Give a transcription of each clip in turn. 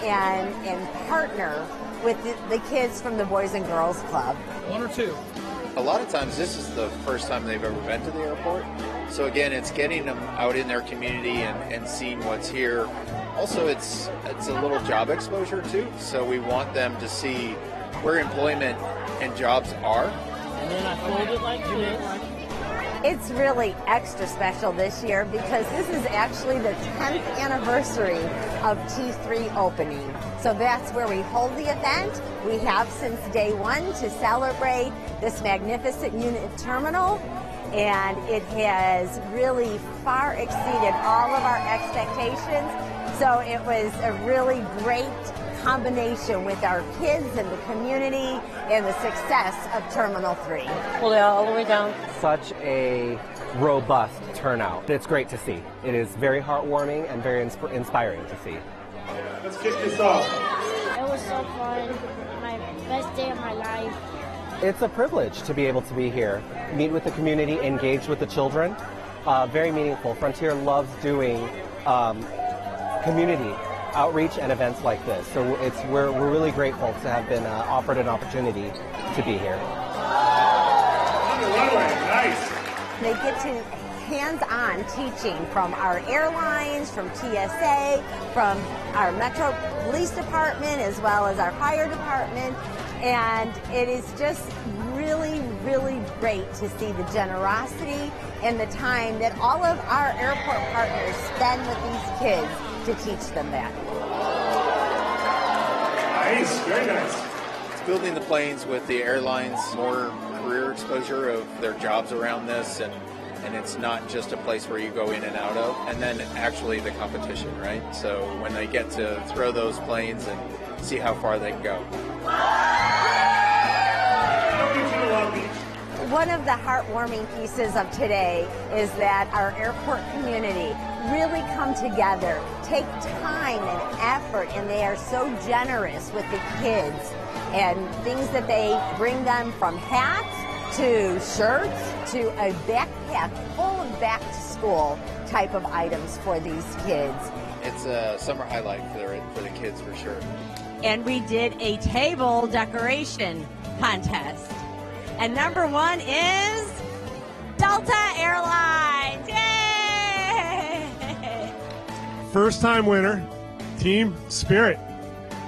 and partner with the kids from the Boys and Girls Club. One or two. A lot of times this is the first time they've ever been to the airport. So again, it's getting them out in their community and seeing what's here. Also, it's a little job exposure too. So we want them to see where employment and jobs are. And then I fold it like this. It's really extra special this year because this is actually the 10th anniversary of T3 opening. So that's where we hold the event. We have since day one to celebrate this magnificent unit terminal, and it has really far exceeded all of our expectations. So it was a really great combination with our kids and the community and the success of Terminal 3. Pull it all the way down. Such a robust turnout. It's great to see. It is very heartwarming and very inspiring to see. Let's kick this off. It was so fun. My best day of my life. It's a privilege to be able to be here, meet with the community, engage with the children. Very meaningful. Frontier loves doing community outreach and events like this. So we're really grateful to have been offered an opportunity to be here. On the runway, nice. They get to hands-on teaching from our airlines, from TSA, from our Metro Police Department, as well as our fire department. And it is just really, really great to see the generosity and the time that all of our airport partners spend with these kids to teach them that. Nice, very nice. It's building the planes with the airlines, more career exposure of their jobs around this, and it's not just a place where you go in and out of, and then actually the competition, right? So when they get to throw those planes and see how far they can go. One of the heartwarming pieces of today is that our airport community really come together, take time and effort, and they are so generous with the kids and things that they bring them, from hats to shirts to a backpack full of back to school type of items for these kids. It's a summer highlight for the kids for sure. And we did a table decoration contest. And number one is Delta Airlines. Yay! First time winner, Team Spirit.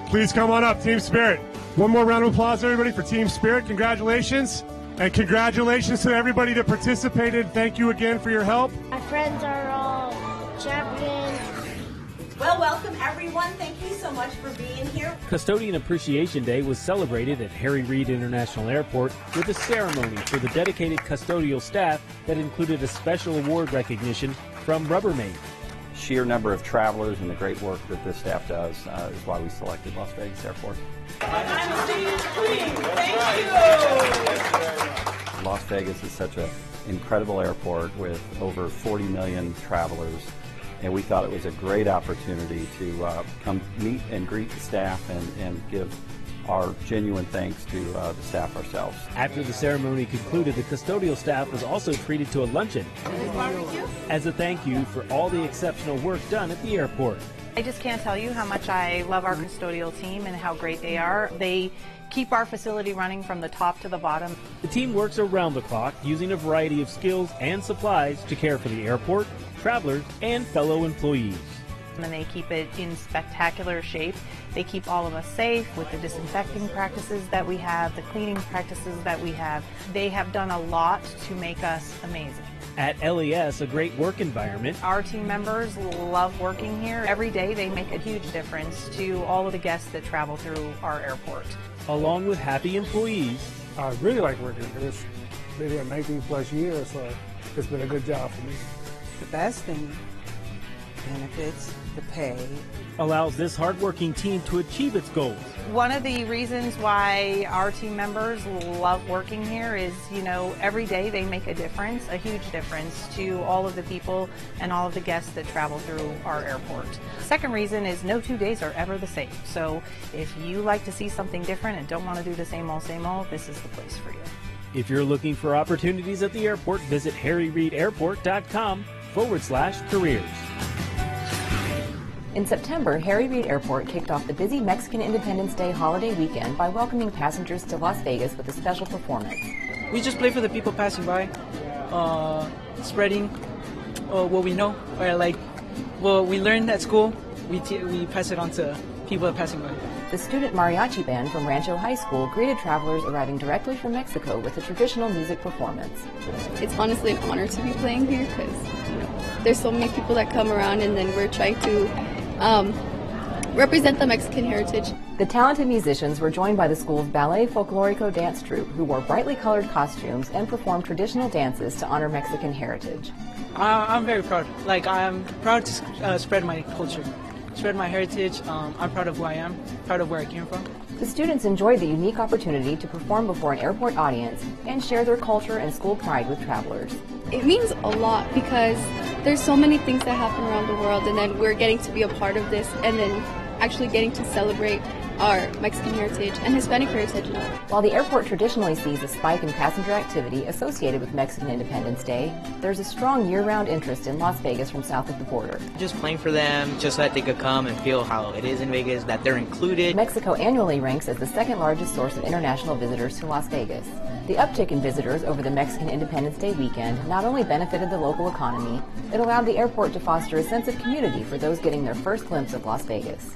Please come on up, Team Spirit. One more round of applause, everybody, for Team Spirit. Congratulations. And congratulations to everybody that participated. Thank you again for your help. My friends are all champions. Well, welcome everyone. Thank you so much for being here. Custodian Appreciation Day was celebrated at Harry Reid International Airport with a ceremony for the dedicated custodial staff that included a special award recognition from Rubbermaid. Sheer number of travelers and the great work that this staff does is why we selected Las Vegas Airport. I'm Steve Queen. Thank you. Las Vegas is such an incredible airport with over 40 million travelers. And we thought it was a great opportunity to come meet and greet the staff and give our genuine thanks to the staff ourselves. After the ceremony concluded, the custodial staff was also treated to a luncheon as a thank you for all the exceptional work done at the airport. I just can't tell you how much I love our custodial team and how great they are. They keep our facility running from the top to the bottom. The team works around the clock using a variety of skills and supplies to care for the airport, travelers, and fellow employees. And they keep it in spectacular shape. They keep all of us safe with the disinfecting practices that we have, the cleaning practices that we have. They have done a lot to make us amazing. At LAS, a great work environment. Our team members love working here. Every day they make a huge difference to all of the guests that travel through our airport. Along with happy employees. I really like working here. It's been here 19 plus years, so it's been a good job for me. The best thing, benefits, the pay. Allows this hardworking team to achieve its goals. One of the reasons why our team members love working here is, every day they make a difference, a huge difference to all of the people and all of the guests that travel through our airport. Second reason is no 2 days are ever the same. So if you like to see something different and don't want to do the same old, this is the place for you. If you're looking for opportunities at the airport, visit harryreidairport.com/careers. In September, Harry Reid Airport kicked off the busy Mexican Independence Day holiday weekend by welcoming passengers to Las Vegas with a special performance. We just play for the people passing by, spreading what we know, or like what we learned at school. We pass it on to people that are passing by. The student mariachi band from Rancho High School greeted travelers arriving directly from Mexico with a traditional music performance. It's honestly an honor to be playing here because there's so many people that come around, and then we're trying to represent the Mexican heritage. The talented musicians were joined by the school's Ballet Folklorico dance troupe, who wore brightly colored costumes and performed traditional dances to honor Mexican heritage. I'm very proud. Like, I'm proud to spread my culture, spread my heritage. I'm proud of who I am, proud of where I came from. The students enjoyed the unique opportunity to perform before an airport audience and share their culture and school pride with travelers. It means a lot because there's so many things that happen around the world, and then we're getting to be a part of this, and then actually getting to celebrate our Mexican heritage and Hispanic heritage. While the airport traditionally sees a spike in passenger activity associated with Mexican Independence Day, there's a strong year-round interest in Las Vegas from south of the border. Just playing for them, just so that they could come and feel how it is in Vegas, that they're included. Mexico annually ranks as the second largest source of international visitors to Las Vegas. The uptick in visitors over the Mexican Independence Day weekend not only benefited the local economy, it allowed the airport to foster a sense of community for those getting their first glimpse of Las Vegas.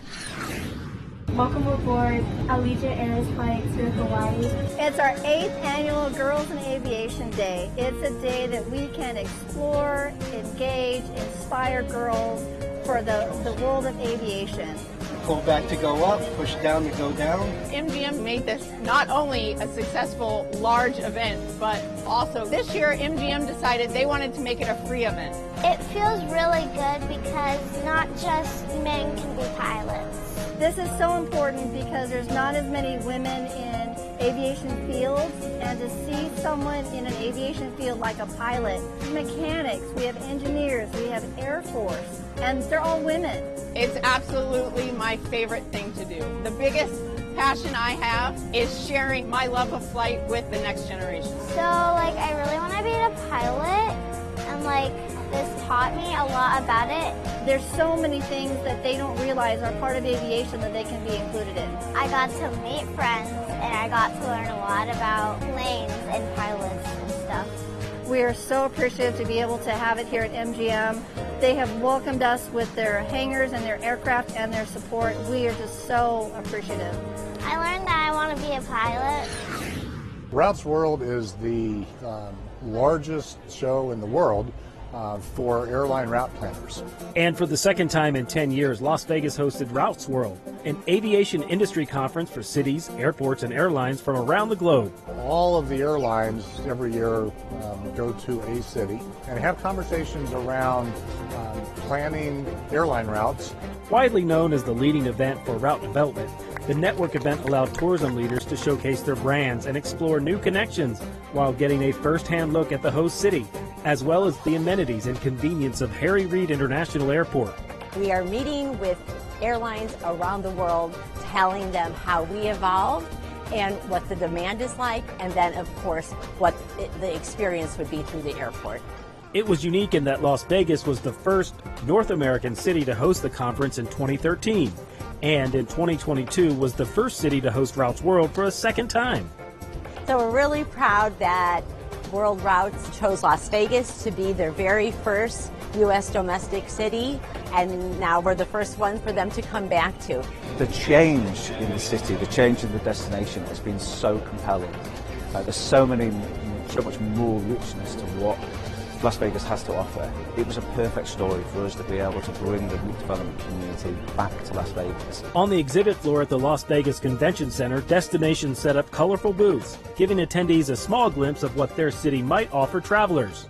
Welcome aboard Allegiant Air's flight to Hawaii. It's our 8th annual Girls in Aviation Day. It's a day that we can explore, engage, inspire girls for the world of aviation. Pull back to go up, push down to go down. MGM made this not only a successful large event, but also this year MGM decided they wanted to make it a free event. It feels really good because not just men can be pilots. This is so important because there's not as many women in aviation fields, and to see someone in an aviation field like a pilot, mechanics, we have engineers, we have Air Force, and they're all women. It's absolutely my favorite thing to do. The biggest passion I have is sharing my love of flight with the next generation. So, I really want to be a pilot, and, this taught me a lot about it. There's so many things that they don't realize are part of aviation that they can be included in. I got to meet friends, and I got to learn a lot about planes and pilots and stuff. We are so appreciative to be able to have it here at MGM. They have welcomed us with their hangars and their aircraft and their support. We are just so appreciative. I learned that I want to be a pilot. Routes World is the largest show in the world for airline route planners. And for the second time in 10 years, Las Vegas hosted Routes World, an aviation industry conference for cities, airports, and airlines from around the globe. All of the airlines every year go to a city and have conversations around planning airline routes. Widely known as the leading event for route development, the network event allowed tourism leaders to showcase their brands and explore new connections while getting a first-hand look at the host city, as well as the amenities and convenience of Harry Reid International Airport. We are meeting with airlines around the world, telling them how we evolved and what the demand is like, and then, of course, what the experience would be through the airport. It was unique in that Las Vegas was the first North American city to host the conference in 2013, and in 2022 was the first city to host Routes World for a second time. So we're really proud that World Routes chose Las Vegas to be their very first U.S. domestic city, and now we're the first one for them to come back to. The change in the city, the change in the destination has been so compelling. There's so much more richness to what Las Vegas has to offer. It was a perfect story for us to be able to bring the youth development community back to Las Vegas. On the exhibit floor at the Las Vegas Convention Center, Destination set up colorful booths, giving attendees a small glimpse of what their city might offer travelers.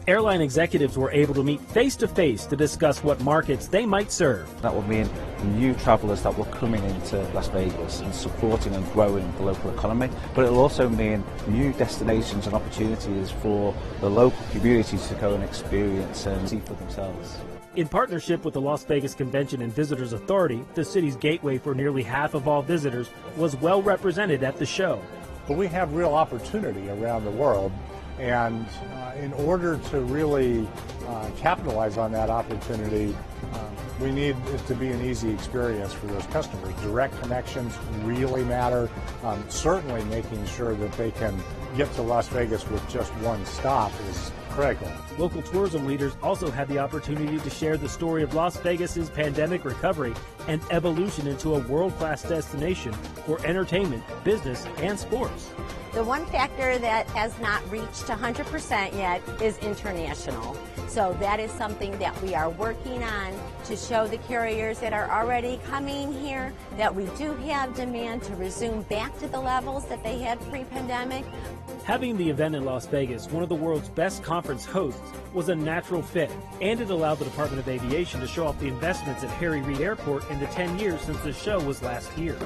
Airline executives were able to meet face-to-face to discuss what markets they might serve. That will mean new travelers that were coming into Las Vegas and supporting and growing the local economy, but it will also mean new destinations and opportunities for the local communities to go and experience and see for themselves. In partnership with the Las Vegas Convention and Visitors Authority, the city's gateway for nearly half of all visitors was well represented at the show. But we have real opportunity around the world, and in order to really capitalize on that opportunity, we need it to be an easy experience for those customers. Direct connections really matter. Certainly making sure that they can get to Las Vegas with just one stop is critical. Local tourism leaders also had the opportunity to share the story of Las Vegas's pandemic recovery and evolution into a world-class destination for entertainment, business, and sports. The one factor that has not reached 100% yet is international. So that is something that we are working on to show the carriers that are already coming here that we do have demand to resume back to the levels that they had pre-pandemic. Having the event in Las Vegas, one of the world's best conference hosts, was a natural fit, and it allowed the Department of Aviation to show off the investments at Harry Reid Airport in the 10 years since the show was last year.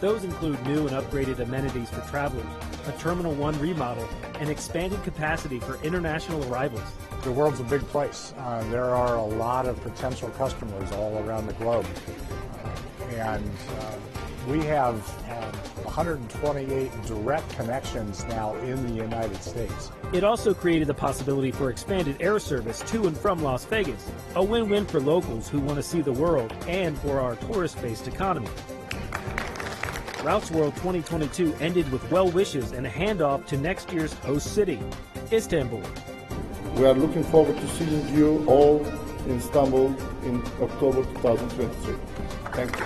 Those include new and upgraded amenities for travelers, a Terminal 1 remodel, and expanded capacity for international arrivals. The world's a big place. There are a lot of potential customers all around the globe. We have 128 direct connections now in the United States. It also created the possibility for expanded air service to and from Las Vegas, a win-win for locals who want to see the world and for our tourist-based economy. Routes World 2022 ended with well wishes and a handoff to next year's host city, Istanbul. We are looking forward to seeing you all in Istanbul in October 2023. Thank you.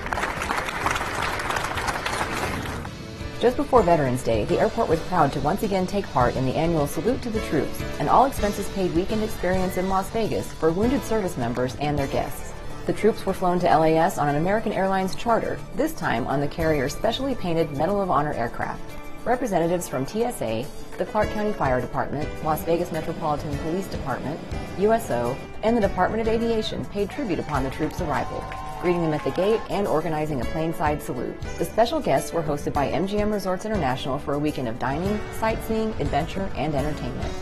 Just before Veterans Day, the airport was proud to once again take part in the annual Salute to the Troops, an all-expenses-paid weekend experience in Las Vegas for wounded service members and their guests. The troops were flown to LAS on an American Airlines charter, this time on the carrier's specially painted Medal of Honor aircraft. Representatives from TSA, the Clark County Fire Department, Las Vegas Metropolitan Police Department, USO, and the Department of Aviation paid tribute upon the troops' arrival, greeting them at the gate and organizing a plainside salute. The special guests were hosted by MGM Resorts International for a weekend of dining, sightseeing, adventure, and entertainment.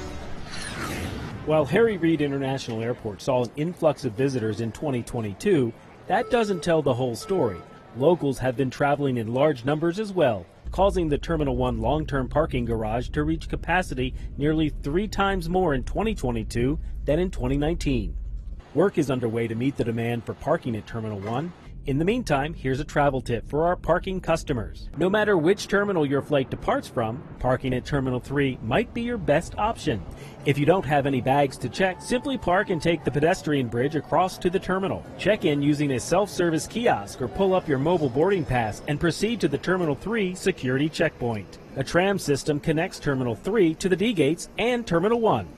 While Harry Reid International Airport saw an influx of visitors in 2022, that doesn't tell the whole story. Locals have been traveling in large numbers as well, causing the Terminal 1 long-term parking garage to reach capacity nearly 3 times more in 2022 than in 2019. Work is underway to meet the demand for parking at Terminal 1. In the meantime, here's a travel tip for our parking customers. No matter which terminal your flight departs from, parking at Terminal 3 might be your best option. If you don't have any bags to check, simply park and take the pedestrian bridge across to the terminal. Check in using a self-service kiosk or pull up your mobile boarding pass and proceed to the Terminal 3 security checkpoint. A tram system connects Terminal 3 to the D gates and Terminal 1.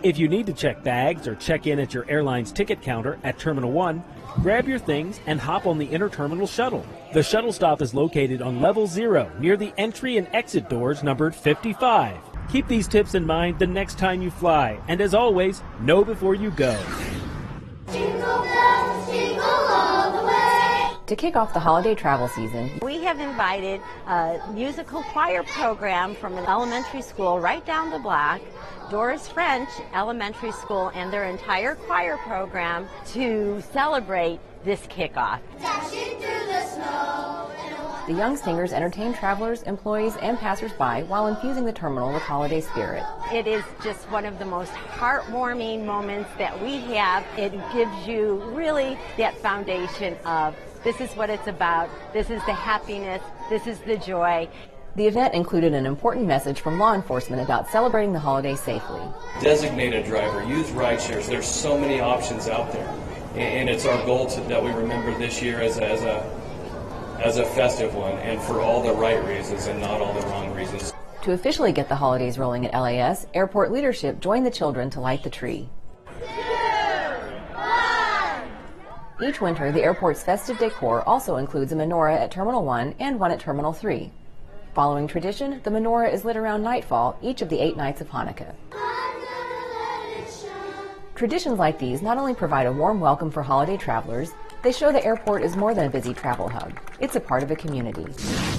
If you need to check bags or check in at your airline's ticket counter at Terminal 1, grab your things and hop on the interterminal shuttle. The shuttle stop is located on Level 0 near the entry and exit doors numbered 55. Keep these tips in mind the next time you fly, and as always, know before you go. Jingle bells, jingle all the way. To kick off the holiday travel season, We have invited a musical choir program from an elementary school right down the block, Doris French Elementary School, and their entire choir program to celebrate this kickoff. Dashing through the snow. the young singers entertain travelers, employees, and passersby while infusing the terminal with holiday spirit. It is just one of the most heartwarming moments that we have. It gives you really that foundation of this is what it's about, this is the happiness, this is the joy. The event included an important message from law enforcement about celebrating the holiday safely. Designate a driver, use ride shares. There's so many options out there. And it's our goal that we remember this year as a festive one, and for all the right reasons and not all the wrong reasons. To officially get the holidays rolling at LAS, airport leadership joined the children to light the tree. 2, 1. Each winter, the airport's festive decor also includes a menorah at Terminal 1 and one at Terminal 3. Following tradition, the menorah is lit around nightfall each of the 8 nights of Hanukkah. Traditions like these not only provide a warm welcome for holiday travelers, they show the airport is more than a busy travel hub. It's a part of a community.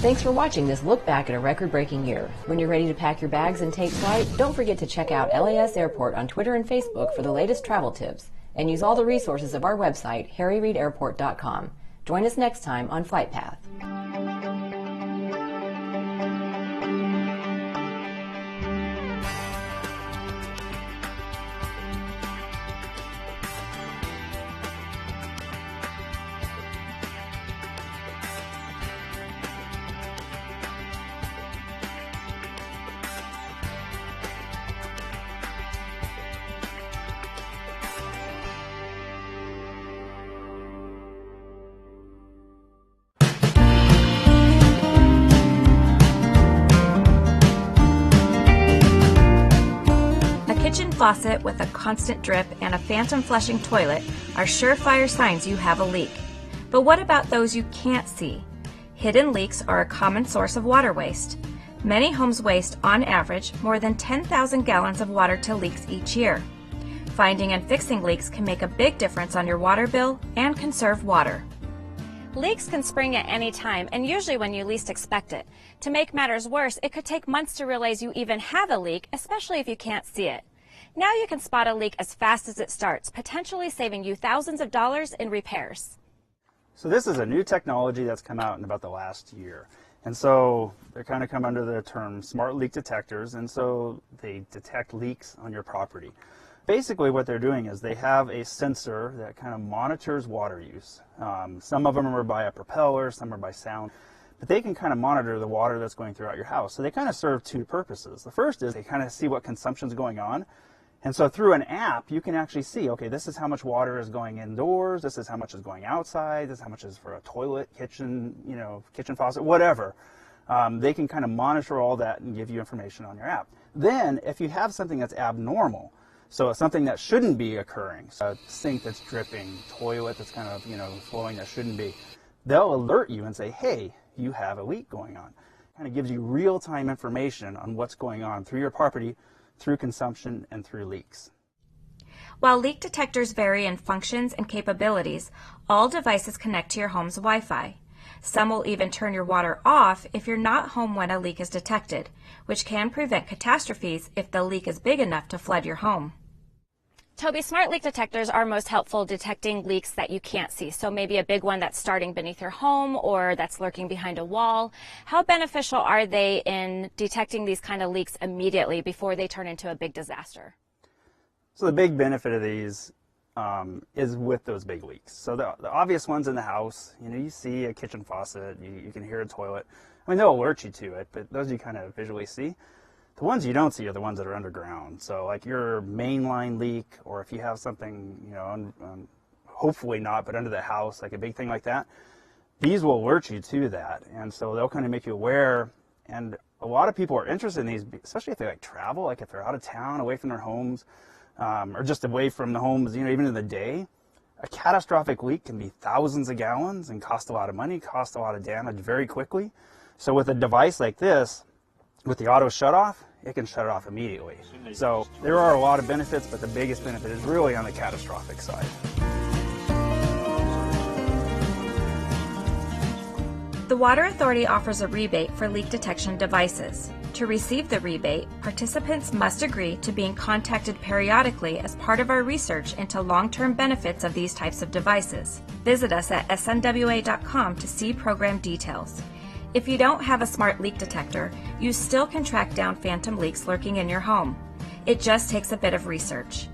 Thanks for watching this look back at a record-breaking year. When you're ready to pack your bags and take flight, don't forget to check out LAS Airport on Twitter and Facebook for the latest travel tips, and use all the resources of our website, harryreidairport.com. Join us next time on Flight Path. faucet with a constant drip and a phantom flushing toilet are surefire signs you have a leak. But what about those you can't see? Hidden leaks are a common source of water waste. Many homes waste, on average, more than 10,000 gallons of water to leaks each year. Finding and fixing leaks can make a big difference on your water bill and conserve water. Leaks can spring at any time, and usually when you least expect it. To make matters worse, it could take months to realize you even have a leak, especially if you can't see it. Now you can spot a leak as fast as it starts, potentially saving you thousands of dollars in repairs. So this is a new technology that's come out in about the last year. And so they kind of come under the term smart leak detectors, and so they detect leaks on your property. Basically what they're doing is they have a sensor that kind of monitors water use. Some of them are by a propeller, some are by sound, but they can kind of monitor the water that's going throughout your house. So they kind of serve two purposes. The first is they kind of see what consumption is going on. And so through an app, you can actually see, okay, this is how much water is going indoors, this is how much is going outside, this is how much is for a toilet, kitchen, kitchen faucet, whatever. They can kind of monitor all that and give you information on your app. Then, if you have something that's abnormal, so something that shouldn't be occurring, so a sink that's dripping, toilet that's kind of, flowing that shouldn't be, they'll alert you and say, hey, you have a leak going on. Kind of gives you real-time information on what's going on through your property, through consumption, and through leaks. While leak detectors vary in functions and capabilities, all devices connect to your home's Wi-Fi. Some will even turn your water off if you're not home when a leak is detected, which can prevent catastrophes if the leak is big enough to flood your home. Toby, smart leak detectors are most helpful detecting leaks that you can't see. So maybe a big one that's starting beneath your home or that's lurking behind a wall. How beneficial are they in detecting these kind of leaks immediately before they turn into a big disaster? So the big benefit of these is with those big leaks. So the obvious ones in the house, you see a kitchen faucet, you can hear a toilet. I mean, they'll alert you to it, but those you kind of visually see. The ones you don't see are the ones that are underground. So like your mainline leak, or if you have something, hopefully not, but under the house, like a big thing like that, these will alert you to that. And so they'll kind of make you aware. And a lot of people are interested in these, especially if they like travel, like if they're out of town, away from their homes, or just away from the homes, even in the day. A catastrophic leak can be thousands of gallons and cost a lot of money, cost a lot of damage very quickly. So with a device like this, with the auto shutoff, it can shut it off immediately. So there are a lot of benefits, but the biggest benefit is really on the catastrophic side. The Water Authority offers a rebate for leak detection devices. To receive the rebate, participants must agree to being contacted periodically as part of our research into long-term benefits of these types of devices. Visit us at snwa.com to see program details. If you don't have a smart leak detector, you still can track down phantom leaks lurking in your home. It just takes a bit of research.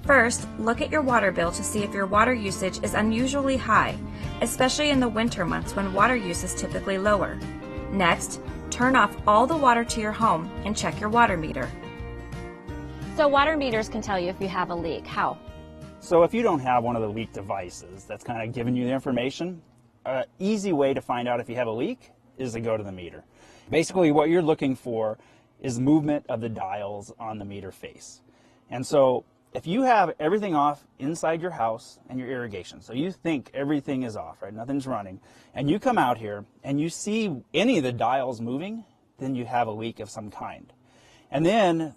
First, look at your water bill to see if your water usage is unusually high, especially in the winter months when water use is typically lower. Next, turn off all the water to your home and check your water meter. So water meters can tell you if you have a leak. How? So if you don't have one of the leak devices that's kind of giving you the information, an easy way to find out if you have a leak is to go to the meter. Basically what you're looking for is movement of the dials on the meter face. And so if you have everything off inside your house and your irrigation, so you think everything is off, right? Nothing's running, and you come out here and you see any of the dials moving, then you have a leak of some kind. And then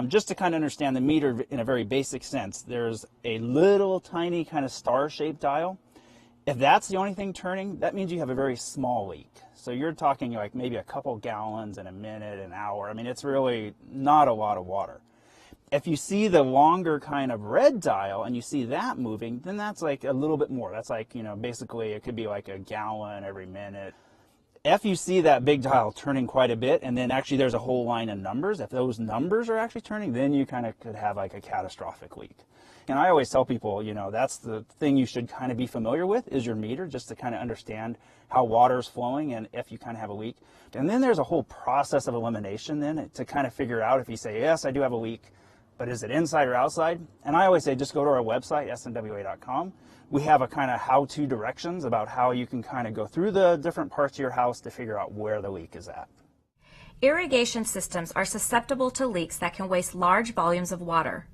just to kind of understand the meter in a very basic sense, there's a little tiny kind of star-shaped dial. If that's the only thing turning, that means you have a very small leak. So you're talking like maybe a couple gallons in a minute, an hour. I mean, it's really not a lot of water. If you see the longer kind of red dial and you see that moving, then that's like a little bit more. That's like, basically it could be like a gallon every minute. If you see that big dial turning quite a bit, and then actually there's a whole line of numbers, if those numbers are actually turning, then you kind of could have like a catastrophic leak. And I always tell people, that's the thing you should kind of be familiar with is your meter, just to kind of understand how water is flowing and if you kind of have a leak. And then there's a whole process of elimination then to kind of figure out if you say, yes, I do have a leak, but is it inside or outside? And I always say, just go to our website, snwa.com. We have a kind of how-to directions about how you can kind of go through the different parts of your house to figure out where the leak is at. Irrigation systems are susceptible to leaks that can waste large volumes of water.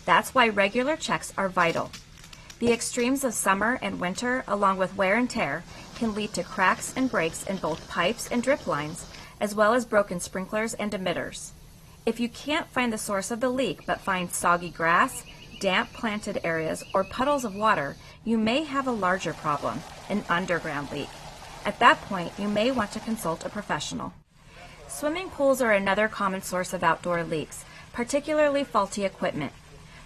That's why regular checks are vital. The extremes of summer and winter, along with wear and tear, can lead to cracks and breaks in both pipes and drip lines, as well as broken sprinklers and emitters. If you can't find the source of the leak but find soggy grass, damp planted areas, or puddles of water, you may have a larger problem, an underground leak. At that point, you may want to consult a professional. Swimming pools are another common source of outdoor leaks, particularly faulty equipment.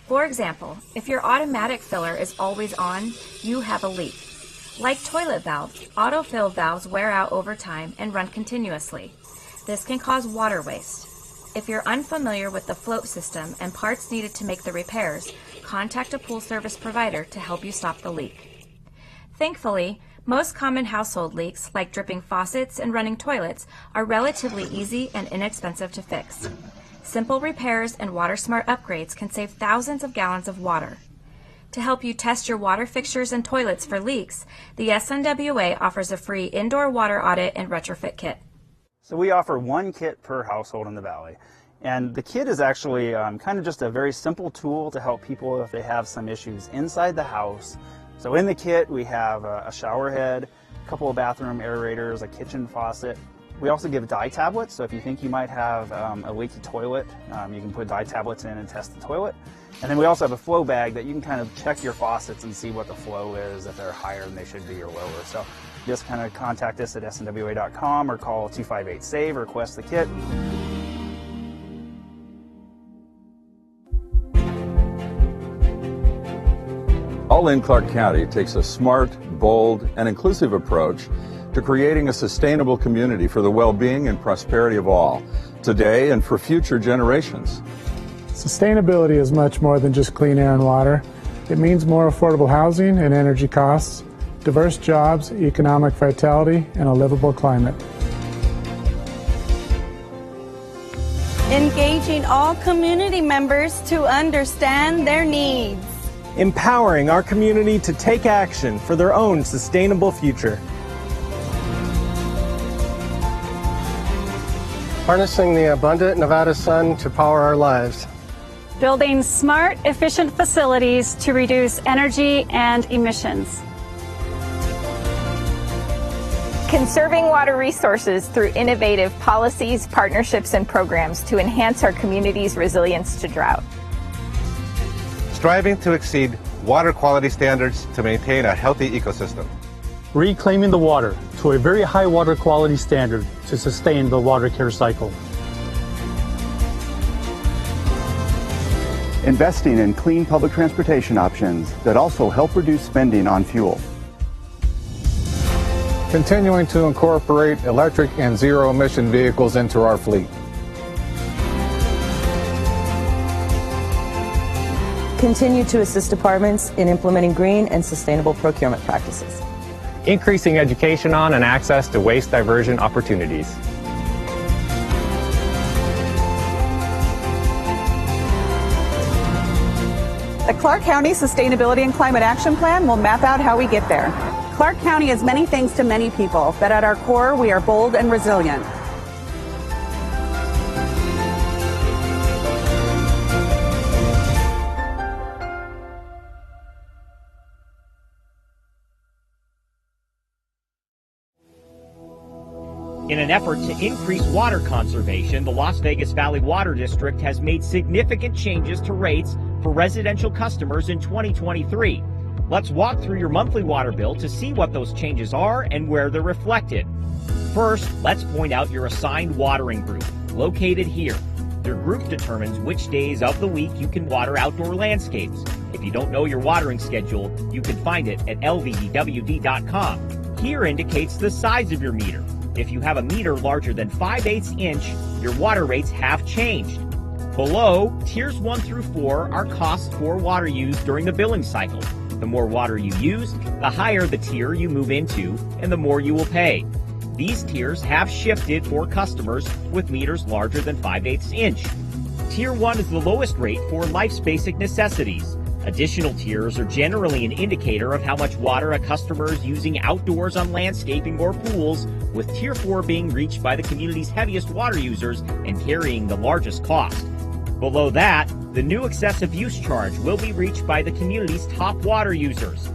For example, if your automatic filler is always on, you have a leak. Like toilet valves, autofill valves wear out over time and run continuously. This can cause water waste. If you're unfamiliar with the float system and parts needed to make the repairs, contact a pool service provider to help you stop the leak. Thankfully, most common household leaks, like dripping faucets and running toilets, are relatively easy and inexpensive to fix. Simple repairs and water-smart upgrades can save thousands of gallons of water. To help you test your water fixtures and toilets for leaks, the SNWA offers a free indoor water audit and retrofit kit. So we offer one kit per household in the Valley. And the kit is actually kind of just a very simple tool to help people if they have some issues inside the house. So in the kit, we have a shower head, a couple of bathroom aerators, a kitchen faucet. We also give dye tablets, so if you think you might have a leaky toilet, you can put dye tablets in and test the toilet. And then we also have a flow bag that you can kind of check your faucets and see what the flow is, if they're higher than they should be or lower. So just kind of contact us at snwa.com or call 258-SAVE or request the kit. All in Clark County takes a smart, bold, and inclusive approach to creating a sustainable community for the well-being and prosperity of all, today and for future generations. Sustainability is much more than just clean air and water. It means more affordable housing and energy costs, diverse jobs, economic vitality, and a livable climate. Engaging all community members to understand their needs. Empowering our community to take action for their own sustainable future. Harnessing the abundant Nevada sun to power our lives. Building smart, efficient facilities to reduce energy and emissions. Conserving water resources through innovative policies, partnerships, and programs to enhance our community's resilience to drought. Striving to exceed water quality standards to maintain a healthy ecosystem. Reclaiming the water to a very high water quality standard to sustain the water care cycle. Investing in clean public transportation options that also help reduce spending on fuel. Continuing to incorporate electric and zero-emission vehicles into our fleet. Continue to assist departments in implementing green and sustainable procurement practices. Increasing education on and access to waste diversion opportunities. The Clark County Sustainability and Climate Action Plan will map out how we get there. Clark County is many things to many people, but at our core, we are bold and resilient. In an effort to increase water conservation, the Las Vegas Valley Water District has made significant changes to rates for residential customers in 2023. Let's walk through your monthly water bill to see what those changes are and where they're reflected. First, let's point out your assigned watering group, located here. Your group determines which days of the week you can water outdoor landscapes. If you don't know your watering schedule, you can find it at lvwd.com. Here indicates the size of your meter. If you have a meter larger than 5/8 inch, your water rates have changed. Below, tiers 1 through 4 are costs for water used during the billing cycle. The more water you use, the higher the tier you move into, and the more you will pay. These tiers have shifted for customers with meters larger than 5/8 inch. Tier 1 is the lowest rate for life's basic necessities. Additional tiers are generally an indicator of how much water a customer is using outdoors on landscaping or pools, with Tier 4 being reached by the community's heaviest water users and carrying the largest cost. Below that, the new excessive use charge will be reached by the community's top water users.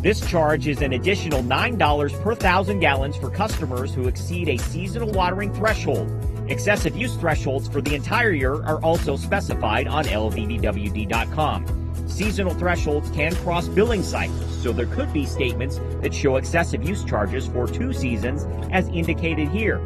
This charge is an additional $9 per 1,000 gallons for customers who exceed a seasonal watering threshold. Excessive use thresholds for the entire year are also specified on lvdwd.com. Seasonal thresholds can cross billing cycles, so there could be statements that show excessive use charges for 2 seasons as indicated here.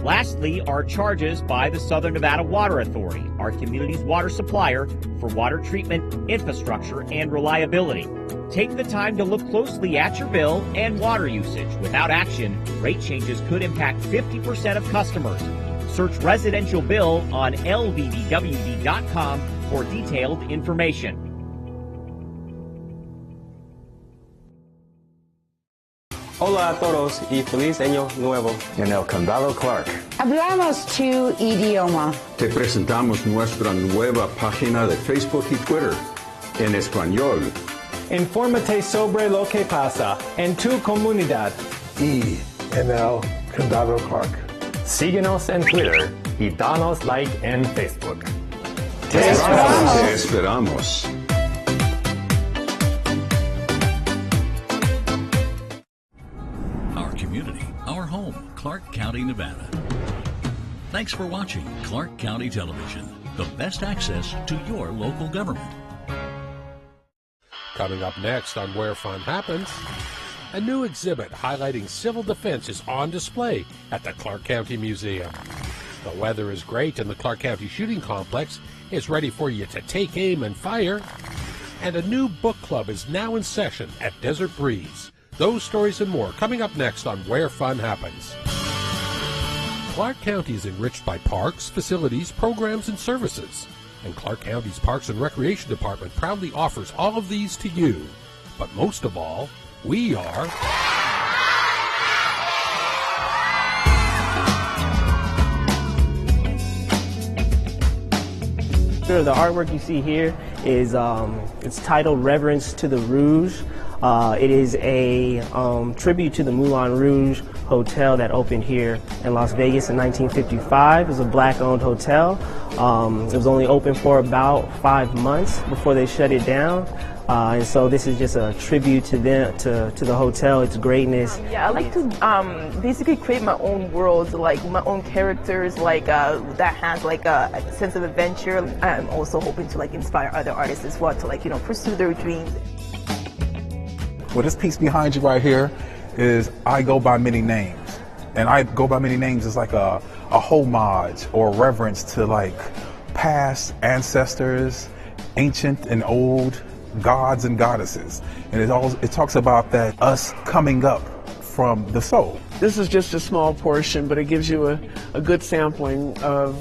Lastly are charges by the Southern Nevada Water Authority, our community's water supplier for water treatment, infrastructure, and reliability. Take the time to look closely at your bill and water usage. Without action, rate changes could impact 50% of customers. Search residential bill on lvdwd.com for detailed information. Hola a todos y feliz año nuevo. En el Condado Clark. Hablamos tu idioma. Te presentamos nuestra nueva página de Facebook y Twitter en español. Infórmate sobre lo que pasa en tu comunidad. Y en el Condado Clark. Síguenos en Twitter y danos like en Facebook. Te esperamos. Our community, our home, Clark County, Nevada. Thanks for watching Clark County Television, the best access to your local government. Coming up next on Where Fun Happens, a new exhibit highlighting civil defense is on display at the Clark County Museum. The weather is great and the Clark County Shooting Complex is ready for you to take aim and fire. And a new book club is now in session at Desert Breeze. Those stories and more coming up next on Where Fun Happens. Clark County is enriched by parks, facilities, programs, and services. And Clark County's Parks and Recreation Department proudly offers all of these to you. But most of all, we are... The artwork you see here is it's titled Reverence to the Rouge. It is a tribute to the Moulin Rouge Hotel that opened here in Las Vegas in 1955. It was a black-owned hotel. It was only open for about 5 months before they shut it down. And so this is just a tribute to them, to the hotel, its greatness. Yeah, I like to basically create my own world, like my own characters, like that has like a sense of adventure. I'm also hoping to like inspire other artists as well to like, pursue their dreams. Well, this piece behind you right here is I Go By Many Names. And I Go By Many Names is like a homage or reverence to like past ancestors, ancient and old gods and goddesses. And it talks about that us coming up from the soul. This is just a small portion, but it gives you a good sampling of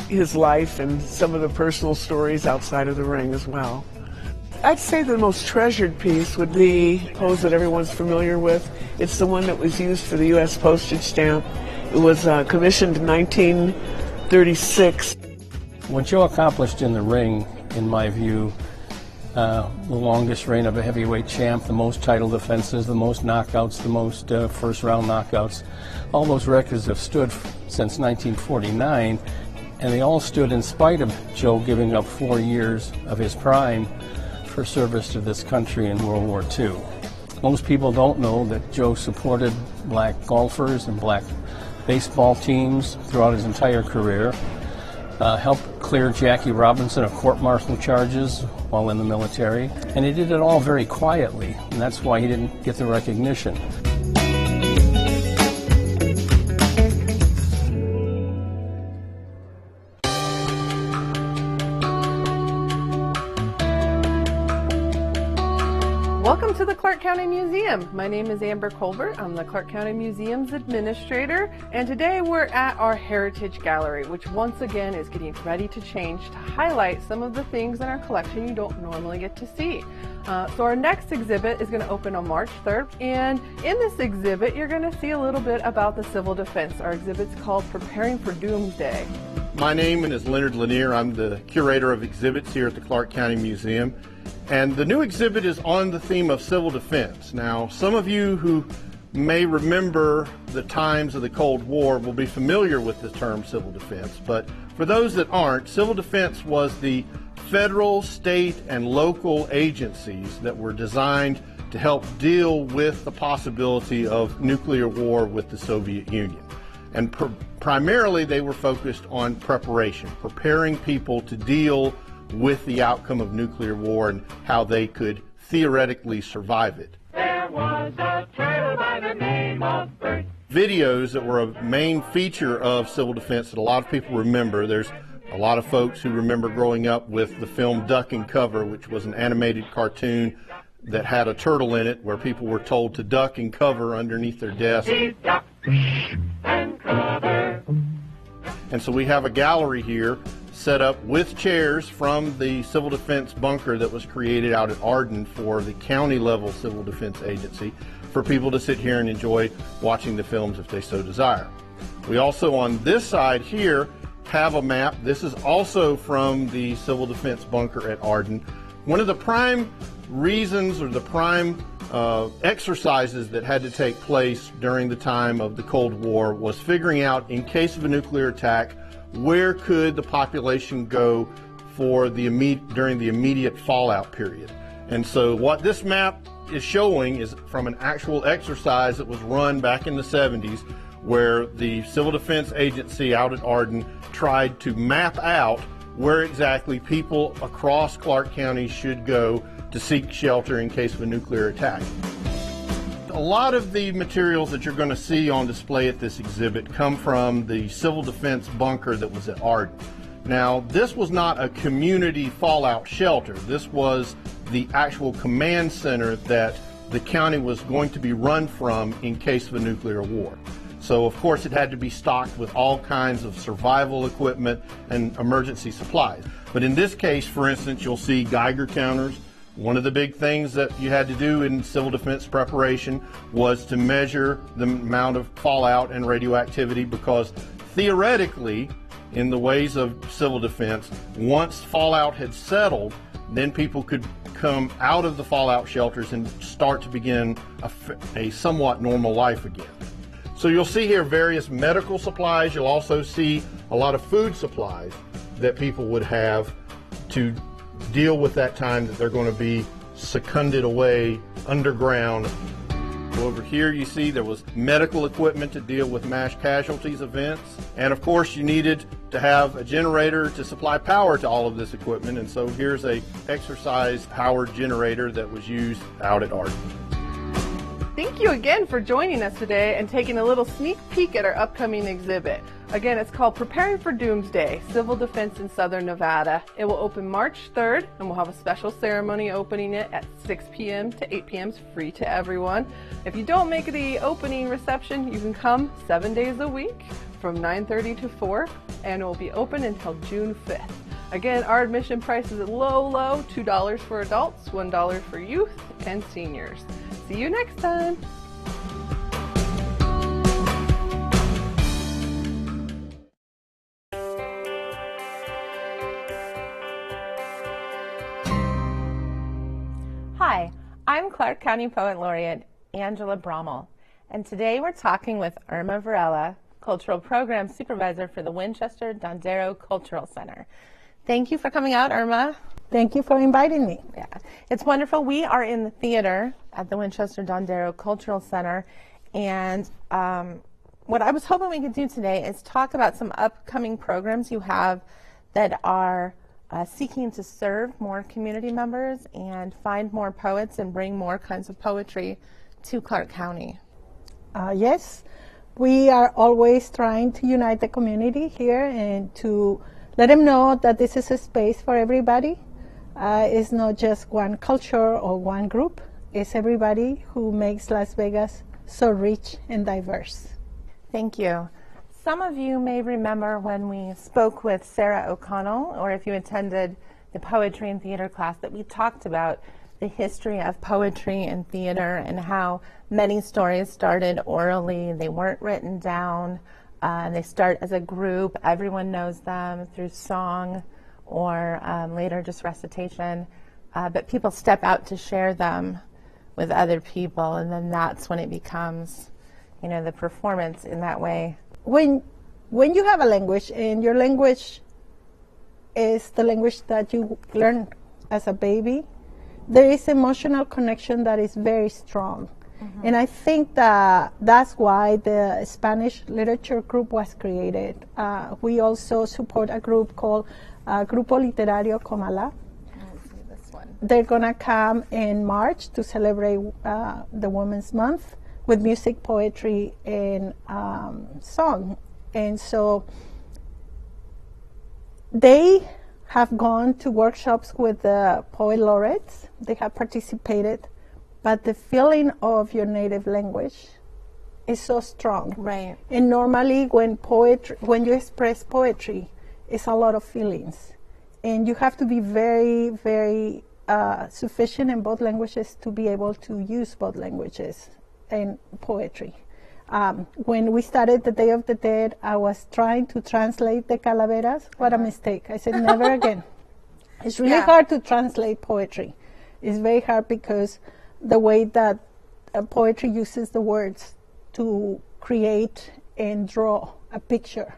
his life and some of the personal stories outside of the ring as well. I'd say the most treasured piece would be a pose that everyone's familiar with. It's the one that was used for the U.S. postage stamp. It was commissioned in 1936. What Joe accomplished in the ring, in my view, the longest reign of a heavyweight champ, the most title defenses, the most knockouts, the most first-round knockouts. All those records have stood since 1949, and they all stood in spite of Joe giving up 4 years of his prime for service to this country in World War II. Most people don't know that Joe supported black golfers and black baseball teams throughout his entire career, helped clear Jackie Robinson of court-martial charges while in the military, and he did it all very quietly, and that's why he didn't get the recognition. Welcome to the Clark County Museum. My name is Amber Colbert. I'm the Clark County Museum's administrator, and today we're at our Heritage Gallery, which once again is getting ready to change to highlight some of the things in our collection you don't normally get to see. So our next exhibit is going to open on March 3rd, and in this exhibit you're going to see a little bit about the civil defense. Our exhibit's called Preparing for Doomsday. My name is Leonard Lanier. I'm the curator of exhibits here at the Clark County Museum. And the new exhibit is on the theme of civil defense. Now, some of you who may remember the times of the Cold War will be familiar with the term civil defense. But for those that aren't, civil defense was the federal, state, and local agencies that were designed to help deal with the possibility of nuclear war with the Soviet Union. And primarily they were focused on preparation, preparing people to deal with the outcome of nuclear war and how they could theoretically survive it. There was a turtle by the name of Bert. Videos that were a main feature of civil defense that a lot of people remember. There's a lot of folks who remember growing up with the film Duck and Cover, which was an animated cartoon that had a turtle in it where people were told to duck and cover underneath their desk. Duck and cover. And so we have a gallery here set up with chairs from the civil defense bunker that was created out at Arden for the county level civil defense agency for people to sit here and enjoy watching the films if they so desire. We also on this side here have a map. This is also from the civil defense bunker at Arden. One of the prime reasons or the prime exercises that had to take place during the time of the Cold War was figuring out, in case of a nuclear attack, where could the population go for during the immediate fallout period. And so what this map is showing is from an actual exercise that was run back in the 70s where the Civil Defense Agency out at Arden tried to map out where exactly people across Clark County should go to seek shelter in case of a nuclear attack. A lot of the materials that you're going to see on display at this exhibit come from the civil defense bunker that was at Arden. Now, this was not a community fallout shelter. This was the actual command center that the county was going to be run from in case of a nuclear war. So, of course, it had to be stocked with all kinds of survival equipment and emergency supplies. But in this case, for instance, you'll see Geiger counters. One of the big things that you had to do in civil defense preparation was to measure the amount of fallout and radioactivity, because theoretically, in the ways of civil defense, once fallout had settled, then people could come out of the fallout shelters and start to begin a somewhat normal life again. So you'll see here various medical supplies. You'll also see a lot of food supplies that people would have to deal with that time that they're going to be seconded away underground. Over here you see there was medical equipment to deal with mass casualties events. And of course you needed to have a generator to supply power to all of this equipment. And so here's a exercise powered generator that was used out at Arden. Thank you again for joining us today and taking a little sneak peek at our upcoming exhibit. Again, it's called Preparing for Doomsday, Civil Defense in Southern Nevada. It will open March 3rd, and we'll have a special ceremony opening it at 6 p.m. to 8 p.m. It's free to everyone. If you don't make the opening reception, you can come 7 days a week from 9:30 to 4, and it will be open until June 5th. Again, our admission price is low, $2 for adults, $1 for youth and seniors. See you next time. Hi, I'm Clark County Poet Laureate Angela Brommel, and today we're talking with Irma Varela, Cultural Program Supervisor for the Winchester Dondero Cultural Center. Thank you for coming out, Irma. Thank you for inviting me. Yeah, it's wonderful. We are in the theater at the Winchester Dondero Cultural Center, and what I was hoping we could do today is talk about some upcoming programs you have that are seeking to serve more community members and find more poets and bring more kinds of poetry to Clark County. Yes, we are always trying to unite the community here and to let them know that this is a space for everybody. It's not just one culture or one group. It's everybody who makes Las Vegas so rich and diverse. Thank you. Some of you may remember when we spoke with Sarah O'Connell, or if you attended the poetry and theater class, that we talked about the history of poetry and theater and how many stories started orally. They weren't written down. and they start as a group. Everyone knows them through song or later just recitation. But people step out to share them with other people, and then that's when it becomes, the performance in that way. When you have a language, and your language is the language that you learn as a baby, there is emotional connection that is very strong. Mm-hmm. And I think that that's why the Spanish literature group was created. We also support a group called Grupo Literario Comala. They're going to come in March to celebrate the Women's Month with music, poetry, and song. And so they have gone to workshops with the poet laureates. They have participated, but the feeling of your native language is so strong. Right. And normally when you express poetry, it's a lot of feelings. And you have to be very, very sufficient in both languages to be able to use both languages in poetry. When we started the Day of the Dead, I was trying to translate the calaveras. What a mistake. I said, never again. It's really hard to translate poetry. It's very hard because the way that poetry uses the words to create and draw a picture,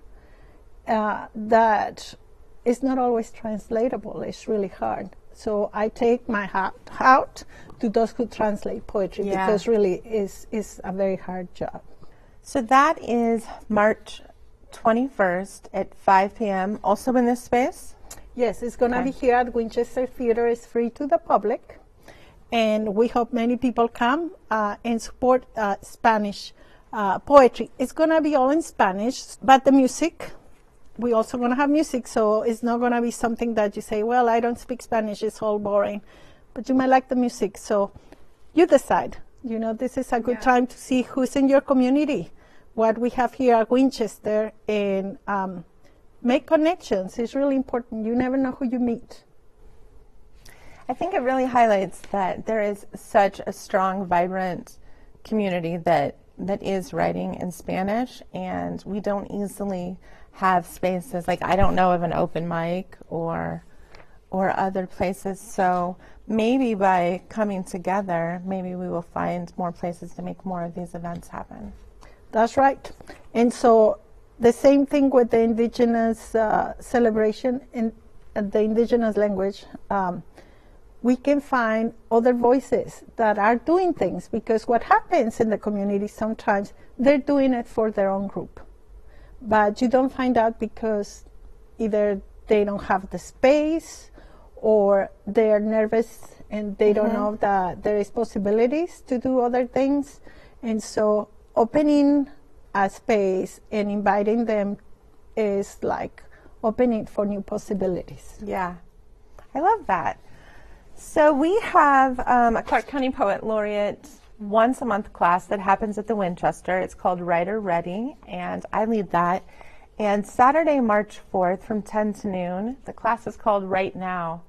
that is not always translatable. It's really hard. So I take my hat out to those who translate poetry because really is a very hard job. So that is March 21st at 5 p.m. Also in this space? Yes, it's going to be here at Winchester Theater. It's free to the public. And we hope many people come and support Spanish poetry. It's going to be all in Spanish, but the music, we also going to have music, so it's not going to be something that you say, well, I don't speak Spanish, it's all boring. But you might like the music, so you decide. This is a good time to see who's in your community, what we have here at Winchester, and make connections. It's really important. You never know who you meet. I think it really highlights that there is such a strong, vibrant community that is writing in Spanish, and we don't easily have spaces. Like, I don't know of an open mic or other places, so maybe by coming together, maybe we will find more places to make more of these events happen. That's right. And so the same thing with the indigenous celebration in the indigenous language. We can find other voices that are doing things, because what happens in the community sometimes, they're doing it for their own group. But you don't find out because either they don't have the space or they're nervous and they don't know that there is possibilities to do other things. And so opening a space and inviting them is like opening for new possibilities. Yeah, I love that. So we have a Clark County Poet Laureate once a month class that happens at the Winchester. It's called Writer Ready, and I lead that. And Saturday, March 4th from 10 to noon, the class is called Write Now.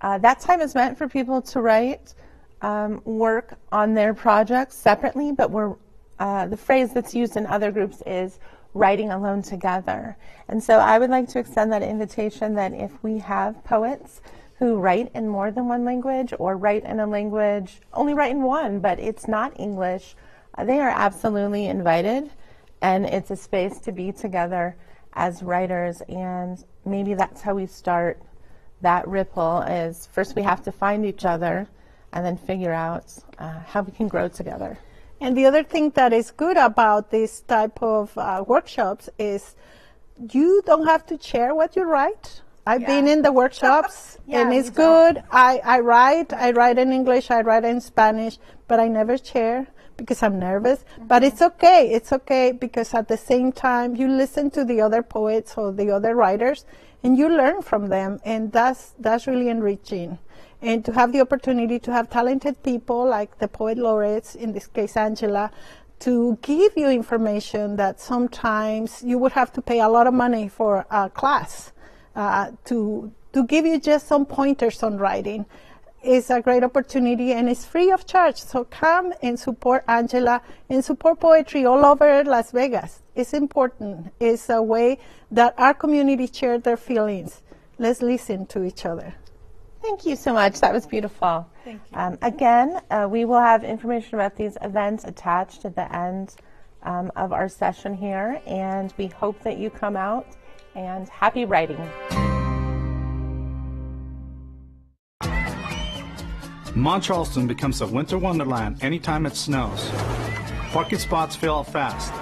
That time is meant for people to write, work on their projects separately, but the phrase that's used in other groups is writing alone together. And so I would like to extend that invitation that if we have poets who write in more than one language or write in a language, only write in one, but it's not English, they are absolutely invited. And it's a space to be together as writers, and maybe that's how we start that ripple. Is first we have to find each other and then figure out how we can grow together. And the other thing that is good about this type of workshops is you don't have to share what you write. I've been in the workshops and it's good. I write in English, I write in Spanish, but I never share because I'm nervous. But it's okay. It's okay because at the same time you listen to the other poets or the other writers and you learn from them, and that's really enriching. And to have the opportunity to have talented people like the poet laureates, in this case Angela, to give you information that sometimes you would have to pay a lot of money for a class, to give you just some pointers on writing. is a great opportunity and it's free of charge. So come and support Angela and support poetry all over Las Vegas. It's important. It's a way that our community share their feelings. Let's listen to each other. Thank you so much. That was beautiful. Thank you. Again, we will have information about these events attached at the end of our session here, and we hope that you come out, and happy writing. Mount Charleston becomes a winter wonderland anytime it snows. Parking spots fill up fast.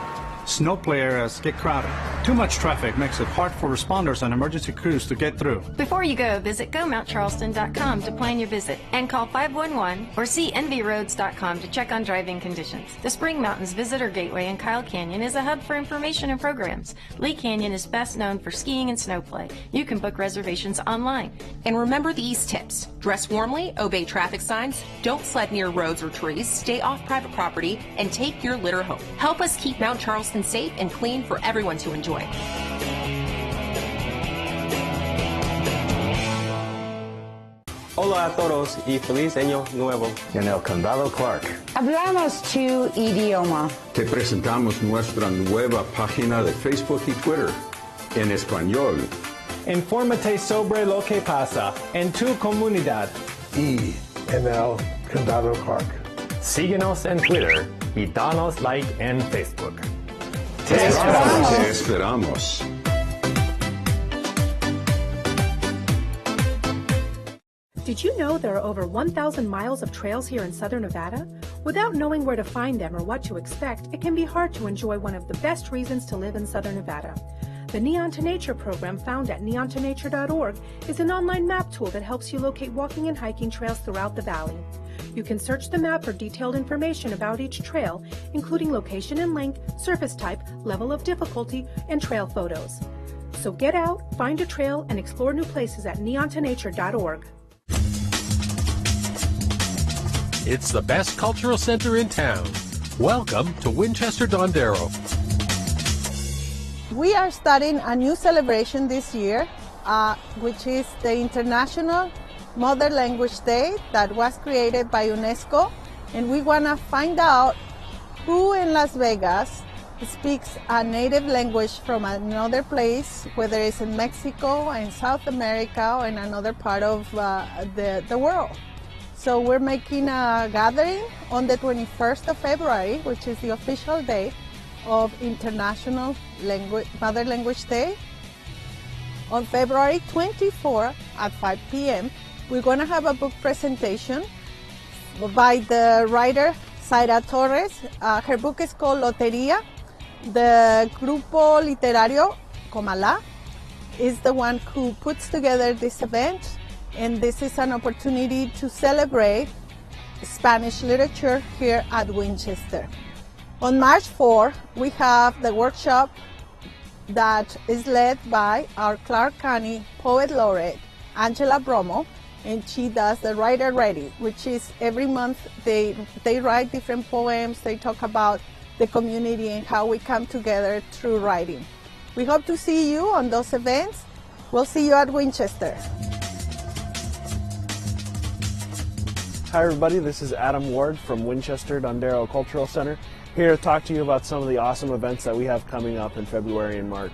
Snow play areas get crowded. Too much traffic makes it hard for responders and emergency crews to get through. Before you go, visit GoMountCharleston.com to plan your visit and call 511 or see nvroads.com to check on driving conditions. The Spring Mountains Visitor Gateway in Kyle Canyon is a hub for information and programs. Lee Canyon is best known for skiing and snow play. You can book reservations online. And remember these tips. Dress warmly, obey traffic signs, don't sled near roads or trees, stay off private property, and take your litter home. Help us keep Mount Charleston safe and clean for everyone to enjoy. Hola a todos y feliz año nuevo. En el Condado Clark. Hablamos tu idioma. Te presentamos nuestra nueva página de Facebook y Twitter en español. Infórmate sobre lo que pasa en tu comunidad. Y en el Condado Clark. Síguenos en Twitter y danos like en Facebook. Te esperamos. Did you know there are over 1,000 miles of trails here in Southern Nevada? Without knowing where to find them or what to expect, it can be hard to enjoy one of the best reasons to live in Southern Nevada. The Neon to Nature program, found at neontonature.org, is an online map tool that helps you locate walking and hiking trails throughout the valley. You can search the map for detailed information about each trail, including location and length, surface type, level of difficulty, and trail photos. So get out, find a trail, and explore new places at neontonature.org. It's the best cultural center in town. Welcome to Winchester Dondero. We are starting a new celebration this year, which is the International Mother Language Day that was created by UNESCO, and we want to find out who in Las Vegas speaks a native language from another place, whether it's in Mexico, in South America, or in another part of the world. So we're making a gathering on the 21st of February, which is the official day of International Mother Language Day. On February 24 at 5 p.m., we're going to have a book presentation by the writer Zaira Torres. Her book is called Lotería. The Grupo Literario Comala is the one who puts together this event, and this is an opportunity to celebrate Spanish literature here at Winchester. On March 4, we have the workshop that is led by our Clark County Poet Laureate, Angela Bromo, and she does the Writer Ready, which is every month they write different poems. They talk about the community and how we come together through writing. We hope to see you on those events. We'll see you at Winchester. Hi everybody, this is Adam Ward from Winchester Dondero Cultural Center, here to talk to you about some of the awesome events that we have coming up in February and March.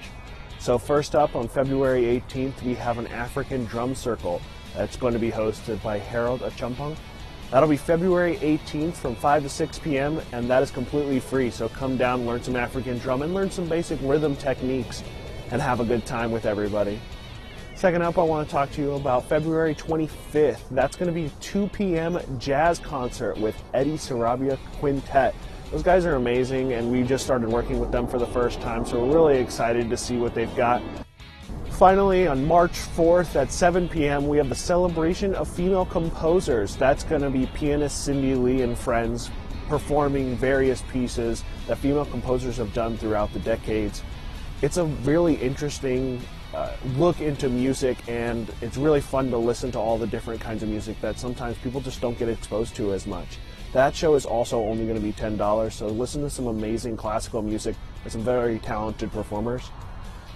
So first up, on February 18th, we have an African drum circle that's going to be hosted by Harold Achumpong. That'll be February 18th from 5 to 6 p.m. and that is completely free. So come down, learn some African drum, and learn some basic rhythm techniques and have a good time with everybody. Second up, I want to talk to you about February 25th. That's going to be 2 p.m. jazz concert with Eddie Sarabia Quintet. Those guys are amazing, and we just started working with them for the first time, so we're really excited to see what they've got. Finally, on March 4th at 7 p.m., we have the Celebration of Female Composers. That's going to be pianist Cindy Lee and friends performing various pieces that female composers have done throughout the decades. It's a really interesting look into music, and it's really fun to listen to all the different kinds of music that sometimes people just don't get exposed to as much. That show is also only going to be $10, so listen to some amazing classical music and some very talented performers.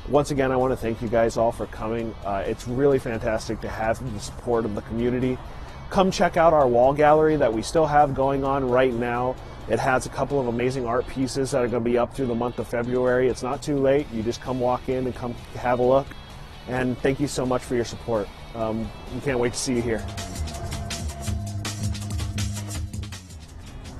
Once again, I want to thank you guys all for coming. It's really fantastic to have the support of the community. come check out our wall gallery that we still have going on right now. It has a couple of amazing art pieces that are going to be up through the month of February. It's not too late. You just come walk in and come have a look. And thank you so much for your support. We can't wait to see you here.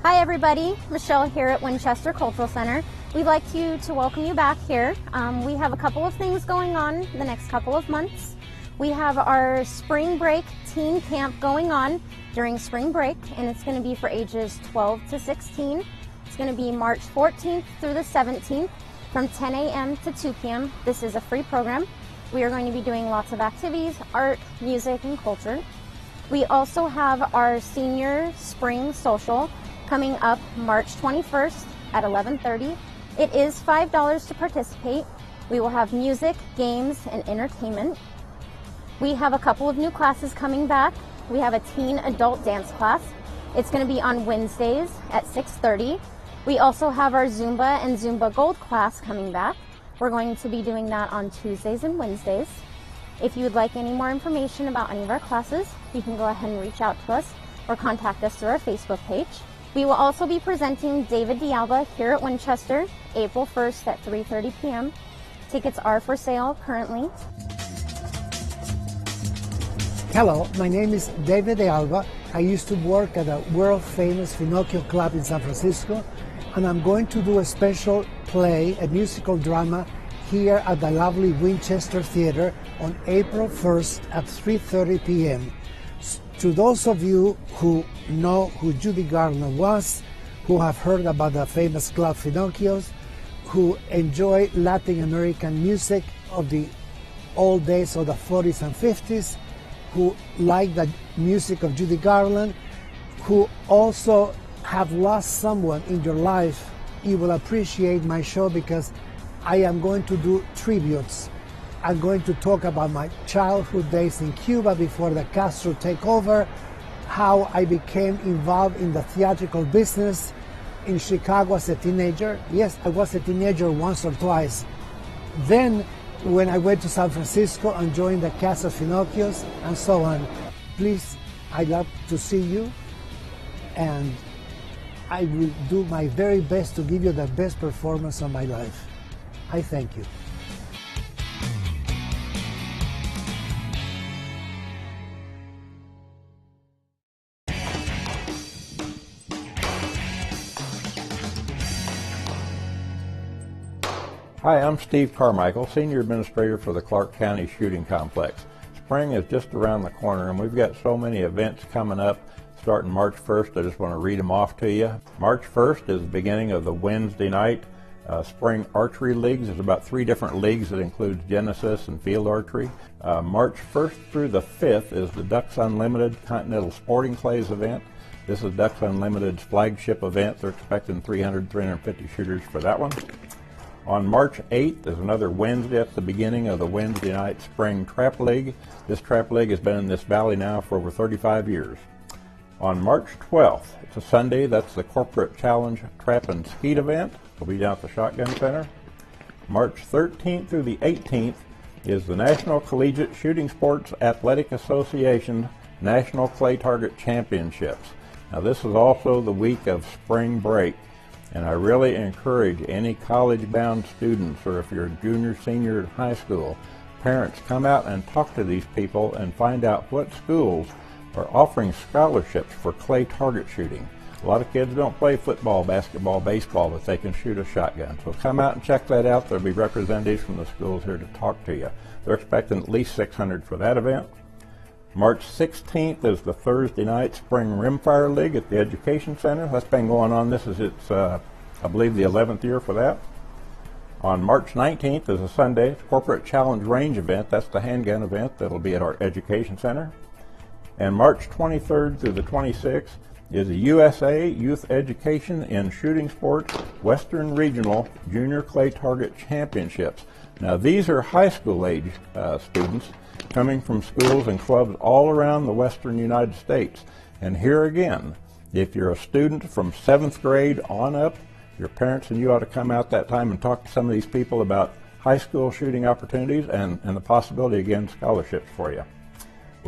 Hi everybody, Michelle here at Winchester Cultural Center. We'd like to welcome you back here. We have a couple of things going on the next couple of months. We have our spring break teen camp going on during spring break, and it's going to be for ages 12 to 16. It's going to be March 14th through the 17th from 10 a.m. to 2 p.m. This is a free program. We are going to be doing lots of activities, art, music, and culture. We also have our senior spring social coming up March 21st at 11:30. It is $5 to participate. We will have music, games, and entertainment. We have a couple of new classes coming back. We have a teen adult dance class. It's going to be on Wednesdays at 6:30. We also have our Zumba and Zumba Gold class coming back. We're going to be doing that on Tuesdays and Wednesdays. If you would like any more information about any of our classes, you can go ahead and reach out to us or contact us through our Facebook page. We will also be presenting David D'Alba here at Winchester, April 1st at 3:30 p.m. Tickets are for sale currently. Hello, my name is David D'Alba. I used to work at a world-famous Finocchio Club in San Francisco, and I'm going to do a special play, a musical drama, here at the lovely Winchester Theater on April 1st at 3:30 p.m. To those of you who know who Judy Garland was, who have heard about the famous Club Finocchio's, who enjoy Latin American music of the old days of the 40s and 50s, who like the music of Judy Garland, who also have lost someone in your life, you will appreciate my show because I am going to do tributes. I'm going to talk about my childhood days in Cuba before the Castro takeover, how I became involved in the theatrical business in Chicago as a teenager. Yes, I was a teenager once or twice. Then when I went to San Francisco and joined the cast of Finocchio's and so on. Please, I'd love to see you, and I will do my very best to give you the best performance of my life. I thank you. Hi, I'm Steve Carmichael, Senior Administrator for the Clark County Shooting Complex. Spring is just around the corner, and we've got so many events coming up starting March 1st. I just want to read them off to you. March 1st is the beginning of the Wednesday night Spring Archery Leagues. There's about 3 different leagues that includes Genesis and Field Archery. March 1st through the 5th is the Ducks Unlimited Continental Sporting Clays event. This is Ducks Unlimited's flagship event. They're expecting 300, 350 shooters for that one. On March 8th is another Wednesday. That's the beginning of the Wednesday night Spring Trap League. This Trap League has been in this valley now for over 35 years. On March 12th, it's a Sunday, that's the Corporate Challenge Trap and Skeet event. It'll be down at the Shotgun Center. March 13th through the 18th is the National Collegiate Shooting Sports Athletic Association National Clay Target Championships. Now this is also the week of spring break. And I really encourage any college-bound students, or if you're a junior, senior in high school, parents, come out and talk to these people and find out what schools are offering scholarships for clay target shooting. A lot of kids don't play football, basketball, baseball, but they can shoot a shotgun. So come out and check that out. There'll be representatives from the schools here to talk to you. They're expecting at least 600 for that event. March 16th is the Thursday night Spring Rimfire League at the Education Center. That's been going on. This is its, I believe, the 11th year for that. On March 19th is a Sunday Corporate Challenge Range event. That's the handgun event that'll be at our Education Center. And March 23rd through the 26th is the USA Youth Education in Shooting Sports Western Regional Junior Clay Target Championships. Now these are high school age students coming from schools and clubs all around the western United States. And here again, if you're a student from 7th grade on up, your parents and you ought to come out that time and talk to some of these people about high school shooting opportunities and the possibility, again, scholarships for you.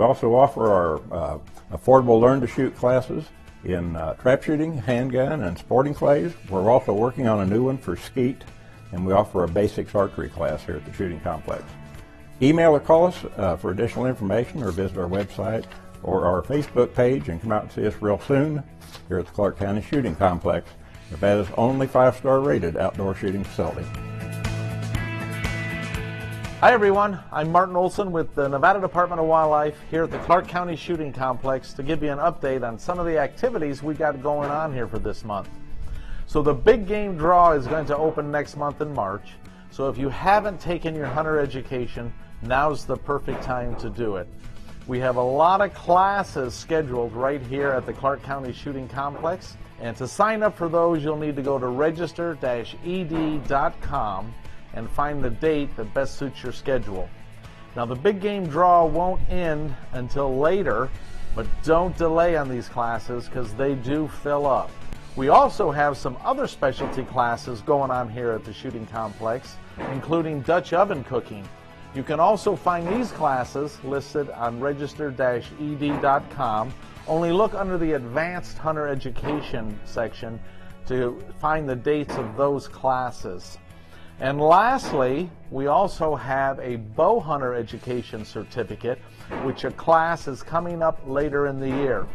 We also offer our affordable Learn to Shoot classes in trap shooting, handgun, and sporting clays. We're also working on a new one for skeet, and we offer a basics archery class here at the shooting complex. Email or call us for additional information, or visit our website or our Facebook page and come out and see us real soon here at the Clark County Shooting Complex, Nevada's only 5-star rated outdoor shooting facility. Hi everyone, I'm Martin Olson with the Nevada Department of Wildlife here at the Clark County Shooting Complex to give you an update on some of the activities we got going on here for this month. So the big game draw is going to open next month in March. So if you haven't taken your hunter education, now's the perfect time to do it. We have a lot of classes scheduled right here at the Clark County Shooting Complex. And to sign up for those, you'll need to go to register-ed.com and find the date that best suits your schedule. Now the big game draw won't end until later, but don't delay on these classes because they do fill up. We also have some other specialty classes going on here at the shooting complex, including Dutch oven cooking. You can also find these classes listed on register-ed.com. Only look under the Advanced Hunter Education section to find the dates of those classes. And lastly, we also have a bow hunter education certificate, which a class is coming up later in the year.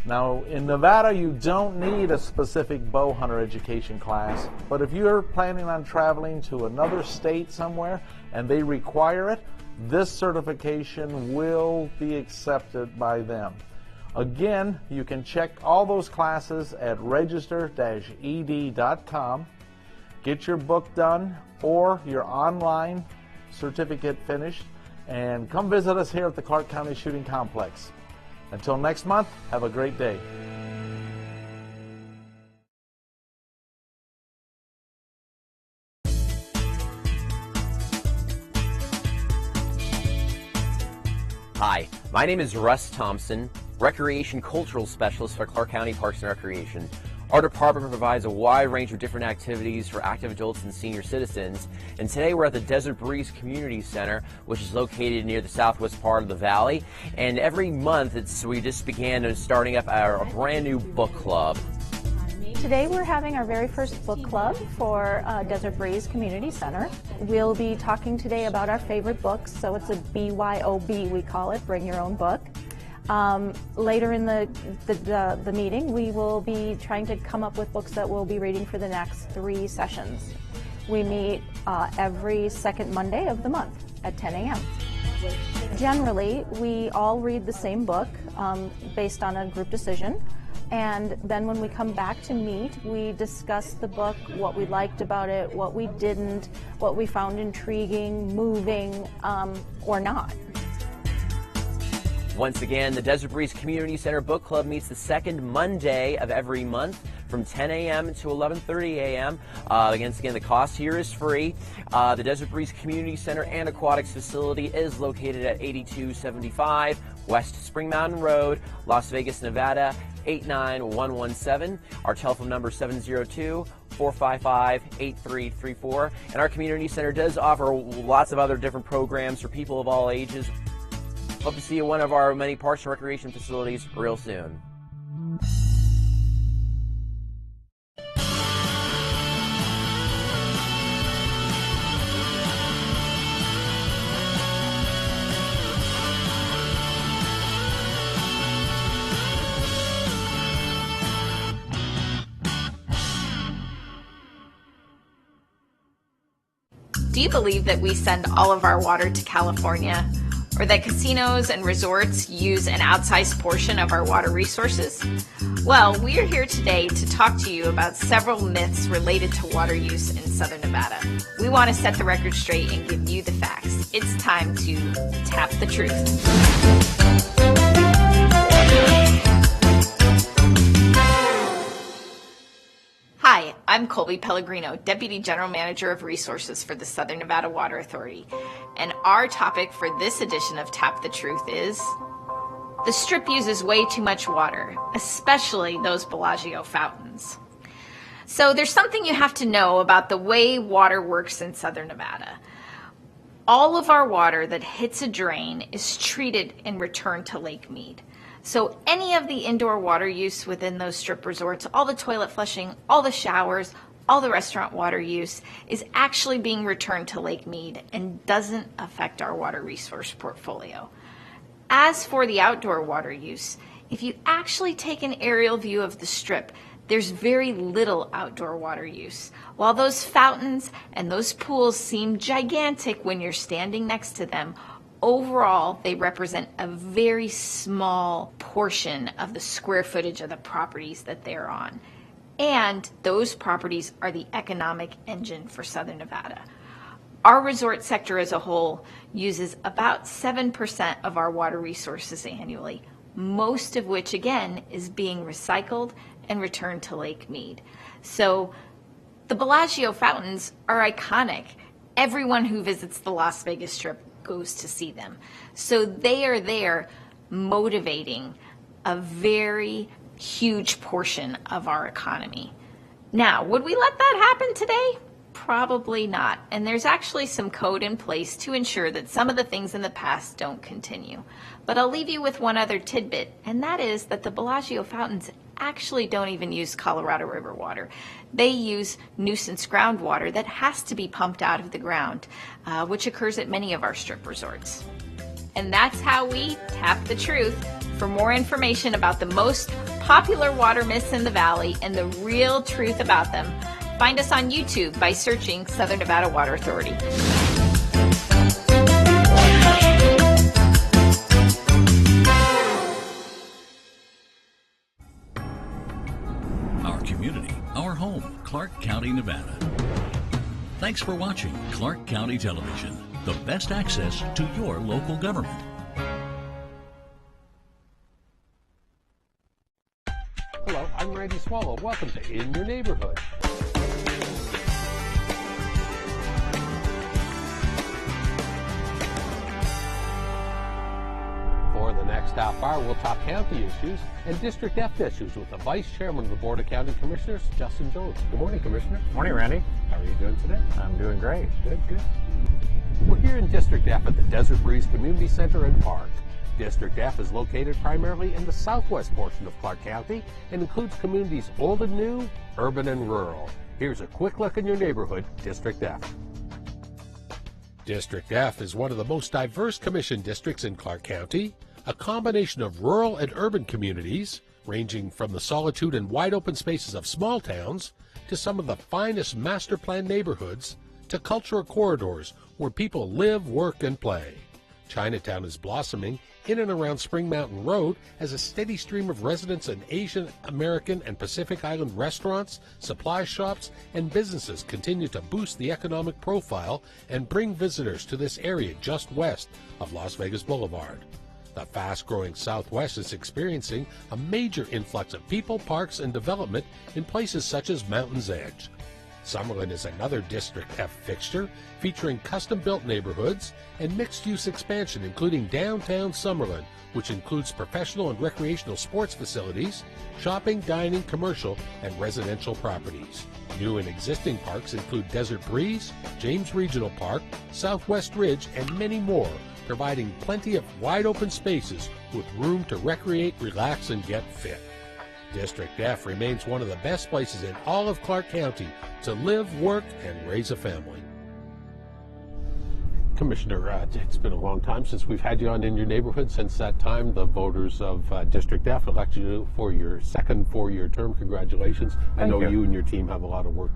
Now, in Nevada, you don't need a specific bow hunter education class, but if you're planning on traveling to another state somewhere and they require it, this certification will be accepted by them. Again, you can check all those classes at register-ed.com. Get your book done or your online certificate finished, and come visit us here at the Clark County Shooting Complex. Until next month, have a great day. Hi, my name is Russ Thompson, Recreation Cultural Specialist for Clark County Parks and Recreation. Our department provides a wide range of different activities for active adults and senior citizens. And today we're at the Desert Breeze Community Center, which is located near the southwest part of the valley. And every month we just began starting up our brand new book club. Today we're having our very first book club for Desert Breeze Community Center. We'll be talking today about our favorite books, so it's a BYOB, we call it, Bring Your Own Book. Later in the meeting, we will be trying to come up with books that we'll be reading for the next 3 sessions. We meet every second Monday of the month at 10 a.m. Generally, we all read the same book based on a group decision. And then when we come back to meet, we discuss the book, what we liked about it, what we didn't, what we found intriguing, moving, or not. Once again, the Desert Breeze Community Center Book Club meets the second Monday of every month from 10 a.m. to 11:30 a.m. Again, the cost here is free. The Desert Breeze Community Center and Aquatics Facility is located at 8275 West Spring Mountain Road, Las Vegas, Nevada, 89117. Our telephone number is 702-455-8334. And our community center does offer lots of other different programs for people of all ages. Hope to see you at one of our many parks and recreation facilities real soon. Do you believe that we send all of our water to California? Or that casinos and resorts use an outsized portion of our water resources? Well, we are here today to talk to you about several myths related to water use in Southern Nevada. We want to set the record straight and give you the facts. It's time to tap the truth. Hi, I'm Colby Pellegrino, Deputy General Manager of Resources for the Southern Nevada Water Authority. And our topic for this edition of Tap the Truth is, the Strip uses way too much water, especially those Bellagio fountains. So there's something you have to know about the way water works in Southern Nevada. All of our water that hits a drain is treated and returned to Lake Mead. So any of the indoor water use within those strip resorts, all the toilet flushing, all the showers, all the restaurant water use is actually being returned to Lake Mead and doesn't affect our water resource portfolio. As for the outdoor water use, if you actually take an aerial view of the strip, there's very little outdoor water use. While those fountains and those pools seem gigantic when you're standing next to them, overall they represent a very small portion of the square footage of the properties that they're on. And those properties are the economic engine for Southern Nevada. Our resort sector as a whole uses about 7% of our water resources annually, most of which, again, is being recycled and returned to Lake Mead. So the Bellagio fountains are iconic. Everyone who visits the Las Vegas Strip goes to see them. So they are there motivating a very huge portion of our economy. Now, would we let that happen today? Probably not. And there's actually some code in place to ensure that some of the things in the past don't continue. But I'll leave you with one other tidbit, and that is that the Bellagio fountains actually don't even use Colorado River water. They use nuisance groundwater that has to be pumped out of the ground, which occurs at many of our strip resorts. And that's how we tap the truth. For more information about the most popular water myths in the Valley and the real truth about them, find us on YouTube by searching Southern Nevada Water Authority. Our community, our home, Clark County, Nevada. Thanks for watching Clark County Television, the best access to your local government. Hello, I'm Randy Swallow. Welcome to In Your Neighborhood. For the next half hour, we'll talk county issues and District F issues with the Vice Chairman of the Board of County Commissioners, Justin Jones. Good morning, Commissioner. Morning, Randy. How are you doing today? I'm doing great. Good, good. We're here in District F at the Desert Breeze Community Center and Park. District F is located primarily in the southwest portion of Clark County and includes communities old and new, urban and rural. Here's a quick look in your neighborhood, District F. District F is one of the most diverse commission districts in Clark County, a combination of rural and urban communities, ranging from the solitude and wide open spaces of small towns to some of the finest master plan neighborhoods to cultural corridors where people live, work, and play. Chinatown is blossoming in and around Spring Mountain Road as a steady stream of residents and Asian American and Pacific Island restaurants, supply shops, and businesses continue to boost the economic profile and bring visitors to this area just west of Las Vegas Boulevard. The fast-growing Southwest is experiencing a major influx of people, parks, and development in places such as Mountain's Edge. Summerlin is another District F fixture, featuring custom-built neighborhoods and mixed-use expansion, including downtown Summerlin, which includes professional and recreational sports facilities, shopping, dining, commercial, and residential properties. New and existing parks include Desert Breeze, James Regional Park, Southwest Ridge, and many more, providing plenty of wide-open spaces with room to recreate, relax, and get fit. District F remains one of the best places in all of Clark County to live, work, and raise a family. Commissioner, it's been a long time since we've had you on In Your Neighborhood. Since that time, the voters of District F elected you for your second four-year term. Congratulations. I know you and your team have a lot of work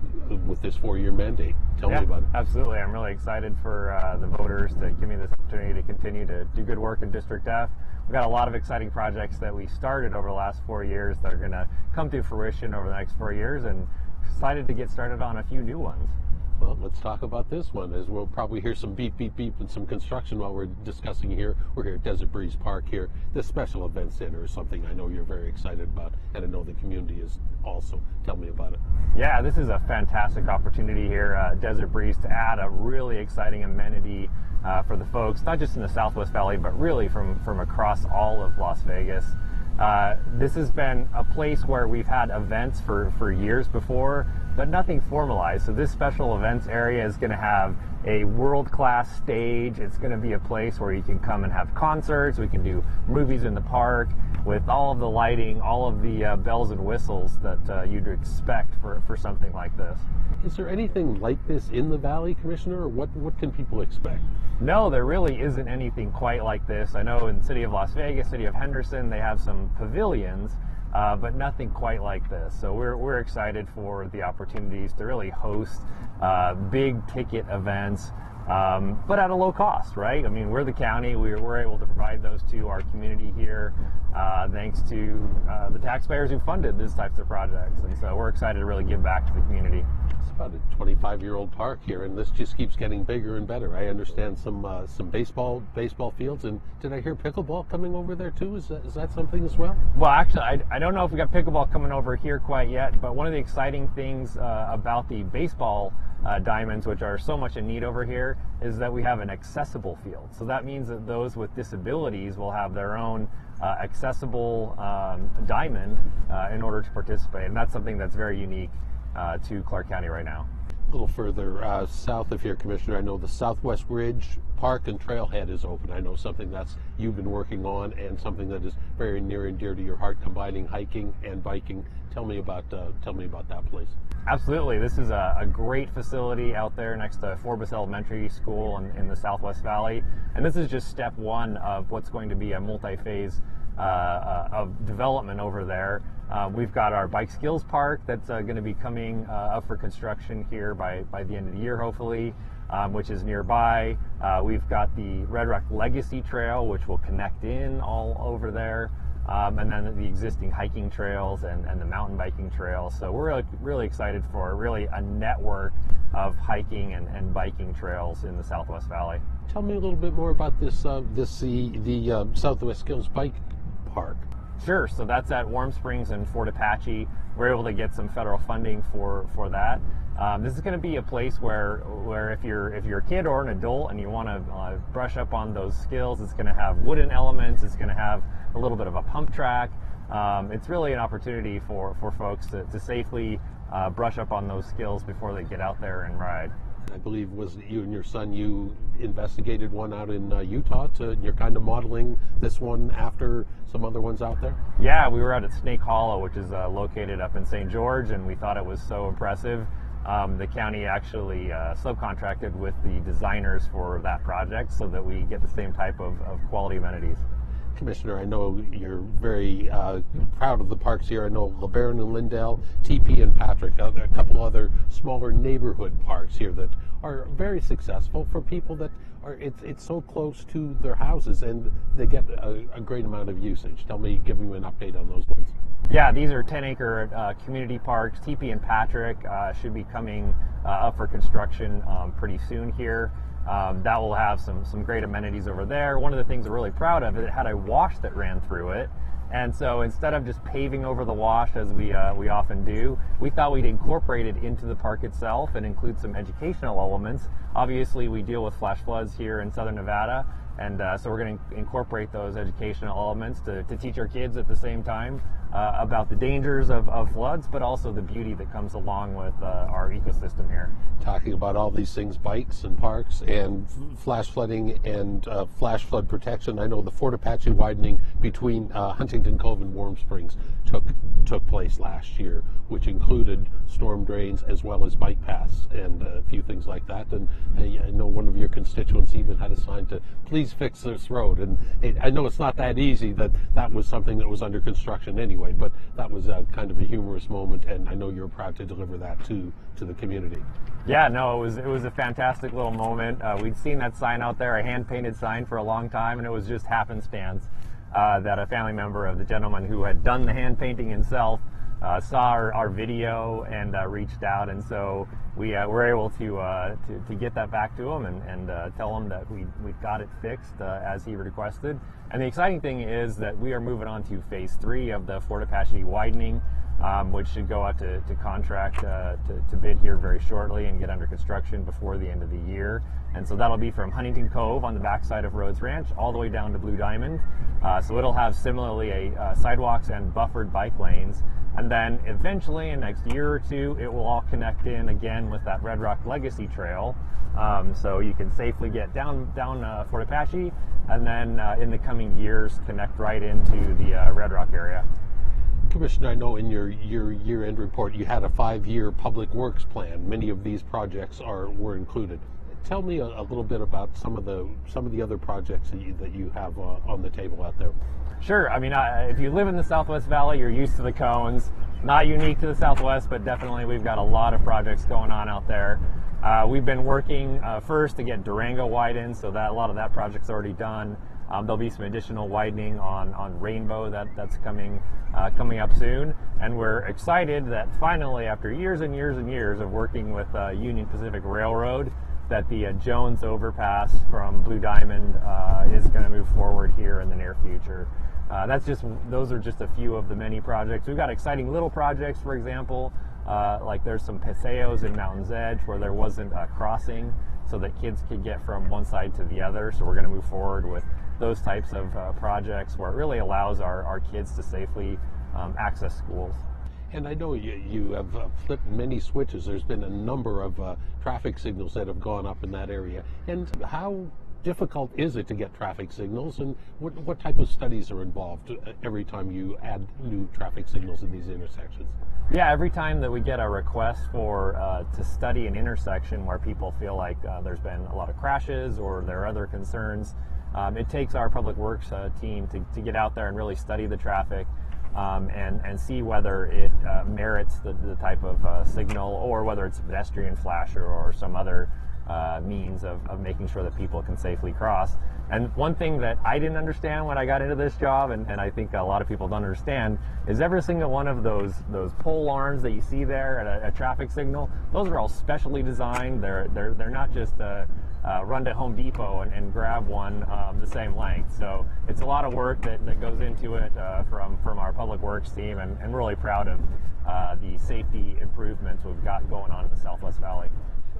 with this four-year mandate. Tell me about it. Absolutely. I'm really excited for the voters to give me this opportunity to continue to do good work in District F. We've got a lot of exciting projects that we started over the last 4 years that are going to come to fruition over the next 4 years, and excited to get started on a few new ones. Well, let's talk about this one, as we'll probably hear some beep, beep, beep and some construction while we're discussing here. We're here at Desert Breeze Park here. This special event center is something I know you're very excited about, and I know the community is also. Tell me about it. Yeah, this is a fantastic opportunity here at Desert Breeze to add a really exciting amenity for the folks, not just in the Southwest Valley, but really from across all of Las Vegas. This has been a place where we've had events for years before, but nothing formalized. So this special events area is going to have a world-class stage. It's going to be a place where you can come and have concerts. We can do movies in the park with all of the lighting, all of the bells and whistles that you'd expect for something like this. Is there anything like this in the Valley, Commissioner, or what can people expect? No, there really isn't anything quite like this. I know in the city of Las Vegas, city of Henderson, they have some pavilions, but nothing quite like this. So we're excited for the opportunities to really host big ticket events, but at a low cost, right? I mean, we're the county. We're able to provide those to our community here, thanks to the taxpayers who funded these types of projects. And so we're excited to really give back to the community. It's about a 25-year-old park here, and this just keeps getting bigger and better. I understand some baseball fields, and did I hear pickleball coming over there too? Is that something as well? Well, actually, I don't know if we got pickleball coming over here quite yet, but one of the exciting things about the baseball diamonds, which are so much in need over here, is that we have an accessible field. So that means that those with disabilities will have their own accessible diamond in order to participate, and that's something that's very unique to Clark County right now. A little further south of here, Commissioner, I know the Southwest Ridge Park and Trailhead is open. I know something that's you've been working on and something that is very near and dear to your heart, combining hiking and biking. Tell me about that place. Absolutely. This is a great facility out there next to Forbes Elementary School in the Southwest Valley. And this is just step one of what's going to be a multi-phase of development over there. We've got our Bike Skills Park that's going to be coming up for construction here by the end of the year, hopefully, which is nearby. We've got the Red Rock Legacy Trail, which will connect in all over there. And then the existing hiking trails and the mountain biking trails. So we're really excited for really a network of hiking and biking trails in the Southwest Valley. Tell me a little bit more about the Southwest Skills Bike Park. Sure. So that's at Warm Springs and Fort Apache. We're able to get some federal funding for that. This is going to be a place where if you're a kid or an adult and you want to brush up on those skills, it's going to have wooden elements. It's going to have a little bit of a pump track. It's really an opportunity for folks to safely brush up on those skills before they get out there and ride. I believe was you and your son, you investigated one out in Utah. You're kind of modeling this one after some other ones out there? Yeah, we were out at Snake Hollow, which is located up in St. George, and we thought it was so impressive. The county actually subcontracted with the designers for that project so that we get the same type of quality amenities. Commissioner, I know you're very proud of the parks here. I know LeBaron and Lindale, TP and Patrick, a couple other smaller neighborhood parks here that are very successful for people that are, it's so close to their houses and they get a great amount of usage. Give me an update on those ones. Yeah, these are 10-acre community parks. TP and Patrick should be coming up for construction pretty soon here. That will have some great amenities over there. One of the things we're really proud of is it had a wash that ran through it. And so instead of just paving over the wash as we often do, we thought we'd incorporate it into the park itself and include some educational elements. Obviously, we deal with flash floods here in southern Nevada, and so we're going to incorporate those educational elements to teach our kids at the same time about the dangers of floods, but also the beauty that comes along with our ecosystem here. Talking about all these things, bikes and parks and flash flooding and flash flood protection. I know the Fort Apache widening between Huntington Cove and Warm Springs took place last year, which included storm drains as well as bike paths and a few things like that. And I know one of your constituents even had a sign to please fix this road. And I know it's not that easy. That was something that was under construction anyway, but that was kind of a humorous moment, and I know you're proud to deliver that to the community. Yeah, no, it was a fantastic little moment. We'd seen that sign out there, a hand-painted sign, for a long time, and it was just happenstance that a family member of the gentleman who had done the hand painting himself saw our video and reached out, and so we were able to get that back to him and tell him that we got it fixed as he requested. And the exciting thing is that we are moving on to phase 3 of the Fort Apache widening, which should go out to contract to bid here very shortly and get under construction before the end of the year. And so that'll be from Huntington Cove on the backside of Rhodes Ranch all the way down to Blue Diamond. So it'll have similarly sidewalks and buffered bike lanes And then eventually in the next year or two, it will all connect in again with that Red Rock Legacy Trail. So you can safely get down Fort Apache, and then in the coming years connect right into the Red Rock area. Commissioner, I know in your year-end report you had a 5-year public works plan. Many of these projects were included. Tell me a little bit about some of the other projects that you have on the table out there. Sure. I mean, if you live in the Southwest Valley, you're used to the cones. Not unique to the Southwest, but definitely we've got a lot of projects going on out there. We've been working first to get Durango widened, so that a lot of that project's already done. There'll be some additional widening on Rainbow that's coming up soon, and we're excited that finally, after years and years and years of working with Union Pacific Railroad, that the Jones overpass from Blue Diamond is going to move forward here in the near future. Those are just a few of the many projects. We've got exciting little projects, for example, like there's some paseos in Mountain's Edge where there wasn't a crossing so that kids could get from one side to the other. So we're going to move forward with those types of projects where it really allows our kids to safely access schools. And I know you have flipped many switches. There's been a number of traffic signals that have gone up in that area. And how difficult is it to get traffic signals, and what type of studies are involved every time you add new traffic signals in these intersections? Yeah, every time that we get a request to study an intersection where people feel like there's been a lot of crashes or there are other concerns, it takes our public works team to get out there and really study the traffic and see whether it merits the type of signal, or whether it's a pedestrian flasher or some other means of making sure that people can safely cross. And one thing that I didn't understand when I got into this job, and I think a lot of people don't understand, is every single one of those pole arms that you see there at a traffic signal, those are all specially designed. They're not just run to Home Depot and grab one the same length. So it's a lot of work that goes into it from our public works team, and really proud of the safety improvements we've got going on in the Southwest Valley.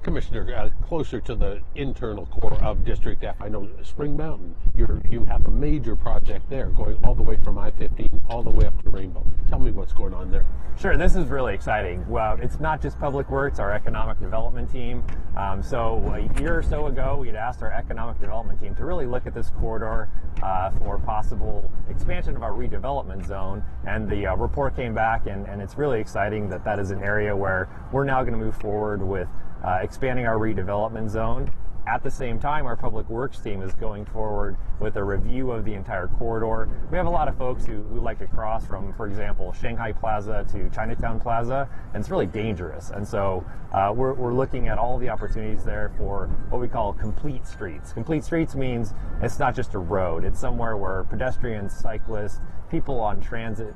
Commissioner, closer to the internal core of District F, I know Spring Mountain, you have a major project there going all the way from I-15 all the way up to Rainbow. Tell me what's going on there. Sure, this is really exciting. Well, it's not just Public Works, our economic development team. So a year or so ago, we had asked our economic development team to really look at this corridor for possible expansion of our redevelopment zone. And the report came back, and it's really exciting that is an area where we're now going to move forward with expanding our redevelopment zone. At the same time, our public works team is going forward with a review of the entire corridor. We have a lot of folks who like to cross from, for example, Shanghai Plaza to Chinatown Plaza, and it's really dangerous. And so we're looking at all the opportunities there for what we call complete streets. Complete streets means it's not just a road. It's somewhere where pedestrians, cyclists, people on transit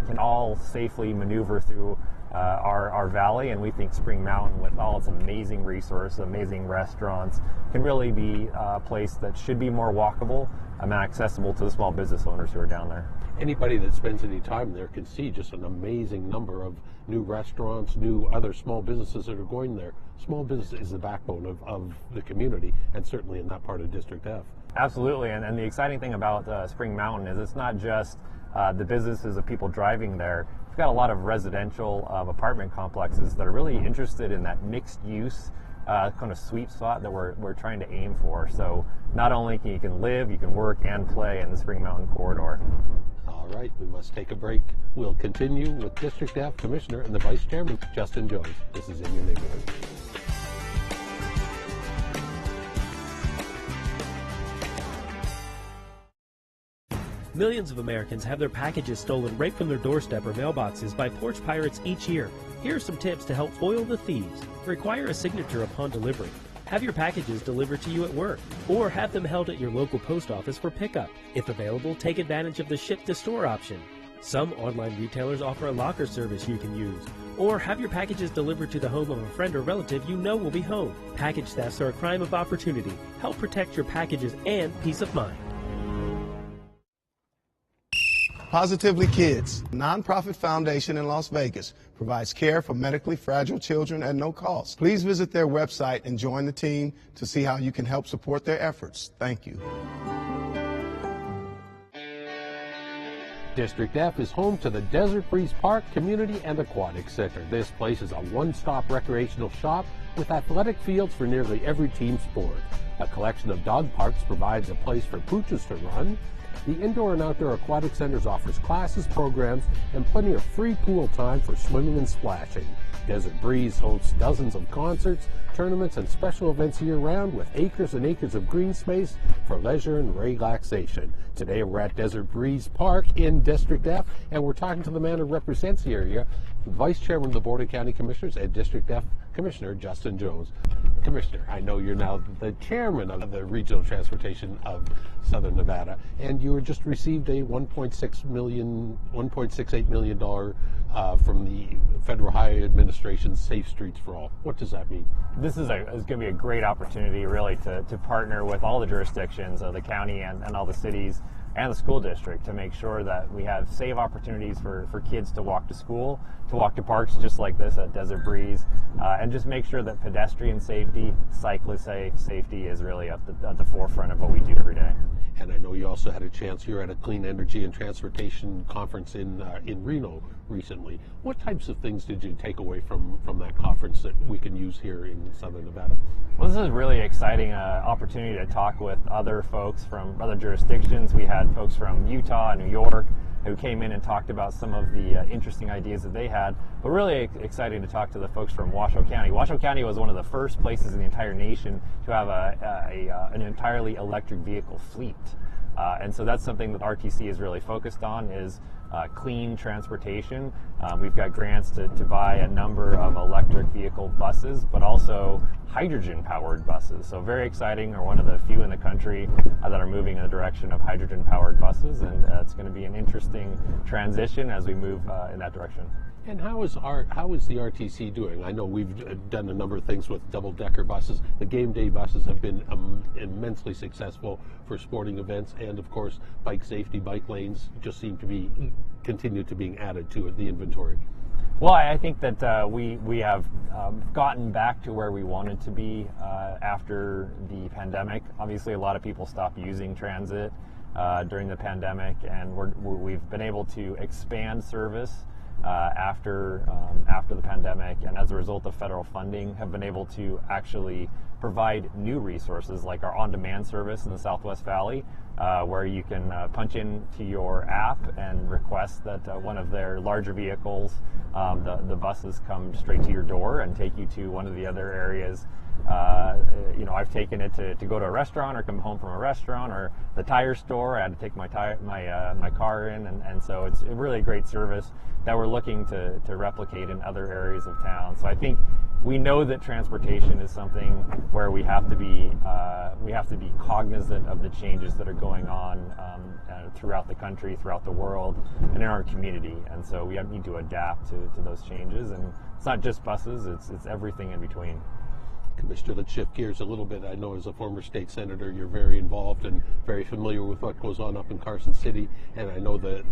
can all safely maneuver through our valley. And we think Spring Mountain, with all its amazing resources, amazing restaurants, can really be a place that should be more walkable and accessible to the small business owners who are down there. Anybody that spends any time there can see just an amazing number of new restaurants, new other small businesses that are going there. Small business is the backbone of the community, and certainly in that part of District F. Absolutely, and the exciting thing about Spring Mountain is it's not just the businesses of people driving there. We've got a lot of residential apartment complexes that are really interested in that mixed use kind of sweet spot that we're trying to aim for. So not only you can live, you can work and play in the Spring Mountain corridor. All right, we must take a break. We'll continue with District F Commissioner and the Vice Chairman, Justin Jones. This is In Your Neighborhood. Millions of Americans have their packages stolen right from their doorstep or mailboxes by porch pirates each year. Here are some tips to help foil the thieves. Require a signature upon delivery. Have your packages delivered to you at work, or have them held at your local post office for pickup. If available, take advantage of the ship-to-store option. Some online retailers offer a locker service you can use, or have your packages delivered to the home of a friend or relative you know will be home. Package thefts are a crime of opportunity. Help protect your packages and peace of mind. Positively Kids, a nonprofit foundation in Las Vegas, provides care for medically fragile children at no cost. Please visit their website and join the team to see how you can help support their efforts. Thank you. District F is home to the Desert Breeze Park Community and Aquatic Center. This place is a one-stop recreational shop with athletic fields for nearly every team sport. A collection of dog parks provides a place for pooches to run. The Indoor and Outdoor Aquatic Centers offers classes, programs, and plenty of free pool time for swimming and splashing. Desert Breeze hosts dozens of concerts, tournaments, and special events year-round with acres and acres of green space for leisure and relaxation. Today we're at Desert Breeze Park in District F, and we're talking to the man who represents the area, Vice Chairman of the Board of County Commissioners and District F Commissioner Justin Jones. Commissioner, I know you're now the chairman of the Regional Transportation of Southern Nevada, and you just received a $1.68 million from the Federal Highway Administration's Safe Streets for All. What does that mean? This is going to be a great opportunity, really, to partner with all the jurisdictions of the county and all the cities and the school district to make sure that we have safe opportunities for kids to walk to school, to walk to parks just like this at Desert Breeze, and just make sure that pedestrian safety, cyclist safety is really at the forefront of what we do every day. And I know you also had a chance here at a Clean Energy and Transportation Conference in Reno recently. What types of things did you take away from that conference that we can use here in Southern Nevada? Well, this is a really exciting opportunity to talk with other folks from other jurisdictions. We had folks from Utah and New York who came in and talked about some of the interesting ideas that they had, but really exciting to talk to the folks from Washoe County. Washoe County was one of the first places in the entire nation to have an entirely electric vehicle fleet. And so that's something that RTC is really focused on, is clean transportation. We've got grants to buy a number of electric vehicle buses, but also hydrogen-powered buses. So very exciting. We're one of the few in the country that are moving in the direction of hydrogen-powered buses, and it's going to be an interesting transition as we move in that direction. And how is the RTC doing? I know we've done a number of things with double-decker buses. The game day buses have been immensely successful for sporting events, and of course, bike safety, bike lanes just seem to be continue to being added to the inventory. Well, I think that we have gotten back to where we wanted to be after the pandemic. Obviously, a lot of people stopped using transit during the pandemic, and we've been able to expand service after the pandemic, and as a result of federal funding, have been able to actually provide new resources like our on-demand service in the Southwest Valley, where you can punch into your app and request that one of their larger vehicles, the buses come straight to your door and take you to one of the other areas. I've taken it to go to a restaurant or come home from a restaurant or the tire store. I had to take my car in, and so it's really a great service that we're looking to replicate in other areas of town. So I think we know that transportation is something where we have to be cognizant of the changes that are going on throughout the country, throughout the world, and in our community. And so we need to adapt to those changes. And it's not just buses; it's everything in between. Commissioner, let's shift gears a little bit. I know as a former state senator, you're very involved and very familiar with what goes on up in Carson City, and I know the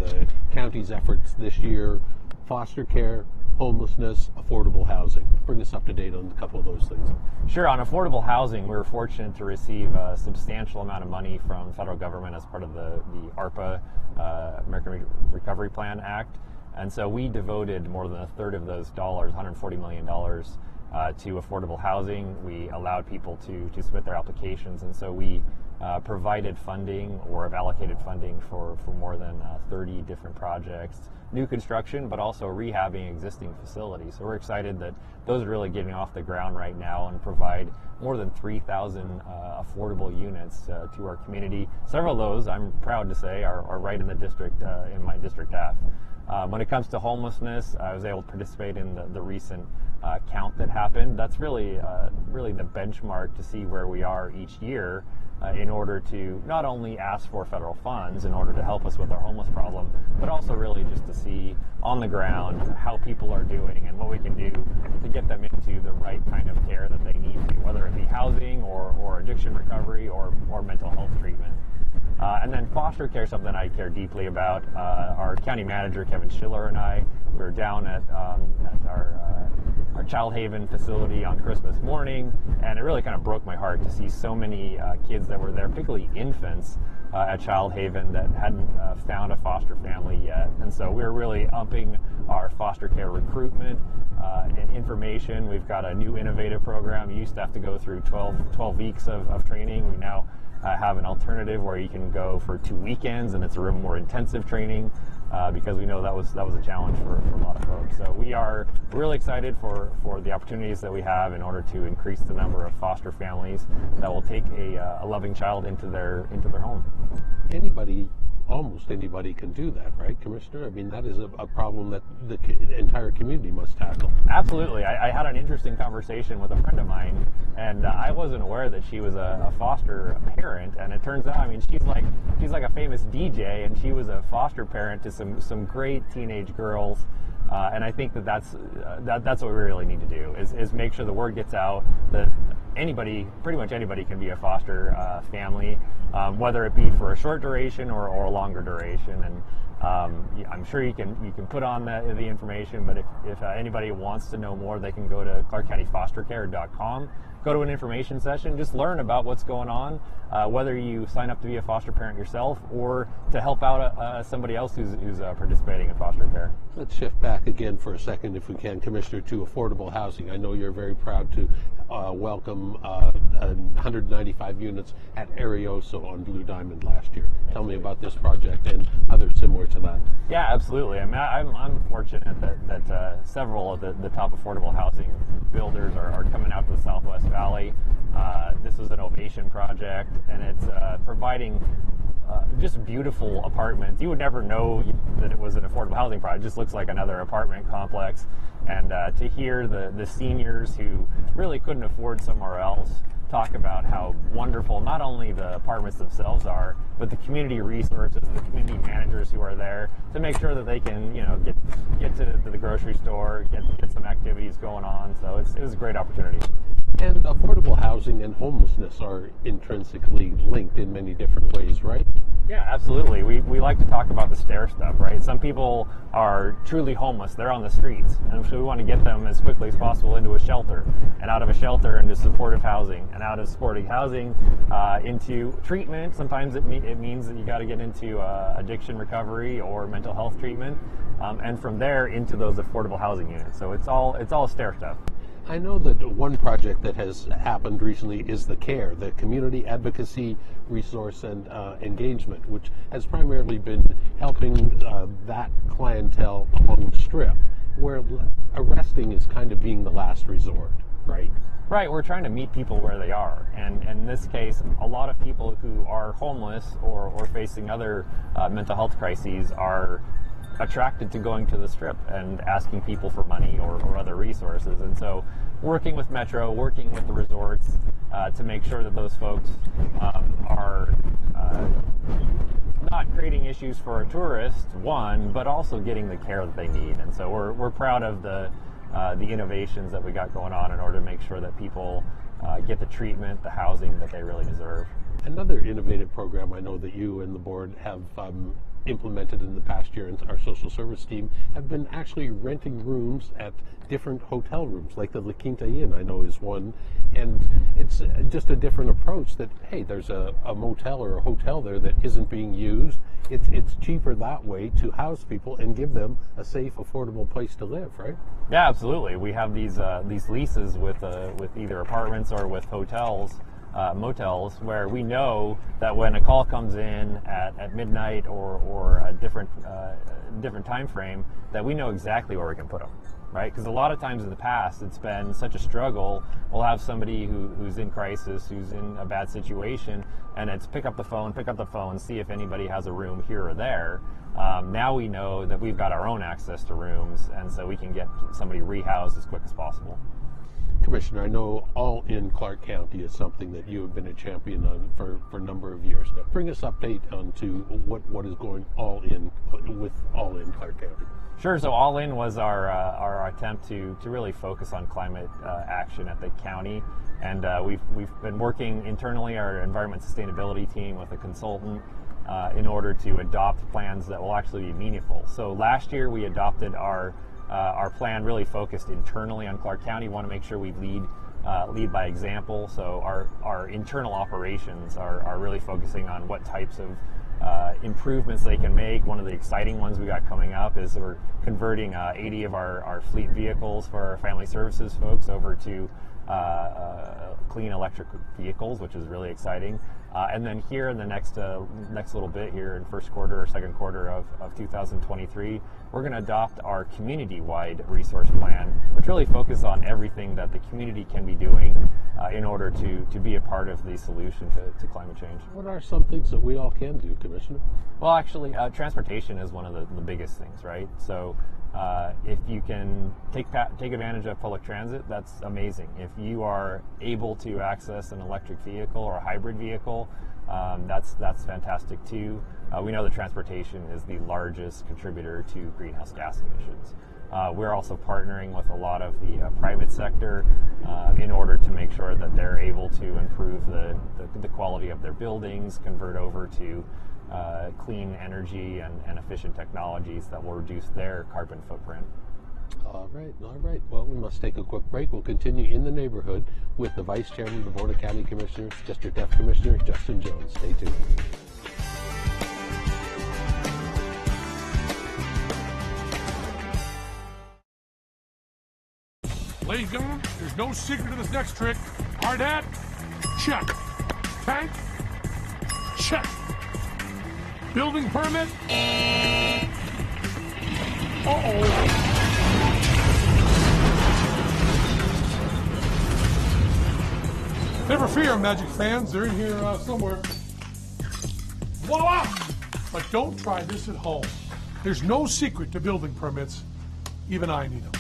county's efforts this year, foster care, homelessness, affordable housing. Bring us up to date on a couple of those things. Sure. On affordable housing, we were fortunate to receive a substantial amount of money from the federal government as part of the ARPA, American Recovery Plan Act, and so we devoted more than a third of those dollars, $140 million, to affordable housing. We allowed people to submit their applications, and so we provided funding or have allocated funding for more than 30 different projects, new construction, but also rehabbing existing facilities. So we're excited that those are really getting off the ground right now and provide more than 3,000 affordable units to our community. Several of those, I'm proud to say, are right in the district, in my district F. When it comes to homelessness, I was able to participate in the recent count that happened. That's really the benchmark to see where we are each year in order to not only ask for federal funds in order to help us with our homeless problem, but also really just to see on the ground how people are doing and what we can do to get them into the right kind of care that they need to, whether it be housing or addiction recovery or mental health treatment. And then foster care, something I care deeply about. Our county manager, Kevin Schiller, and I were down at our Child Haven facility on Christmas morning, and it really kind of broke my heart to see so many kids that were there, particularly infants, at Child Haven that hadn't found a foster family yet. And so we're really upping our foster care recruitment and information. We've got a new innovative program. You used to have to go through 12 weeks of training. We now have an alternative where you can go for 2 weekends, and it's a little more intensive training because we know that was a challenge for a lot of folks. So we are really excited for the opportunities that we have in order to increase the number of foster families that will take a loving child into their home. Almost anybody can do that, right, Commissioner? I mean, that is a problem that the entire community must tackle. Absolutely. I had an interesting conversation with a friend of mine, and I wasn't aware that she was a foster parent, and it turns out, I mean, she's like a famous DJ, and she was a foster parent to some great teenage girls. And I think that's what we really need to do is make sure the word gets out that pretty much anybody can be a foster family, whether it be for a short duration or a longer duration. And I'm sure you can put on the information, but if anybody wants to know more, they can go to ClarkCountyFosterCare.com. Go to an information session, just learn about what's going on, whether you sign up to be a foster parent yourself or to help out somebody else who's participating in foster care. Let's shift back again for a second, if we can, Commissioner, to affordable housing. I know you're very proud to welcome 195 units at Arioso on Blue Diamond last year. Tell me about this project and others similar to that. Yeah, absolutely. I mean, I'm fortunate that several of the top affordable housing builders are coming out to the Southwest Valley. This was an Ovation project, and it's providing just beautiful apartments. You would never know that it was an affordable housing project. It just looks like another apartment complex. And to hear the seniors who really couldn't afford somewhere else talk about how wonderful not only the apartments themselves are, but the community resources, the community managers who are there to make sure that they can, get to the grocery store, get some activities going on. So it was a great opportunity. And affordable housing and homelessness are intrinsically linked in many different ways, right? Yeah, absolutely. We like to talk about the stair step, right? Some people are truly homeless. They're on the streets. And so we want to get them as quickly as possible into a shelter, and out of a shelter into supportive housing, and out of supportive housing into treatment. Sometimes it means that you got to get into addiction recovery or mental health treatment, and from there into those affordable housing units. So it's all a stair step. I know that one project that has happened recently is the CARE, the Community Advocacy Resource and Engagement, which has primarily been helping that clientele along the Strip, where arresting is kind of being the last resort, right? Right, we're trying to meet people where they are, and in this case, a lot of people who are homeless or facing other mental health crises are attracted to going to the Strip and asking people for money or other resources. And so working with Metro, working with the resorts to make sure that those folks are not creating issues for a tourist, one, but also getting the care that they need. And so we're proud of the innovations that we got going on in order to make sure that people get the treatment, the housing that they really deserve. Another innovative program I know that you and the board have implemented in the past year, and our social service team have been actually renting rooms at different hotel rooms, like the La Quinta Inn, I know, is one. And it's just a different approach that, hey, there's a motel or a hotel there that isn't being used. It's cheaper that way to house people and give them a safe, affordable place to live, right? Yeah, absolutely. We have these leases with either apartments or with hotels, motels, where we know that when a call comes in at midnight or a different time frame, that we know exactly where we can put them, right? Because a lot of times in the past, it's been such a struggle. We'll have somebody who's in crisis, who's in a bad situation, and it's pick up the phone, see if anybody has a room here or there. Now we know that we've got our own access to rooms, and so we can get somebody rehoused as quick as possible. Commissioner, I know All In Clark County is something that you have been a champion on for a number of years. Bring us update on to what is going with All In Clark County. Sure. So All In was our attempt to really focus on climate action at the county, and we've been working internally, our environment sustainability team, with a consultant in order to adopt plans that will actually be meaningful. So last year we adopted our our plan really focused internally on Clark County. We want to make sure we lead by example. So our internal operations are really focusing on what types of improvements they can make. One of the exciting ones we got coming up is we're converting 80 of our fleet vehicles for our family services folks over to clean electric vehicles, which is really exciting. And then here in the next little bit here in first quarter or second quarter of 2023, we're going to adopt our community-wide resource plan, which really focuses on everything that the community can be doing in order to be a part of the solution to climate change. What are some things that we all can do, Commissioner? Well, actually, transportation is one of the biggest things, right? So if you can take advantage of public transit, that's amazing. If you are able to access an electric vehicle or a hybrid vehicle, that's fantastic too. We know that transportation is the largest contributor to greenhouse gas emissions. We're also partnering with a lot of the private sector in order to make sure that they're able to improve the quality of their buildings, convert over to clean energy and efficient technologies that will reduce their carbon footprint. All right. Well, we must take a quick break. We'll continue in the neighborhood with the Vice Chairman of the Board of County Commissioners, District F Commissioner Justin Jones. Stay tuned. Ladies and gentlemen, there's no secret to this next trick. Hard hat, check. Tank, check. Building permit? Uh-oh. Never fear, Magic fans. They're in here somewhere. Voila! But don't try this at home. There's no secret to building permits. Even I need them.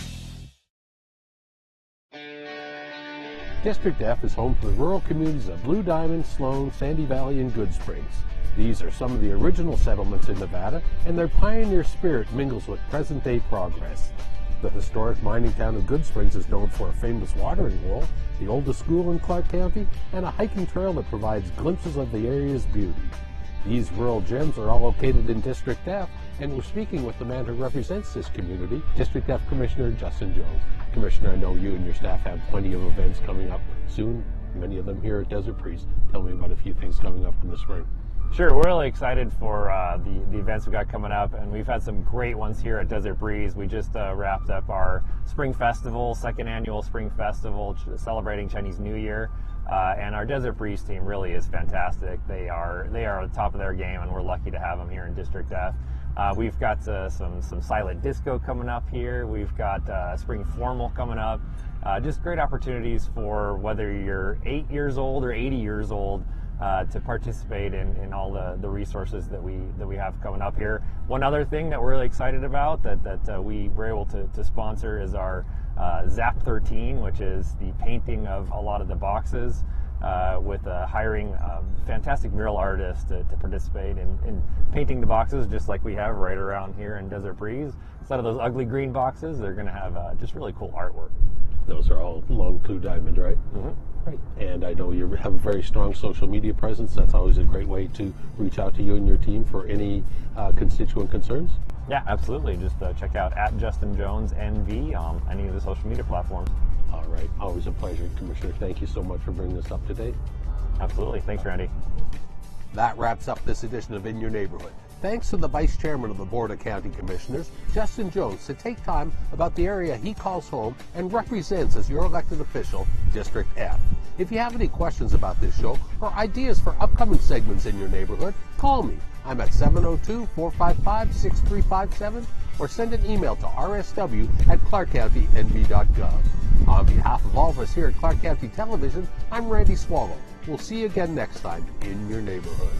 District F is home to the rural communities of Blue Diamond, Sloan, Sandy Valley, and Good Springs. These are some of the original settlements in Nevada, and their pioneer spirit mingles with present-day progress. The historic mining town of Good Springs is known for a famous watering hole, the oldest school in Clark County, and a hiking trail that provides glimpses of the area's beauty. These rural gems are all located in District F, and we're speaking with the man who represents this community, District F Commissioner Justin Jones. Commissioner, I know you and your staff have plenty of events coming up soon, many of them here at Desert Breeze. Tell me about a few things coming up in the spring. Sure, we're really excited for the events we got coming up, and we've had some great ones here at Desert Breeze. We just wrapped up our Spring Festival, second annual Spring Festival, celebrating Chinese New Year, and our Desert Breeze team really is fantastic. They are at the top of their game, and we're lucky to have them here in District F. We've got some silent disco coming up here. We've got Spring Formal coming up. Just great opportunities for whether you're 8 years old or 80 years old to participate in all the resources that we have coming up here. One other thing that we're really excited about that we were able to sponsor is our Zap 13, which is the painting of a lot of the boxes. With hiring fantastic mural artists to participate in painting the boxes, just like we have right around here in Desert Breeze. Instead of those ugly green boxes, they're going to have just really cool artwork. Those are all along Blue Diamond, right? Mm-hmm. Right. And I know you have a very strong social media presence. That's always a great way to reach out to you and your team for any constituent concerns. Yeah, absolutely. Just check out @JustinJonesNV on any of the social media platforms. All right. Always a pleasure, Commissioner. Thank you so much for bringing us up to date. Absolutely. Thanks, Randy. That wraps up this edition of In Your Neighborhood. Thanks to the Vice Chairman of the Board of County Commissioners, Justin Jones, to take time about the area he calls home and represents as your elected official, District F. If you have any questions about this show or ideas for upcoming segments in your neighborhood, call me. I'm at 702-455-6357 or send an email to rsw@clarkcountynv.gov. On behalf of all of us here at Clark County Television, I'm Randy Swallow. We'll see you again next time in your neighborhood.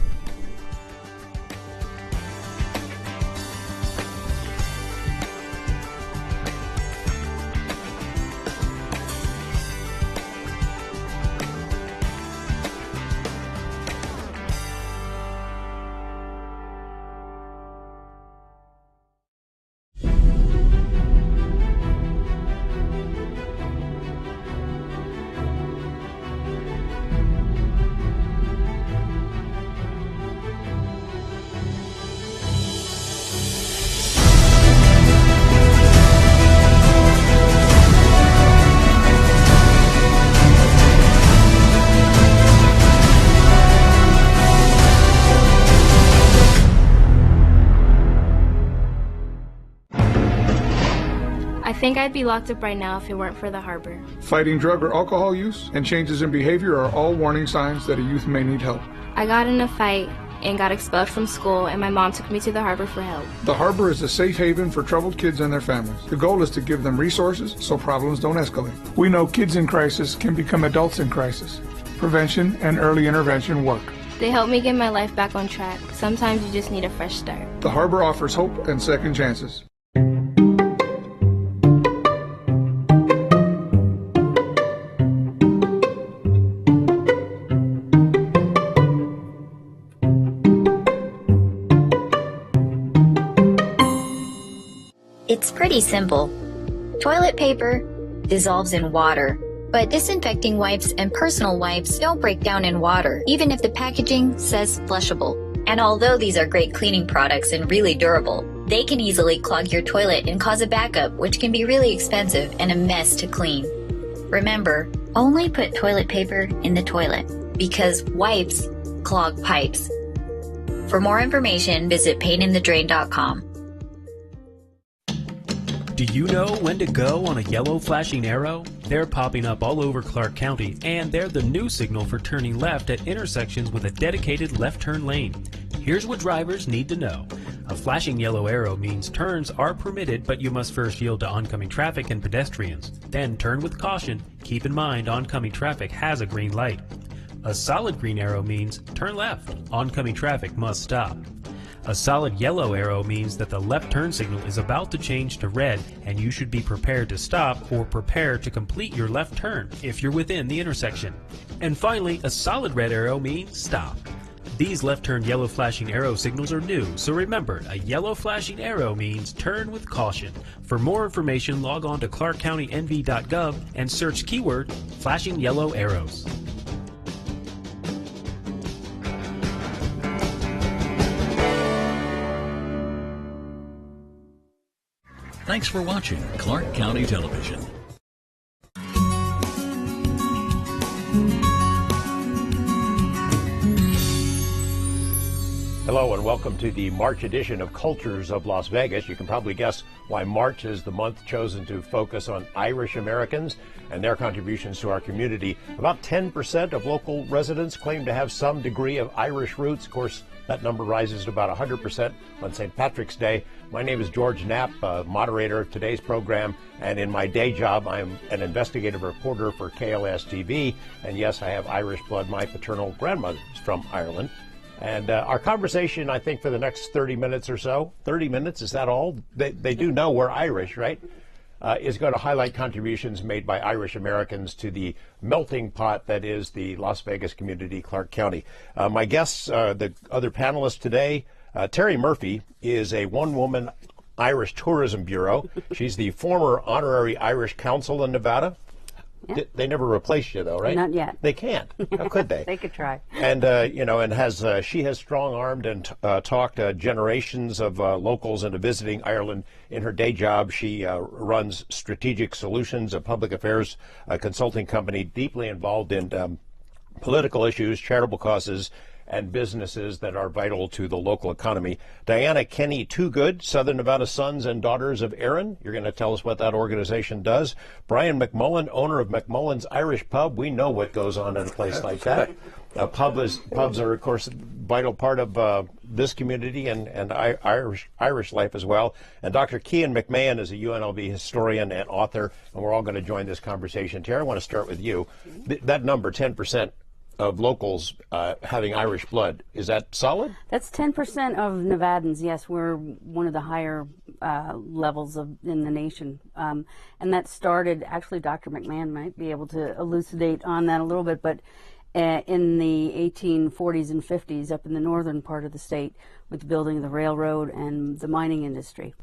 think I'd be locked up right now if it weren't for the harbor. Fighting drug or alcohol use and changes in behavior are all warning signs that a youth may need help. I got in a fight and got expelled from school, and my mom took me to the harbor for help. The harbor is a safe haven for troubled kids and their families. The goal is to give them resources so problems don't escalate. We know kids in crisis can become adults in crisis. Prevention and early intervention work. They helped me get my life back on track. Sometimes you just need a fresh start. The harbor offers hope and second chances. It's pretty simple. Toilet paper dissolves in water, but disinfecting wipes and personal wipes don't break down in water, even if the packaging says flushable. And although these are great cleaning products and really durable, they can easily clog your toilet and cause a backup, which can be really expensive and a mess to clean. Remember, only put toilet paper in the toilet, because wipes clog pipes. For more information, visit paintinthedrain.com. Do you know when to go on a yellow flashing arrow? They're popping up all over Clark County, and they're the new signal for turning left at intersections with a dedicated left turn lane. Here's what drivers need to know. A flashing yellow arrow means turns are permitted, but you must first yield to oncoming traffic and pedestrians. Then turn with caution. Keep in mind oncoming traffic has a green light. A solid green arrow means turn left. Oncoming traffic must stop. A solid yellow arrow means that the left turn signal is about to change to red, and you should be prepared to stop or prepare to complete your left turn if you're within the intersection. And finally, a solid red arrow means stop. These left turn yellow flashing arrow signals are new, so remember, a yellow flashing arrow means turn with caution. For more information, log on to ClarkCountyNV.gov and search keyword flashing yellow arrows. Thanks for watching Clark County Television. Hello and welcome to the March edition of Cultures of Las Vegas. You can probably guess why March is the month chosen to focus on Irish Americans and their contributions to our community. About 10% of local residents claim to have some degree of Irish roots. Of course, that number rises to about 100% on St. Patrick's Day. My name is George Knapp, moderator of today's program, and in my day job, I'm an investigative reporter for KLS TV. And yes, I have Irish blood. My paternal grandmother is from Ireland. And our conversation, I think, for the next 30 minutes or so, 30 minutes, is that all? They do know we're Irish, right? Is going to highlight contributions made by Irish Americans to the melting pot that is the Las Vegas community, Clark County. My guests, the other panelists today, Terry Murphy is a one-woman Irish Tourism Bureau. She's the former honorary Irish Council in Nevada. Yeah. They never replaced you, though, right? Not yet. They can't. How could they? They could try. And and she has strong-armed and talked generations of locals into visiting Ireland. In her day job, she runs Strategic Solutions, a public affairs consulting company deeply involved in political issues, charitable causes, and businesses that are vital to the local economy. Diana Kenny Toogood, Southern Nevada Sons and Daughters of Erin. You're going to tell us what that organization does. Brian McMullen, owner of McMullen's Irish Pub. We know what goes on in a place like that. Pubs are, of course, a vital part of this community and Irish life as well. And Dr. Cian McMahon is a UNLV historian and author, and we're all going to join this conversation. Terry, I want to start with you. That number, 10%, of locals having Irish blood. Is that solid? That's 10% of Nevadans, yes. We're one of the higher levels in the nation. And that started, actually Dr. McMahon might be able to elucidate on that a little bit, but in the 1840s and 50s up in the northern part of the state with the building of the railroad and the mining industry.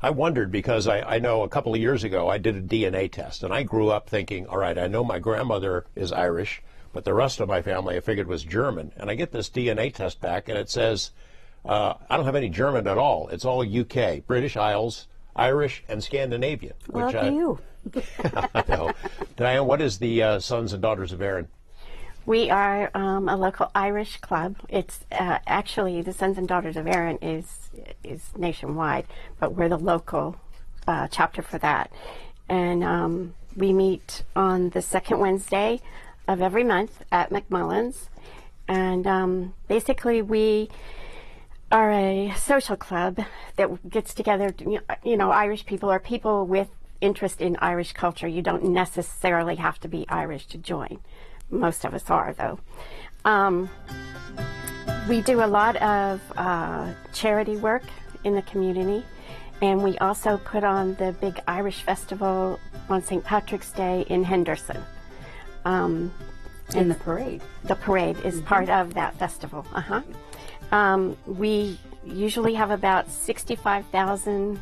I wondered because I know a couple of years ago I did a DNA test, and I grew up thinking, all right, I know my grandmother is Irish, but the rest of my family I figured was German. And I get this DNA test back, and it says, I don't have any German at all. It's all UK, British Isles, Irish, and Scandinavian. Well, to you. I know. Diane, what is the Sons and Daughters of Erin? We are a local Irish club. It's actually the Sons and Daughters of Erin is nationwide, but we're the local chapter for that. And we meet on the second Wednesday of every month at McMullen's. And basically we are a social club that gets together, you know, Irish people or people with interest in Irish culture. You don't necessarily have to be Irish to join. Most of us are, though. We do a lot of charity work in the community, and we also put on the big Irish festival on St. Patrick's Day in Henderson. And the parade. The parade is part of that festival. We usually have about 65,000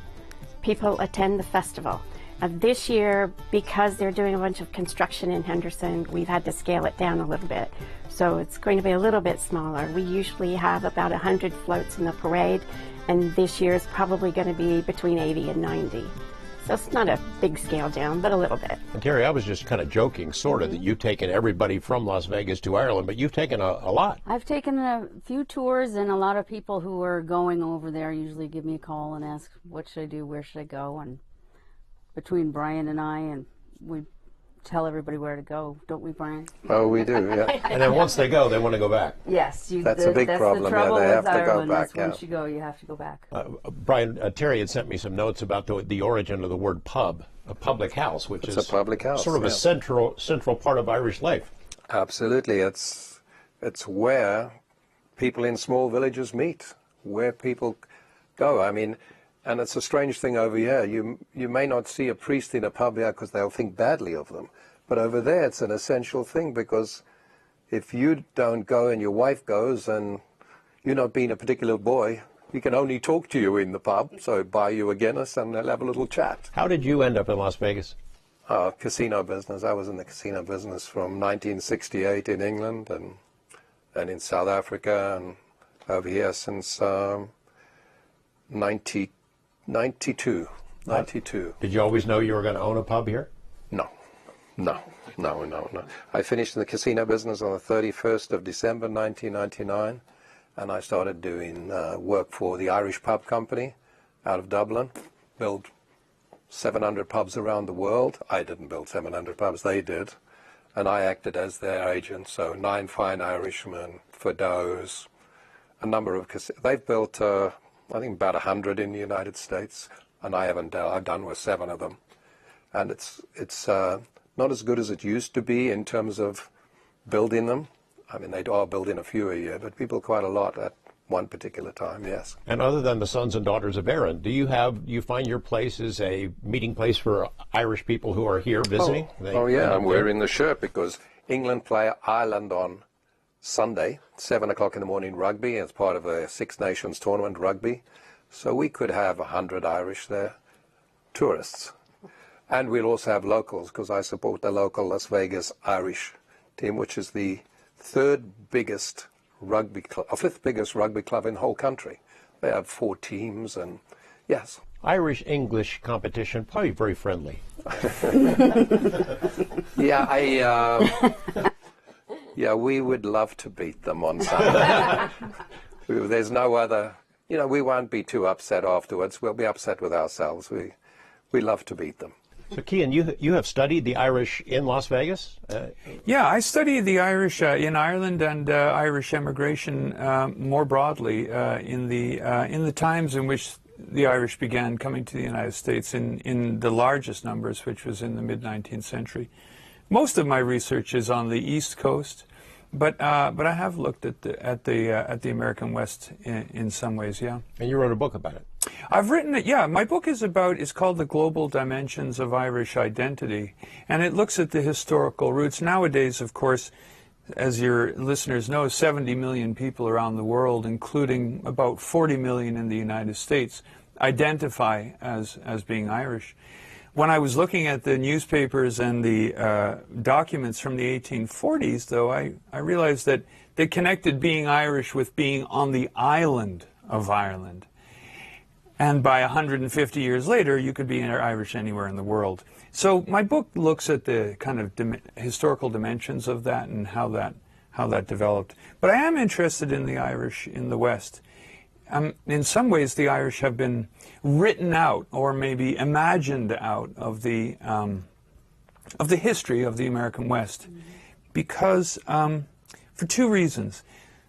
people attend the festival. This year, because they're doing a bunch of construction in Henderson, we've had to scale it down a little bit. So it's going to be a little bit smaller. We usually have about 100 floats in the parade, and this year is probably going to be between 80 and 90. So it's not a big scale down, but a little bit. And Terry, I was just kind of joking, sort of, that you've taken everybody from Las Vegas to Ireland, but you've taken a lot. I've taken a few tours, and a lot of people who are going over there usually give me a call and ask, what should I do, where should I go? And between Brian and I, and we tell everybody where to go, don't we, Brian? Oh, we do, yeah. And then once they go, they want to go back. Yes. That's a big problem. The trouble they have with to go Ireland back. is once you go, you have to go back. Brian, Terry had sent me some notes about the origin of the word pub, a public house, which is a public house, sort of a central part of Irish life. Absolutely. It's where people in small villages meet, where people go. I mean, and it's a strange thing over here. You may not see a priest in a pub here because they'll think badly of them. But over there, it's an essential thing, because if you don't go and your wife goes and you're not being a particular boy, he can only talk to you in the pub, so buy you a Guinness and they'll have a little chat. How did you end up in Las Vegas? Casino business. I was in the casino business from 1968 in England and in South Africa, and over here since 92. Did you always know you were going to own a pub here? No. I finished in the casino business on the 31st of December 1999, and I started doing work for the Irish Pub Company out of Dublin. Built 700 pubs around the world. I didn't build 700 pubs, they did. And I acted as their agent, so 9 Fine Irishmen, Fidos, a number of casinos. They've built, I think, about 100 in the United States, and I've done with 7 of them. And it's not as good as it used to be in terms of building them. I mean, they are building a few a year, but people quite a lot at one particular time, yes. And other than the sons and daughters of Erin, do you find your place is a meeting place for Irish people who are here visiting? Yeah, I'm wearing the shirt because England play Ireland on Sunday, 7 o'clock in the morning rugby, as part of a Six Nations tournament rugby. So we could have 100 Irish there, tourists. And we'll also have locals, because I support the local Las Vegas Irish team, which is the 5th biggest rugby club in the whole country. They have 4 teams, and yes. Irish-English competition, probably very friendly. Yeah, we would love to beat them on Sunday. There's no other, we won't be too upset afterwards. We'll be upset with ourselves. We love to beat them. So, Cian, you have studied the Irish in Las Vegas? Yeah, I studied the Irish in Ireland and Irish immigration more broadly in the times in which the Irish began coming to the United States in the largest numbers, which was in the mid-19th century. Most of my research is on the East Coast, but I have looked at the American West in some ways, yeah. And you wrote a book about it. I've written it, yeah. My book is called The Global Dimensions of Irish Identity, and it looks at the historical roots. Nowadays, of course, as your listeners know, 70 million people around the world, including about 40 million in the United States, identify as being Irish. When I was looking at the newspapers and the documents from the 1840s, though, I realized that they connected being Irish with being on the island of Ireland. And by 150 years later, you could be Irish anywhere in the world. So my book looks at the kind of historical dimensions of that and how that developed. But I am interested in the Irish in the West. in some ways, the Irish have been written out, or maybe imagined out, of the history of the American West, because for two reasons.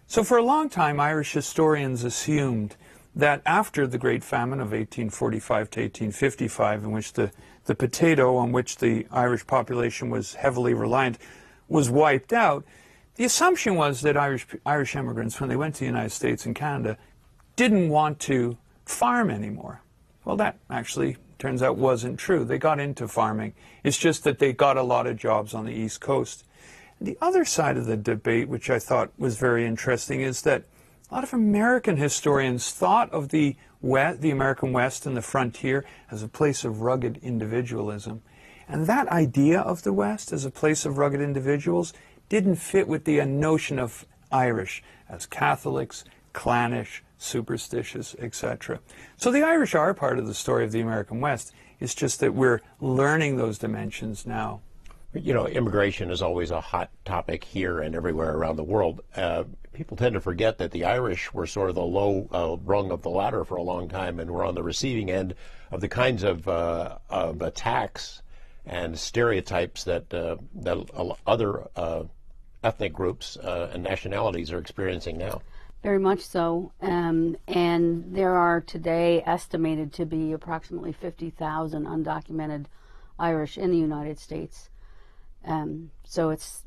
So for a long time, Irish historians assumed that after the Great Famine of 1845 to 1855, in which the potato on which the Irish population was heavily reliant was wiped out, the assumption was that Irish immigrants, when they went to the United States and Canada, didn't want to farm anymore. Well, that actually turns out wasn't true. They got into farming. It's just that they got a lot of jobs on the East Coast. The other side of the debate, which I thought was very interesting, is that a lot of American historians thought of the American West and the frontier as a place of rugged individualism. And that idea of the West as a place of rugged individuals didn't fit with the notion of Irish as Catholics, clannish, superstitious, etc. So the Irish are part of the story of the American West. It's just that we're learning those dimensions now. You know, immigration is always a hot topic here and everywhere around the world. People tend to forget that the Irish were sort of the low rung of the ladder for a long time, and were on the receiving end of the kinds of attacks and stereotypes that other ethnic groups and nationalities are experiencing now. Very much so, and there are today estimated to be approximately 50,000 undocumented Irish in the United States. So it's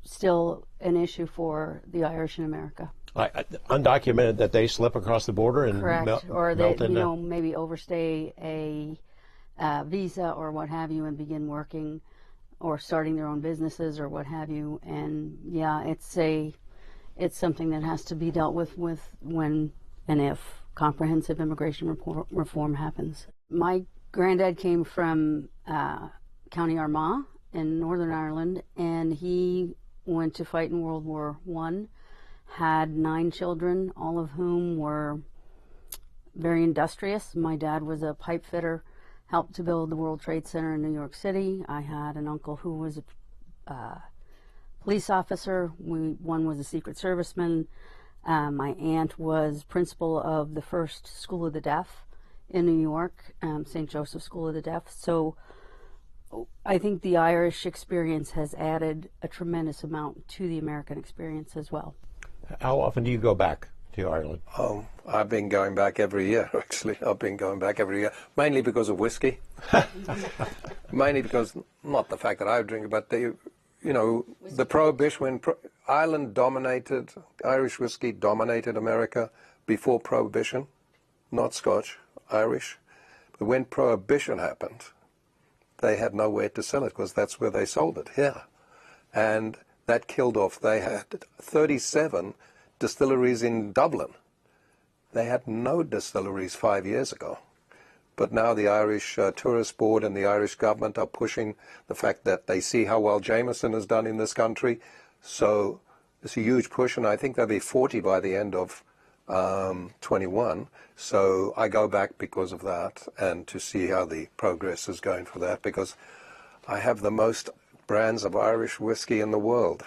still an issue for the Irish in America. Undocumented, that they slip across the border and correct, or they melt into... maybe overstay a visa or what have you and begin working or starting their own businesses or what have you. And yeah, it's something that has to be dealt with when and if comprehensive immigration reform happens. My granddad came from County Armagh in Northern Ireland, and he went to fight in World War I, had 9 children, all of whom were very industrious. My dad was a pipe fitter, helped to build the World Trade Center in New York City. I had an uncle who was a police officer. One was a Secret Serviceman. My aunt was principal of the first School of the Deaf in New York, St. Joseph School of the Deaf. So I think the Irish experience has added a tremendous amount to the American experience as well. How often do you go back to Ireland? Oh, I've been going back every year, actually. I've been going back every year, mainly because of whiskey. Mainly because, not the fact that I drink it, but the Prohibition, when Ireland dominated, Irish whiskey dominated America before Prohibition, not Scotch, Irish. But when Prohibition happened, they had nowhere to sell it because that's where they sold it, here. And that killed off, they had 37 distilleries in Dublin. They had no distilleries 5 years ago. But now the Irish Tourist Board and the Irish government are pushing the fact that they see how well Jameson has done in this country. So it's a huge push, and I think there'll be 40 by the end of 21. So I go back because of that, and to see how the progress is going for that, because I have the most brands of Irish whiskey in the world.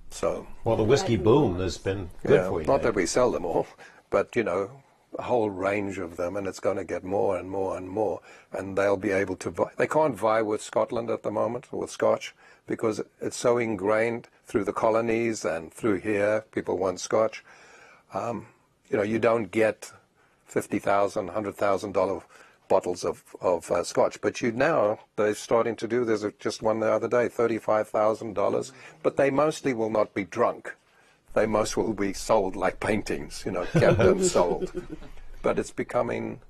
So, well, the whiskey boom has been good for you. Not that we sell them all, but a whole range of them, and it's going to get more and more and more, and they'll be able to vie. They can't vie with Scotland at the moment, or with Scotch, because it's so ingrained through the colonies and through here. People want Scotch. You don't get $50,000, $100,000 bottles of Scotch, but they're starting to do. There's just one the other day, $35,000, but they mostly will not be drunk. They most will be sold like paintings, kept and sold. But it's becoming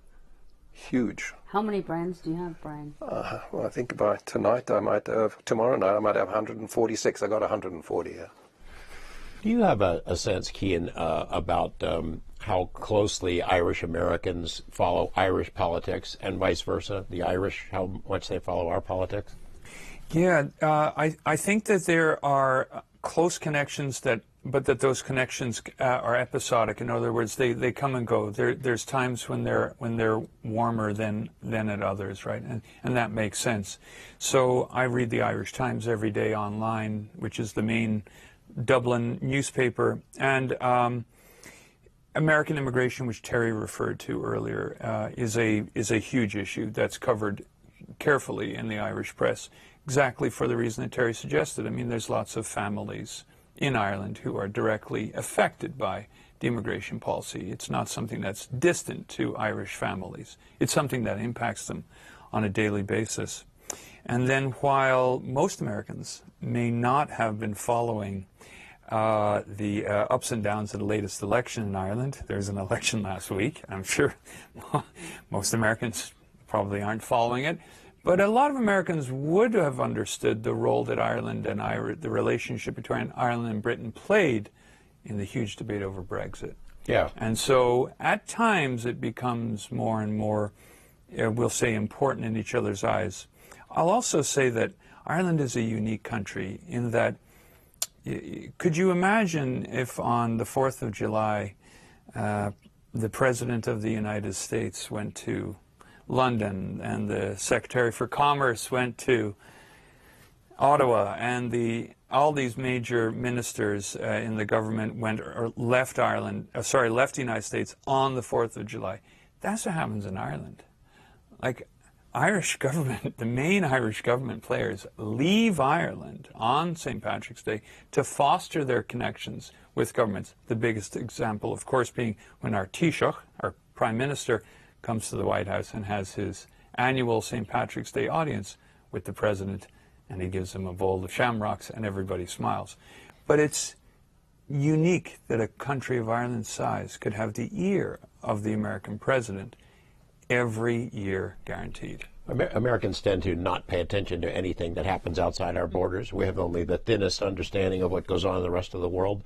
huge. How many brands do you have, Brian? Well, I think by tonight tomorrow night I might have 146. I got 140 here. Do you have a sense, Cian, about how closely Irish Americans follow Irish politics and vice versa? The Irish, how much they follow our politics? Yeah, I think that there are close connections but that those connections are episodic. In other words, they come and go. There's times when they're warmer than at others, right? And that makes sense. So I read the Irish Times every day online, which is the main Dublin newspaper, and American immigration, which Terry referred to earlier, is a huge issue that's covered carefully in the Irish press, exactly for the reason that Terry suggested. I mean, there's lots of families in Ireland who are directly affected by the immigration policy. It's not something that's distant to Irish families. It's something that impacts them on a daily basis. And then while most Americans may not have been following the ups and downs of the latest election in Ireland, there's an election last week. I'm sure most Americans probably aren't following it. But a lot of Americans would have understood the role that Ireland and the relationship between Ireland and Britain played in the huge debate over Brexit. Yeah. And so at times it becomes more and more, we'll say, important in each other's eyes. I'll also say that Ireland is a unique country in that, could you imagine if on the 4th of July, the President of the United States went to London and the Secretary for Commerce went to Ottawa and all these major ministers in the government left the United States on the 4th of July. That's what happens in Ireland. Like, Irish government, the main Irish government players leave Ireland on St. Patrick's Day to foster their connections with governments. The biggest example, of course, being when our Taoiseach, our Prime Minister, comes to the White House and has his annual St. Patrick's Day audience with the President, and he gives him a bowl of shamrocks and everybody smiles. But it's unique that a country of Ireland's size could have the ear of the American President every year guaranteed. Americans tend to not pay attention to anything that happens outside our borders. We have only the thinnest understanding of what goes on in the rest of the world.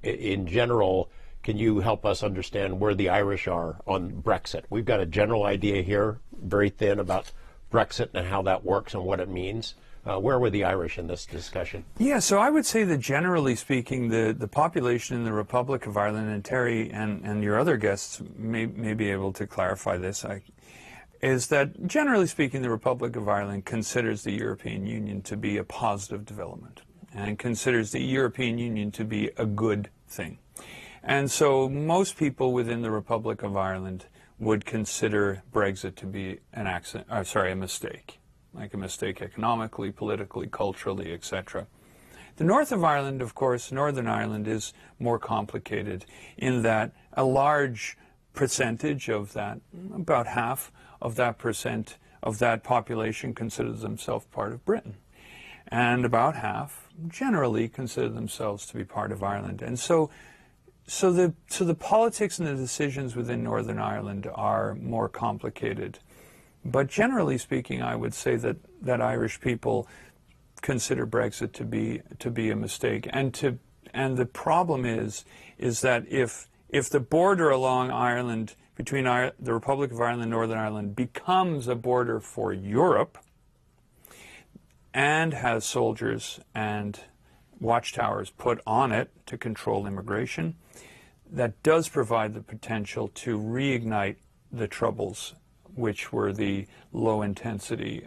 In general, can you help us understand where the Irish are on Brexit? We've got a general idea here, very thin, about Brexit and how that works and what it means. Where were the Irish in this discussion? Yeah, so I would say that generally speaking, the population in the Republic of Ireland, and Terry and your other guests may be able to clarify this, is that generally speaking, the Republic of Ireland considers the European Union to be a positive development and considers the European Union to be a good thing. And so most people within the Republic of Ireland would consider Brexit to be a mistake. Like a mistake economically, politically, culturally, etc. The north of Ireland, of course, Northern Ireland, is more complicated in that a large percentage of that, about half of that percent of that population considers themselves part of Britain. And about half generally consider themselves to be part of Ireland. And so the politics and the decisions within Northern Ireland are more complicated. But generally speaking, I would say that Irish people consider Brexit to be a mistake. And the problem is that if the border along Ireland between the Republic of Ireland and Northern Ireland becomes a border for Europe and has soldiers and watchtowers put on it to control immigration, that does provide the potential to reignite the troubles, which were the low-intensity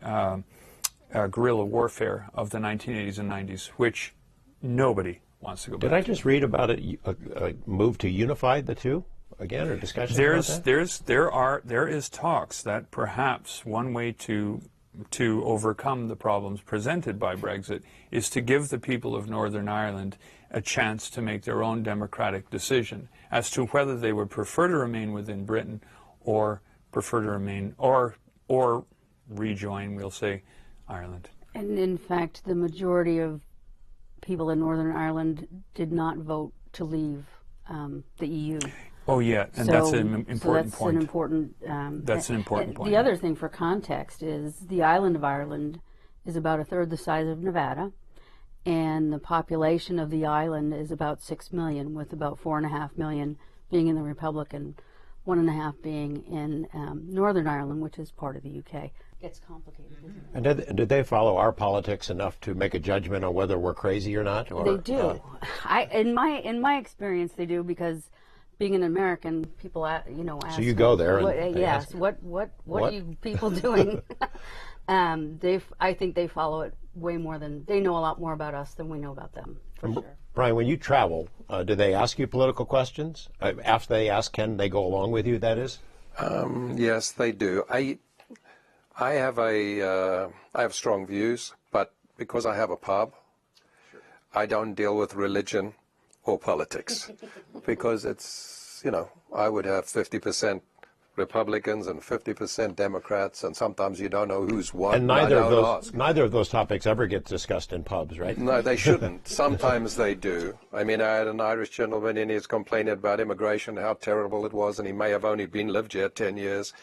guerrilla warfare of the 1980s and 90s, which nobody wants to go back to. Did I just read about a move to unify the two again, or discussion about that? There is talks that perhaps one way to overcome the problems presented by Brexit is to give the people of Northern Ireland a chance to make their own democratic decision as to whether they would prefer to remain within Britain or prefer to remain or rejoin, we'll say, Ireland. And in fact, the majority of people in Northern Ireland did not vote to leave the EU. Oh yeah, and that's an important point. That's an important point. The other thing for context is the island of Ireland is about a third the size of Nevada, and the population of the island is about 6 million, with about 4.5 million being in the Republic and 1.5 being in Northern Ireland, which is part of the UK. It's complicated, isn't it? And did they follow our politics enough to make a judgment on whether we're crazy or not? Or, they do. In my experience, they do, because being an American, people, ask. So you go there, and yes. What are you people doing? I think they follow it way more than they know a lot more about us than we know about them. For sure. Brian, when you travel, do they ask you political questions? After they ask, can they go along with you? That is. Yes, they do. I have strong views, but because I have a pub, I don't deal with religion or politics because it's, I would have 50% Republicans and 50% Democrats, and sometimes you don't know who's what. And neither of those topics ever get discussed in pubs, right? No, they shouldn't. Sometimes they do. I mean, I had an Irish gentleman in here complaining about immigration, how terrible it was, and he may have only lived here 10 years.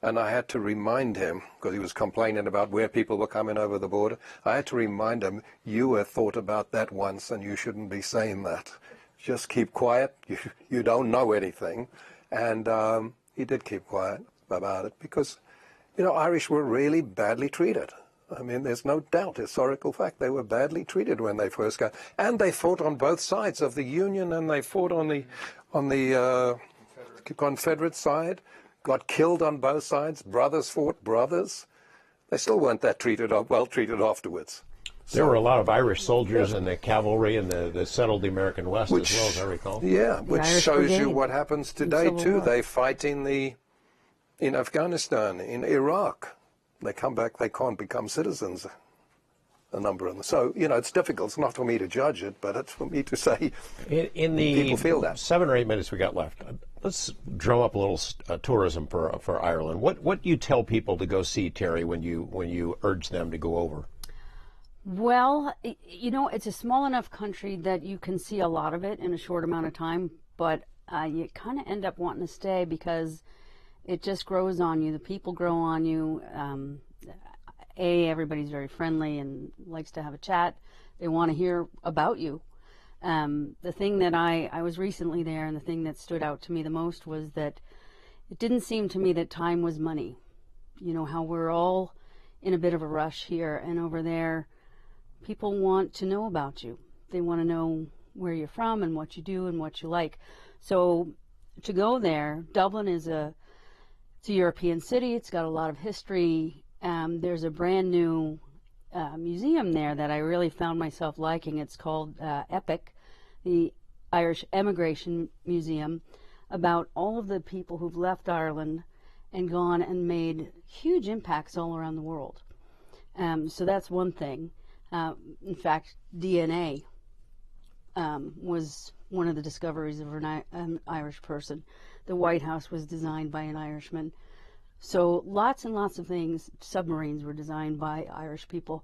And I had to remind him, because he was complaining about where people were coming over the border, I had to remind him, you have thought about that once, and you shouldn't be saying that. Just keep quiet. You don't know anything. And he did keep quiet about it because, Irish were really badly treated. I mean, there's no doubt, historical fact, they were badly treated when they first got, and they fought on both sides of the Union, and they fought on the Confederate side, got killed on both sides. Brothers fought brothers. They still weren't that well treated afterwards. There were a lot of Irish soldiers in the cavalry and that settled the American West as well, as I recall. Yeah, which shows you what happens today too. They fight in Afghanistan, in Iraq. They come back, they can't become citizens, a number of them. So, it's difficult. It's not for me to judge it, but it's for me to say in the people feel that. 7 or 8 minutes we got left, let's drum up a little tourism for Ireland. What do you tell people to go see, Terry, when you urge them to go over? Well, it's a small enough country that you can see a lot of it in a short amount of time, but you kind of end up wanting to stay because it just grows on you. The people grow on you. Everybody's very friendly and likes to have a chat. They want to hear about you. The thing that I was recently there, and the thing that stood out to me the most was that it didn't seem to me that time was money. How we're all in a bit of a rush here, and over there, people want to know about you. They want to know where you're from and what you do and what you like. So to go there, Dublin it's a European city. It's got a lot of history. There's a brand new museum there that I really found myself liking. It's called EPIC, the Irish Emigration Museum, about all of the people who've left Ireland and gone and made huge impacts all around the world. So that's one thing. In fact, DNA was one of the discoveries of an Irish person. The White House was designed by an Irishman. So lots and lots of things. Submarines were designed by Irish people.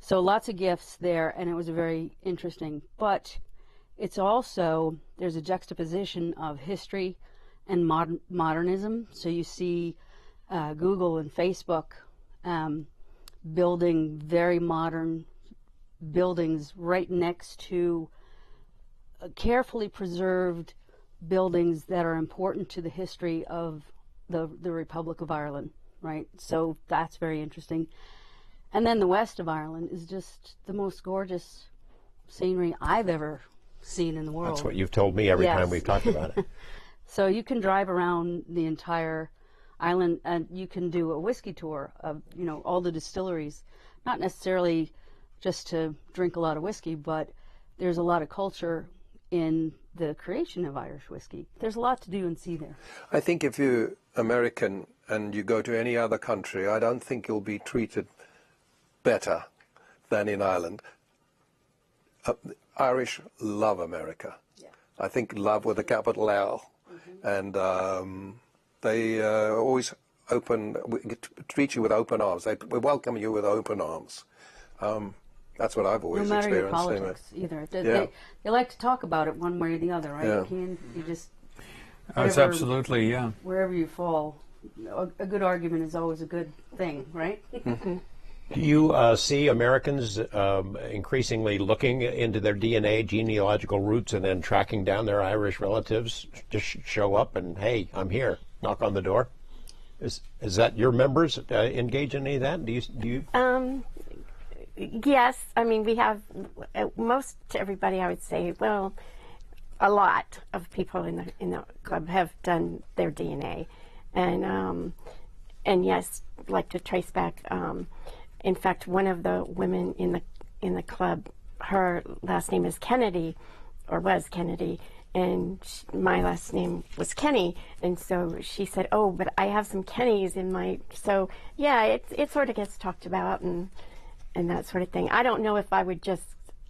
So lots of gifts there, and it was very interesting. But it's also, there's a juxtaposition of history and modernism. So you see Google and Facebook building very modern buildings right next to carefully preserved buildings that are important to the history of the Republic of Ireland, right? So that's very interesting. And then the west of Ireland is just the most gorgeous scenery I've ever seen in the world. That's what you've told me every time we've talked about it. So you can drive around the entire island, and you can do a whiskey tour of, all the distilleries, not necessarily just to drink a lot of whiskey, but there's a lot of culture in the creation of Irish whiskey. There's a lot to do and see there. I think if you're American and you go to any other country, I don't think you'll be treated better than in Ireland. Irish love America. Yeah. I think love with a capital L. Mm-hmm. And they always treat you with open arms. They welcome you with open arms. That's what I've always experienced. No matter your politics, either. They like to talk about it one way or the other, right? Yeah. You just... It's absolutely, yeah. Wherever you fall, a good argument is always a good thing, right? Mm-hmm. Do you see Americans increasingly looking into their DNA, genealogical roots, and then tracking down their Irish relatives? Just show up and, hey, I'm here. Knock on the door. Is that your members engage in any of that? Do you? Yes. I mean, we have most everybody. I would say, well, a lot of people in the club have done their DNA, and yes, like to trace back. In fact, one of the women in the club, her last name is Kennedy, or was Kennedy, and my last name was Kenny, and so she said, "Oh, but I have some Kennys in my." So yeah, it sort of gets talked about and that sort of thing. I don't know if I would just.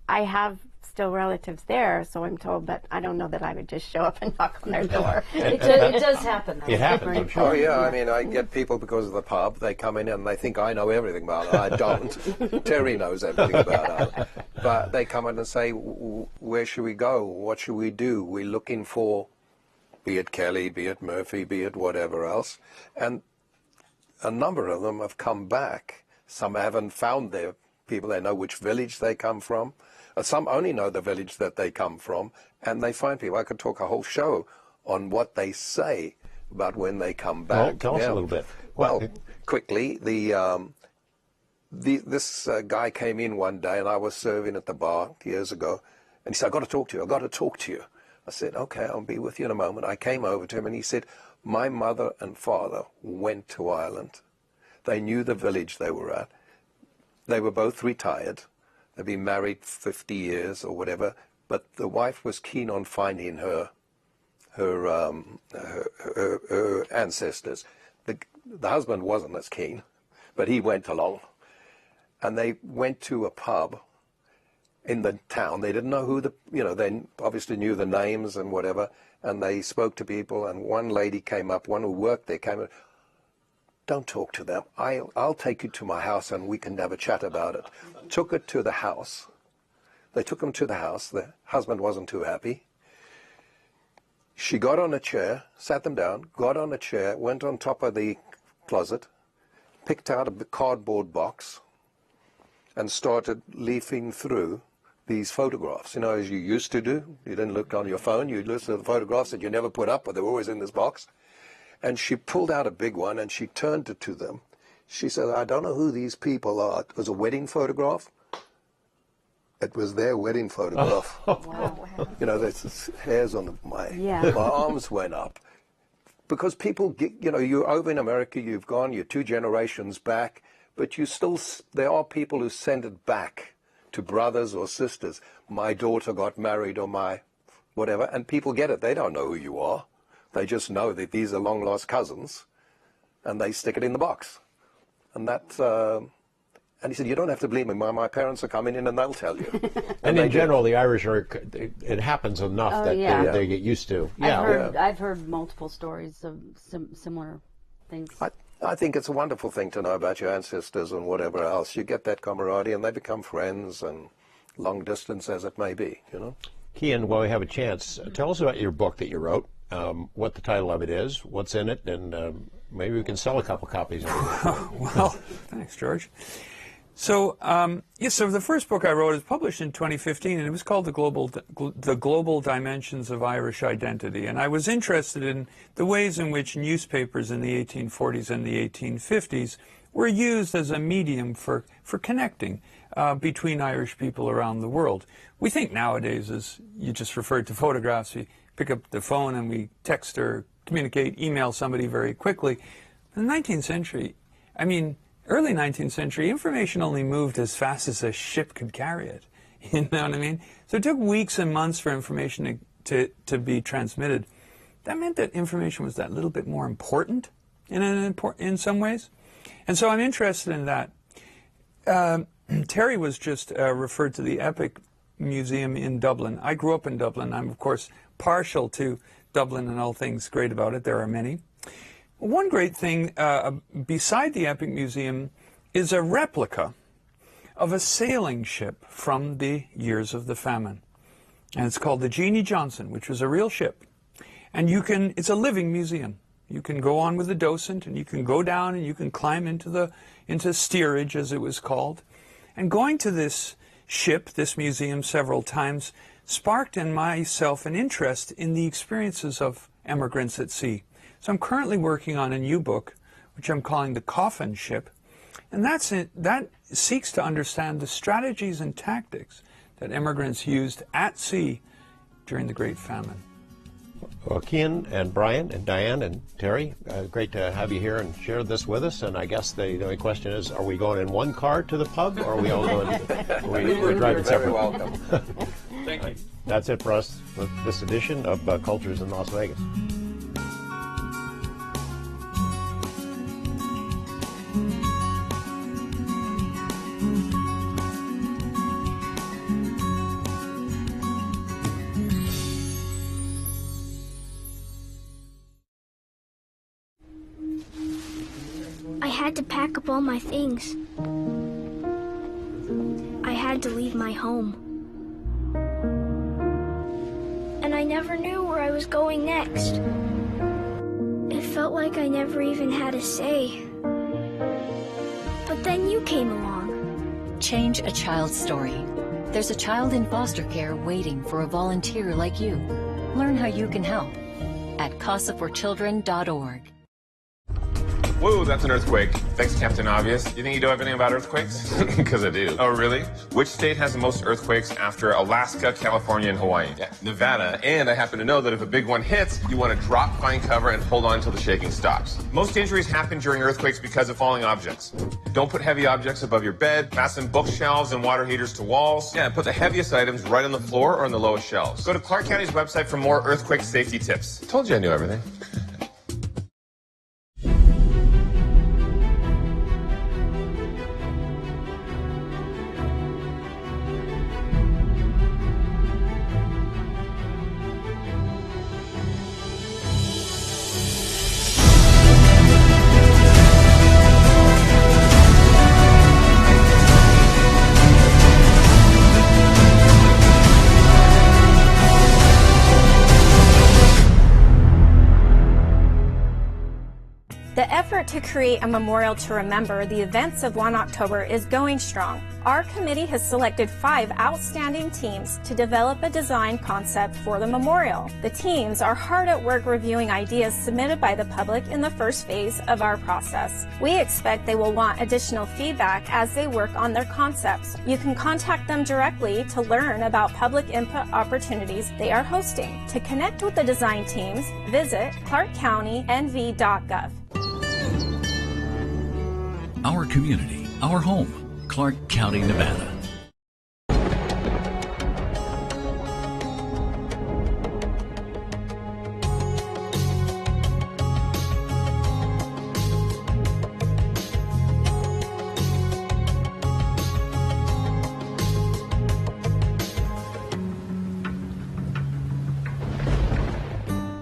I have still relatives there, so I'm told, but I don't know that I would just show up and knock on their door. It does happen. It happens, I'm sure. Oh, yeah, I mean, I get people because of the pub. They come in and they think I know everything about it. I don't. Terry knows everything about it. But they come in and say, where should we go? What should we do? We're looking for, be it Kelly, be it Murphy, be it whatever else. And a number of them have come back. Some haven't found their people. They know which village they come from. Some only know the village that they come from, and they find people. I could talk a whole show on what they say about when they come back. Well, tell us a little bit. Well, quickly, this guy came in one day, and I was serving at the bar years ago, and he said, "I've got to talk to you. I've got to talk to you." I said, "Okay, I'll be with you in a moment." I came over to him, and he said, "My mother and father went to Ireland. They knew the village they were at. They were both retired. They'd been married 50 years or whatever, but the wife was keen on finding her ancestors. The husband wasn't as keen, but he went along, and they went to a pub in the town. They didn't know who they obviously knew the names and whatever, and they spoke to people, and one lady came up, one who worked there came up, "Don't talk to them. I'll take you to my house and we can have a chat about it." Took it to the house. They took him to the house. The husband wasn't too happy. She got on a chair, sat them down, got on a chair, went on top of the closet, picked out a cardboard box, and started leafing through these photographs, as you used to do. You didn't look on your phone. You listened to the photographs that you never put up, but they were always in this box. And she pulled out a big one, and she turned it to them. She said, "I don't know who these people are." It was a wedding photograph. It was their wedding photograph. Oh, wow. There's hairs on my arms went up. Because people get, you're over in America, you've gone, you're 2 generations back, but there are people who send it back to brothers or sisters. My daughter got married, or my whatever, and people get it. They don't know who you are. They just know that these are long-lost cousins, and they stick it in the box. And and he said, "You don't have to believe me. My parents are coming in and they'll tell you." And in general, the Irish it happens enough that they get used to. Yeah. I've heard multiple stories of similar things. I think it's a wonderful thing to know about your ancestors and whatever else. You get that camaraderie and they become friends, and long distance as it may be, Kian, while we have a chance, tell us about your book that you wrote, what the title of it is, what's in it, and maybe we can sell a couple copies. Well, thanks, George. So, so the first book I wrote is published in 2015, and it was called The Global Dimensions of Irish Identity. And I was interested in the ways in which newspapers in the 1840s and the 1850s were used as a medium for connecting between Irish people around the world. We think nowadays, as you just referred to photographs, we pick up the phone and we text or communicate, email somebody very quickly. In the 19th century, early 19th century, information only moved as fast as a ship could carry it. You know what I mean? So it took weeks and months for information to be transmitted. That meant that information was that little bit more important in some ways. And so I'm interested in that. Terry was just referred to the Epic Museum in Dublin. I grew up in Dublin. I'm, of course, partial to Dublin and all things great about it. There are many. One great thing beside the Epic Museum is a replica of a sailing ship from the years of the famine. And it's called the Jeannie Johnson, which was a real ship. And it's a living museum. You can go on with the docent, and you can go down and you can climb into steerage, as it was called. And going to this ship, this museum, several times sparked in myself an interest in the experiences of emigrants at sea. So I'm currently working on a new book, which I'm calling The Coffin Ship, and that seeks to understand the strategies and tactics that immigrants used at sea during the Great Famine. Well, Kian and Brian and Diane and Terry, great to have you here and share this with us. And I guess the only question is, are we going in one car to the pub, or are we all going? We're driving separate. Welcome. Thank you. That's it for us with this edition of Cultures in Las Vegas. I had to pack up all my things. I had to leave my home. And I never knew where I was going next. It felt like I never even had a say. But then you came along. Change a child's story. There's a child in foster care waiting for a volunteer like you. Learn how you can help at casaforchildren.org. Whoa, that's an earthquake. Thanks, Captain Obvious. You think you know everything about earthquakes? Because I do. Oh, really? Which state has the most earthquakes after Alaska, California, and Hawaii? Yeah, Nevada. And I happen to know that if a big one hits, you want to drop, find cover, and hold on until the shaking stops. Most injuries happen during earthquakes because of falling objects. Don't put heavy objects above your bed. Fasten bookshelves and water heaters to walls. Yeah, put the heaviest items right on the floor or on the lowest shelves. Go to Clark County's website for more earthquake safety tips. Told you I knew everything. The effort to create a memorial to remember the events of 1 October is going strong. Our committee has selected 5 outstanding teams to develop a design concept for the memorial. The teams are hard at work reviewing ideas submitted by the public in the first phase of our process. We expect they will want additional feedback as they work on their concepts. You can contact them directly to learn about public input opportunities they are hosting. To connect with the design teams, visit ClarkCountyNV.gov. Our community, our home, Clark County, Nevada.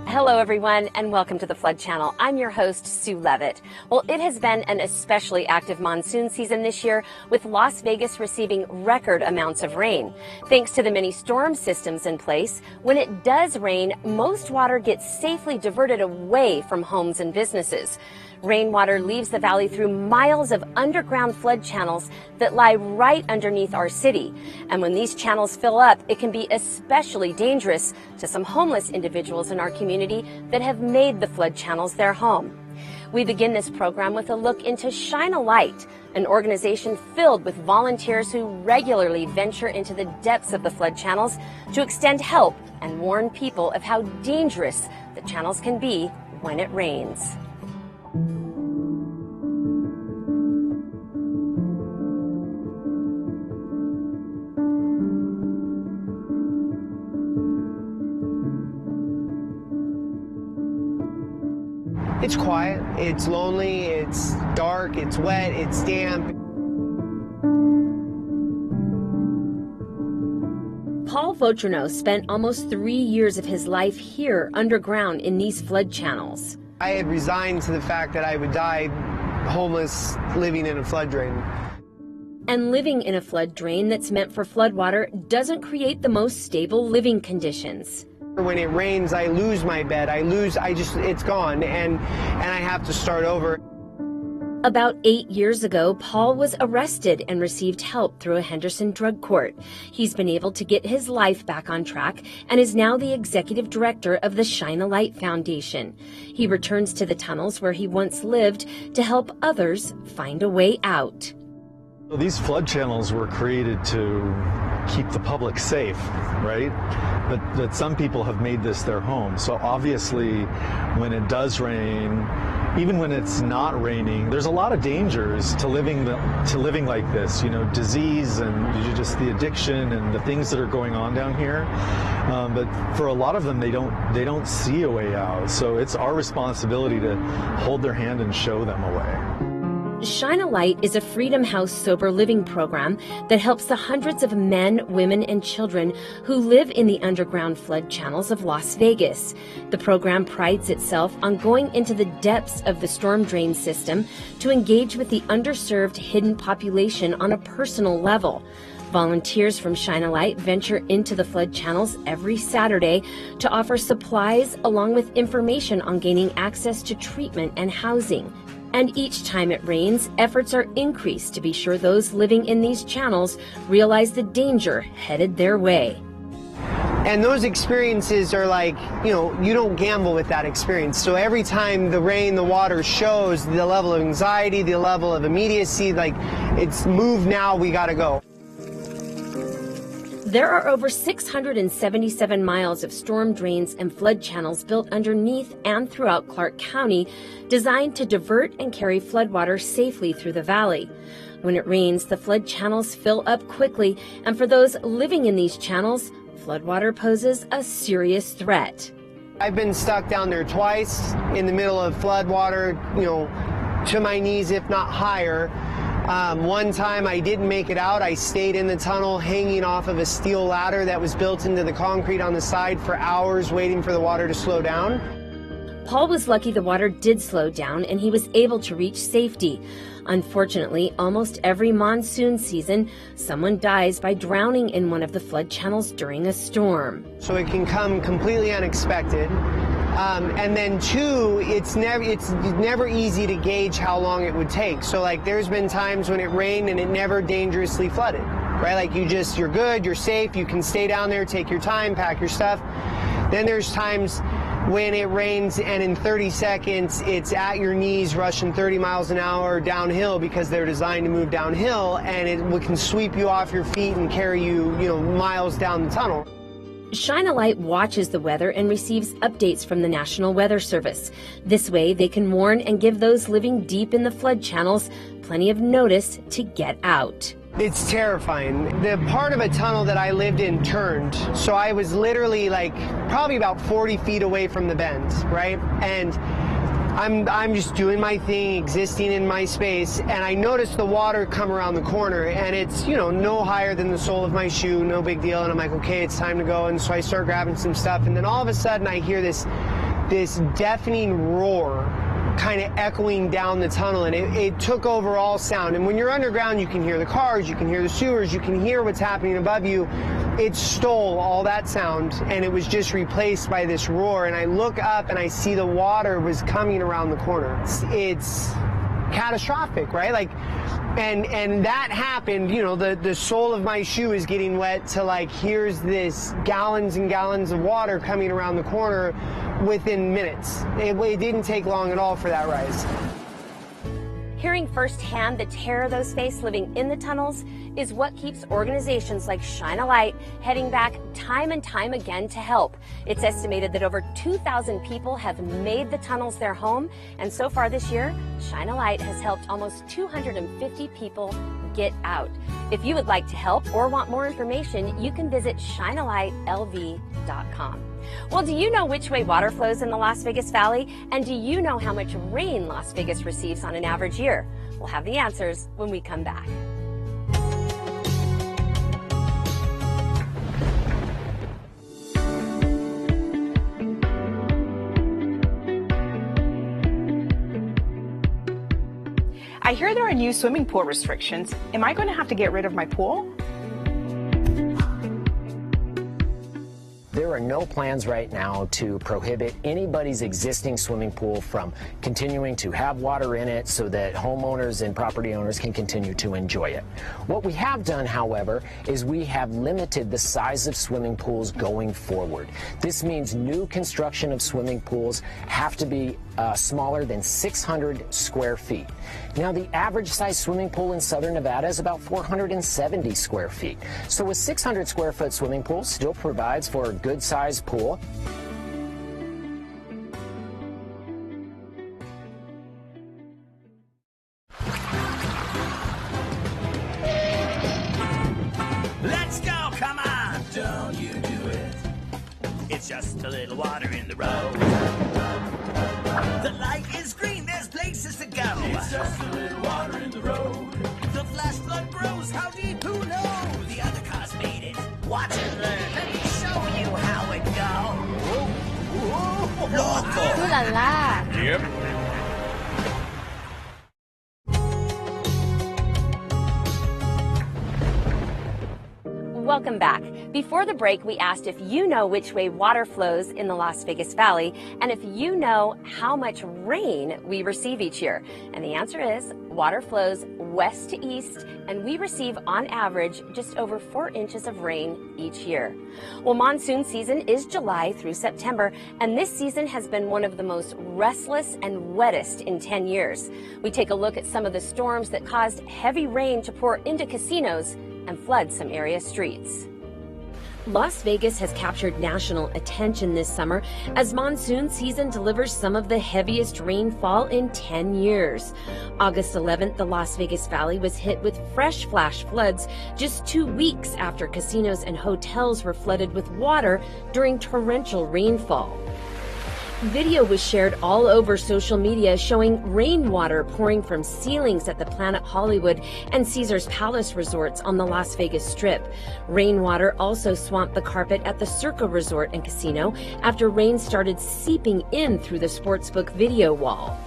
Hello, everyone, and welcome to the Flood Channel. I'm your host, Sue Levitt. Well, it has been an especially active monsoon season this year, with Las Vegas receiving record amounts of rain. Thanks to the many storm systems in place, when it does rain, most water gets safely diverted away from homes and businesses. Rainwater leaves the valley through miles of underground flood channels that lie right underneath our city. And when these channels fill up, it can be especially dangerous to some homeless individuals in our community that have made the flood channels their home. We begin this program with a look into Shine a Light, an organization filled with volunteers who regularly venture into the depths of the flood channels to extend help and warn people of how dangerous the channels can be when it rains. It's quiet, it's lonely, it's dark, it's wet, it's damp. Paul Vautrinot spent almost 3 years of his life here underground in these flood channels. I had resigned to the fact that I would die homeless, living in a flood drain. And living in a flood drain that's meant for floodwater doesn't create the most stable living conditions. When it rains, I lose my bed. It's gone, and I have to start over. About 8 years ago, Paul was arrested and received help through a Henderson drug court. He's been able to get his life back on track and is now the executive director of the Shine a Light Foundation. He returns to the tunnels where he once lived to help others find a way out. These flood channels were created to keep the public safe, right? But some people have made this their home. So obviously, when it does rain, even when it's not raining, there's a lot of dangers to living like this. You know, disease and just the addiction and the things that are going on down here. But for a lot of them, they don't see a way out. So it's our responsibility to hold their hand and show them a way. Shine a Light is a Freedom House sober living program that helps the hundreds of men, women, and children who live in the underground flood channels of Las Vegas. The program prides itself on going into the depths of the storm drain system to engage with the underserved hidden population on a personal level. Volunteers from Shine a Light venture into the flood channels every Saturday to offer supplies along with information on gaining access to treatment and housing. And each time it rains, efforts are increased to be sure those living in these channels realize the danger headed their way. And those experiences are like, you know, you don't gamble with that experience. So every time the rain, the water shows the level of anxiety, the level of immediacy, like it's move now, we gotta go. There are over 677 miles of storm drains and flood channels built underneath and throughout Clark County, designed to divert and carry floodwater safely through the valley. When it rains, the flood channels fill up quickly, and for those living in these channels, floodwater poses a serious threat. I've been stuck down there twice in the middle of floodwater, you know, to my knees, if not higher. One time I didn't make it out. I stayed in the tunnel hanging off of a steel ladder that was built into the concrete on the side for hours waiting for the water to slow down. Paul was lucky the water did slow down and he was able to reach safety. Unfortunately, almost every monsoon season, someone dies by drowning in one of the flood channels during a storm. So it can come completely unexpected. And then two, it's never easy to gauge how long it would take. So like there's been times when it rained and it never dangerously flooded, right? Like you're good, you're safe, you can stay down there, take your time, pack your stuff. Then there's times when it rains and in 30 seconds it's at your knees rushing 30 miles an hour downhill because they're designed to move downhill, and it can sweep you off your feet and carry you, miles down the tunnel. Shine a Light watches the weather and receives updates from the National Weather Service. This way, they can warn and give those living deep in the flood channels plenty of notice to get out. It's terrifying. The part of a tunnel that I lived in turned, so I was literally like probably about 40 feet away from the bend, right? And I'm just doing my thing, existing in my space, and I noticed the water come around the corner, and it's, no higher than the sole of my shoe, no big deal, and I'm like, okay, it's time to go, and so I start grabbing some stuff, and then all of a sudden I hear this deafening roar kind of echoing down the tunnel, and it took over all sound. And when you're underground, you can hear the cars, you can hear the sewers, you can hear what's happening above you. It stole all that sound, and it was just replaced by this roar. And I look up and I see the water was coming around the corner. It's catastrophic, right? And that happened, the sole of my shoe is getting wet to here's this gallons and gallons of water coming around the corner within minutes. It didn't take long at all for that rise. Hearing firsthand the terror those face living in the tunnels is what keeps organizations like Shine a Light heading back time and time again to help. It's estimated that over 2,000 people have made the tunnels their home, and so far this year, Shine a Light has helped almost 250 people get out. If you would like to help or want more information, you can visit shinealightlv.com. Well, do you know which way water flows in the Las Vegas Valley? And do you know how much rain Las Vegas receives on an average year? We'll have the answers when we come back. I hear there are new swimming pool restrictions. Am I going to have to get rid of my pool? There there are no plans right now to prohibit anybody's existing swimming pool from continuing to have water in it so that homeowners and property owners can continue to enjoy it. What we have done, however, is we have limited the size of swimming pools going forward. This means new construction of swimming pools have to be smaller than 600 square feet. Now, the average size swimming pool in southern Nevada is about 470 square feet. So a 600 square foot swimming pool still provides for a good sized pool. Let's go, come on! Don't you do it. It's just a little water in the road. The light is green, there's places to go. It's just a little water in the road. The flash flood grows, how deep, who knows? The other cars made it. Watch and learn, let me show you how it goes. Ooh la la. Yep. Welcome back. Before the break, we asked if you know which way water flows in the Las Vegas Valley and if you know how much rain we receive each year. And the answer is water flows west to east, and we receive on average just over 4 inches of rain each year. Well, monsoon season is July through September, and this season has been one of the most restless and wettest in 10 years. We take a look at some of the storms that caused heavy rain to pour into casinos and flood some area streets. Las Vegas has captured national attention this summer as monsoon season delivers some of the heaviest rainfall in 10 years. August 11th, the Las Vegas Valley was hit with fresh flash floods just 2 weeks after casinos and hotels were flooded with water during torrential rainfall. Video was shared all over social media showing rainwater pouring from ceilings at the Planet Hollywood and Caesars Palace resorts on the Las Vegas Strip. Rainwater also swamped the carpet at the Circa Resort and Casino after rain started seeping in through the sportsbook video wall.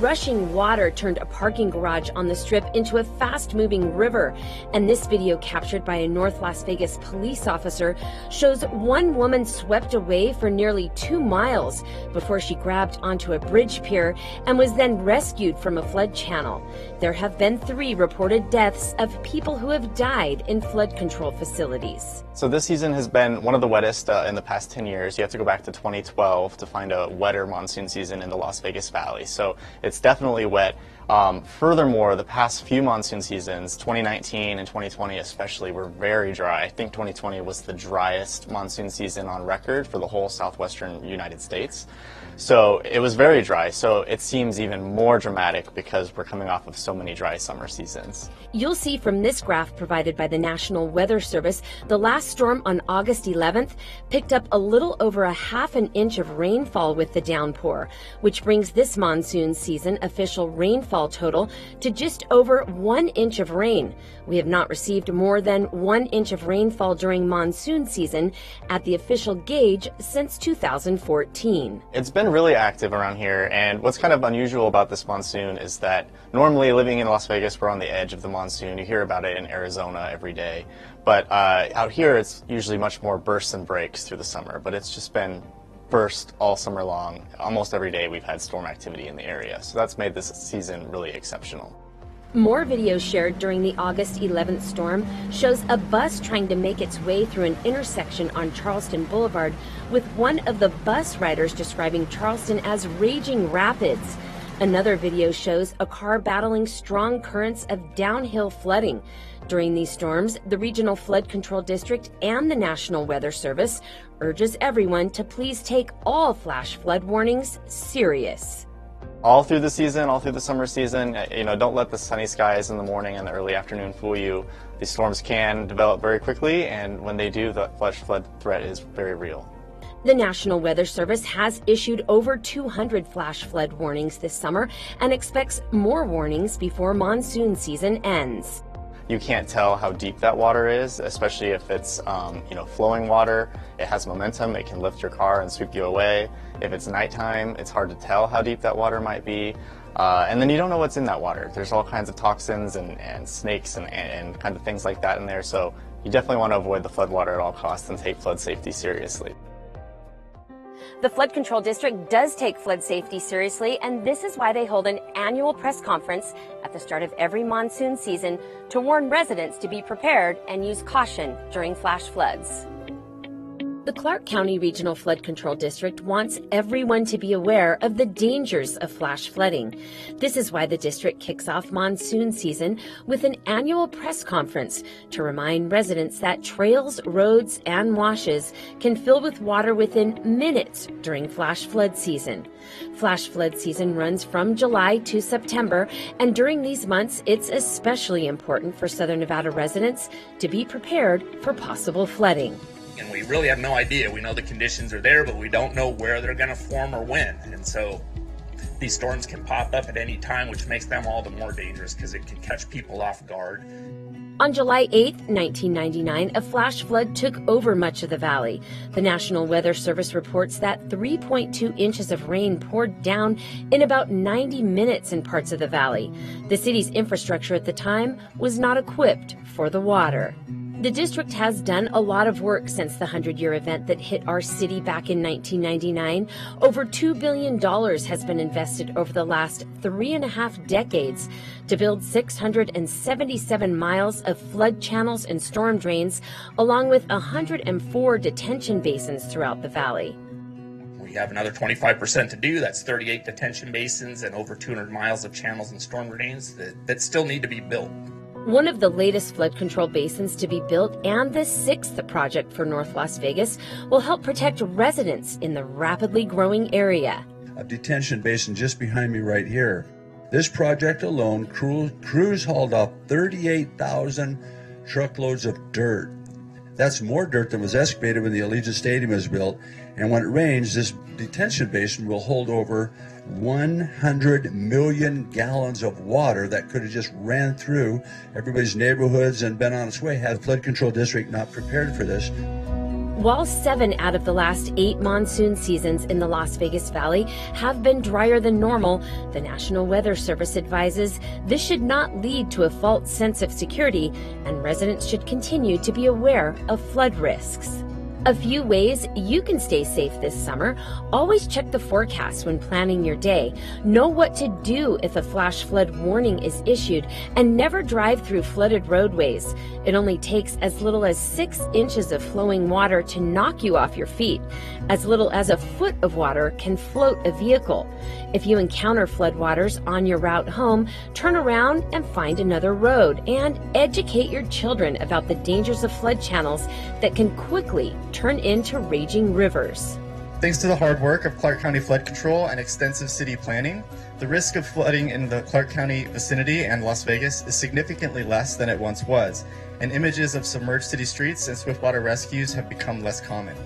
Rushing water turned a parking garage on the Strip into a fast-moving river, and this video captured by a North Las Vegas police officer shows one woman swept away for nearly 2 miles before she grabbed onto a bridge pier and was then rescued from a flood channel. There have been 3 reported deaths of people who have died in flood control facilities. So this season has been one of the wettest in the past 10 years. You have to go back to 2012 to find a wetter monsoon season in the Las Vegas Valley. So it's definitely wet. Furthermore, the past few monsoon seasons, 2019 and 2020 especially, were very dry. I think 2020 was the driest monsoon season on record for the whole southwestern United States. So it was very dry, so it seems even more dramatic because we're coming off of so many dry summer seasons. You'll see from this graph provided by the National Weather Service, the last storm on August 11th picked up a little over a half an inch of rainfall with the downpour, which brings this monsoon season official rainfall total to just over 1 inch of rain. We have not received more than 1 inch of rainfall during monsoon season at the official gauge since 2014. It's been really active around here, and what's kind of unusual about this monsoon is that normally living in Las Vegas, we're on the edge of the monsoon. You hear about it in Arizona every day, but out here it's usually much more bursts and breaks through the summer, but it's just been burst all summer long. Almost every day we've had storm activity in the area, so that's made this season really exceptional. More videos shared during the August 11th storm shows a bus trying to make its way through an intersection on Charleston Boulevard, with one of the bus riders describing Charleston as raging rapids. Another video shows a car battling strong currents of downhill flooding. During these storms, the Regional Flood Control District and the National Weather Service urges everyone to please take all flash flood warnings serious. All through the season, all through the summer season, don't let the sunny skies in the morning and the early afternoon fool you. These storms can develop very quickly, and when they do, the flash flood threat is very real. The National Weather Service has issued over 200 flash flood warnings this summer and expects more warnings before monsoon season ends. You can't tell how deep that water is, especially if it's flowing water. It has momentum, it can lift your car and sweep you away. If it's nighttime, it's hard to tell how deep that water might be. And then you don't know what's in that water. There's all kinds of toxins and snakes and kind of things like that in there, so you definitely want to avoid the floodwater at all costs and take flood safety seriously. The Flood Control District does take flood safety seriously, and this is why they hold an annual press conference at the start of every monsoon season to warn residents to be prepared and use caution during flash floods. The Clark County Regional Flood Control District wants everyone to be aware of the dangers of flash flooding. This is why the district kicks off monsoon season with an annual press conference to remind residents that trails, roads, and washes can fill with water within minutes during flash flood season. Flash flood season runs from July to September, and during these months, it's especially important for Southern Nevada residents to be prepared for possible flooding. And we really have no idea. We know the conditions are there, but we don't know where they're going to form or when. And so these storms can pop up at any time, which makes them all the more dangerous because it can catch people off guard. On July 8, 1999, a flash flood took over much of the valley. The National Weather Service reports that 3.2 inches of rain poured down in about 90 minutes in parts of the valley. The city's infrastructure at the time was not equipped for the water. The district has done a lot of work since the 100-year event that hit our city back in 1999. Over $2 billion has been invested over the last 3.5 decades to build 677 miles of flood channels and storm drains, along with 104 detention basins throughout the valley. We have another 25% to do. That's 38 detention basins and over 200 miles of channels and storm drains that still need to be built. One of the latest flood control basins to be built, and the 6th project for North Las Vegas, will help protect residents in the rapidly growing area. A detention basin just behind me right here. This project alone, crews hauled off 38,000 truckloads of dirt. That's more dirt than was excavated when the Allegiant Stadium was built. And when it rains, this detention basin will hold over 100 million gallons of water that could have just ran through everybody's neighborhoods and been on its way had the Flood Control District not prepared for this. While 7 out of the last 8 monsoon seasons in the Las Vegas Valley have been drier than normal, the National Weather Service advises this should not lead to a false sense of security, and residents should continue to be aware of flood risks. A few ways you can stay safe this summer. Always check the forecast when planning your day. Know what to do if a flash flood warning is issued, and never drive through flooded roadways. It only takes as little as 6 inches of flowing water to knock you off your feet. As little as a foot of water can float a vehicle. If you encounter floodwaters on your route home, turn around and find another road, and educate your children about the dangers of flood channels that can quickly turn into raging rivers. Thanks to the hard work of Clark County Flood Control and extensive city planning, the risk of flooding in the Clark County vicinity and Las Vegas is significantly less than it once was, and images of submerged city streets and swiftwater rescues have become less common.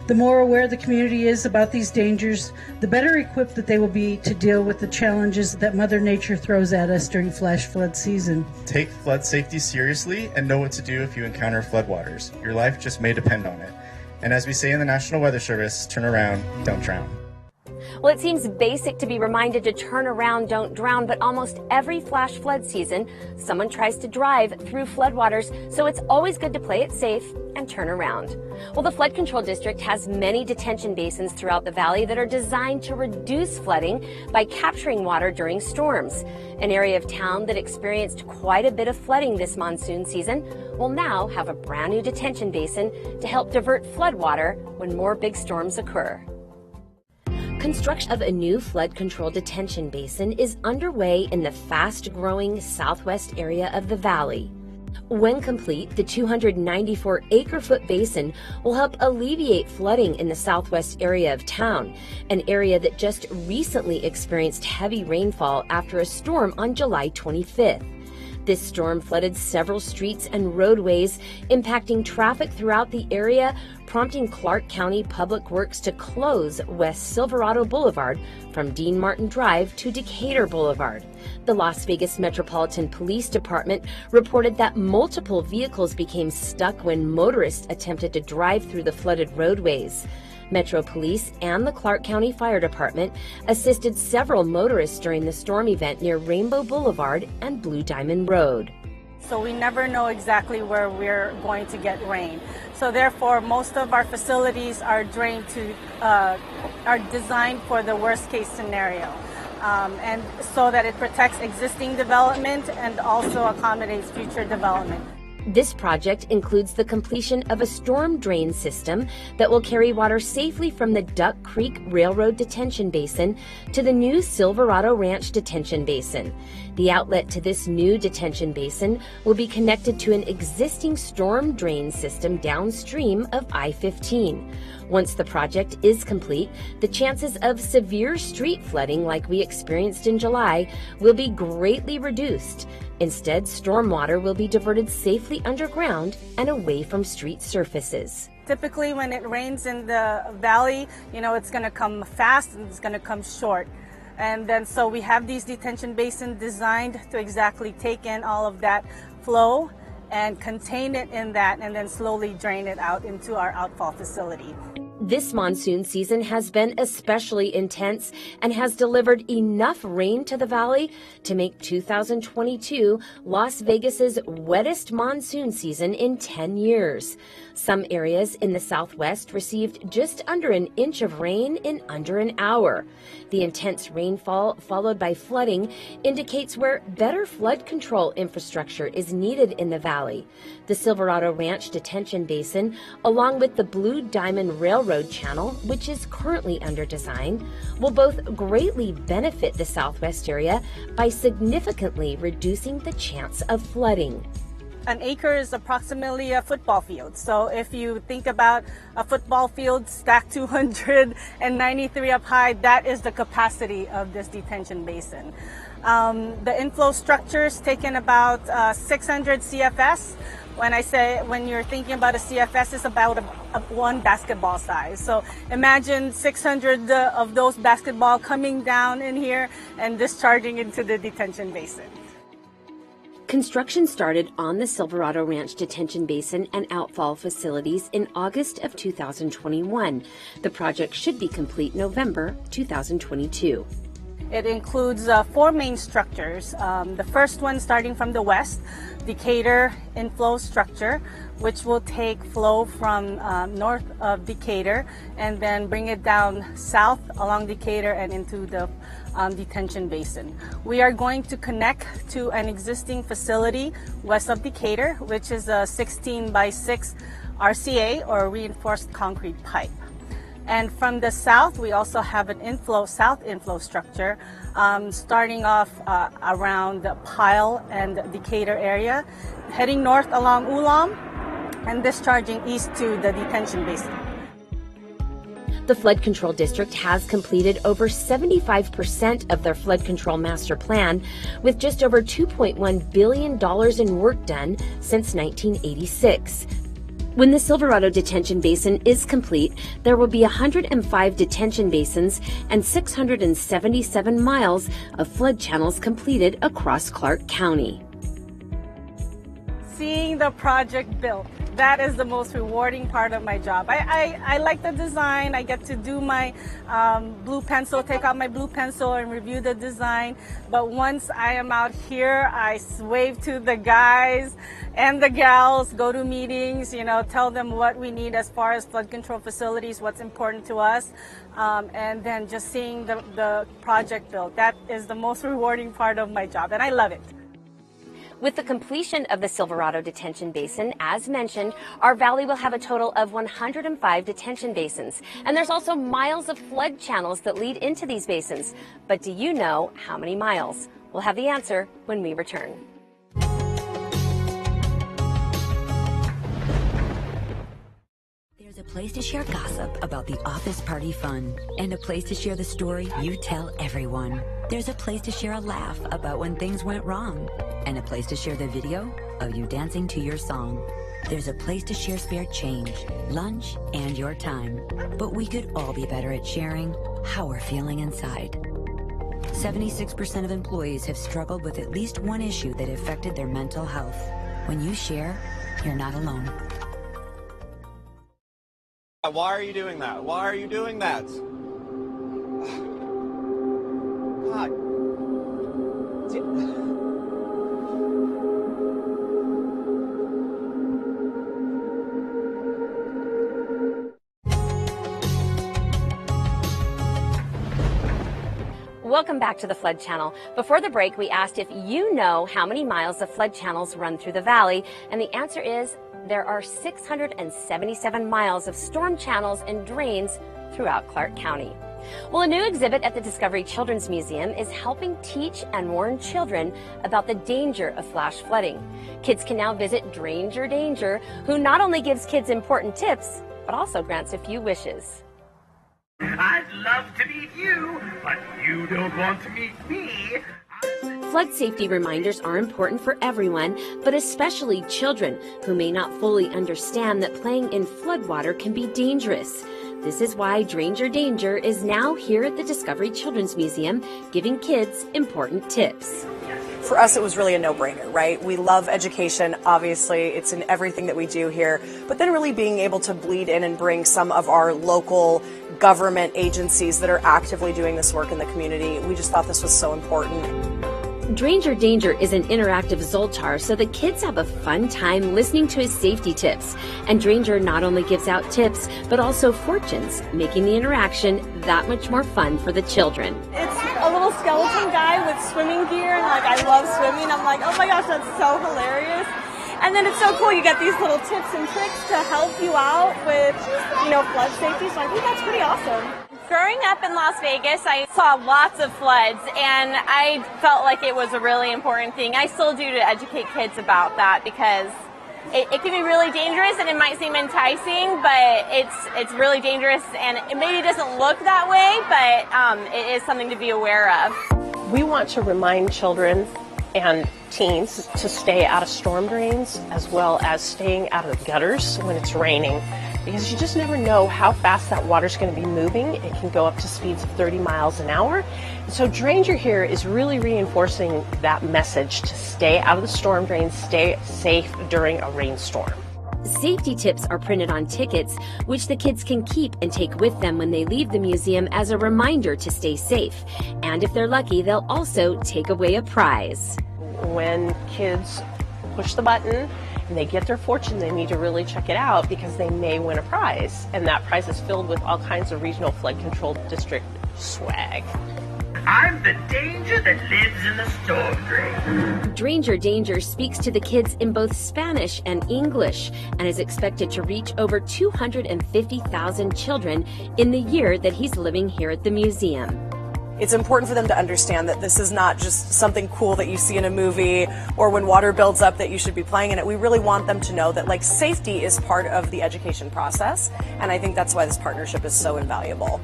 The more aware the community is about these dangers, the better equipped that they will be to deal with the challenges that Mother Nature throws at us during flash flood season. Take flood safety seriously and know what to do if you encounter floodwaters. Your life just may depend on it. And as we say in the National Weather Service, turn around, don't drown. Well, it seems basic to be reminded to turn around, don't drown, but almost every flash flood season, someone tries to drive through floodwaters, so it's always good to play it safe and turn around. Well, the Flood Control District has many detention basins throughout the valley that are designed to reduce flooding by capturing water during storms. An area of town that experienced quite a bit of flooding this monsoon season will now have a brand new detention basin to help divert floodwater when more big storms occur. Construction of a new flood control detention basin is underway in the fast-growing southwest area of the valley. When complete, the 294 acre-foot basin will help alleviate flooding in the southwest area of town, an area that just recently experienced heavy rainfall after a storm on July 25th. This storm flooded several streets and roadways, impacting traffic throughout the area, prompting Clark County Public Works to close West Silverado Boulevard from Dean Martin Drive to Decatur Boulevard. The Las Vegas Metropolitan Police Department reported that multiple vehicles became stuck when motorists attempted to drive through the flooded roadways. Metro Police and the Clark County Fire Department assisted several motorists during the storm event near Rainbow Boulevard and Blue Diamond Road. So we never know exactly where we're going to get rain. So therefore, most of our facilities are are designed for the worst case scenario. And so that it protects existing development and also accommodates future development. This project includes the completion of a storm drain system that will carry water safely from the Duck Creek Railroad Detention Basin to the new Silverado Ranch Detention Basin. The outlet to this new detention basin will be connected to an existing storm drain system downstream of I-15. Once the project is complete, the chances of severe street flooding like we experienced in July will be greatly reduced. Instead, stormwater will be diverted safely underground and away from street surfaces. Typically, when it rains in the valley, it's going to come fast and it's going to come short. And then so we have these detention basins designed to exactly take in all of that flow and contain it in that and then slowly drain it out into our outfall facility. This monsoon season has been especially intense and has delivered enough rain to the valley to make 2022 Las Vegas's wettest monsoon season in 10 years. Some areas in the southwest received just under an inch of rain in under an hour. The intense rainfall, followed by flooding, indicates where better flood control infrastructure is needed in the valley. The Silverado Ranch Detention Basin, along with the Blue Diamond Railroad Channel, which is currently under design, will both greatly benefit the southwest area by significantly reducing the chance of flooding. An acre is approximately a football field. So if you think about a football field stacked 293 up high, that is the capacity of this detention basin. The inflow structures taken about 600 CFS. When you're thinking about a CFS, it's about one basketball size. So imagine 600 of those basketball coming down in here and discharging into the detention basin. Construction started on the Silverado Ranch Detention Basin and outfall facilities in August of 2021. The project should be complete November 2022. It includes 4 main structures. The first one starting from the west, Decatur inflow structure, which will take flow from north of Decatur and then bring it down south along Decatur and into the detention basin. We are going to connect to an existing facility west of Decatur, which is a 16 by 6 RCA or reinforced concrete pipe. And from the south, we also have an south inflow structure starting off around the Pile and Decatur area, heading north along Ulam and discharging east to the detention basin. The Flood Control District has completed over 75% of their flood control master plan, with just over $2.1 billion in work done since 1986. When the Silverado Detention Basin is complete, there will be 105 detention basins and 677 miles of flood channels completed across Clark County. Seeing the project built, that is the most rewarding part of my job. I like the design. I get to do my blue pencil, take out my blue pencil and review the design. But once I am out here, I wave to the guys and the gals, go to meetings, tell them what we need as far as flood control facilities, what's important to us, and then just seeing the project built. That is the most rewarding part of my job, and I love it. With the completion of the Silverado Detention Basin, as mentioned, our valley will have a total of 105 detention basins. And there's also miles of flood channels that lead into these basins. But do you know how many miles? We'll have the answer when we return. There's a place to share gossip about the office party fun, and a place to share the story you tell everyone. There's a place to share a laugh about when things went wrong, and a place to share the video of you dancing to your song. There's a place to share spare change, lunch, and your time. But we could all be better at sharing how we're feeling inside. 76% of employees have struggled with at least one issue that affected their mental health. When you share, you're not alone. Why are you doing that? Why are you doing that? God. Welcome back to the Flood Channel. Before the break, we asked if you know how many miles of flood channels run through the valley, and the answer is there are 677 miles of storm channels and drains throughout Clark County. Well, a new exhibit at the Discovery Children's Museum is helping teach and warn children about the danger of flash flooding. Kids can now visit Dranger Danger, who not only gives kids important tips, but also grants a few wishes. I'd love to meet you, but you don't want to meet me. Flood safety reminders are important for everyone, but especially children who may not fully understand that playing in floodwater can be dangerous. This is why Dranger Danger is now here at the Discovery Children's Museum, giving kids important tips. For us, it was really a no-brainer, right? We love education. Obviously, it's in everything that we do here. But then really being able to bleed in and bring some of our local government agencies that are actively doing this work in the community, we just thought this was so important. Dranger Danger is an interactive Zoltar, so the kids have a fun time listening to his safety tips. And Dranger not only gives out tips, but also fortunes, making the interaction that much more fun for the children. It's a little skeleton guy with swimming gear, and I love swimming. I'm like, oh my gosh, that's so hilarious. And then it's so cool, you get these little tips and tricks to help you out with, flood safety, so I think that's pretty awesome. Growing up in Las Vegas, I saw lots of floods, and I felt like it was a really important thing. I still do to educate kids about that because it can be really dangerous, and it might seem enticing, but it's really dangerous, and it maybe doesn't look that way, but it is something to be aware of. We want to remind children and teens to stay out of storm drains as well as staying out of the gutters when it's raining, because you just never know how fast that water's going to be moving. It can go up to speeds of 30 miles an hour. So Dranger here is really reinforcing that message to stay out of the storm drains, stay safe during a rainstorm. Safety tips are printed on tickets, which the kids can keep and take with them when they leave the museum as a reminder to stay safe. And if they're lucky, they'll also take away a prize. When kids push the button and they get their fortune, they need to really check it out because they may win a prize. And that prize is filled with all kinds of regional flood control district swag. I'm the danger that lives in the storm drain. Dranger Danger speaks to the kids in both Spanish and English and is expected to reach over 250,000 children in the year that he's living here at the museum. It's important for them to understand that this is not just something cool that you see in a movie or when water builds up that you should be playing in it. We really want them to know that safety is part of the education process, and I think that's why this partnership is so invaluable.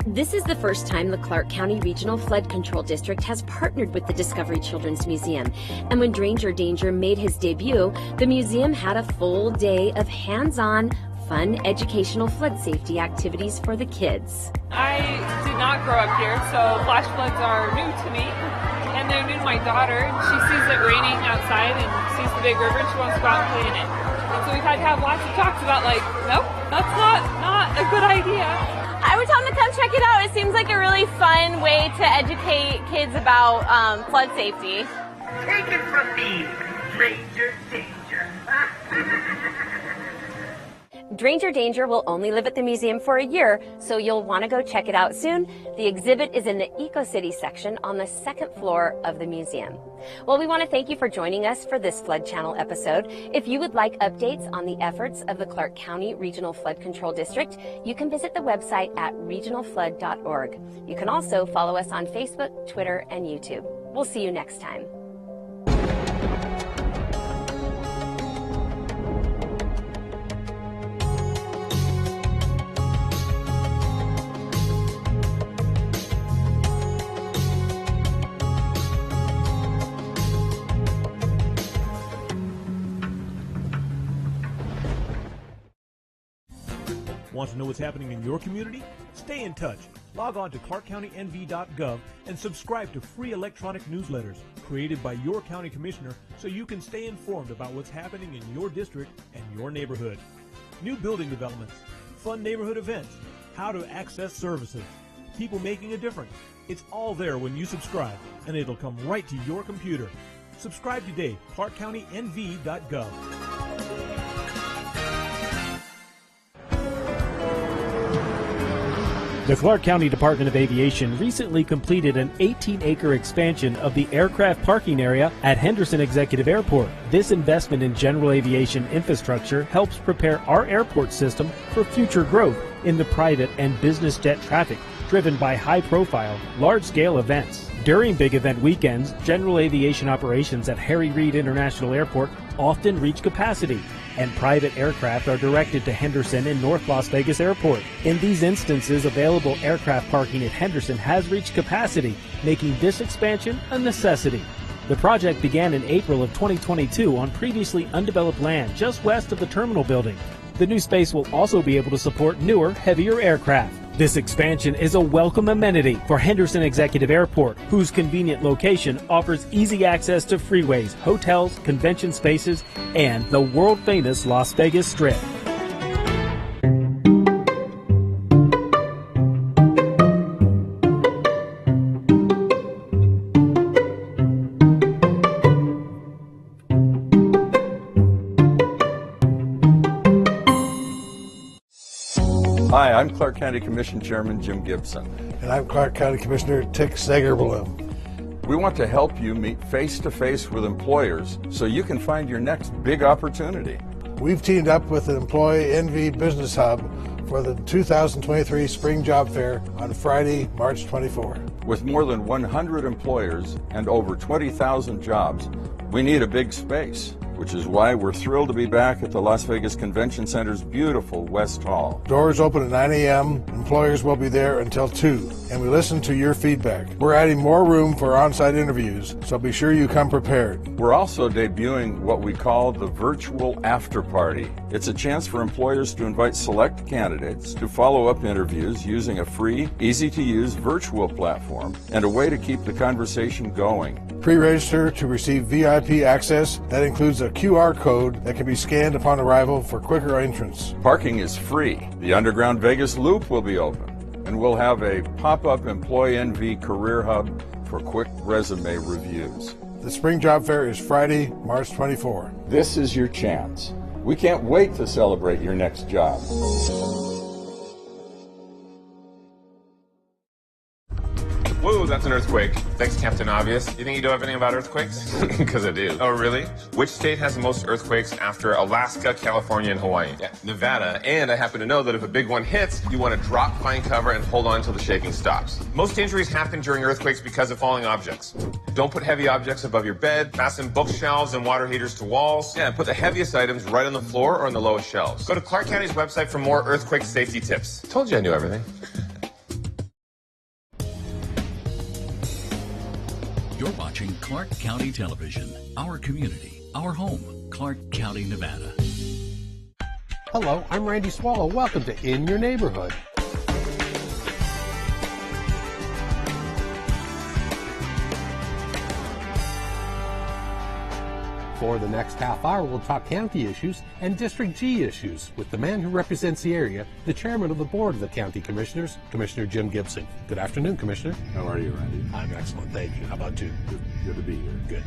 This is the first time the Clark County Regional Flood Control District has partnered with the Discovery Children's Museum. And when Dranger Danger made his debut, the museum had a full day of hands-on, fun educational flood safety activities for the kids. I did not grow up here, so flash floods are new to me. And they're new to my daughter. She sees it raining outside and sees the big river and she wants to go out and play in it. And so we've had to have lots of talks about nope, that's not a good idea. I would tell them to come check it out. It seems like a really fun way to educate kids about flood safety. Take it from me, Dranger Danger. Dranger Danger will only live at the museum for a year, so you'll want to go check it out soon. The exhibit is in the Eco-City section on the second floor of the museum. Well, we want to thank you for joining us for this Flood Channel episode. If you would like updates on the efforts of the Clark County Regional Flood Control District, you can visit the website at regionalflood.org. You can also follow us on Facebook, Twitter, and YouTube. We'll see you next time. Want to know what's happening in your community? Stay in touch. Log on to ClarkCountyNV.gov and subscribe to free electronic newsletters created by your county commissioner so you can stay informed about what's happening in your district and your neighborhood. New building developments, fun neighborhood events, how to access services, people making a difference. It's all there when you subscribe, and it'll come right to your computer. Subscribe today, ClarkCountyNV.gov. The Clark County Department of Aviation recently completed an 18-acre expansion of the aircraft parking area at Henderson Executive Airport. This investment in general aviation infrastructure helps prepare our airport system for future growth in the private and business jet traffic driven by high-profile, large-scale events. During big event weekends, general aviation operations at Harry Reid International Airport often reach capacity, and private aircraft are directed to Henderson and North Las Vegas Airport. In these instances, available aircraft parking at Henderson has reached capacity, making this expansion a necessity. The project began in April of 2022 on previously undeveloped land just west of the terminal building. The new space will also be able to support newer, heavier aircraft. This expansion is a welcome amenity for Henderson Executive Airport, whose convenient location offers easy access to freeways, hotels, convention spaces, and the world-famous Las Vegas Strip. Hi, I'm Clark County Commission Chairman Jim Gibson. And I'm Clark County Commissioner Tick Sager-Bloom. We want to help you meet face-to-face with employers so you can find your next big opportunity. We've teamed up with the ClarkCountyNV Business Hub for the 2023 Spring Job Fair on Friday, March 24. With more than 100 employers and over 20,000 jobs, we need a big space, which is why we're thrilled to be back at the Las Vegas Convention Center's beautiful West Hall. Doors open at 9 a.m. Employers will be there until 2, and we listen to your feedback. We're adding more room for on-site interviews, so be sure you come prepared. We're also debuting what we call the Virtual After Party. It's a chance for employers to invite select candidates to follow-up interviews using a free, easy-to-use virtual platform and a way to keep the conversation going. Pre-register to receive VIP access. That includes a QR code that can be scanned upon arrival for quicker entrance. Parking is free. The Underground Vegas Loop will be open, and we'll have a pop-up EmployNV career hub for quick resume reviews. The Spring Job Fair is Friday, March 24. This is your chance. We can't wait to celebrate your next job. Whoa, that's an earthquake. Thanks, Captain Obvious. You think you know everything about earthquakes? Because I do. Oh, really? Which state has the most earthquakes after Alaska, California, and Hawaii? Yeah, Nevada. And I happen to know that if a big one hits, you want to drop, find cover, and hold on until the shaking stops. Most injuries happen during earthquakes because of falling objects. Don't put heavy objects above your bed. Fasten bookshelves and water heaters to walls. Yeah, put the heaviest items right on the floor or on the lowest shelves. Go to Clark County's website for more earthquake safety tips. Told you I knew everything. You're watching Clark County Television, our community, our home, Clark County, Nevada. Hello, I'm Randy Swallow. Welcome to In Your Neighborhood. For the next half hour, we'll talk county issues and District G issues with the man who represents the area, the chairman of the board of the county commissioners, Commissioner Jim Gibson. Good afternoon, Commissioner. How are you, Randy? I'm excellent, thank you. How about you? Good to be here. Good.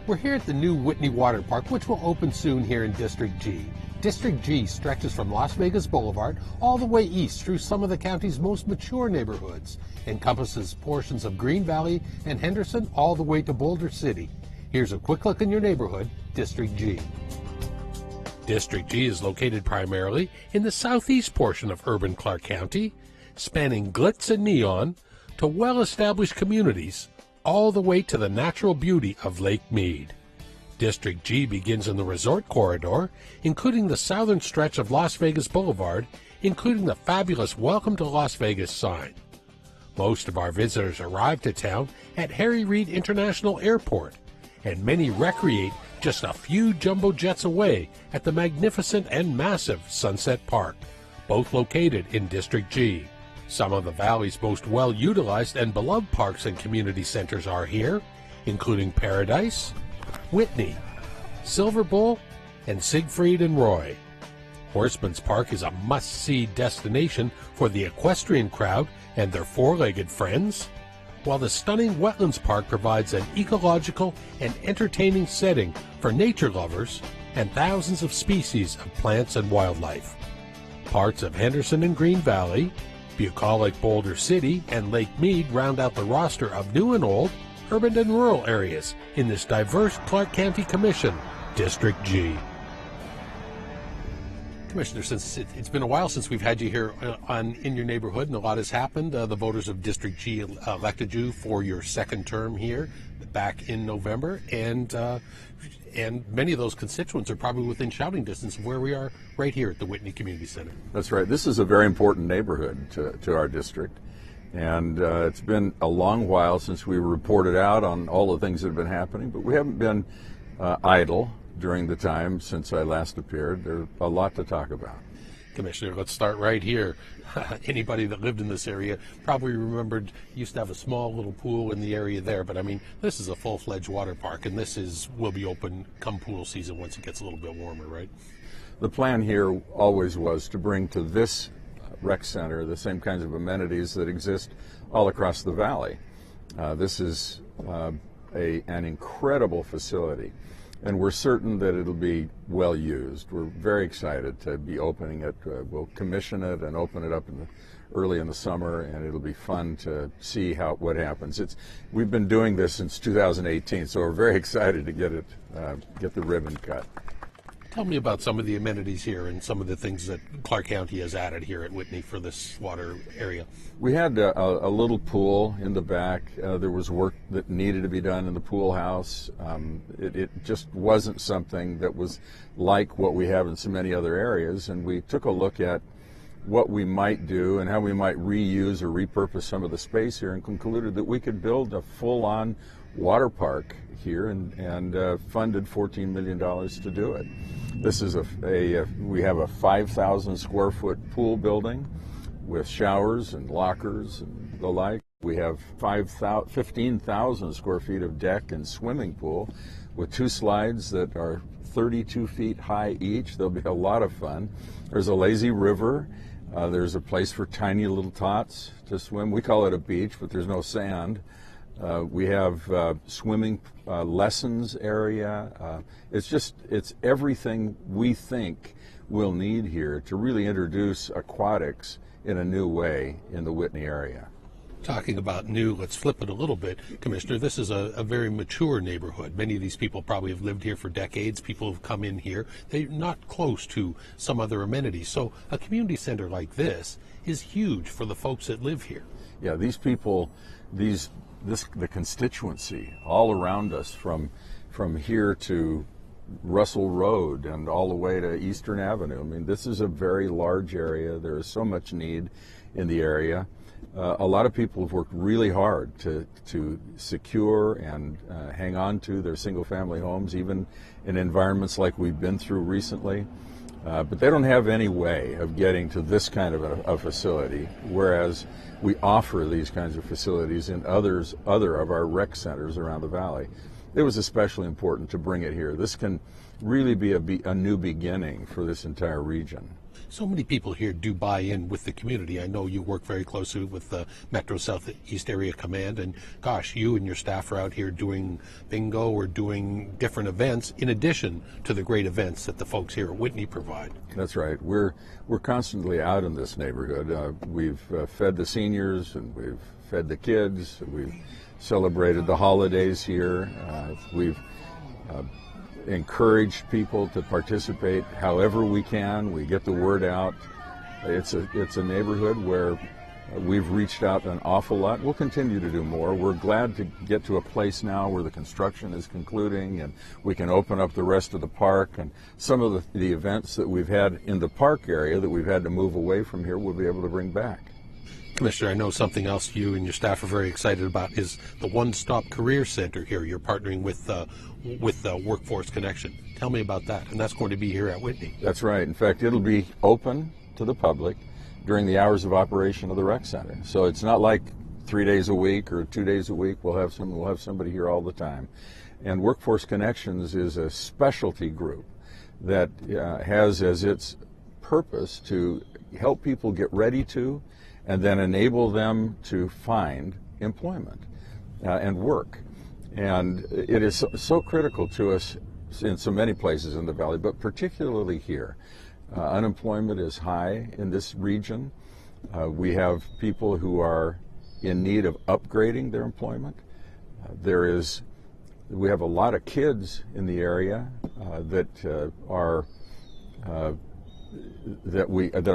We're here at the new Whitney Water Park, which will open soon here in District G. District G stretches from Las Vegas Boulevard all the way east through some of the county's most mature neighborhoods, encompasses portions of Green Valley and Henderson all the way to Boulder City. Here's a quick look in your neighborhood, District G. District G is located primarily in the southeast portion of urban Clark County, spanning glitz and neon to well-established communities, all the way to the natural beauty of Lake Mead. District G begins in the resort corridor, including the southern stretch of Las Vegas Boulevard, including the fabulous Welcome to Las Vegas sign. Most of our visitors arrive to town at Harry Reid International Airport, and many recreate just a few jumbo jets away at the magnificent and massive Sunset Park, both located in District G. Some of the Valley's most well-utilized and beloved parks and community centers are here, including Paradise, Whitney, Silver Bull, and Siegfried and Roy. Horseman's Park is a must-see destination for the equestrian crowd and their four-legged friends, while the stunning Wetlands Park provides an ecological and entertaining setting for nature lovers and thousands of species of plants and wildlife. Parts of Henderson and Green Valley, Bucolic, Boulder City, and Lake Mead round out the roster of new and old, urban and rural areas in this diverse Clark County Commission, District G. Commissioner, since it's been a while since we've had you here in your neighborhood, and a lot has happened. The voters of District G elected you for your second term here back in November, and many of those constituents are probably within shouting distance of where we are right here at the Whitney Community Center. That's right. This is a very important neighborhood to our district, and it's been a long while since we reported out on all the things that have been happening, but we haven't been idle during the time since I last appeared. There's a lot to talk about. Commissioner, let's start right here. Anybody that lived in this area probably remembered used to have a small little pool in the area there, but I mean, this is a full-fledged water park, and will be open come pool season once it gets a little bit warmer, right? The plan here always was to bring to this rec center the same kinds of amenities that exist all across the valley. This is an incredible facility, and we're certain that it'll be well used. We're very excited to be opening it. We'll commission it and open it up early in the summer, and it'll be fun to see what happens. We've been doing this since 2018, so we're very excited to get the ribbon cut. Tell me about some of the amenities here and some of the things that Clark County has added here at Whitney for this water area. We had a little pool in the back. There was work that needed to be done in the pool house. It just wasn't something that was like what we have in so many other areas, and we took a look at what we might do and how we might reuse or repurpose some of the space here, and concluded that we could build a full-on water park here, and funded $14 million to do it. This is we have a 5,000 square foot pool building with showers and lockers and the like. We have 15,000 square feet of deck and swimming pool with 2 slides that are 32 feet high each. There'll be a lot of fun. There's a lazy river. There's a place for tiny little tots to swim. We call it a beach, but there's no sand. We have swimming lessons area. It's everything we think we'll need here to really introduce aquatics in a new way in the Whitney area. Talking about new, let's flip it a little bit. Commissioner, this is a very mature neighborhood. Many of these people probably have lived here for decades. People have come in here. They're not close to some other amenities. So a community center like this is huge for the folks that live here. Yeah, these people, the constituency all around us from here to Russell Road and all the way to Eastern Avenue. I mean, this is a very large area. There is so much need in the area. A lot of people have worked really hard to secure and hang on to their single-family homes, even in environments like we've been through recently. But they don't have any way of getting to this kind of a facility, whereas we offer these kinds of facilities in other of our rec centers around the valley. It was especially important to bring it here. This can really be a new beginning for this entire region. So many people here do buy in with the community. I know you work very closely with the Metro Southeast Area Command, and gosh, you and your staff are out here doing bingo or doing different events in addition to the great events that the folks here at Whitney provide. That's right. We're constantly out in this neighborhood. We've fed the seniors and we've fed the kids. We've celebrated the holidays here. We've encourage people to participate however we can. We get the word out. It's a neighborhood where we've reached out an awful lot. We'll continue to do more. We're glad to get to a place now where the construction is concluding and we can open up the rest of the park, and some of the events that we've had in the park area that we've had to move away from here we'll be able to bring back. Commissioner, I know something else you and your staff are very excited about is the One-Stop Career Center here. You're partnering with Workforce Connection. Tell me about that, and that's going to be here at Whitney. That's right. In fact, it'll be open to the public during the hours of operation of the rec center. So it's not like 3 days a week or 2 days a week. We'll have somebody here all the time. And Workforce Connections is a specialty group that has as its purpose to help people get ready to and then enable them to find employment and work. And it is so critical to us in so many places in the valley, but particularly here. Unemployment is high in this region, We have people who are in need of upgrading their employment. We have a lot of kids in the area that our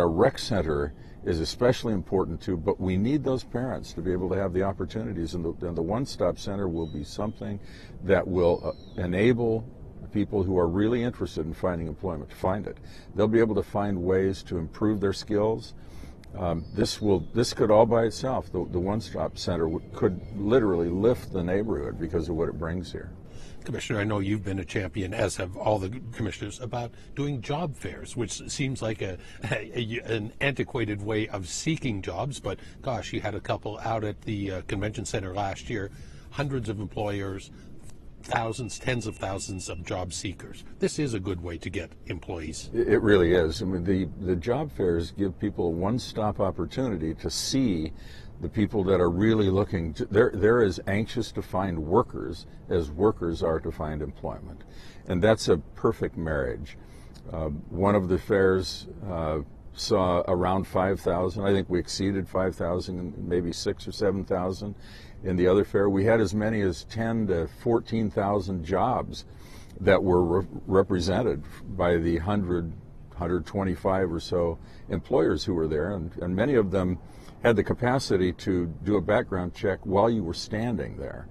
rec center is especially important to, but we need those parents to be able to have the opportunities, and the one-stop center will be something that will enable people who are really interested in finding employment to find it. They'll be able to find ways to improve their skills. This could all by itself, the one-stop center could literally lift the neighborhood because of what it brings here. Commissioner, I know you've been a champion, as have all the commissioners, about doing job fairs, which seems like an antiquated way of seeking jobs, but gosh, you had a couple out at the convention center last year, hundreds of employers, thousands, tens of thousands of job seekers. This is a good way to get employees. It really is. I mean, the job fairs give people a one-stop opportunity to see the people that are really looking. They're as anxious to find workers as workers are to find employment. And that's a perfect marriage. One of the fairs saw around 5,000. I think we exceeded 5,000, maybe 6,000 or 7,000. In the other fair, we had as many as 10,000 to 14,000 jobs that were represented by the 125 or so employers who were there, and many of them had the capacity to do a background check while you were standing there.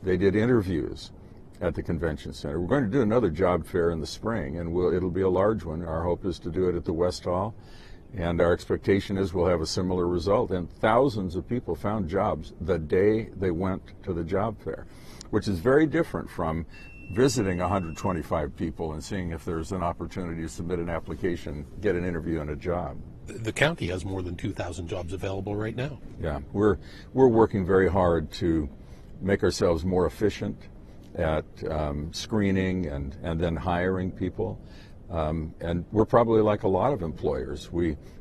They did interviews at the convention center. We're going to do another job fair in the spring, and it'll be a large one. Our hope is to do it at the West Hall, and our expectation is we'll have a similar result. And thousands of people found jobs the day they went to the job fair, which is very different from visiting 125 people and seeing if there's an opportunity to submit an application, get an interview, and a job. The county has more than 2,000 jobs available right now. Yeah, we're working very hard to make ourselves more efficient at screening and then hiring people. And we're probably like a lot of employers.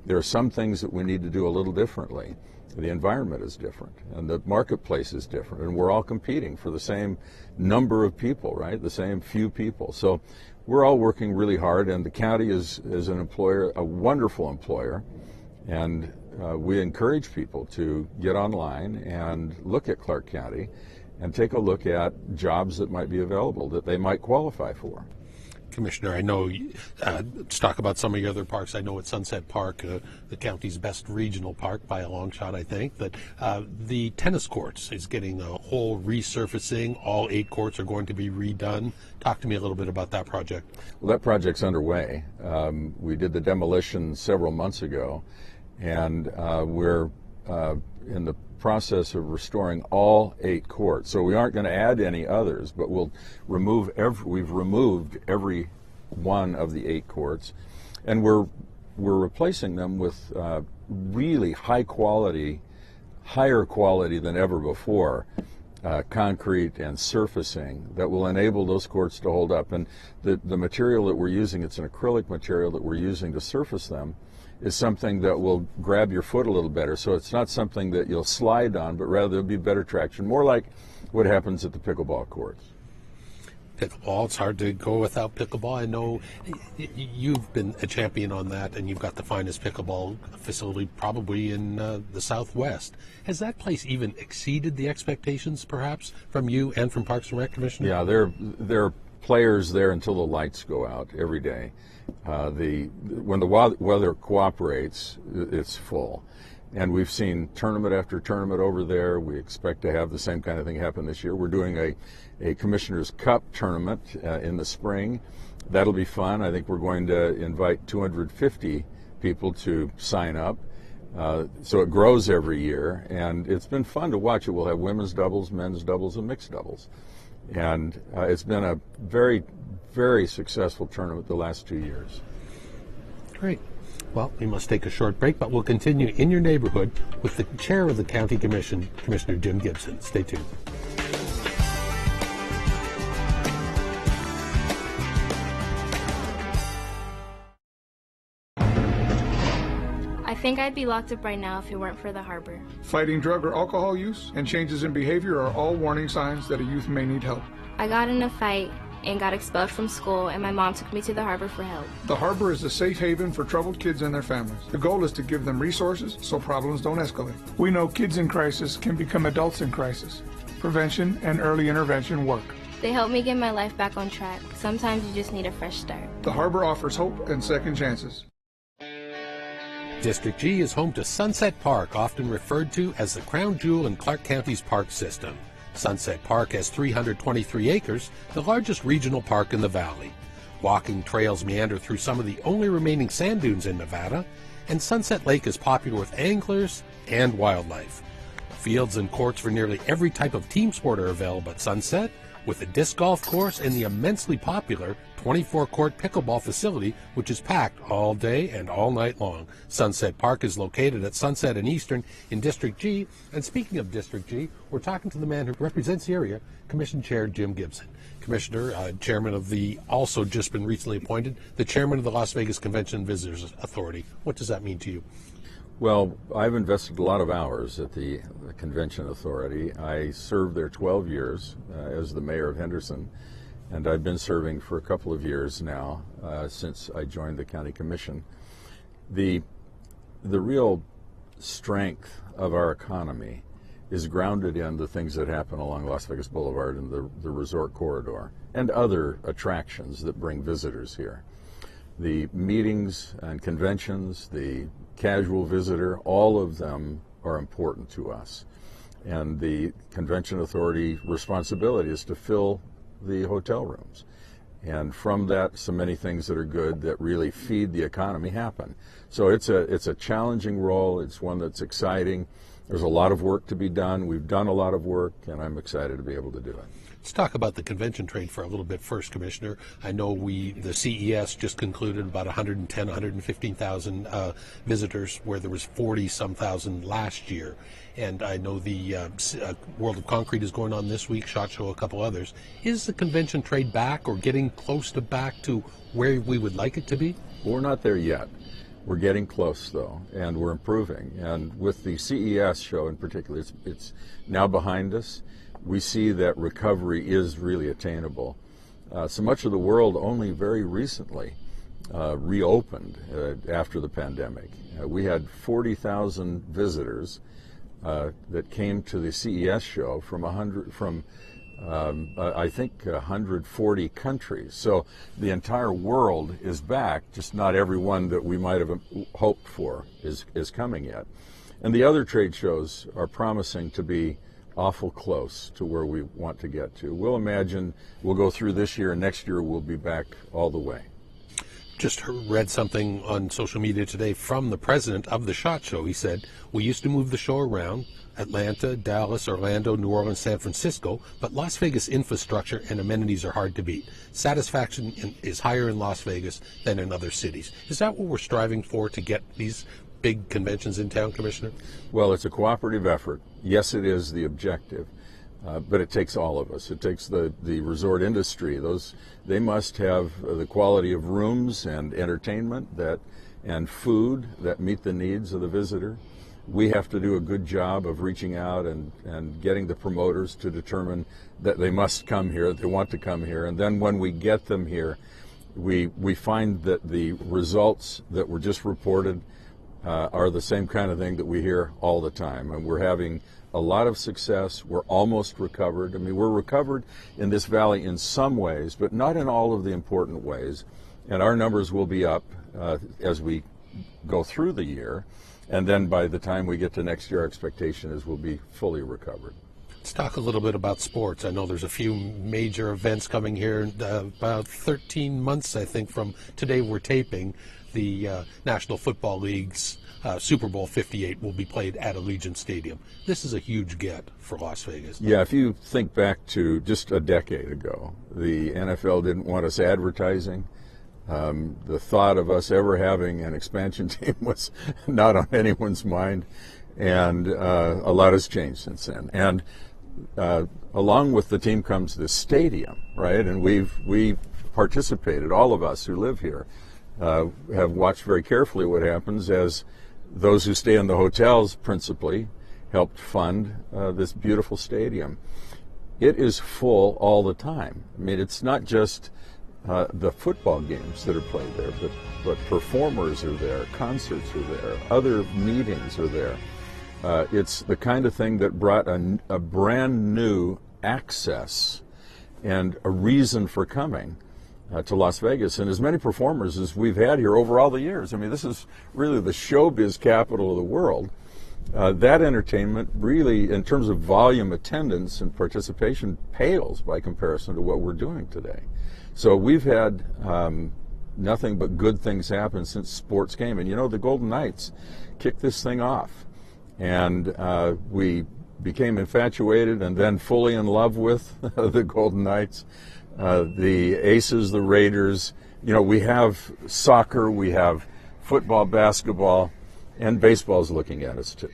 There are some things that we need to do a little differently. The environment is different, and the marketplace is different, and we're all competing for the same number of people, right? The same few people. So we're all working really hard, and the county is an employer, a wonderful employer, and we encourage people to get online and look at Clark County and take a look at jobs that might be available that they might qualify for. Commissioner, I know, let's talk about some of your other parks. I know at Sunset Park, the county's best regional park by a long shot, I think, that the tennis courts is getting a whole resurfacing. All 8 courts are going to be redone. Talk to me a little bit about that project. Well, that project's underway. We did the demolition several months ago, and we're in the process of restoring all 8 courts. So we aren't going to add any others, but we've removed every one of the 8 courts, and we're replacing them with really high quality, higher quality than ever before, concrete and surfacing that will enable those courts to hold up. And the material that we're using, it's an acrylic material that we're using to surface them, is something that will grab your foot a little better. So it's not something that you'll slide on, but rather there'll be better traction, more like what happens at the pickleball courts. Pickleball, it's hard to go without pickleball. I know you've been a champion on that, and you've got the finest pickleball facility probably in the Southwest. Has that place even exceeded the expectations, perhaps, from you and from Parks and Rec, Commissioner? Yeah, there are players there until the lights go out every day. When the weather cooperates, it's full. And we've seen tournament after tournament over there. We expect to have the same kind of thing happen this year. We're doing a Commissioner's Cup tournament in the spring. That'll be fun. I think we're going to invite 250 people to sign up. So it grows every year, and it's been fun to watch it. We'll have women's doubles, men's doubles, and mixed doubles. And it's been a very, very successful tournament the last 2 years. Great. Well, we must take a short break, but we'll continue in your neighborhood with the chair of the County Commission, Commissioner Jim Gibson. Stay tuned. I think I'd be locked up right now if it weren't for the harbor. Fighting drug or alcohol use and changes in behavior are all warning signs that a youth may need help. I got in a fight and got expelled from school, and my mom took me to the harbor for help. The harbor is a safe haven for troubled kids and their families. The goal is to give them resources so problems don't escalate. We know kids in crisis can become adults in crisis. Prevention and early intervention work. They helped me get my life back on track. Sometimes you just need a fresh start. The harbor offers hope and second chances. District G is home to Sunset Park, often referred to as the crown jewel in Clark County's park system. Sunset Park has 323 acres, the largest regional park in the valley. Walking trails meander through some of the only remaining sand dunes in Nevada, and Sunset Lake is popular with anglers and wildlife. Fields and courts for nearly every type of team sport are available at Sunset, with a disc golf course and the immensely popular 24-court pickleball facility, which is packed all day and all night long. Sunset Park is located at Sunset and Eastern in District G. And speaking of District G, we're talking to the man who represents the area, Commission Chair Jim Gibson. Commissioner, chairman of the, also just been recently appointed, the chairman of the Las Vegas Convention and Visitors Authority. What does that mean to you? Well, I've invested a lot of hours at the Convention Authority. I served there 12 years as the mayor of Henderson, and I've been serving for a couple of years now since I joined the county commission. The real strength of our economy is grounded in the things that happen along Las Vegas Boulevard and the resort corridor and other attractions that bring visitors here. The meetings and conventions, the casual visitor, all of them are important to us. And the Convention Authority responsibility is to fill the hotel rooms. And from that, so many things that are good that really feed the economy happen. So it's a challenging role. It's one that's exciting. There's a lot of work to be done. We've done a lot of work, and I'm excited to be able to do it. Let's talk about the convention trade for a little bit first, Commissioner. I know the CES just concluded about 110, 115,000 visitors, where there was 40-some thousand last year. And I know the World of Concrete is going on this week, SHOT Show, a couple others. Is the convention trade back or getting close to back to where we would like it to be? Well, we're not there yet. We're getting close, though, and we're improving. And with the CES show in particular, it's now behind us. We see that recovery is really attainable. So much of the world only very recently reopened after the pandemic. We had 40,000 visitors that came to the CES show from I think 140 countries. So the entire world is back, just not everyone that we might have hoped for is coming yet. And the other trade shows are promising to be awful close to where we want to get to. We'll imagine we'll go through this year, and next year we'll be back all the way. Just read something on social media today from the president of the SHOT Show. He said, we used to move the show around, Atlanta, Dallas, Orlando, New Orleans, San Francisco, but Las Vegas infrastructure and amenities are hard to beat. Satisfaction is higher in Las Vegas than in other cities. Is that what we're striving for, to get these big conventions in town, Commissioner? Well, it's a cooperative effort. Yes, it is the objective, but it takes all of us. It takes the resort industry. They must have the quality of rooms and entertainment and food that meet the needs of the visitor. We have to do a good job of reaching out and getting the promoters to determine that they must come here, that they want to come here. And then when we get them here, we find that the results that were just reported are the same kind of thing that we hear all the time. And we're having a lot of success. We're almost recovered. I mean, we're recovered in this valley in some ways, but not in all of the important ways. And our numbers will be up as we go through the year. And then by the time we get to next year, our expectation is we'll be fully recovered. Let's talk a little bit about sports. I know there's a few major events coming here in about 13 months, I think, from today we're taping. The National Football League's Super Bowl 58 will be played at Allegiant Stadium. This is a huge get for Las Vegas. Yeah, if you think back to just a decade ago, the NFL didn't want us advertising. The thought of us ever having an expansion team was not on anyone's mind, and a lot has changed since then. And along with the team comes the stadium, right? And we've participated, all of us who live here. Have watched very carefully what happens as those who stay in the hotels principally helped fund this beautiful stadium. it is full all the time. I mean, it's not just the football games that are played there, but performers are there, concerts are there, other meetings are there. It's the kind of thing that brought a brand new access and a reason for coming to Las Vegas, and as many performers as we've had here over all the years. I mean, this is really the showbiz capital of the world. That entertainment really, in terms of volume, attendance, and participation, pales by comparison to what we're doing today. So we've had nothing but good things happen since sports came. And you know, the Golden Knights kicked this thing off. And we became infatuated and then fully in love with the Golden Knights, the Aces, the Raiders. You know, we have soccer, we have football, basketball, and baseball's looking at us too.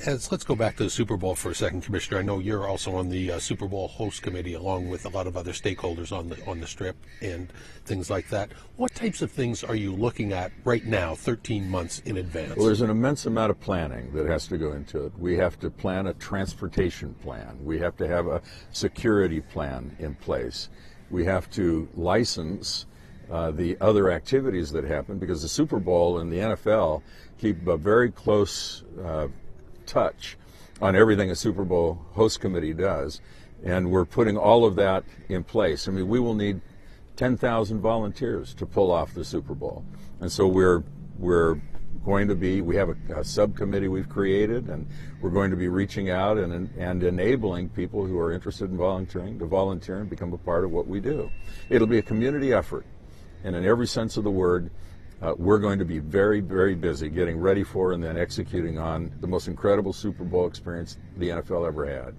Let's go back to the Super Bowl for a second, Commissioner. I know you're also on the Super Bowl host committee, along with a lot of other stakeholders on the Strip and things like that. What types of things are you looking at right now, 13 months in advance? Well, there's an immense amount of planning that has to go into it. We have to plan a transportation plan. We have to have a security plan in place. We have to license the other activities that happen, because the Super Bowl and the NFL keep a very close touch on everything a Super Bowl host committee does, and we're putting all of that in place. I mean, we will need 10,000 volunteers to pull off the Super Bowl, and so we're going to be, we have a subcommittee we've created, and we're going to be reaching out and enabling people who are interested in volunteering to volunteer and become a part of what we do. It'll be a community effort, and in every sense of the word, we're going to be very, very busy getting ready for and then executing on the most incredible Super Bowl experience the NFL ever had.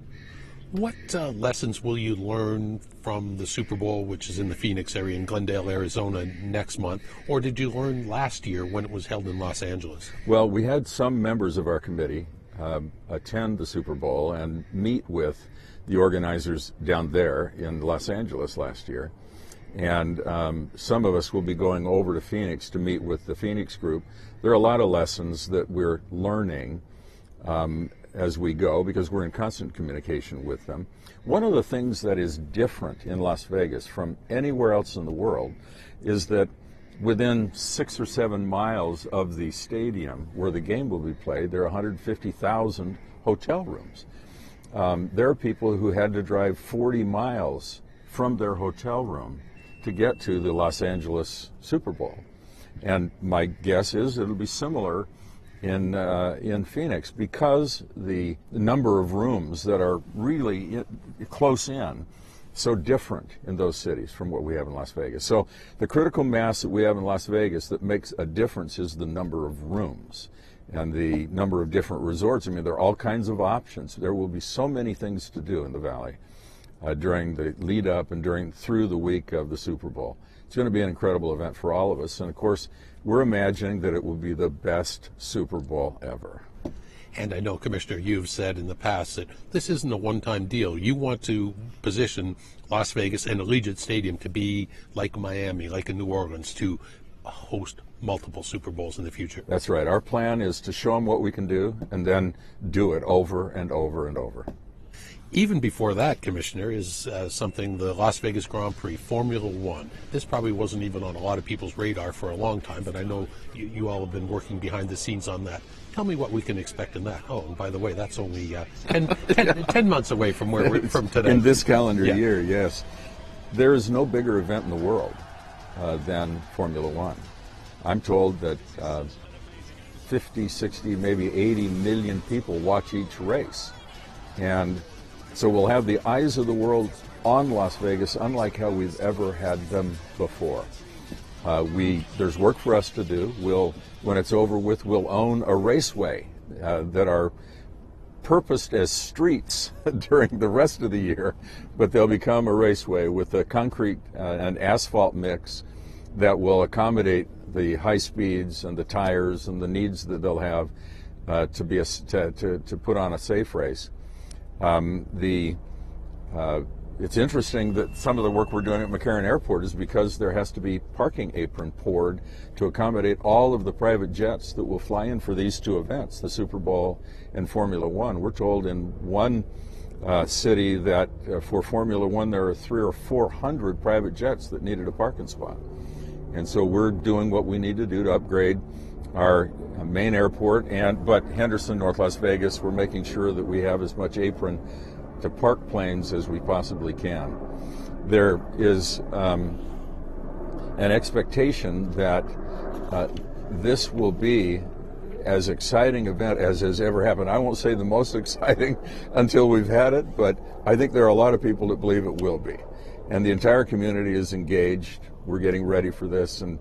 What lessons will you learn from the Super Bowl, which is in the Phoenix area in Glendale, Arizona next month, or did you learn last year when it was held in Los Angeles? Well, we had some members of our committee attend the Super Bowl and meet with the organizers down there in Los Angeles last year. And some of us will be going over to Phoenix to meet with the Phoenix group. There are a lot of lessons that we're learning as we go, because we're in constant communication with them. One of the things that is different in Las Vegas from anywhere else in the world is that within 6 or 7 miles of the stadium where the game will be played, there are 150,000 hotel rooms. There are people who had to drive 40 miles from their hotel room to get to the Los Angeles Super Bowl. And my guess is it'll be similar in Phoenix, because the number of rooms that are really close in, so different in those cities from what we have in Las Vegas. So the critical mass that we have in Las Vegas that makes a difference is the number of rooms and the number of different resorts. I mean, there are all kinds of options. There will be so many things to do in the Valley during the lead up and through the week of the Super Bowl. It's going to be an incredible event for all of us, and of course we're imagining that it will be the best Super Bowl ever. And I know, Commissioner, you've said in the past that this isn't a one-time deal. You want to position Las Vegas and Allegiant Stadium to be like Miami, like in New Orleans, to host multiple Super Bowls in the future. That's right. Our plan is to show them what we can do and then do it over and over and over. Even before that, Commissioner, is something, the Las Vegas Grand Prix, Formula One. This probably wasn't even on a lot of people's radar for a long time, but I know you all have been working behind the scenes on that. Tell me what we can expect in that. Oh, and by the way, that's only 10 months away from from today. In this calendar year, yes. There is no bigger event in the world than Formula One. I'm told that 50, 60, maybe 80 million people watch each race. And so we'll have the eyes of the world on Las Vegas, unlike how we've ever had them before. There's work for us to do. When it's over with, we'll own a raceway that are purposed as streets during the rest of the year, but they'll become a raceway with a concrete and asphalt mix that will accommodate the high speeds and the tires and the needs that they'll have to put on a safe race. It's interesting that some of the work we're doing at McCarran Airport is because there has to be parking apron poured to accommodate all of the private jets that will fly in for these two events, the Super Bowl and Formula One. We're told in one city that for Formula One there are 300 or 400 private jets that needed a parking spot. And so we're doing what we need to do to upgrade our main airport, but Henderson, North Las Vegas, we're making sure that we have as much apron to park planes as we possibly can. There is an expectation that this will be as exciting event as has ever happened. I won't say the most exciting until we've had it, but I think there are a lot of people that believe it will be. And the entire community is engaged. We're getting ready for this, and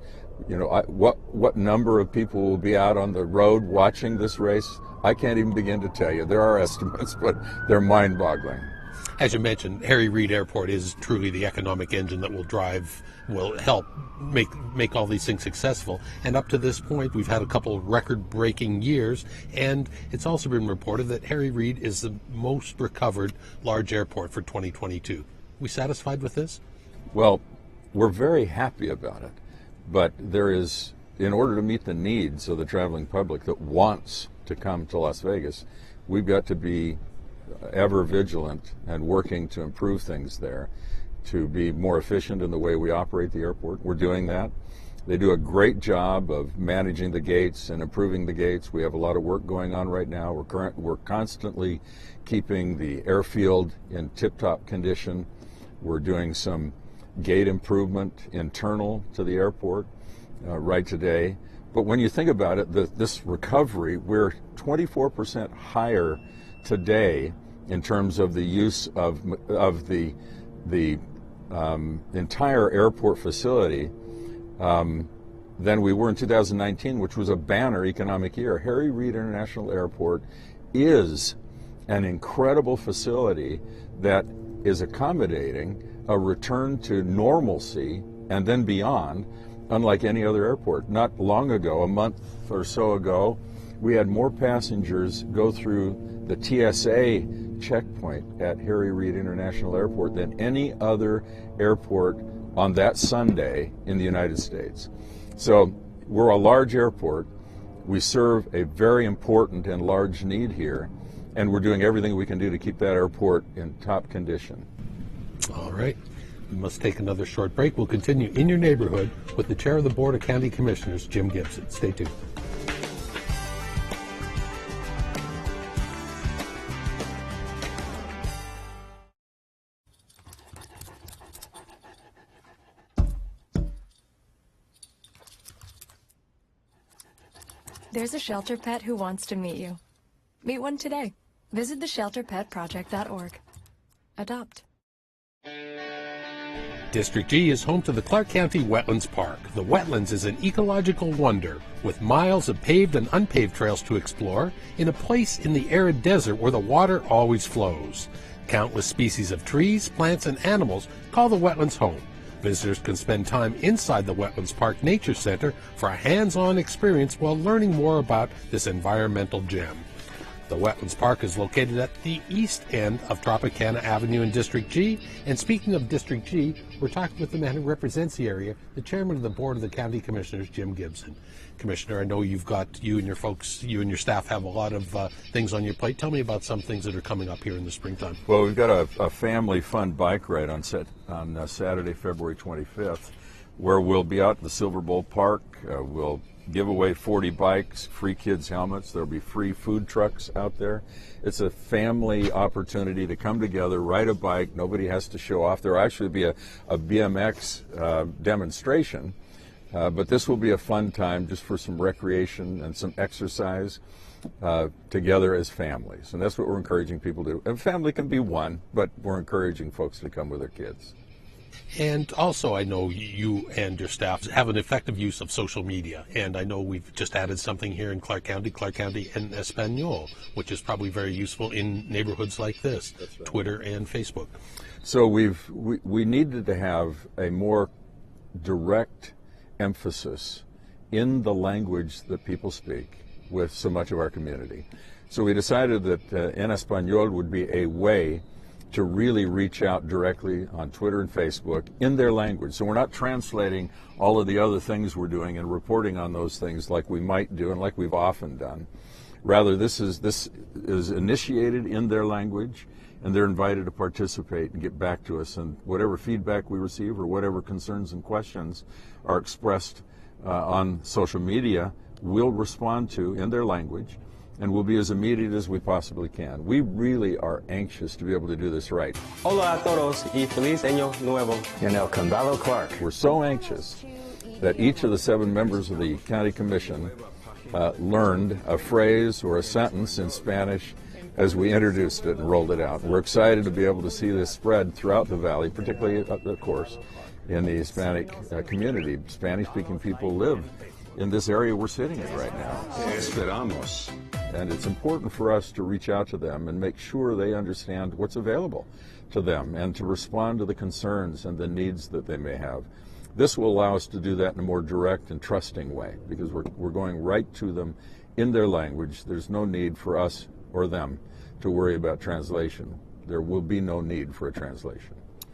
what number of people will be out on the road watching this race, I can't even begin to tell you. There are estimates, but they're mind-boggling. As you mentioned, Harry Reid Airport is truly the economic engine that will help make all these things successful. And up to this point, we've had a couple of record-breaking years, and it's also been reported that Harry Reid is the most recovered large airport for 2022. We satisfied with this? Well, we're very happy about it, but there is, in order to meet the needs of the traveling public that wants to come to Las Vegas, we've got to be ever vigilant and working to improve things there, to be more efficient in the way we operate the airport. We're doing that. They do a great job of managing the gates and improving the gates. We have a lot of work going on right now. We're constantly keeping the airfield in tip-top condition. We're doing some gate improvement internal to the airport right today. But when you think about it, this recovery, we're 24% higher today in terms of the use of the entire airport facility than we were in 2019, which was a banner economic year. Harry Reid International Airport is an incredible facility that is accommodating a return to normalcy and then beyond, unlike any other airport. Not long ago, a month or so ago, we had more passengers go through the TSA checkpoint at Harry Reid International Airport than any other airport on that Sunday in the United States. So we're a large airport. We serve a very important and large need here, and we're doing everything we can do to keep that airport in top condition. All right. We must take another short break. We'll continue in your neighborhood with the Chair of the Board of County Commissioners, Jim Gibson. Stay tuned. There's a shelter pet who wants to meet you. Meet one today. Visit theshelterpetproject.org. Adopt. District G is home to the Clark County Wetlands Park. The wetlands is an ecological wonder with miles of paved and unpaved trails to explore in a place in the arid desert where the water always flows. Countless species of trees, plants, and animals call the wetlands home. Visitors can spend time inside the Wetlands Park Nature Center for a hands-on experience while learning more about this environmental gem. The Wetlands Park is located at the east end of Tropicana Avenue in District G. And speaking of District G, we're talking with the man who represents the area, the chairman of the Board of the County Commissioners, Jim Gibson. Commissioner, I know you and your staff have a lot of things on your plate. Tell me about some things that are coming up here in the springtime. Well, we've got a family fun bike ride on Saturday, February 25th, where we'll be out in the Silver Bowl Park. We'll give away 40 bikes, free kids helmets. There'll be free food trucks out there. It's a family opportunity to come together, ride a bike. Nobody has to show off. There'll actually be a BMX demonstration, but this will be a fun time just for some recreation and some exercise together as families. And that's what we're encouraging people to do. A family can be one, but we're encouraging folks to come with their kids. And also, I know you and your staff have an effective use of social media. And I know we've just added something here in Clark County en Espanol, which is probably very useful in neighborhoods like this, right. Twitter and Facebook. So we needed to have a more direct emphasis in the language that people speak with so much of our community. So we decided that en Espanol would be a way to really reach out directly on Twitter and Facebook in their language. So we're not translating all of the other things we're doing and reporting on those things like we might do and like we've often done. Rather, this is initiated in their language, and they're invited to participate and get back to us. And whatever feedback we receive or whatever concerns and questions are expressed on social media, we'll respond to in their language, and we'll be as immediate as we possibly can. We really are anxious to be able to do this right. Hola a todos y feliz año nuevo. In El Condado Clark, we're so anxious that each of the 7 members of the County Commission learned a phrase or a sentence in Spanish as we introduced it and rolled it out. We're excited to be able to see this spread throughout the valley, particularly, of course, in the Hispanic community. Spanish-speaking people live in this area we're sitting in right now. Esperamos. And it's important for us to reach out to them and make sure they understand what's available to them and to respond to the concerns and the needs that they may have. This will allow us to do that in a more direct and trusting way because we're going right to them in their language. There's no need for us or them to worry about translation. There will be no need for a translation.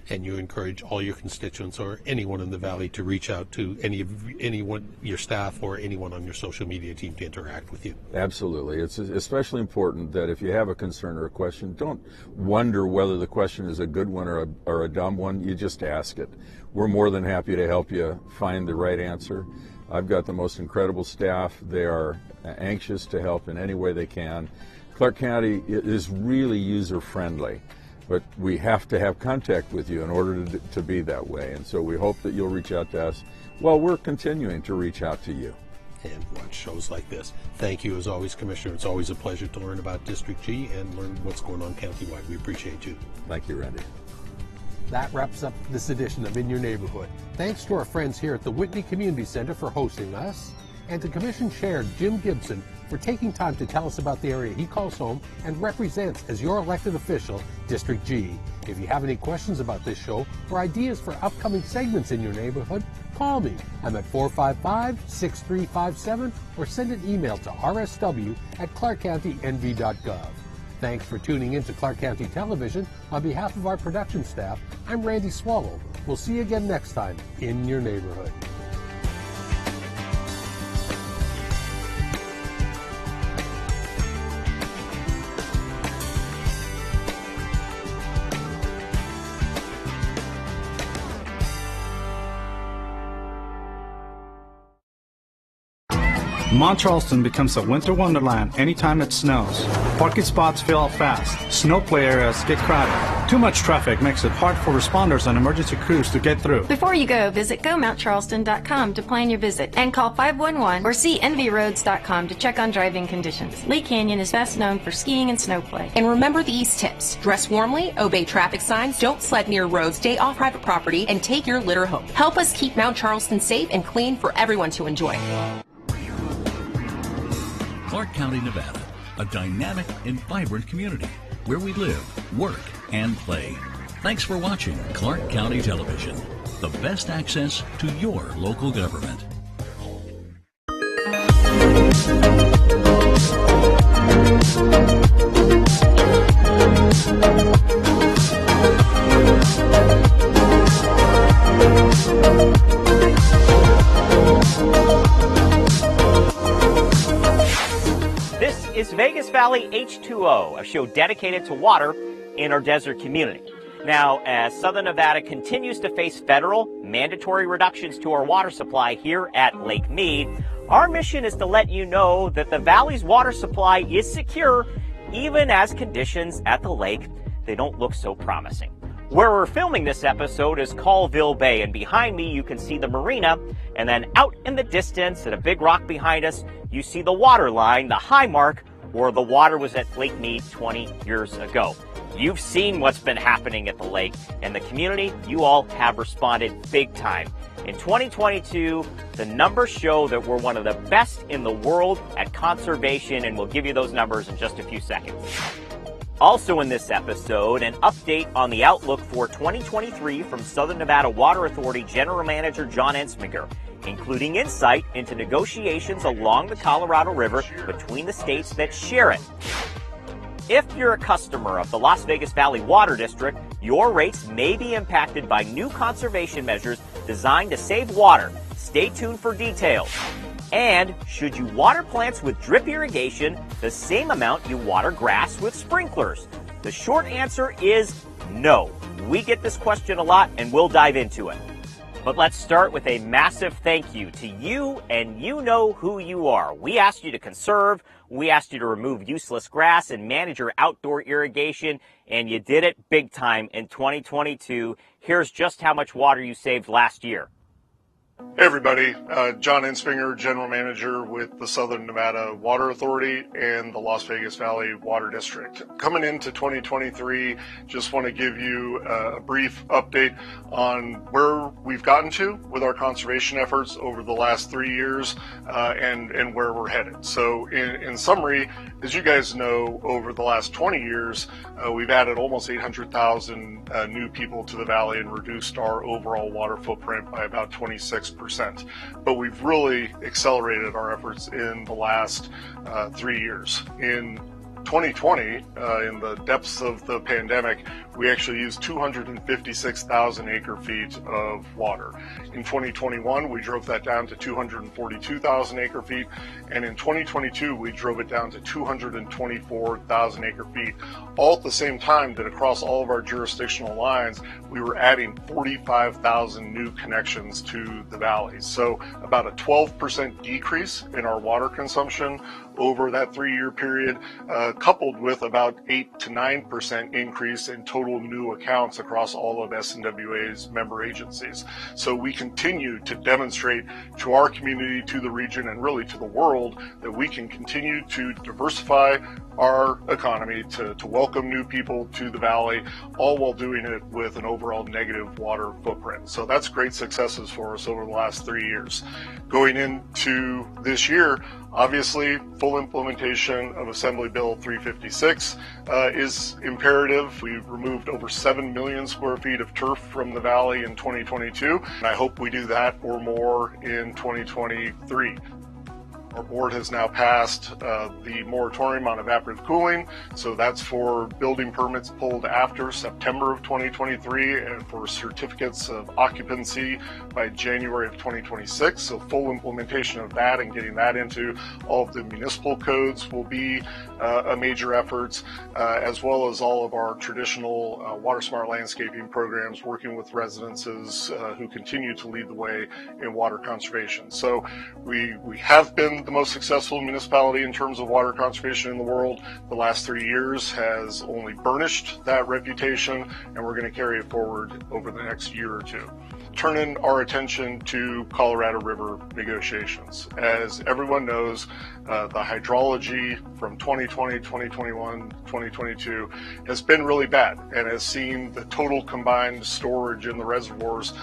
And you encourage all your constituents or anyone in the Valley to reach out to anyone, your staff or anyone on your social media team to interact with you. Absolutely. It's especially important that if you have a concern or a question, don't wonder whether the question is a good one or a dumb one. You just ask it. We're more than happy to help you find the right answer. I've got the most incredible staff. They are anxious to help in any way they can. Clark County is really user-friendly. But we have to have contact with you in order to be that way. And so we hope that you'll reach out to us. Well, we're continuing to reach out to you. And watch shows like this. Thank you as always, Commissioner. It's always a pleasure to learn about District G and learn what's going on countywide. We appreciate you. Thank you, Randy. That wraps up this edition of In Your Neighborhood. Thanks to our friends here at the Whitney Community Center for hosting us, and to Commission Chair Jim Gibson for taking time to tell us about the area he calls home and represents as your elected official, District G. If you have any questions about this show or ideas for upcoming segments in your neighborhood, call me. I'm at 455-6357 or send an email to rsw@clarkcountynv.gov. Thanks for tuning in to Clark County Television. On behalf of our production staff, I'm Randy Swallow. We'll see you again next time in your neighborhood. Mount Charleston becomes a winter wonderland anytime it snows. Parking spots fill up fast. Snow play areas get crowded. Too much traffic makes it hard for responders and emergency crews to get through. Before you go, visit GoMountCharleston.com to plan your visit and call 511 or see NVRoads.com to check on driving conditions. Lee Canyon is best known for skiing and snow play. And remember these tips. Dress warmly, obey traffic signs, don't sled near roads, stay off private property, and take your litter home. Help us keep Mount Charleston safe and clean for everyone to enjoy. Clark County, Nevada, a dynamic and vibrant community where we live, work, and play. Thanks for watching Clark County Television, the best access to your local government. This is Vegas Valley H2O, a show dedicated to water in our desert community. Now, as Southern Nevada continues to face federal mandatory reductions to our water supply here at Lake Mead, our mission is to let you know that the valley's water supply is secure, even as conditions at the lake, they don't look so promising. Where we're filming this episode is Colville Bay, and behind me you can see the marina, and then out in the distance at a big rock behind us, you see the water line, the high mark, where the water was at Lake Mead 20 years ago. You've seen what's been happening at the lake, and the community, you all have responded big time. In 2022, the numbers show that we're one of the best in the world at conservation, and we'll give you those numbers in just a few seconds. Also in this episode, an update on the outlook for 2023 from Southern Nevada Water Authority General Manager John Ensminger, including insight into negotiations along the Colorado River between the states that share it. If you're a customer of the Las Vegas Valley Water District, your rates may be impacted by new conservation measures designed to save water. Stay tuned for details. And should you water plants with drip irrigation the same amount you water grass with sprinklers? The short answer is no. We get this question a lot, and we'll dive into it. But let's start with a massive thank you to you, and you know who you are. We asked you to conserve, we asked you to remove useless grass and manage your outdoor irrigation, and you did it big time in 2022. Here's just how much water you saved last year. Hey everybody, John Enspinger, General Manager with the Southern Nevada Water Authority and the Las Vegas Valley Water District. Coming into 2023, just want to give you a brief update on where we've gotten to with our conservation efforts over the last 3 years and where we're headed. So in summary, as you guys know, over the last 20 years, we've added almost 800,000 new people to the valley and reduced our overall water footprint by about 26%. But we've really accelerated our efforts in the last 3 years. In 2020, in the depths of the pandemic, we actually used 256,000 acre feet of water. In 2021, we drove that down to 242,000 acre feet. And in 2022, we drove it down to 224,000 acre feet. All at the same time that across all of our jurisdictional lines, we were adding 45,000 new connections to the valley. So about a 12% decrease in our water consumption over that 3-year period, coupled with about 8 to 9% increase in total new accounts across all of SNWA's member agencies. So we continue to demonstrate to our community, to the region, and really to the world that we can continue to diversify our economy, to welcome new people to the valley, all while doing it with an overall negative water footprint. So that's great successes for us over the last 3 years. Going into this year, obviously, full implementation of Assembly Bill 356 is imperative. We've removed over 7 million square feet of turf from the valley in 2022, and I hope we do that or more in 2023. Our board has now passed the moratorium on evaporative cooling, so that's for building permits pulled after September of 2023 and for certificates of occupancy by January of 2026. So full implementation of that and getting that into all of the municipal codes will be a major effort, as well as all of our traditional water smart landscaping programs, working with residences who continue to lead the way in water conservation. So we have been the most successful municipality in terms of water conservation in the world. The last 3 years has only burnished that reputation, and we're going to carry it forward over the next year or two. Turning our attention to Colorado River negotiations. As everyone knows, the hydrology from 2020, 2021, 2022 has been really bad and has seen the total combined storage in the reservoirs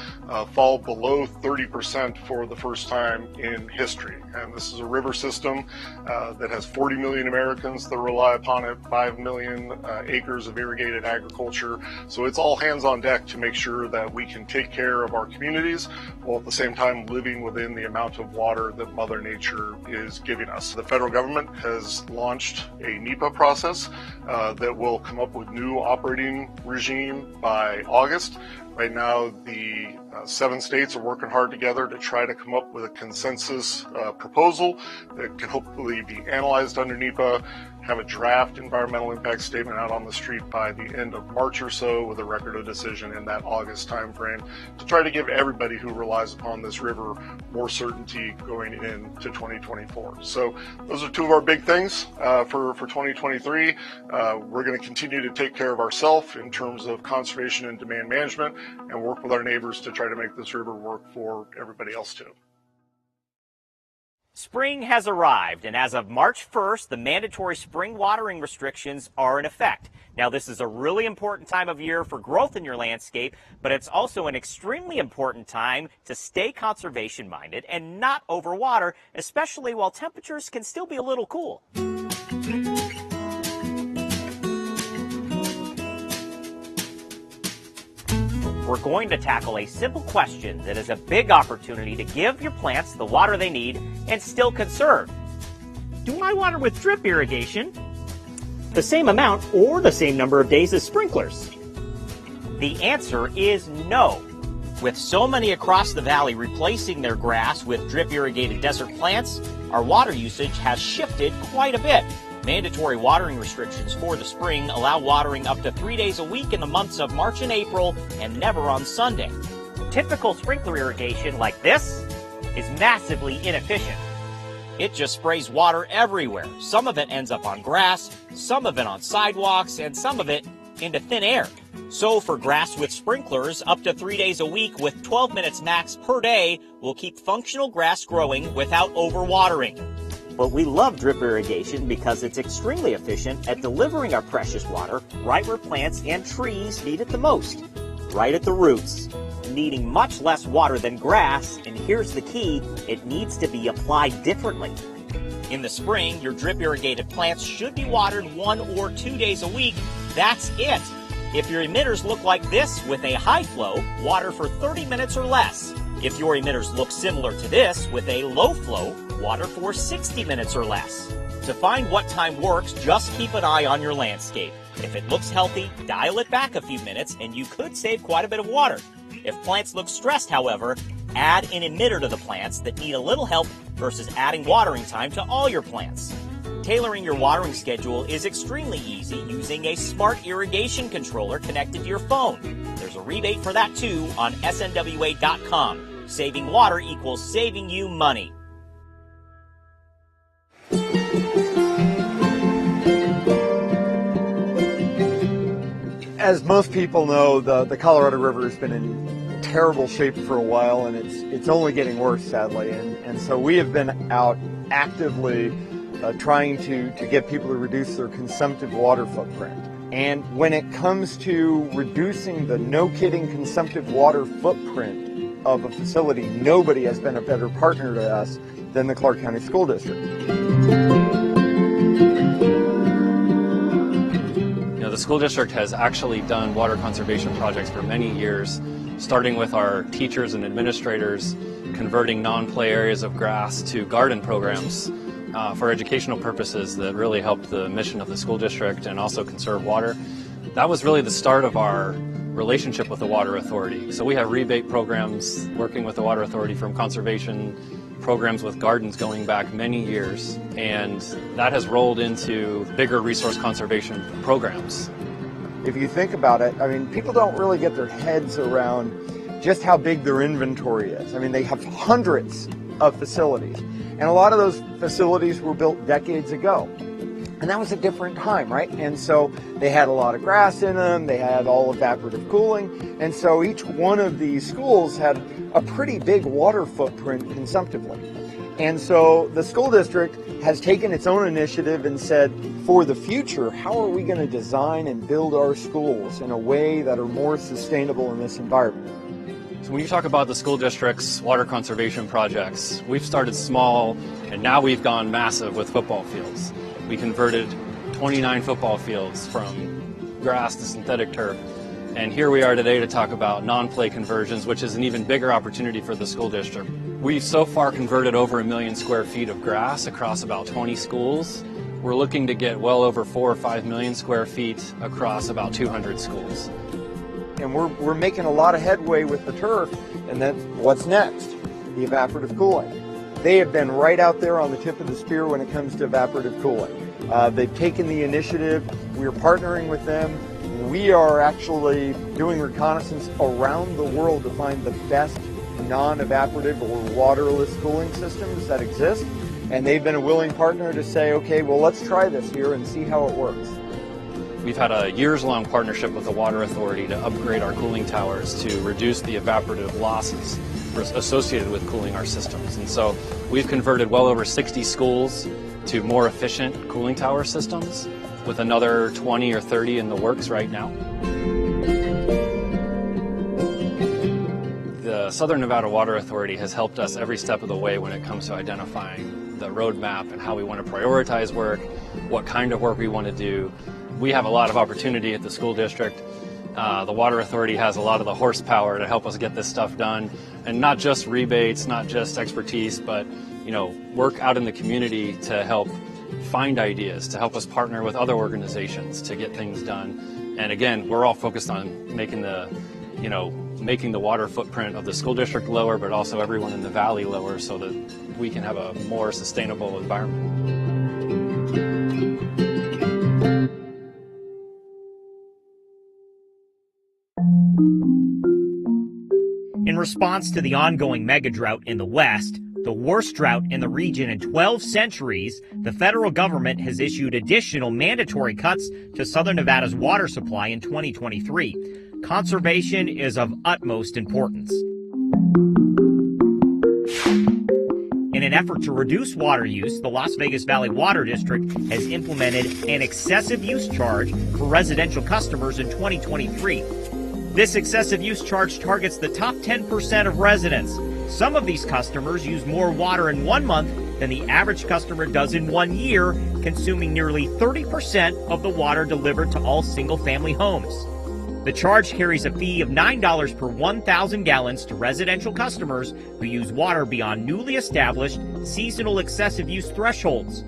fall below 30% for the first time in history. And this is a river system that has 40 million Americans that rely upon it, 5 million acres of irrigated agriculture. So it's all hands on deck to make sure that we can take care of our communities while at the same time living within the amount of water that Mother Nature is giving us. The federal government has launched a NEPA process that will come up with new operating regime by August. Right now, the 7 states are working hard together to try to come up with a consensus proposal that can hopefully be analyzed under NEPA, have a draft environmental impact statement out on the street by the end of March or so with a record of decision in that August timeframe to try to give everybody who relies upon this river more certainty going into 2024. So those are 2 of our big things for 2023. We're going to continue to take care of ourselves in terms of conservation and demand management and work with our neighbors to try to make this river work for everybody else too. Spring has arrived, and as of March 1st, the mandatory spring watering restrictions are in effect. Now, this is a really important time of year for growth in your landscape, but it's also an extremely important time to stay conservation-minded and not overwater, especially while temperatures can still be a little cool. We're going to tackle a simple question that is a big opportunity to give your plants the water they need and still conserve. Do I water with drip irrigation the same amount or the same number of days as sprinklers? The answer is no. With so many across the valley replacing their grass with drip irrigated desert plants, our water usage has shifted quite a bit. Mandatory watering restrictions for the spring allow watering up to 3 days a week in the months of March and April and never on Sunday. Typical sprinkler irrigation like this is massively inefficient. It just sprays water everywhere. Some of it ends up on grass, some of it on sidewalks, and some of it into thin air. So for grass with sprinklers, up to 3 days a week with 12 minutes max per day will keep functional grass growing without overwatering. But we love drip irrigation because it's extremely efficient at delivering our precious water right where plants and trees need it the most, right at the roots, needing much less water than grass, and here's the key, it needs to be applied differently. In the spring, your drip irrigated plants should be watered 1 or 2 days a week. That's it. If your emitters look like this with a high flow, water for 30 minutes or less. If your emitters look similar to this with a low flow, water for 60 minutes or less. To find what time works, just keep an eye on your landscape. If it looks healthy, dial it back a few minutes and you could save quite a bit of water. If plants look stressed, however, add an emitter to the plants that need a little help versus adding watering time to all your plants. Tailoring your watering schedule is extremely easy using a smart irrigation controller connected to your phone. There's a rebate for that too on snwa.com. Saving water equals saving you money. As most people know, the Colorado River has been in terrible shape for a while, and it's only getting worse, sadly. And so we have been out actively trying to get people to reduce their consumptive water footprint. And when it comes to reducing the no-kidding consumptive water footprint of a facility, nobody has been a better partner to us than the Clark County School District. The school district has actually done water conservation projects for many years, starting with our teachers and administrators converting non-play areas of grass to garden programs for educational purposes that really helped the mission of the school district and also conserve water. That was really the start of our relationship with the Water Authority. So we have rebate programs working with the Water Authority from conservation programs with gardens going back many years, and that has rolled into bigger resource conservation programs. If you think about it, I mean, people don't really get their heads around just how big their inventory is. I mean, they have hundreds of facilities, and a lot of those facilities were built decades ago. And that was a different time, right? And so they had a lot of grass in them, they had all evaporative cooling, and so each one of these schools had a pretty big water footprint consumptively. And so the school district has taken its own initiative and said, for the future, how are we going to design and build our schools in a way that are more sustainable in this environment? So when you talk about the school district's water conservation projects, we've started small and now we've gone massive with football fields. We converted 29 football fields from grass to synthetic turf. And here we are today to talk about non-play conversions, which is an even bigger opportunity for the school district. We've so far converted over 1 million square feet of grass across about 20 schools. We're looking to get well over 4 or 5 million square feet across about 200 schools. And we're making a lot of headway with the turf. And then what's next? The evaporative cooling. They have been right out there on the tip of the spear when it comes to evaporative cooling. They've taken the initiative. We're partnering with them. We are actually doing reconnaissance around the world to find the best non-evaporative or waterless cooling systems that exist. And they've been a willing partner to say, okay, well, let's try this here and see how it works. We've had a years-long partnership with the Water Authority to upgrade our cooling towers to reduce the evaporative losses associated with cooling our systems. And so we've converted well over 60 schools to more efficient cooling tower systems, with another 20 or 30 in the works right now. The Southern Nevada Water Authority has helped us every step of the way when it comes to identifying the roadmap and how we want to prioritize work, what kind of work we want to do. We have a lot of opportunity at the school district. The Water Authority has a lot of the horsepower to help us get this stuff done, and not just rebates, not just expertise, but work out in the community to help find ideas, to help us partner with other organizations to get things done. And again, we're all focused on making the making the water footprint of the school district lower, but also everyone in the valley lower so that we can have a more sustainable environment. In response to the ongoing mega drought in the West, the worst drought in the region in 12 centuries, the federal government has issued additional mandatory cuts to Southern Nevada's water supply in 2023. Conservation is of utmost importance. In an effort to reduce water use, the Las Vegas Valley Water District has implemented an excessive use charge for residential customers in 2023. This excessive use charge targets the top 10% of residents. Some of these customers use more water in 1 month than the average customer does in 1 year, consuming nearly 30% of the water delivered to all single-family homes. The charge carries a fee of $9 per 1,000 gallons to residential customers who use water beyond newly established seasonal excessive use thresholds.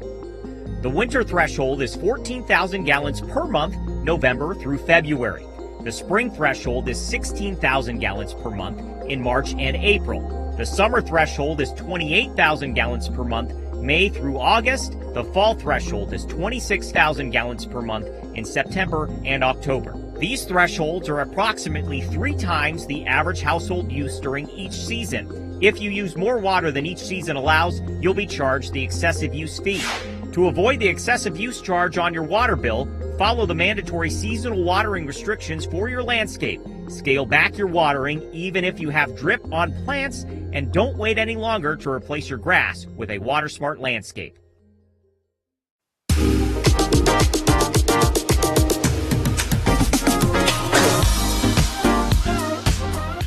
The winter threshold is 14,000 gallons per month, November through February. The spring threshold is 16,000 gallons per month in March and April. The summer threshold is 28,000 gallons per month, May through August. The fall threshold is 26,000 gallons per month in September and October. These thresholds are approximately 3 times the average household use during each season. If you use more water than each season allows, you'll be charged the excessive use fee. To avoid the excessive use charge on your water bill, follow the mandatory seasonal watering restrictions for your landscape. Scale back your watering even if you have drip on plants, and don't wait any longer to replace your grass with a water-smart landscape.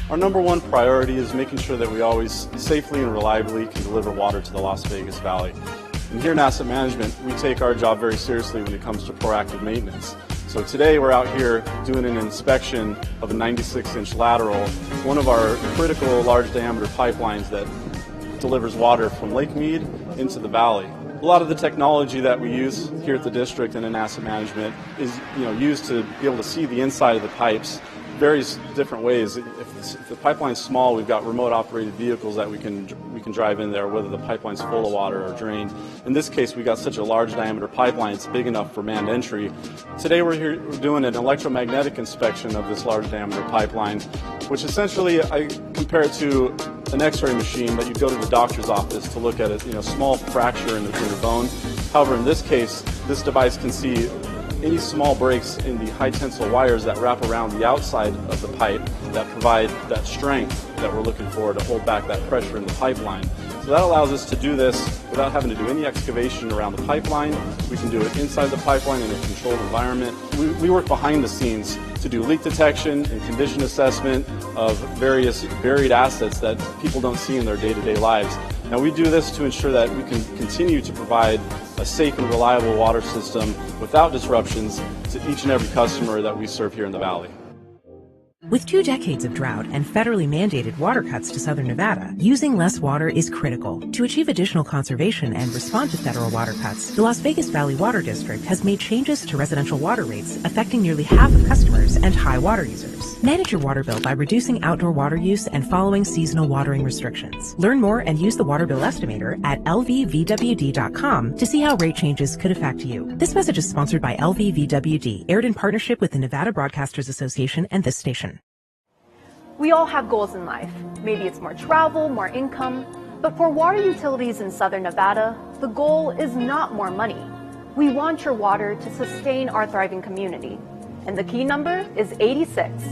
Our number one priority is making sure that we always safely and reliably can deliver water to the Las Vegas Valley. And here in asset management, we take our job very seriously when it comes to proactive maintenance. So today we're out here doing an inspection of a 96-inch lateral, one of our critical large diameter pipelines that delivers water from Lake Mead into the valley. A lot of the technology that we use here at the district and in asset management is used to be able to see the inside of the pipes various different ways. If the pipeline's small, we've got remote operated vehicles that we can drive in there, whether the pipeline's full of water or drained. In this case, we got such a large diameter pipeline, it's big enough for manned entry. Today we're doing an electromagnetic inspection of this large diameter pipeline, which essentially I compare it to an x-ray machine that you go to the doctor's office to look at a small fracture in your bone. However, in this case, this device can see any small breaks in the high tensile wires that wrap around the outside of the pipe that provide that strength that we're looking for to hold back that pressure in the pipeline. So that allows us to do this without having to do any excavation around the pipeline. We can do it inside the pipeline in a controlled environment. We work behind the scenes to do leak detection and condition assessment of various buried assets that people don't see in their day-to-day lives. Now we do this to ensure that we can continue to provide a safe and reliable water system without disruptions to each and every customer that we serve here in the valley. With 2 decades of drought and federally mandated water cuts to Southern Nevada, using less water is critical. To achieve additional conservation and respond to federal water cuts, the Las Vegas Valley Water District has made changes to residential water rates affecting nearly half of customers and high water users. Manage your water bill by reducing outdoor water use and following seasonal watering restrictions. Learn more and use the water bill estimator at lvvwd.com to see how rate changes could affect you. This message is sponsored by LVVWD, aired in partnership with the Nevada Broadcasters Association and this station. We all have goals in life. Maybe it's more travel, more income. But for water utilities in Southern Nevada, the goal is not more money. We want your water to sustain our thriving community. And the key number is 86.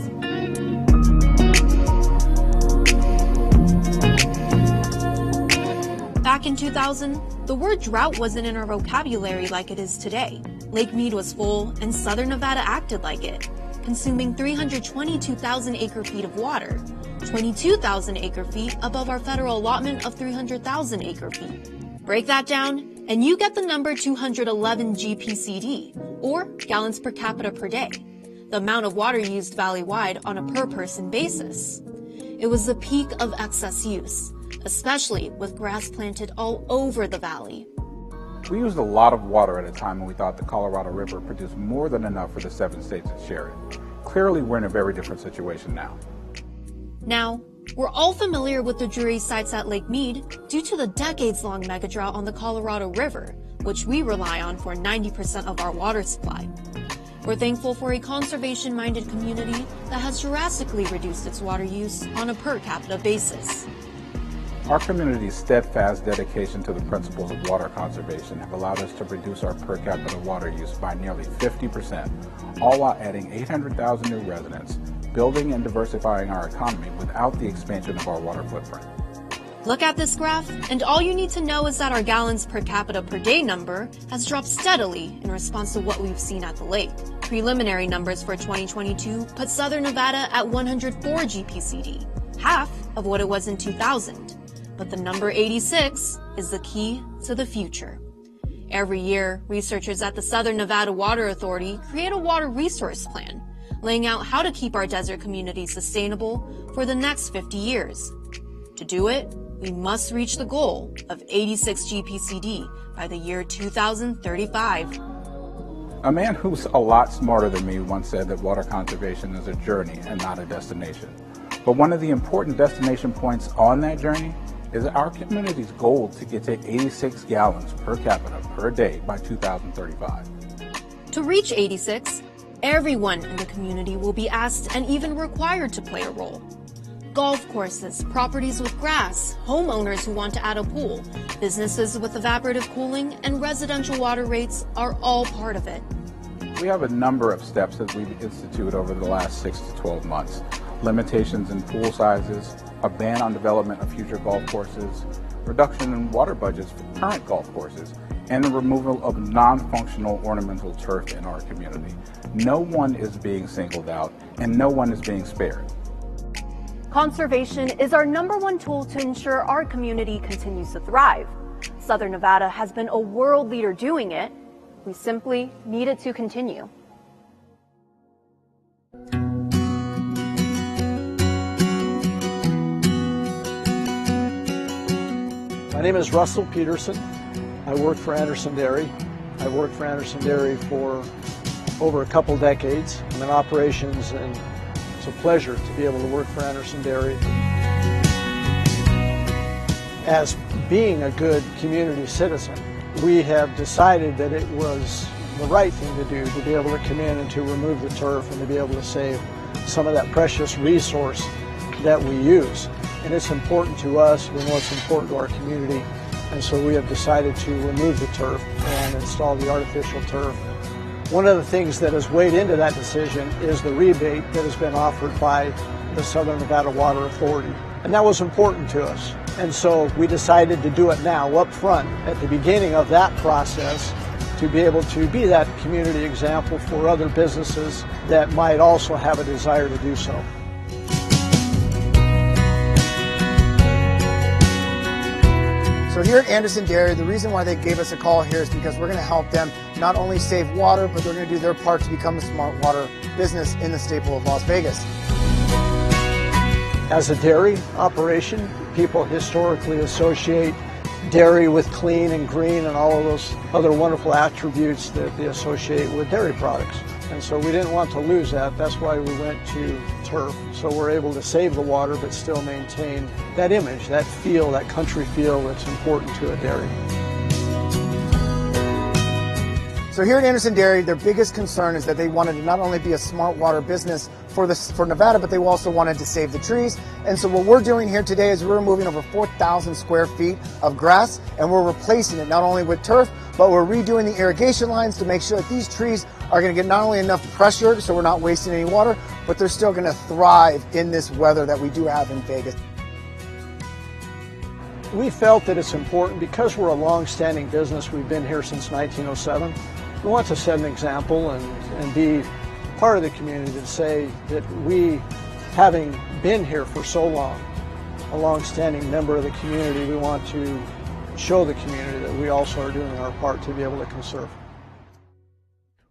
Back in 2000, the word drought wasn't in our vocabulary like it is today. Lake Mead was full, and Southern Nevada acted like it, consuming 322,000 acre-feet of water, 22,000 acre-feet above our federal allotment of 300,000 acre-feet. Break that down, and you get the number 211 GPCD, or gallons per capita per day, the amount of water used valley-wide on a per-person basis. It was the peak of excess use, especially with grass planted all over the valley. We used a lot of water at a time when we thought the Colorado River produced more than enough for the 7 states that share it. Clearly, we're in a very different situation now. Now, we're all familiar with the dreary sights at Lake Mead due to the decades-long megadrought on the Colorado River, which we rely on for 90% of our water supply. We're thankful for a conservation-minded community that has drastically reduced its water use on a per capita basis. Our community's steadfast dedication to the principles of water conservation have allowed us to reduce our per capita water use by nearly 50%, all while adding 800,000 new residents, building and diversifying our economy without the expansion of our water footprint. Look at this graph, and all you need to know is that our gallons per capita per day number has dropped steadily in response to what we've seen at the lake. Preliminary numbers for 2022 put Southern Nevada at 104 GPCD, half of what it was in 2000. But the number 86 is the key to the future. Every year, researchers at the Southern Nevada Water Authority create a water resource plan, laying out how to keep our desert communities sustainable for the next 50 years. To do it, we must reach the goal of 86 GPCD by the year 2035. A man who's a lot smarter than me once said that water conservation is a journey and not a destination. But one of the important destination points on that journey is our community's goal to get to 86 gallons per capita per day by 2035. To reach 86, everyone in the community will be asked and even required to play a role. Golf courses, properties with grass, homeowners who want to add a pool, businesses with evaporative cooling, and residential water rates are all part of it. We have a number of steps that we've instituted over the last 6 to 12 months. Limitations in pool sizes, a ban on development of future golf courses, reduction in water budgets for current golf courses, and the removal of non-functional ornamental turf in our community. No one is being singled out, and no one is being spared. Conservation is our #1 tool to ensure our community continues to thrive. Southern Nevada has been a world leader doing it. We simply need it to continue. My name is Russell Peterson. I work for Anderson Dairy. I've worked for Anderson Dairy for over a couple decades. I'm in operations, and it's a pleasure to be able to work for Anderson Dairy. As being a good community citizen, we have decided that it was the right thing to do to be able to come in and to remove the turf and to be able to save some of that precious resource that we use. And it's important to us, we know it's important to our community, and so we have decided to remove the turf and install the artificial turf. One of the things that has weighed into that decision is the rebate that has been offered by the Southern Nevada Water Authority. And that was important to us. And so we decided to do it now, up front, at the beginning of that process, to be able to be that community example for other businesses that might also have a desire to do so. So here at Anderson Dairy, the reason why they gave us a call here is because we're going to help them not only save water, but they're going to do their part to become a smart water business in the staple of Las Vegas. As a dairy operation, people historically associate dairy with clean and green and all of those other wonderful attributes that they associate with dairy products. And so we didn't want to lose that. That's why we went to turf. So we're able to save the water but still maintain that image, that feel, that country feel that's important to a dairy. So here at Anderson Dairy, their biggest concern is that they wanted to not only be a smart water business for Nevada, but they also wanted to save the trees. And so what we're doing here today is we're removing over 4,000 square feet of grass, and we're replacing it not only with turf, but we're redoing the irrigation lines to make sure that these trees are going to get not only enough pressure so we're not wasting any water, but they're still going to thrive in this weather that we do have in Vegas. We felt that it's important because we're a long-standing business. We've been here since 1907. We want to set an example and be part of the community to say that we, having been here for so long, a long-standing member of the community, we want to show the community that we also are doing our part to be able to conserve.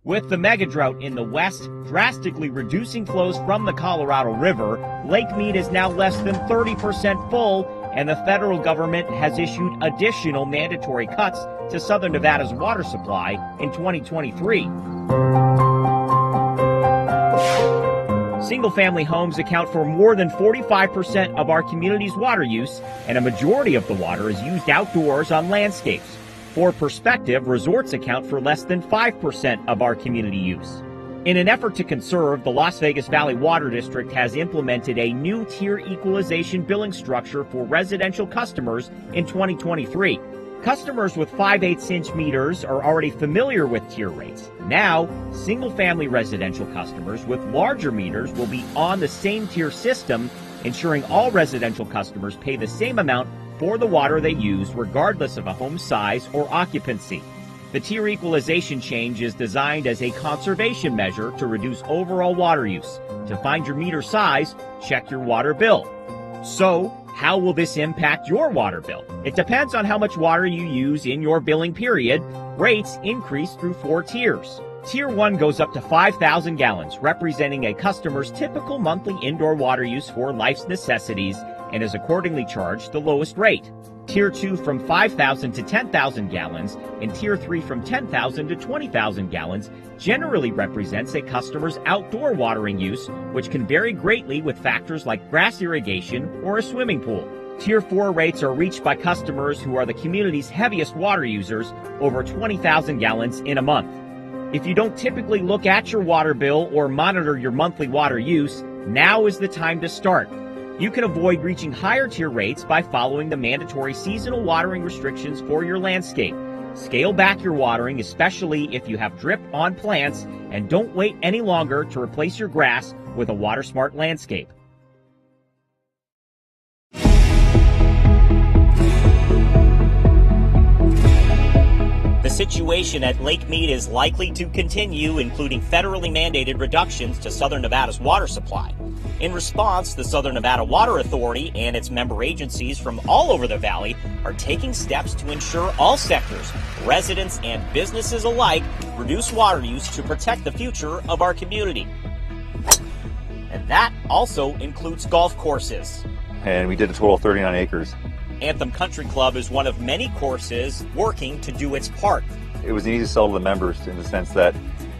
With the megadrought in the west drastically reducing flows from the Colorado River, Lake Mead is now less than 30% full, and the federal government has issued additional mandatory cuts to Southern Nevada's water supply in 2023. Single-family homes account for more than 45% of our community's water use, and a majority of the water is used outdoors on landscapes. For perspective, resorts account for less than 5% of our community use. In an effort to conserve, the Las Vegas Valley Water District has implemented a new tier equalization billing structure for residential customers in 2023. Customers with 5/8-inch meters are already familiar with tier rates. Now, single-family residential customers with larger meters will be on the same tier system, ensuring all residential customers pay the same amount for the water they use, regardless of a home size or occupancy. The tier equalization change is designed as a conservation measure to reduce overall water use. To find your meter size, check your water bill. So, how will this impact your water bill? It depends on how much water you use in your billing period. Rates increase through 4 tiers. Tier 1 goes up to 5,000 gallons, representing a customer's typical monthly indoor water use for life's necessities, and is accordingly charged the lowest rate. Tier 2 from 5,000 to 10,000 gallons, and Tier 3 from 10,000 to 20,000 gallons generally represents a customer's outdoor watering use, which can vary greatly with factors like grass irrigation or a swimming pool. Tier 4 rates are reached by customers who are the community's heaviest water users, over 20,000 gallons in a month. If you don't typically look at your water bill or monitor your monthly water use, now is the time to start. You can avoid reaching higher tier rates by following the mandatory seasonal watering restrictions for your landscape. Scale back your watering, especially if you have drip on plants, and don't wait any longer to replace your grass with a water-smart landscape. The situation at Lake Mead is likely to continue, including federally mandated reductions to Southern Nevada's water supply. In response, the Southern Nevada Water Authority and its member agencies from all over the valley are taking steps to ensure all sectors, residents and businesses alike, reduce water use to protect the future of our community. And that also includes golf courses. And we did a total of 39 acres. Anthem Country Club is one of many courses working to do its part. It was an easy sell to the members in the sense that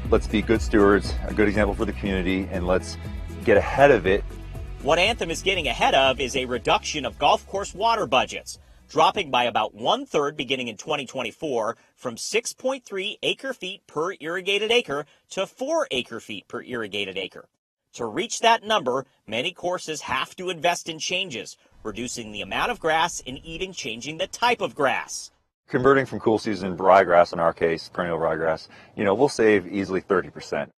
let's be good stewards, a good example for the community, and let's get ahead of it. What Anthem is getting ahead of is a reduction of golf course water budgets, dropping by about 1/3 beginning in 2024 from 6.3 acre-feet per irrigated acre to 4 acre-feet per irrigated acre. To reach that number, many courses have to invest in changes, reducing the amount of grass and even changing the type of grass. Converting from cool season ryegrass, in our case, perennial ryegrass, we'll save easily 30%.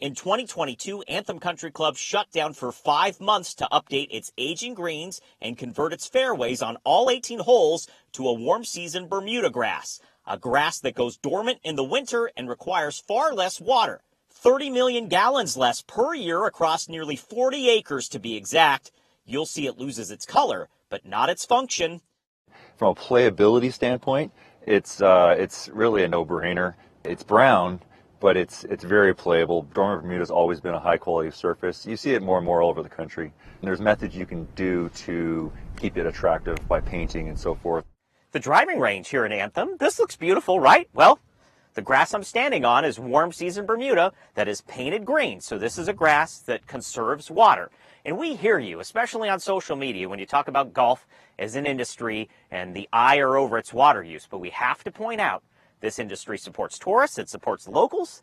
In 2022, Anthem Country Club shut down for 5 months to update its aging greens and convert its fairways on all 18 holes to a warm season Bermuda grass, a grass that goes dormant in the winter and requires far less water. 30 million gallons less per year across nearly 40 acres to be exact. You'll see it loses its color, but not its function. From a playability standpoint, it's really a no-brainer. It's brown, but it's very playable. Dormant Bermuda's always been a high quality surface. You see it more and more all over the country. And there's methods you can do to keep it attractive by painting and so forth. The driving range here in Anthem, this looks beautiful, right? Well, the grass I'm standing on is warm season Bermuda that is painted green. So this is a grass that conserves water. And we hear you, especially on social media, when you talk about golf as an industry and the ire over its water use. But we have to point out, this industry supports tourists, it supports locals,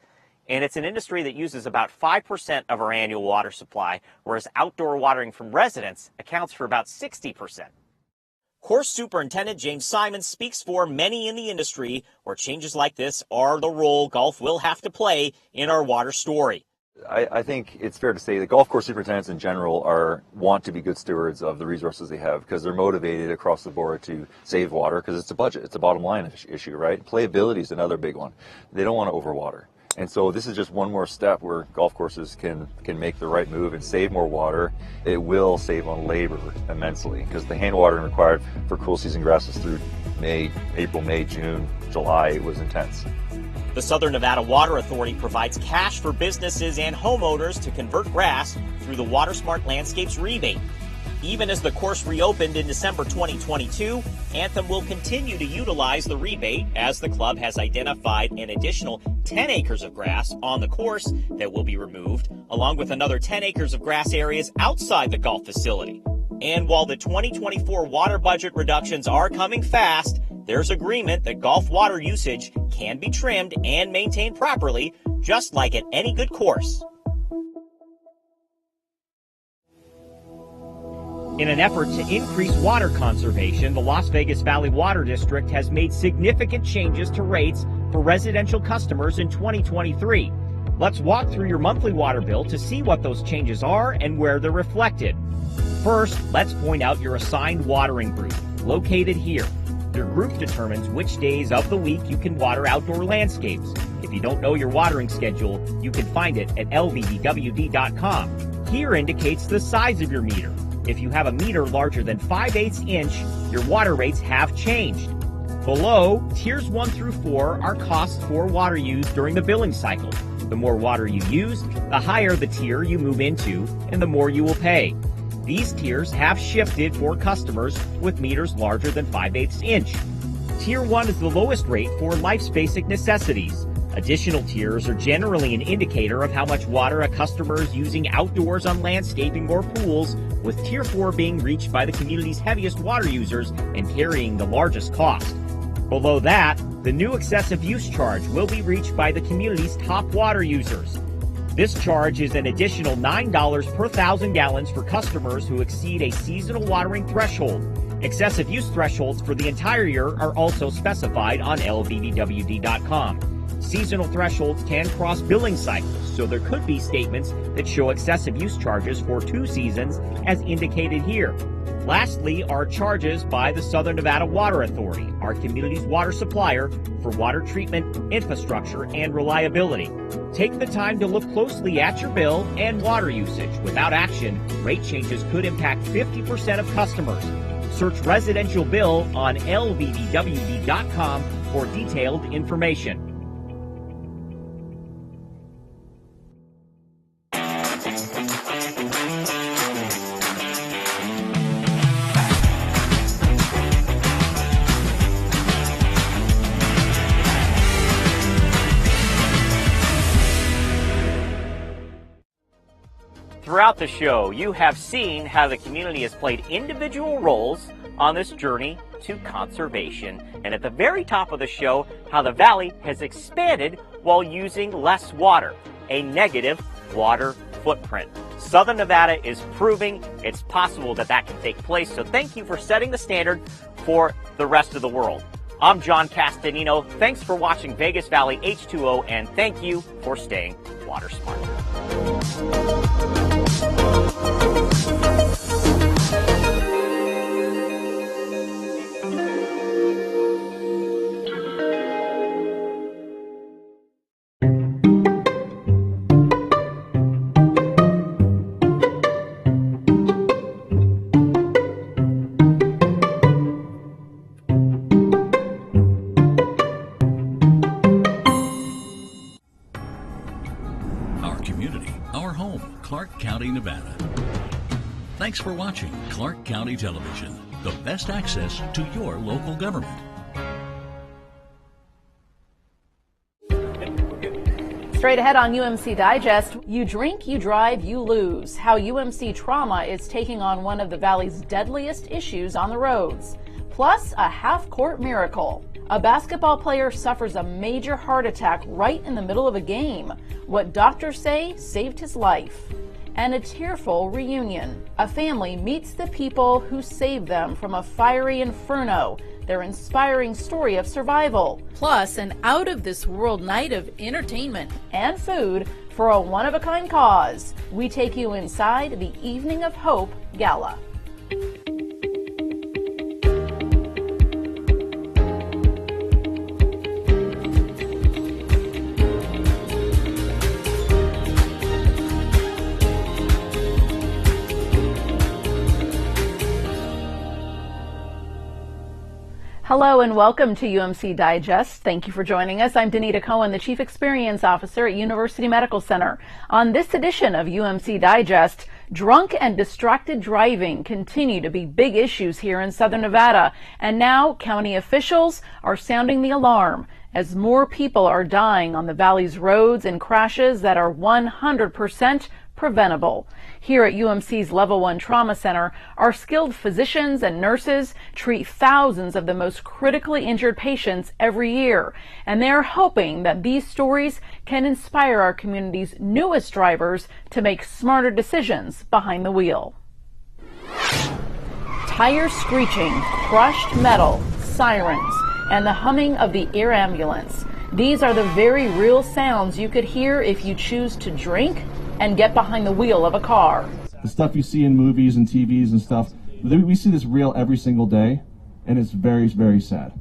and it's an industry that uses about 5% of our annual water supply, whereas outdoor watering from residents accounts for about 60%. Course Superintendent James Simon speaks for many in the industry where changes like this are the role golf will have to play in our water story. I think it's fair to say that golf course superintendents in general want to be good stewards of the resources they have because they're motivated across the board to save water because it's a budget, it's a bottom line issue, right? Playability is another big one. They don't want to overwater. And so this is just one more step where golf courses can make the right move and save more water. It will save on labor immensely because the hand watering required for cool season grasses through April, May, June, July was intense. The Southern Nevada Water Authority provides cash for businesses and homeowners to convert grass through the Water Smart Landscapes rebate. Even as the course reopened in December 2022, Anthem will continue to utilize the rebate as the club has identified an additional 10 acres of grass on the course that will be removed, along with another 10 acres of grass areas outside the golf facility. And while the 2024 water budget reductions are coming fast, there's agreement that golf water usage can be trimmed and maintained properly, just like at any good course. In an effort to increase water conservation, the Las Vegas Valley Water District has made significant changes to rates for residential customers in 2023. Let's walk through your monthly water bill to see what those changes are and where they're reflected. First, let's point out your assigned watering group, located here. Your group determines which days of the week you can water outdoor landscapes. If you don't know your watering schedule, you can find it at lvdwd.com. Here indicates the size of your meter. If you have a meter larger than 5/8 inch, your water rates have changed. Below, tiers 1 through 4 are costs for water used during the billing cycle. The more water you use, the higher the tier you move into, and the more you will pay. These tiers have shifted for customers with meters larger than 5/8 inch. Tier 1 is the lowest rate for life's basic necessities. Additional tiers are generally an indicator of how much water a customer is using outdoors on landscaping or pools, with Tier 4 being reached by the community's heaviest water users and carrying the largest cost. Below that, the new excessive use charge will be reached by the community's top water users. This charge is an additional $9 per 1,000 gallons for customers who exceed a seasonal watering threshold. Excessive use thresholds for the entire year are also specified on lvdwd.com. Seasonal thresholds can cross billing cycles, so there could be statements that show excessive use charges for 2 seasons as indicated here. Lastly are charges by the Southern Nevada Water Authority, our community's water supplier, for water treatment, infrastructure, and reliability. Take the time to look closely at your bill and water usage. Without action, rate changes could impact 50% of customers. Search residential bill on lvdwd.com for detailed information. Throughout the show, you have seen how the community has played individual roles on this journey to conservation. And at the very top of the show, how the valley has expanded while using less water, a negative water footprint. Southern Nevada is proving it's possible that that can take place. So thank you for setting the standard for the rest of the world. I'm John Castanino. Thanks for watching Vegas Valley H2O, and thank you for staying water smart. Clark County, Nevada. Thanks for watching Clark County Television, the best access to your local government. Straight ahead on UMC Digest, you drink, you drive, you lose. How UMC trauma is taking on one of the Valley's deadliest issues on the roads. Plus, a half-court miracle. A basketball player suffers a major heart attack right in the middle of a game. What doctors say saved his life. And a tearful reunion. A family meets the people who saved them from a fiery inferno. Their inspiring story of survival. Plus, an out-of-this-world night of entertainment and food for a one-of-a-kind cause. We take you inside the Evening of Hope Gala. Hello and welcome to UMC Digest. Thank you for joining us. I'm Danita Cohen, the Chief Experience Officer at University Medical Center. On this edition of UMC Digest, Drunk and distracted driving continue to be big issues here in Southern Nevada, and now county officials are sounding the alarm as more people are dying on the valley's roads in crashes that are 100% preventable. Here at UMC's Level 1 Trauma Center, our skilled physicians and nurses treat thousands of the most critically injured patients every year, and they're hoping that these stories can inspire our community's newest drivers to make smarter decisions behind the wheel. Tires screeching, crushed metal, sirens, and the humming of the air ambulance. These are the very real sounds you could hear if you choose to drink and get behind the wheel of a car. The stuff you see in movies and TVs and stuff, we see this real every single day, and it's very, very sad.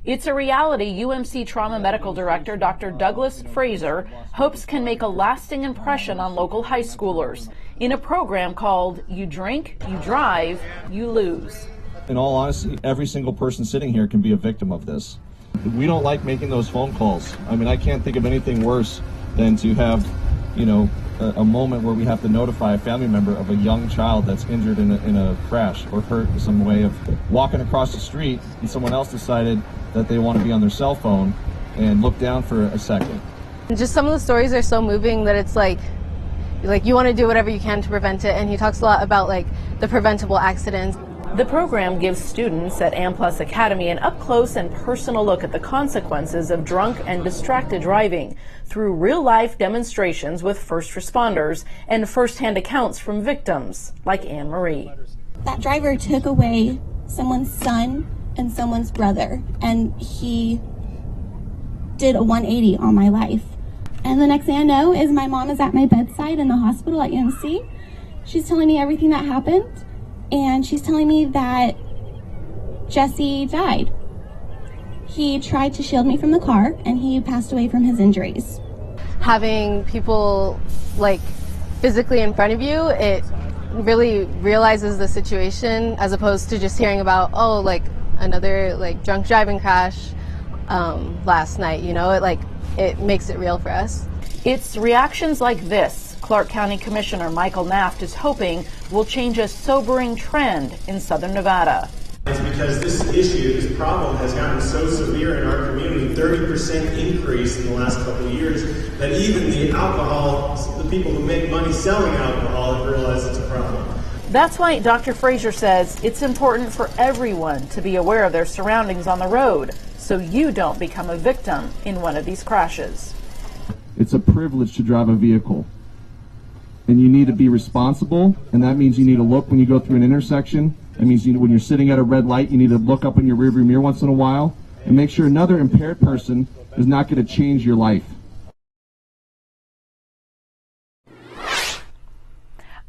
It's a reality UMC Trauma Medical Director Dr. Douglas Fraser hopes can make a lasting impression on local high schoolers in a program called You Drink, You Drive, You Lose. In all honesty, every single person sitting here can be a victim of this. We don't like making those phone calls. I mean, I can't think of anything worse than to have, a moment where we have to notify a family member of a young child that's injured in a crash or hurt in some way of walking across the street, and someone else decided that they want to be on their cell phone and look down for a second. Just some of the stories are so moving that it's like you want to do whatever you can to prevent it, and he talks a lot about the preventable accidents. The program gives students at AmPlus Academy an up-close and personal look at the consequences of drunk and distracted driving through real-life demonstrations with first responders and first-hand accounts from victims like Anne Marie. That driver took away someone's son and someone's brother, and he did a 180 on my life. And the next thing I know is my mom is at my bedside in the hospital at UMC. She's telling me everything that happened. And she's telling me that Jesse died. He tried to shield me from the car, and he passed away from his injuries. Having people physically in front of you, it really realizes the situation as opposed to just hearing about another drunk driving crash last night. It makes it real for us. It's reactions like this Clark County Commissioner Michael Naft is hoping will change a sobering trend in Southern Nevada. It's because this issue, this problem has gotten so severe in our community, 30% increase in the last couple of years, that even the people who make money selling alcohol have realized it's a problem. That's why Dr. Fraser says it's important for everyone to be aware of their surroundings on the road so you don't become a victim in one of these crashes. It's a privilege to drive a vehicle. And you need to be responsible, and that means you need to look when you go through an intersection. That means when you're sitting at a red light, you need to look up in your rearview mirror once in a while and make sure another impaired person is not going to change your life.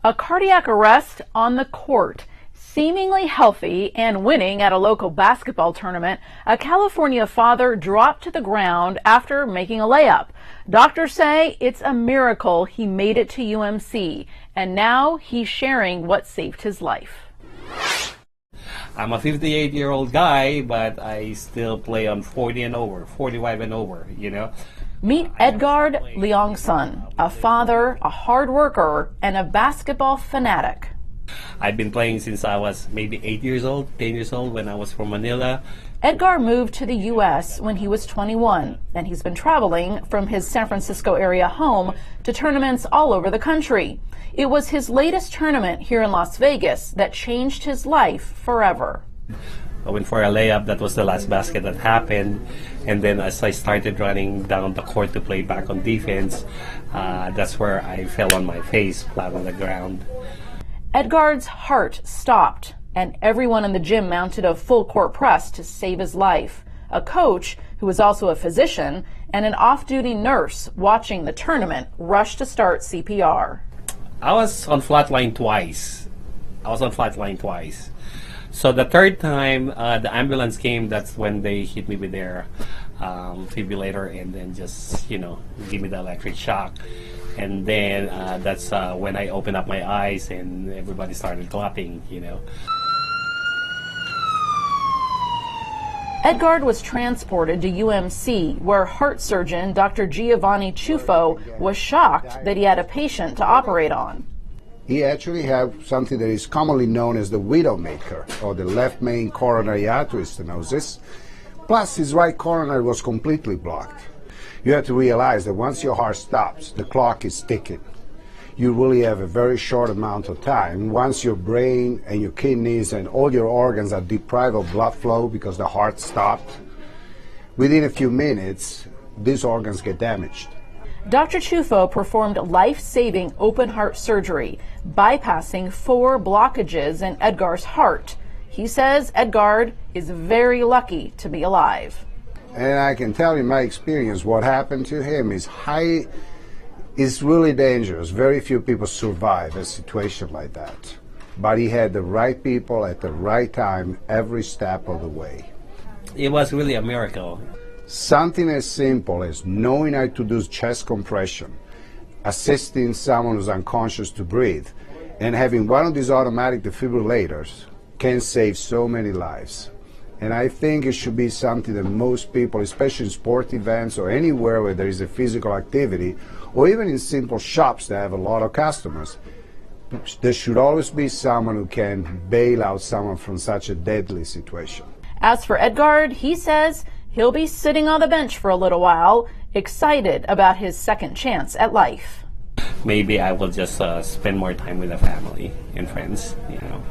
A cardiac arrest on the court. Seemingly healthy and winning at a local basketball tournament, a California father dropped to the ground after making a layup. Doctors say it's a miracle he made it to UMC, and now he's sharing what saved his life. I'm a 58-year-old guy, but I still play on 40 and over, 45 and over, Meet Edgard Leongson, a father, a hard worker, and a basketball fanatic. I've been playing since I was maybe 8 years old, 10 years old when I was from Manila. Edgar moved to the U.S. when he was 21, and he's been traveling from his San Francisco area home to tournaments all over the country. It was his latest tournament here in Las Vegas that changed his life forever. I went for a layup. That was the last basket that happened. And then as I started running down the court to play back on defense, that's where I fell on my face, flat on the ground. Edgard's heart stopped, and everyone in the gym mounted a full court press to save his life. A coach, who was also a physician, and an off-duty nurse watching the tournament rushed to start CPR. I was on flatline twice. So the third time the ambulance came, that's when they hit me with their defibrillator and then just, give me the electric shock. And then that's when I opened up my eyes and everybody started clapping, Edgard was transported to UMC, where heart surgeon Dr. Giovanni Ciuffo was shocked that he had a patient to operate on. He actually had something that is commonly known as the widowmaker, or the left main coronary artery stenosis. Plus, his right coronary was completely blocked. You have to realize that once your heart stops, the clock is ticking. You really have a very short amount of time. Once your brain and your kidneys and all your organs are deprived of blood flow because the heart stopped, within a few minutes, these organs get damaged. Dr. Chufo performed life-saving open heart surgery, bypassing 4 blockages in Edgar's heart. He says Edgar is very lucky to be alive. And I can tell you my experience, what happened to him is really dangerous. Very few people survive a situation like that. But he had the right people at the right time every step of the way. It was really a miracle. Something as simple as knowing how to do chest compression, assisting someone who's unconscious to breathe, and having one of these automatic defibrillators can save so many lives. And I think it should be something that most people, especially in sport events or anywhere where there is a physical activity, or even in simple shops that have a lot of customers, there should always be someone who can bail out someone from such a deadly situation. As for Edgar, he says he'll be sitting on the bench for a little while, excited about his second chance at life. Maybe I will just spend more time with the family and friends,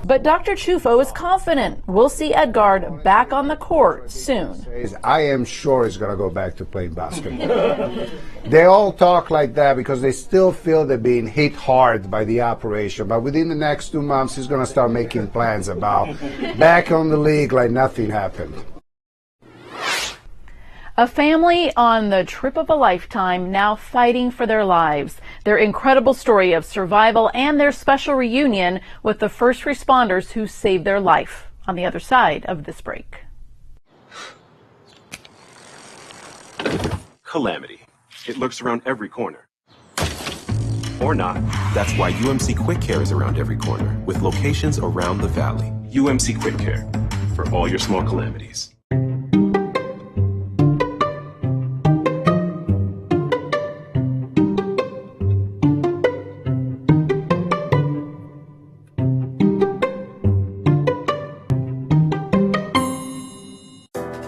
But Dr. Chufo is confident we'll see Edgar back on the court soon. I am sure he's going to go back to playing basketball. They all talk like that because they still feel they're being hit hard by the operation. But within the next 2 months, he's going to start making plans about back on the league like nothing happened. A family on the trip of a lifetime now fighting for their lives. Their incredible story of survival and their special reunion with the first responders who saved their life on the other side of this break. Calamity. It lurks around every corner. Or not. That's why UMC Quick Care is around every corner, with locations around the valley. UMC Quick Care, for all your small calamities.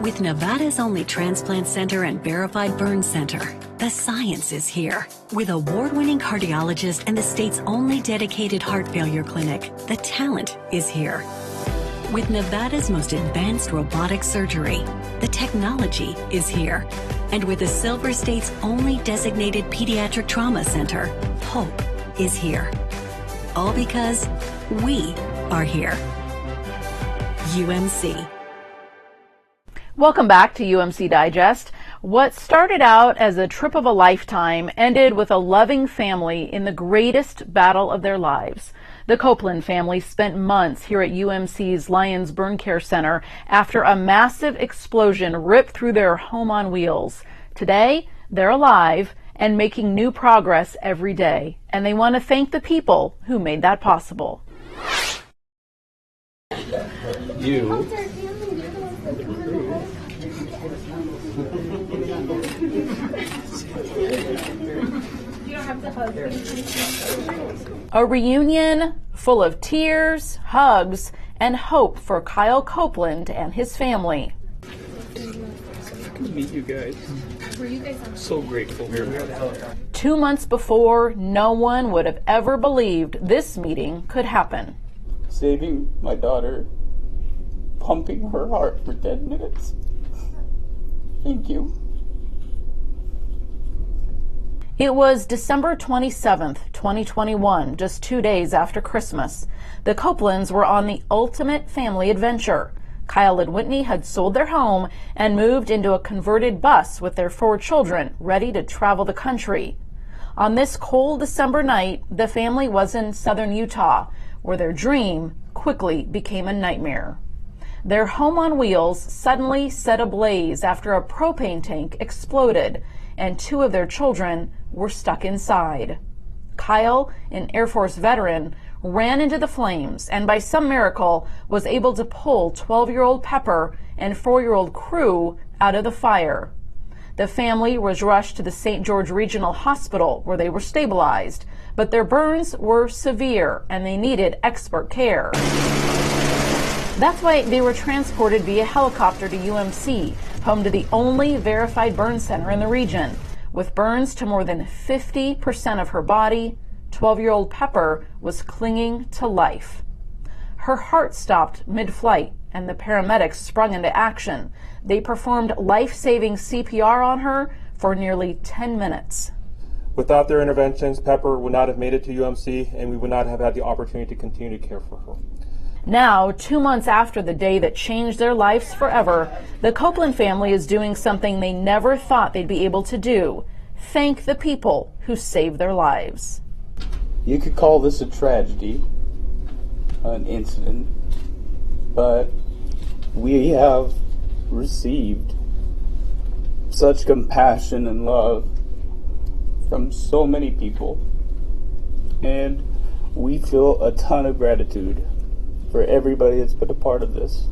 With Nevada's only transplant center and verified burn center, the science is here. With award-winning cardiologists and the state's only dedicated heart failure clinic, the talent is here. With Nevada's most advanced robotic surgery, the technology is here. And with the Silver State's only designated pediatric trauma center, hope is here. All because we are here. UMC. Welcome back to UMC Digest. What started out as a trip of a lifetime ended with a loving family in the greatest battle of their lives. The Copeland family spent months here at UMC's Lions Burn Care Center after a massive explosion ripped through their home on wheels. Today, they're alive and making new progress every day, and they want to thank the people who made that possible. A reunion full of tears, hugs, and hope for Kyle Copeland and his family. Good to meet you guys. I'm so grateful. 2 months before, no one would have ever believed this meeting could happen. Saving my daughter, pumping her heart for 10 minutes. Thank you. It was December 27th, 2021, just 2 days after Christmas. The Copelands were on the ultimate family adventure. Kyle and Whitney had sold their home and moved into a converted bus with their 4 children, ready to travel the country. On this cold December night, the family was in southern Utah, where their dream quickly became a nightmare. Their home on wheels suddenly set ablaze after a propane tank exploded, and 2 of their children were stuck inside. Kyle, an Air Force veteran, ran into the flames and by some miracle was able to pull 12-year-old Pepper and 4-year-old Crew out of the fire. The family was rushed to the St. George Regional Hospital where they were stabilized, but their burns were severe and they needed expert care. That's why they were transported via helicopter to UMC, home to the only verified burn center in the region. With burns to more than 50% of her body, 12-year-old Pepper was clinging to life. Her heart stopped mid-flight and the paramedics sprung into action. They performed life-saving CPR on her for nearly 10 minutes. Without their interventions, Pepper would not have made it to UMC and we would not have had the opportunity to continue to care for her. Now, 2 months after the day that changed their lives forever, the Copeland family is doing something they never thought they'd be able to do: thank the people who saved their lives. You could call this a tragedy, an incident, but we have received such compassion and love from so many people, and we feel a ton of gratitude for everybody that's been a part of this.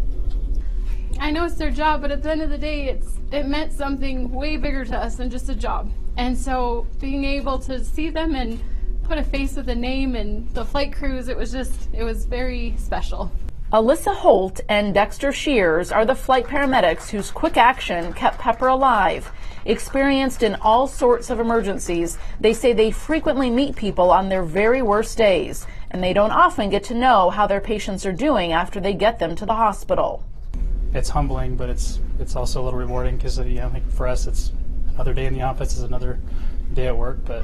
I know it's their job, but at the end of the day, it meant something way bigger to us than just a job. And so being able to see them and put a face with a name and the flight crews, it was very special. Alyssa Holt and Dexter Shears are the flight paramedics whose quick action kept Pepper alive. Experienced in all sorts of emergencies, they say they frequently meet people on their very worst days, and they don't often get to know how their patients are doing after they get them to the hospital. It's humbling, but it's also a little rewarding because, I think for us it's another day in the office is another day at work, but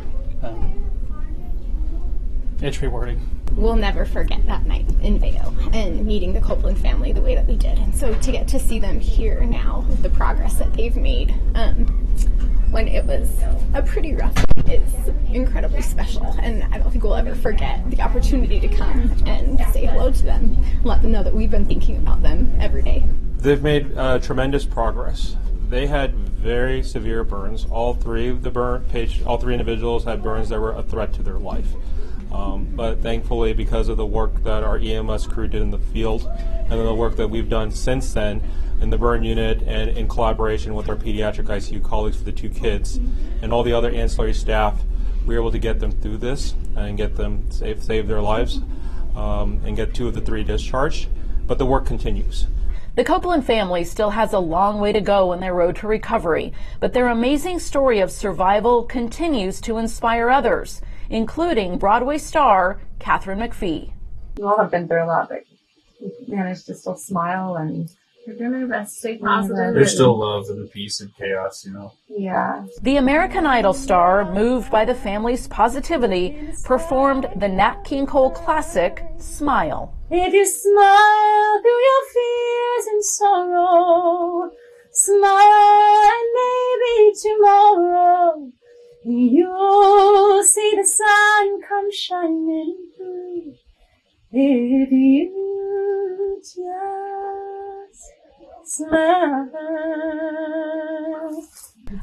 it's rewarding. We'll never forget that night in Veo and meeting the Copeland family the way that we did. And so to get to see them here now, the progress that they've made when it was a pretty rough night is incredibly special. And I don't think we'll ever forget the opportunity to come and say hello to them, let them know that we've been thinking about them every day. They've made tremendous progress. They had very severe burns. All three individuals had burns that were a threat to their life. But thankfully, because of the work that our EMS crew did in the field and then the work that we've done since then in the burn unit and in collaboration with our pediatric ICU colleagues for the two kids and all the other ancillary staff, we were able to get them through this and get them save their lives and get 2 of the 3 discharged. But the work continues. The Copeland family still has a long way to go on their road to recovery, but their amazing story of survival continues to inspire others, including Broadway star Katharine McPhee. You all have been through a lot, but you managed to still smile and you're doing your best, stay positive. There's still love and peace and chaos, Yeah. The American Idol star, moved by the family's positivity, performed the Nat King Cole classic, Smile. If you smile through your fears and sorrow, smile and maybe tomorrow you'll see the sun come shining through. If you just smile.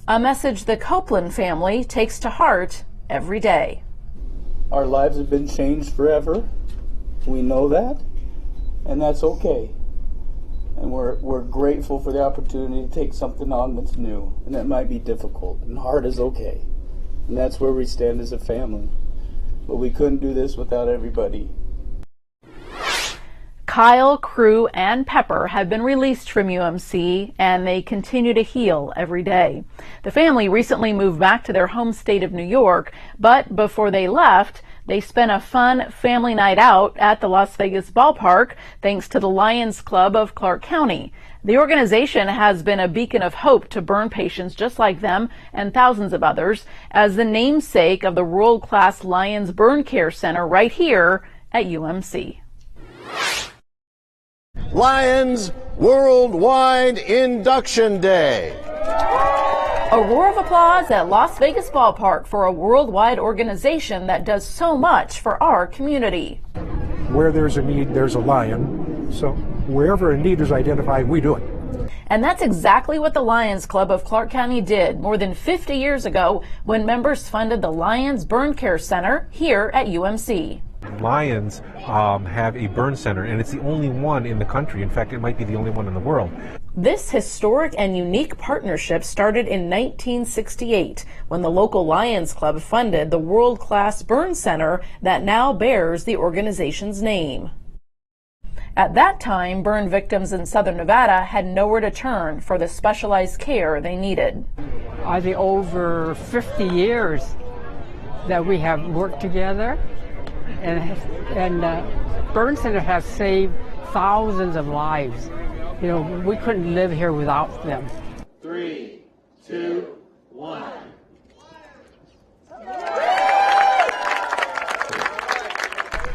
A message the Copeland family takes to heart every day. Our lives have been changed forever. We know that, and that's okay. And we're grateful for the opportunity to take something on that's new, and that might be difficult, and hard is okay. And that's where we stand as a family. But we couldn't do this without everybody. Kyle, Crew, and Pepper have been released from UMC, and they continue to heal every day. The family recently moved back to their home state of New York, but before they left, they spent a fun family night out at the Las Vegas ballpark, thanks to the Lions Club of Clark County. The organization has been a beacon of hope to burn patients just like them and thousands of others, as the namesake of the world-class Lions Burn Care Center right here at UMC. Lions Worldwide Induction Day. A roar of applause at Las Vegas ballpark for a worldwide organization that does so much for our community. Where there's a need, there's a lion. So wherever a need is identified, we do it. And that's exactly what the Lions Club of Clark County did more than 50 years ago when members funded the Lions Burn Care Center here at UMC. Lions have a burn center, and it's the only one in the country. In fact, it might be the only one in the world. This historic and unique partnership started in 1968 when the local Lions Club funded the world-class burn center that now bears the organization's name. At that time, burn victims in southern Nevada had nowhere to turn for the specialized care they needed. The over 50 years that we have worked together, and Burn Center has saved thousands of lives. You know, we couldn't live here without them. 3, 2, 1.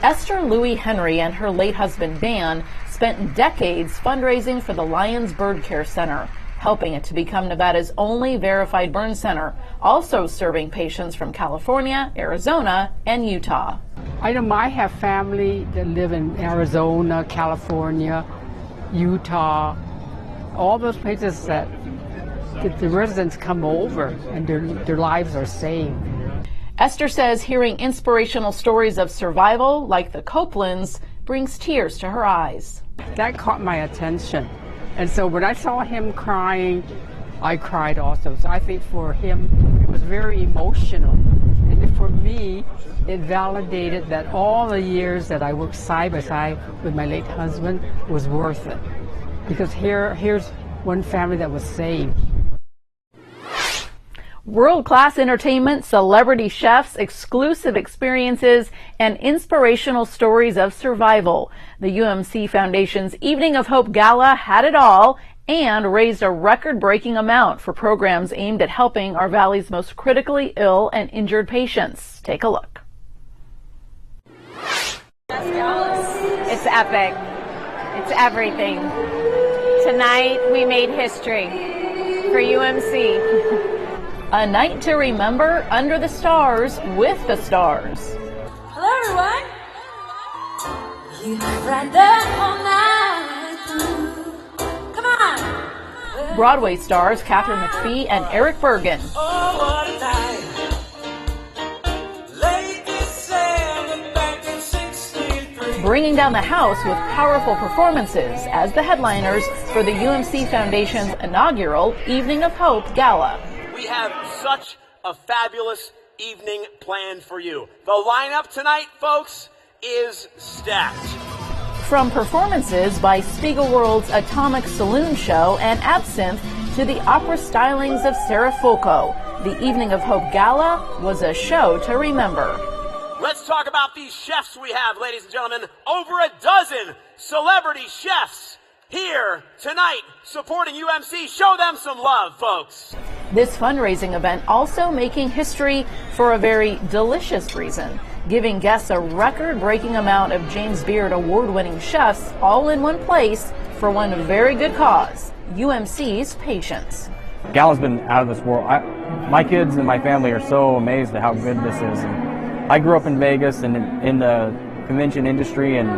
Esther Louis Henry and her late husband Dan spent decades fundraising for the Lions Bird Care Center, helping it to become Nevada's only verified burn center, also serving patients from California, Arizona, and Utah. I know I have family that live in Arizona, California, Utah, all those places that the residents come over and their lives are saved. Esther says hearing inspirational stories of survival, like the Copelands, brings tears to her eyes. That caught my attention. And so when I saw him crying, I cried also. So I think for him, it was very emotional. And for me, it validated that all the years that I worked side by side with my late husband was worth it. Because here's one family that was saved. World-class entertainment, celebrity chefs, exclusive experiences, and inspirational stories of survival. The UMC Foundation's Evening of Hope Gala had it all and raised a record-breaking amount for programs aimed at helping our valley's most critically ill and injured patients. Take a look. It's epic. It's everything. Tonight we made history for UMC. A night to remember under the stars with the stars. Hello, everyone. You right there all night through. Come on. Broadway stars Katharine McPhee and Eric Bergen. Oh, what a night. Late December back in 63. Bringing down the house with powerful performances as the headliners for the UMC Foundation's inaugural Evening of Hope Gala. We have such a fabulous evening planned for you. The lineup tonight, folks, is stacked. From performances by Spiegelworld's Atomic Saloon Show and Absinthe to the opera stylings of Sarah Fulco, the Evening of Hope Gala was a show to remember. Let's talk about these chefs we have, ladies and gentlemen. Over a dozen celebrity chefs here tonight supporting UMC. Show them some love, folks. This fundraising event also making history for a very delicious reason, giving guests a record-breaking amount of James Beard award-winning chefs all in one place for one very good cause, UMC's patients. Gala's been out of this world. My kids and my family are so amazed at how good this is. And I grew up in Vegas and in the convention industry, and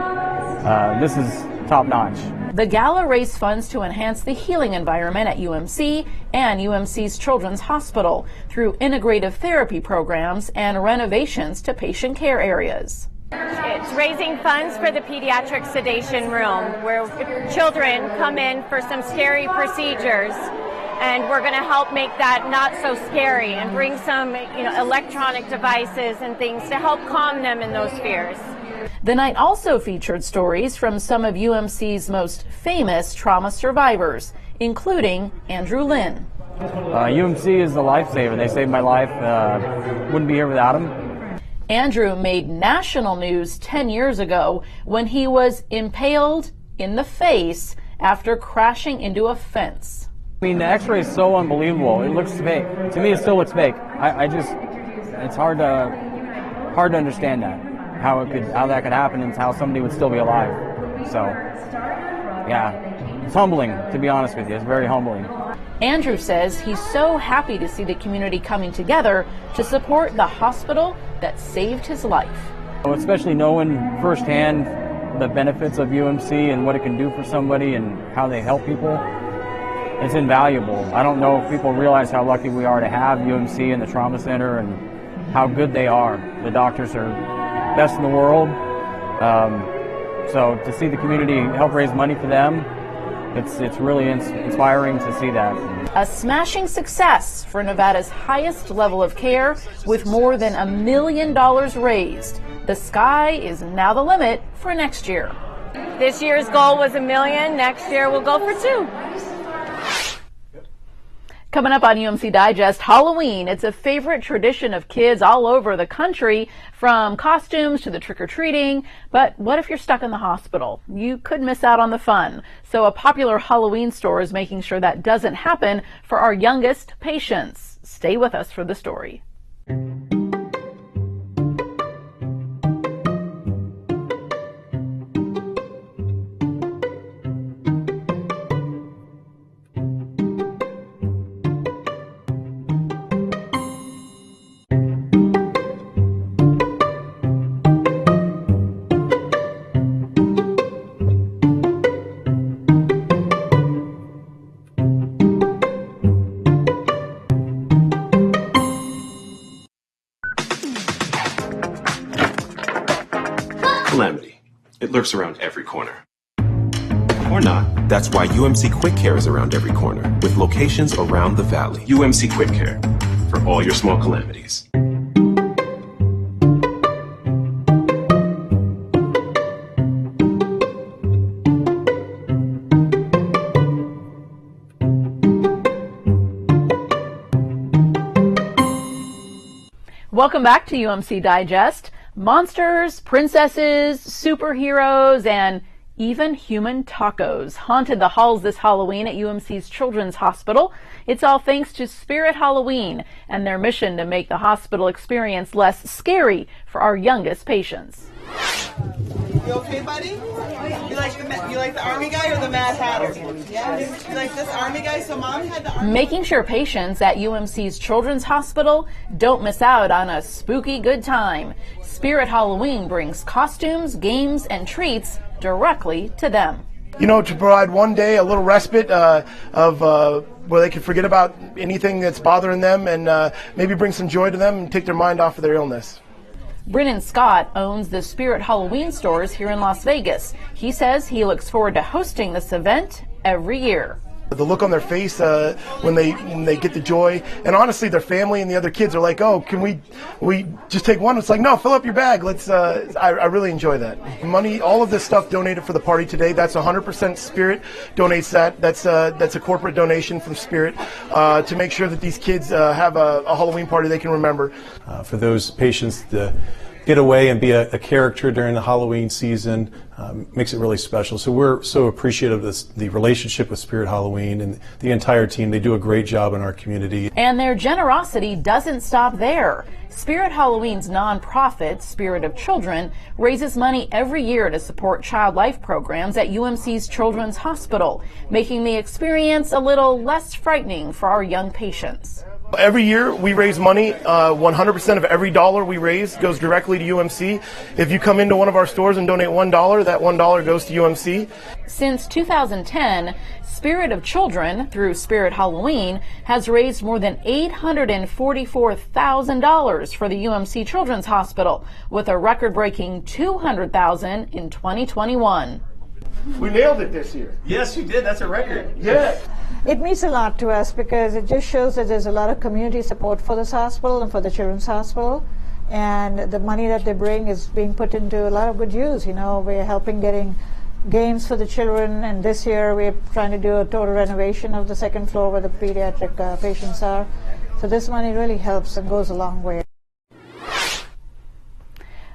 this is top-notch. The gala raised funds to enhance the healing environment at UMC and UMC's Children's Hospital through integrative therapy programs and renovations to patient care areas. It's raising funds for the pediatric sedation room where children come in for some scary procedures, and we're going to help make that not so scary and bring some electronic devices and things to help calm them in those fears. The night also featured stories from some of UMC's most famous trauma survivors, including Andrew Lynn. UMC is a lifesaver. They saved my life. Wouldn't be here without them. Andrew made national news 10 years ago when he was impaled in the face after crashing into a fence. I mean, the x-ray is so unbelievable. It looks fake. To me, it still looks fake. It's hard to understand that. How that could happen and how somebody would still be alive. So, yeah, it's humbling, to be honest with you. It's very humbling. Andrew says he's so happy to see the community coming together to support the hospital that saved his life. Especially knowing firsthand the benefits of UMC and what it can do for somebody and how they help people, it's invaluable. I don't know if people realize how lucky we are to have UMC and the trauma center and how good they are. The doctors are best in the world. So to see the community help raise money for them It's really inspiring to see that. A smashing success for Nevada's highest level of care, with more than $1 million raised. The sky is now the limit for next year. This year's goal was $1 million. Next year we'll go for $2 million. Coming up on UMC Digest, Halloween. It's a favorite tradition of kids all over the country, from costumes to the trick-or-treating. But what if you're stuck in the hospital? You could miss out on the fun. So a popular Halloween store is making sure that doesn't happen for our youngest patients. Stay with us for the story. Calamity. It lurks around every corner. Or not. That's why UMC Quick Care is around every corner, with locations around the valley. UMC Quick Care, for all your small calamities. Welcome back to UMC Digest. Monsters, princesses, superheroes, and even human tacos haunted the halls this Halloween at UMC's Children's Hospital. It's all thanks to Spirit Halloween and their mission to make the hospital experience less scary for our youngest patients. You okay, buddy? You like the army guy or the Mad Hatter? Yes. You like this army guy? So Mom had the army. Making sure patients at UMC's Children's Hospital don't miss out on a spooky good time. Spirit Halloween brings costumes, games, and treats directly to them. You know, to provide one day a little respite of where they can forget about anything that's bothering them and maybe bring some joy to them and take their mind off of their illness. Brennan Scott owns the Spirit Halloween stores here in Las Vegas. He says he looks forward to hosting this event every year. The look on their face when they get the joy, and honestly, their family and the other kids are like, "Oh, can we just take one?" It's like, "No, fill up your bag. Let's." I really enjoy that. Money, all of this stuff donated for the party today. That's 100% Spirit donates that. That's a corporate donation from Spirit to make sure that these kids have a Halloween party they can remember. For those patients to get away and be a character during the Halloween season makes it really special. So we're so appreciative of the relationship with Spirit Halloween and the entire team. They do a great job in our community. And their generosity doesn't stop there. Spirit Halloween's nonprofit, Spirit of Children, raises money every year to support child life programs at UMC's Children's Hospital, making the experience a little less frightening for our young patients. Every year we raise money. 100% of every dollar we raise goes directly to UMC. If you come into one of our stores and donate $1, that $1 goes to UMC. Since 2010, Spirit of Children, through Spirit Halloween, has raised more than $844,000 for the UMC Children's Hospital, with a record-breaking $200,000 in 2021. We nailed it this year. Yes, you did. That's a record. Yeah. It means a lot to us because it just shows that there's a lot of community support for this hospital and for the Children's Hospital. And the money that they bring is being put into a lot of good use. You know, we're helping getting games for the children, and this year we're trying to do a total renovation of the second floor where the pediatric patients are. So this money really helps and goes a long way.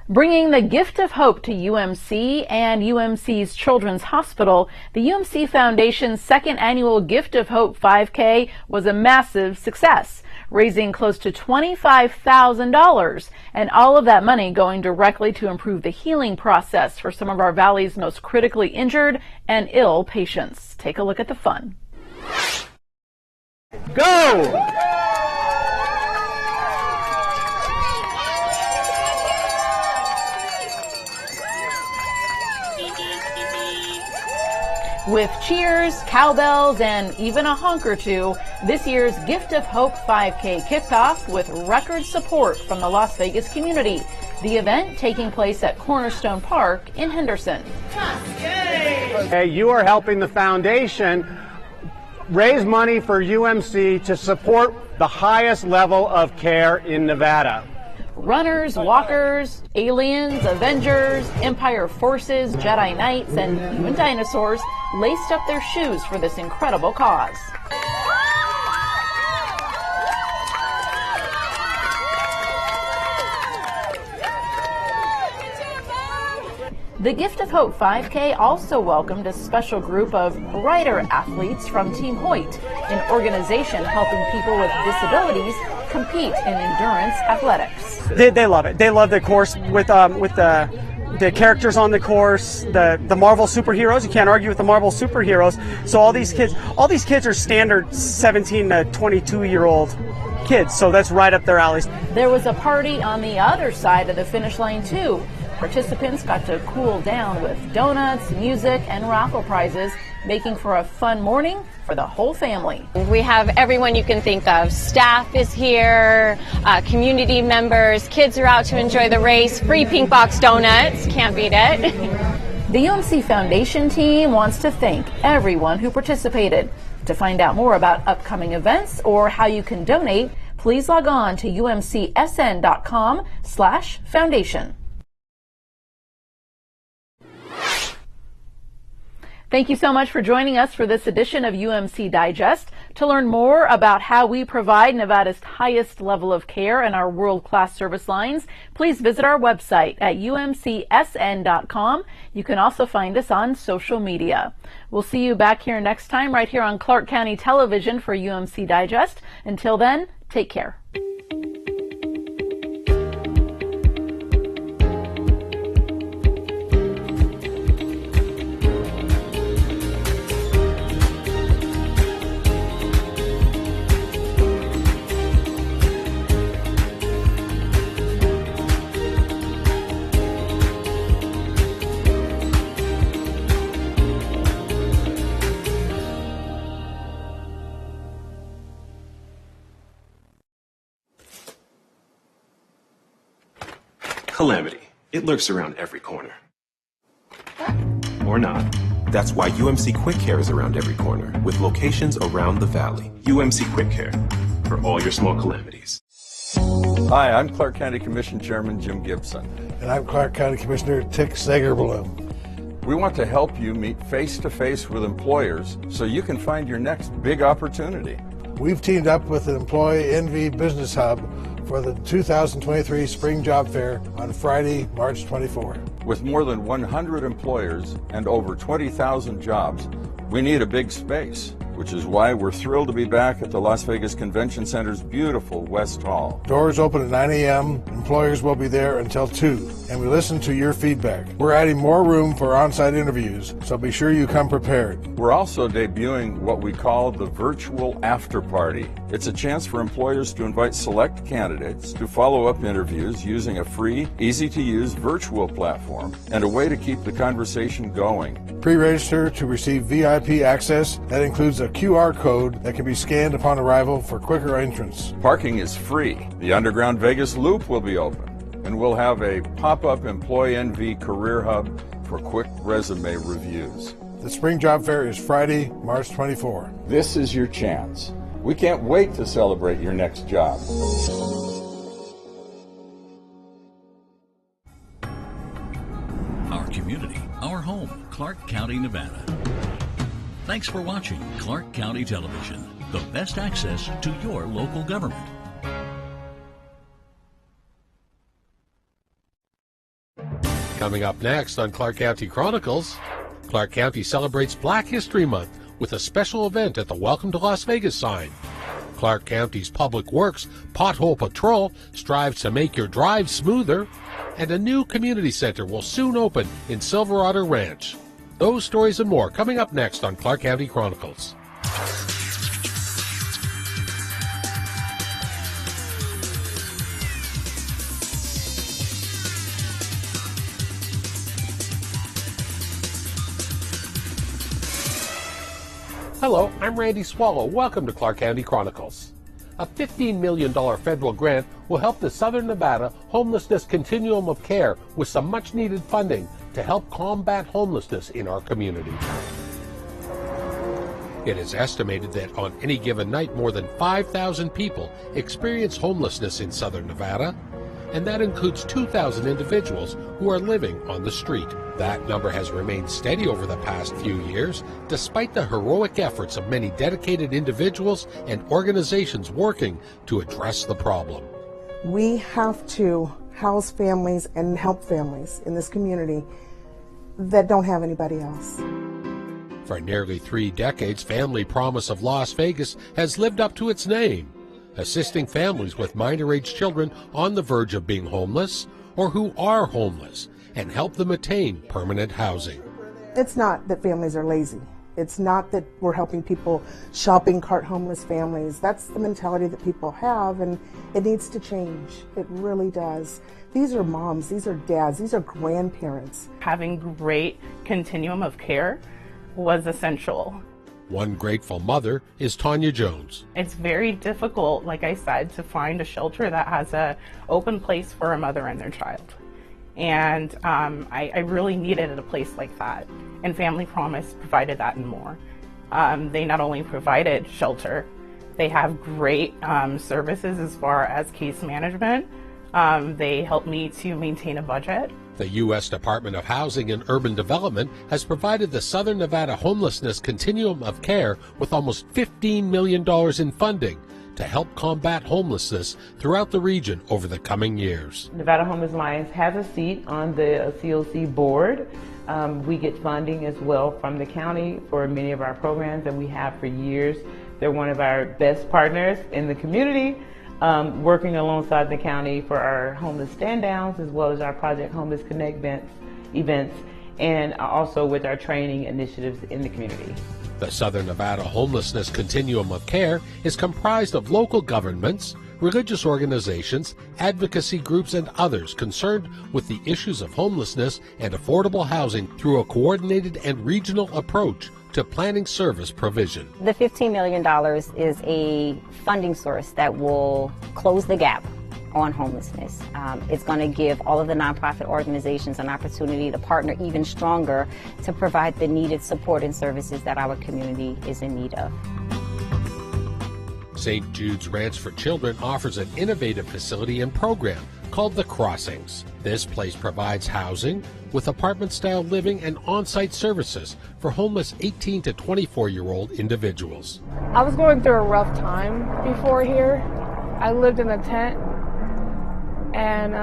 Bringing the gift of hope to UMC and UMC's Children's Hospital, the UMC Foundation's second annual Gift of Hope 5K was a massive success, raising close to $25,000, and all of that money going directly to improve the healing process for some of our valley's most critically injured and ill patients. Take a look at the fun. Go! With cheers, cowbells, and even a honk or two, this year's Gift of Hope 5K kicked off with record support from the Las Vegas community. The event taking place at Cornerstone Park in Henderson. Hey, you are helping the foundation raise money for UMC to support the highest level of care in Nevada. Runners, walkers, aliens, Avengers, Empire forces, Jedi Knights, and even dinosaurs laced up their shoes for this incredible cause. The Gift of Hope 5K also welcomed a special group of rider athletes from Team Hoyt, an organization helping people with disabilities compete in endurance athletics. They love it. They love the course with the characters on the course, the Marvel superheroes. You can't argue with the Marvel superheroes. So all these kids are standard 17 to 22-year-old kids. So that's right up their alleys. There was a party on the other side of the finish line too. Participants got to cool down with donuts, music, and raffle prizes, making for a fun morning for the whole family. We have everyone you can think of. Staff is here, community members, kids are out to enjoy the race, free pink box donuts, can't beat it. The UMC Foundation team wants to thank everyone who participated. To find out more about upcoming events or how you can donate, please log on to umcsn.com/foundation. Thank you so much for joining us for this edition of UMC Digest. To learn more about how we provide Nevada's highest level of care and our world-class service lines, please visit our website at umcsn.com. You can also find us on social media. We'll see you back here next time right here on Clark County Television for UMC Digest. Until then, take care. Calamity. It lurks around every corner. Or not. That's why UMC Quick Care is around every corner, with locations around the valley. UMC Quick Care, for all your small calamities. Hi, I'm Clark County Commission Chairman Jim Gibson. And I'm Clark County Commissioner Tick Sager-Bloom. We want to help you meet face-to-face with employers so you can find your next big opportunity. We've teamed up with the ClarkCountyNV Business Hub for the 2023 Spring Job Fair on Friday, March 24. With more than 100 employers and over 20,000 jobs, we need a big space, which is why we're thrilled to be back at the Las Vegas Convention Center's beautiful West Hall. Doors open at 9 a.m. Employers will be there until 2, and we listen to your feedback. We're adding more room for on-site interviews, so be sure you come prepared. We're also debuting what we call the Virtual After Party. It's a chance for employers to invite select candidates to follow-up interviews using a free, easy-to-use virtual platform and a way to keep the conversation going. Pre-register to receive VIP access. That includes a QR code that can be scanned upon arrival for quicker entrance. Parking is free. The Underground Vegas Loop will be open, and we'll have a pop-up EmployNV career hub for quick resume reviews. The Spring Job Fair is Friday, March 24. This is your chance. We can't wait to celebrate your next job. Our community, our home, Clark County, Nevada. Thanks for watching Clark County Television, the best access to your local government. Coming up next on Clark County Chronicles, Clark County celebrates Black History Month with a special event at the Welcome to Las Vegas sign. Clark County's Public Works Pothole Patrol strives to make your drive smoother, and a new community center will soon open in Silverado Ranch. Those stories and more coming up next on Clark County Chronicles. Hello, I'm Randy Swallow. Welcome to Clark County Chronicles. A $15 million federal grant will help the Southern Nevada Homelessness Continuum of Care with some much-needed funding to help combat homelessness in our community. It is estimated that on any given night, more than 5,000 people experience homelessness in Southern Nevada, and that includes 2,000 individuals who are living on the street. That number has remained steady over the past few years, despite the heroic efforts of many dedicated individuals and organizations working to address the problem. We have to house families and help families in this community that don't have anybody else. For nearly 3 decades, Family Promise of Las Vegas has lived up to its name, assisting families with minor-age children on the verge of being homeless or who are homeless, and help them attain permanent housing. It's not that families are lazy. It's not that we're helping people shopping cart homeless families. That's the mentality that people have, and it needs to change. It really does. These are moms, these are dads, these are grandparents. Having great continuum of care was essential. One grateful mother is Tanya Jones. It's very difficult, like I said, to find a shelter that has an open place for a mother and their child. And I really needed a place like that. And Family Promise provided that and more. They not only provided shelter, they have great services as far as case management. They helped me to maintain a budget. The U.S. Department of Housing and Urban Development has provided the Southern Nevada Homelessness Continuum of Care with almost $15 million in funding to help combat homelessness throughout the region over the coming years. Nevada Homeless Alliance has a seat on the COC board. We get funding as well from the county for many of our programs, and we have for years. They're one of our best partners in the community, working alongside the county for our homeless stand-downs as well as our Project Homeless Connect events, and also with our training initiatives in the community. The Southern Nevada Homelessness Continuum of Care is comprised of local governments, religious organizations, advocacy groups, and others concerned with the issues of homelessness and affordable housing through a coordinated and regional approach to planning service provision. The $15 million is a funding source that will close the gap on homelessness. It's going to give all of the nonprofit organizations an opportunity to partner even stronger to provide the needed support and services that our community is in need of. St. Jude's Ranch for Children offers an innovative facility and program called The Crossings. This place provides housing with apartment-style living and on-site services for homeless 18 to 24-year-old individuals. I was going through a rough time before here. I lived in a tent, and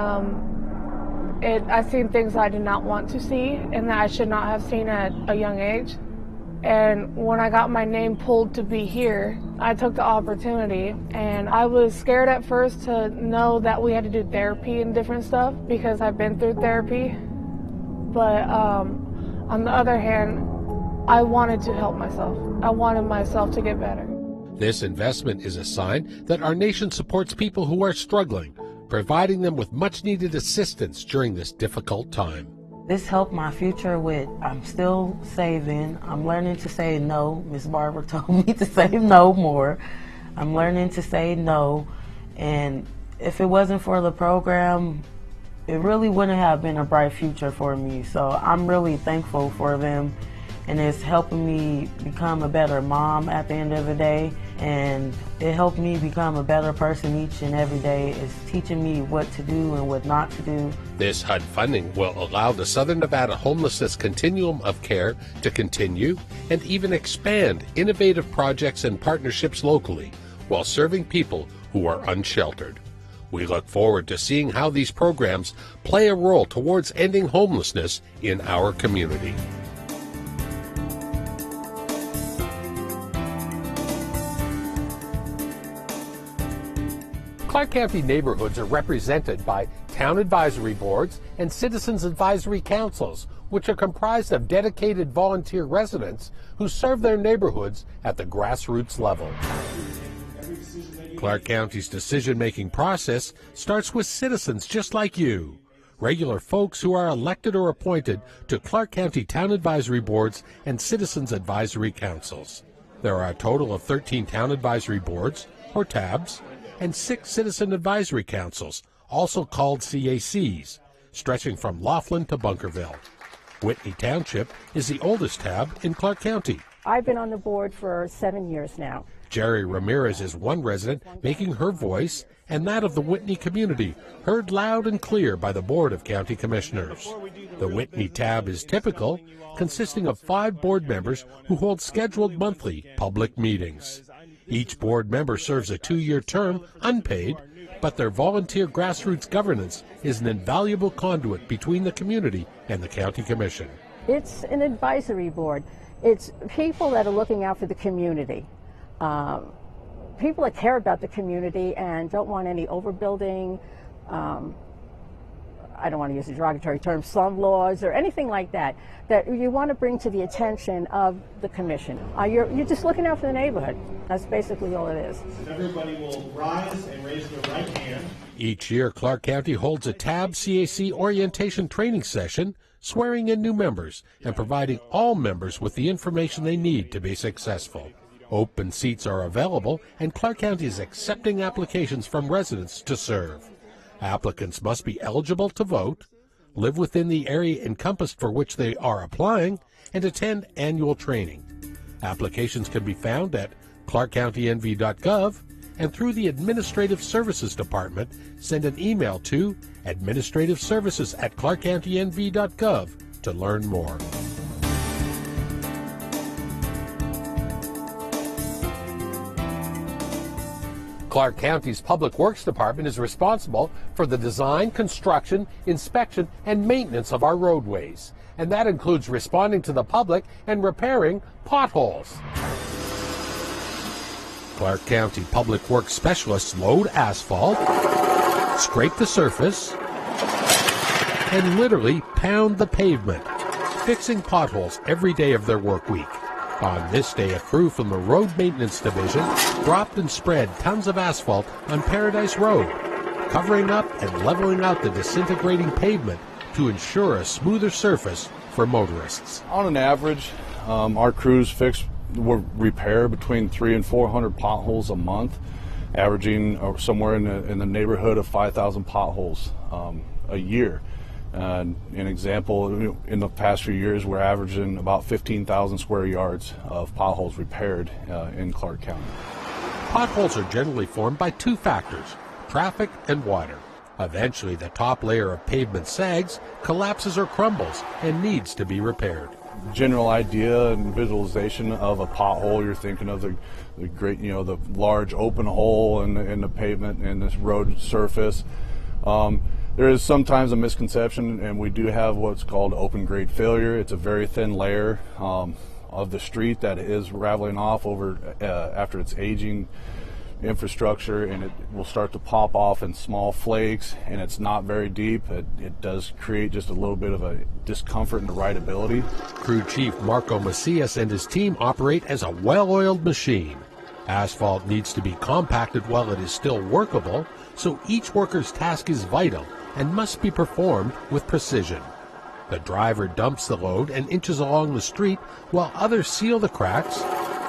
I seen things I did not want to see and that I should not have seen at a young age. And when I got my name pulled to be here, I took the opportunity. And I was scared at first to know that we had to do therapy and different stuff because I've been through therapy. But on the other hand, I wanted to help myself. I wanted myself to get better. This investment is a sign that our nation supports people who are struggling, providing them with much-needed assistance during this difficult time. This helped my future with, I'm still saving. I'm learning to say no. Miss Barbara told me to say no more. I'm learning to say no. And if it wasn't for the program, it really wouldn't have been a bright future for me. So I'm really thankful for them. And it's helping me become a better mom at the end of the day. And it helped me become a better person each and every day. It's teaching me what to do and what not to do. This HUD funding will allow the Southern Nevada Homelessness Continuum of Care to continue and even expand innovative projects and partnerships locally while serving people who are unsheltered. We look forward to seeing how these programs play a role towards ending homelessness in our community. Clark County neighborhoods are represented by town advisory boards and citizens advisory councils, which are comprised of dedicated volunteer residents who serve their neighborhoods at the grassroots level. Clark County's decision-making process starts with citizens just like you, regular folks who are elected or appointed to Clark County town advisory boards and citizens advisory councils. There are a total of 13 town advisory boards, or TABs, and 6 citizen advisory councils, also called CACs, stretching from Laughlin to Bunkerville. Whitney Township is the oldest TAB in Clark County. I've been on the board for 7 years now. Jerry Ramirez is one resident making her voice and that of the Whitney community heard loud and clear by the Board of County Commissioners. The Whitney TAB is typical, consisting of 5 board members who hold scheduled monthly public meetings. Each board member serves a 2-year term, unpaid, but their volunteer grassroots governance is an invaluable conduit between the community and the County Commission. It's an advisory board. It's people that are looking out for the community. People that care about the community and don't want any overbuilding. I don't want to use a derogatory term, slum laws or anything like that, that you want to bring to the attention of the commission. You're just looking out for the neighborhood. That's basically all it is. Everybody will rise and raise their right hand. Each year, Clark County holds a TAB CAC orientation training session, swearing in new members and providing all members with the information they need to be successful. Open seats are available, and Clark County is accepting applications from residents to serve. Applicants must be eligible to vote, live within the area encompassed for which they are applying, and attend annual training. Applications can be found at ClarkCountyNV.gov, and through the Administrative Services Department, send an email to administrativeservices@ClarkCountyNV.gov to learn more. Clark County's Public Works Department is responsible for the design, construction, inspection, and maintenance of our roadways. And that includes responding to the public and repairing potholes. Clark County Public Works specialists load asphalt, scrape the surface, and literally pound the pavement, fixing potholes every day of their work week. On this day, a crew from the Road Maintenance Division dropped and spread tons of asphalt on Paradise Road, covering up and leveling out the disintegrating pavement to ensure a smoother surface for motorists. On an average, our crews repair between 300 and 400 potholes a month, averaging somewhere in the neighborhood of 5,000 potholes a year. An example, in the past few years, we're averaging about 15,000 square yards of potholes repaired in Clark County. Potholes are generally formed by 2 factors, traffic and water. Eventually, the top layer of pavement sags, collapses or crumbles, and needs to be repaired. General idea and visualization of a pothole, you're thinking of the great, the large open hole in the pavement and this road surface. There is sometimes a misconception, and we do have what's called open grade failure. It's a very thin layer of the street that is raveling off over after its aging infrastructure, and it will start to pop off in small flakes, and it's not very deep. It does create just a little bit of a discomfort and rideability. Crew Chief Marco Macias and his team operate as a well-oiled machine. Asphalt needs to be compacted while it is still workable, so each worker's task is vital and must be performed with precision. The driver dumps the load and inches along the street while others seal the cracks,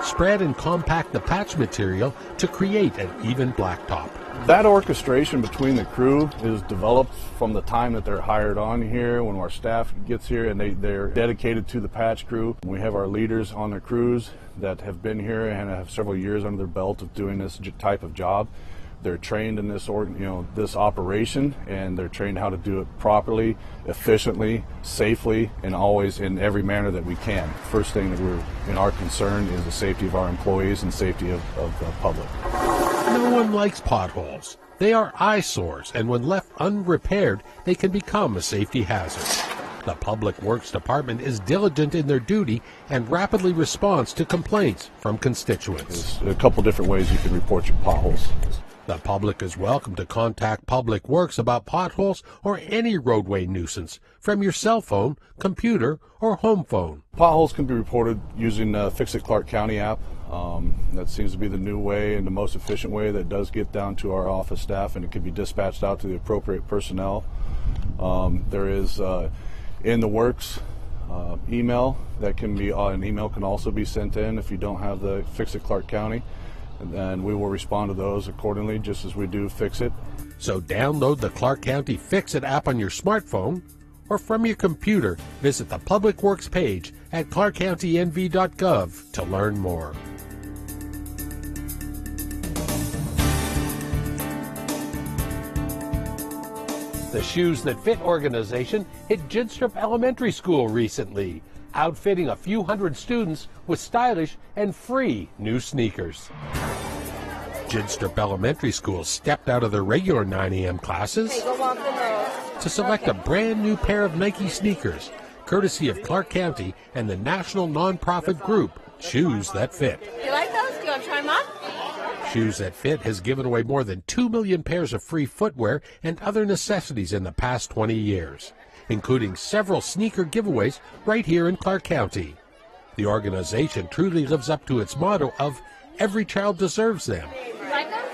spread and compact the patch material to create an even blacktop. That orchestration between the crew is developed from the time that they're hired on here, when our staff gets here and they're dedicated to the patch crew. We have our leaders on their crews that have been here and have several years under their belt of doing this type of job. They're trained in this operation, and they're trained how to do it properly, efficiently, safely, and always in every manner that we can. First thing that in our concern is the safety of our employees and safety of the public. No one likes potholes. They are eyesores, and when left unrepaired, they can become a safety hazard. The Public Works Department is diligent in their duty and rapidly responds to complaints from constituents. There's a couple different ways you can report your potholes. The public is welcome to contact Public Works about potholes or any roadway nuisance from your cell phone, computer, or home phone. Potholes can be reported using the Fix It Clark County app. That seems to be the new way and the most efficient way that does get down to our office staff, and it can be dispatched out to the appropriate personnel. There is in the works email that can be, an email can also be sent in if you don't have the Fix It Clark County. and we will respond to those accordingly, just as we do Fix-It. So download the Clark County Fix-It app on your smartphone, or from your computer, visit the Public Works page at ClarkCountyNV.gov to learn more. The Shoes That Fit organization hit Jidstrup Elementary School recently, outfitting a few hundred students with stylish and free new sneakers. Jidstrup Elementary School stepped out of their regular 9 a.m. classes to select a brand new pair of Nike sneakers, courtesy of Clark County and the national nonprofit group Shoes That Fit. You like those? Do you want to try them on? Shoes That Fit has given away more than 2 million pairs of free footwear and other necessities in the past 20 years, including several sneaker giveaways right here in Clark County. The organization truly lives up to its motto of every child deserves them. You like them?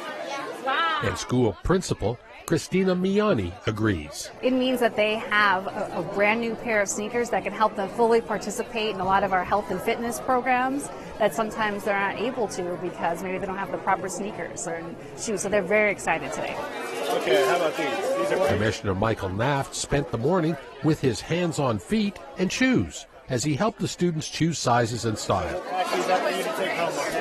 Wow. And school principal Christina Miani agrees. It means that they have a brand new pair of sneakers that can help them fully participate in a lot of our health and fitness programs that sometimes they're not able to because maybe they don't have the proper sneakers or shoes. So they're very excited today. Okay, how about these? These are Commissioner Michael Naft spent the morning with his hands on feet and shoes as he helped the students choose sizes and style.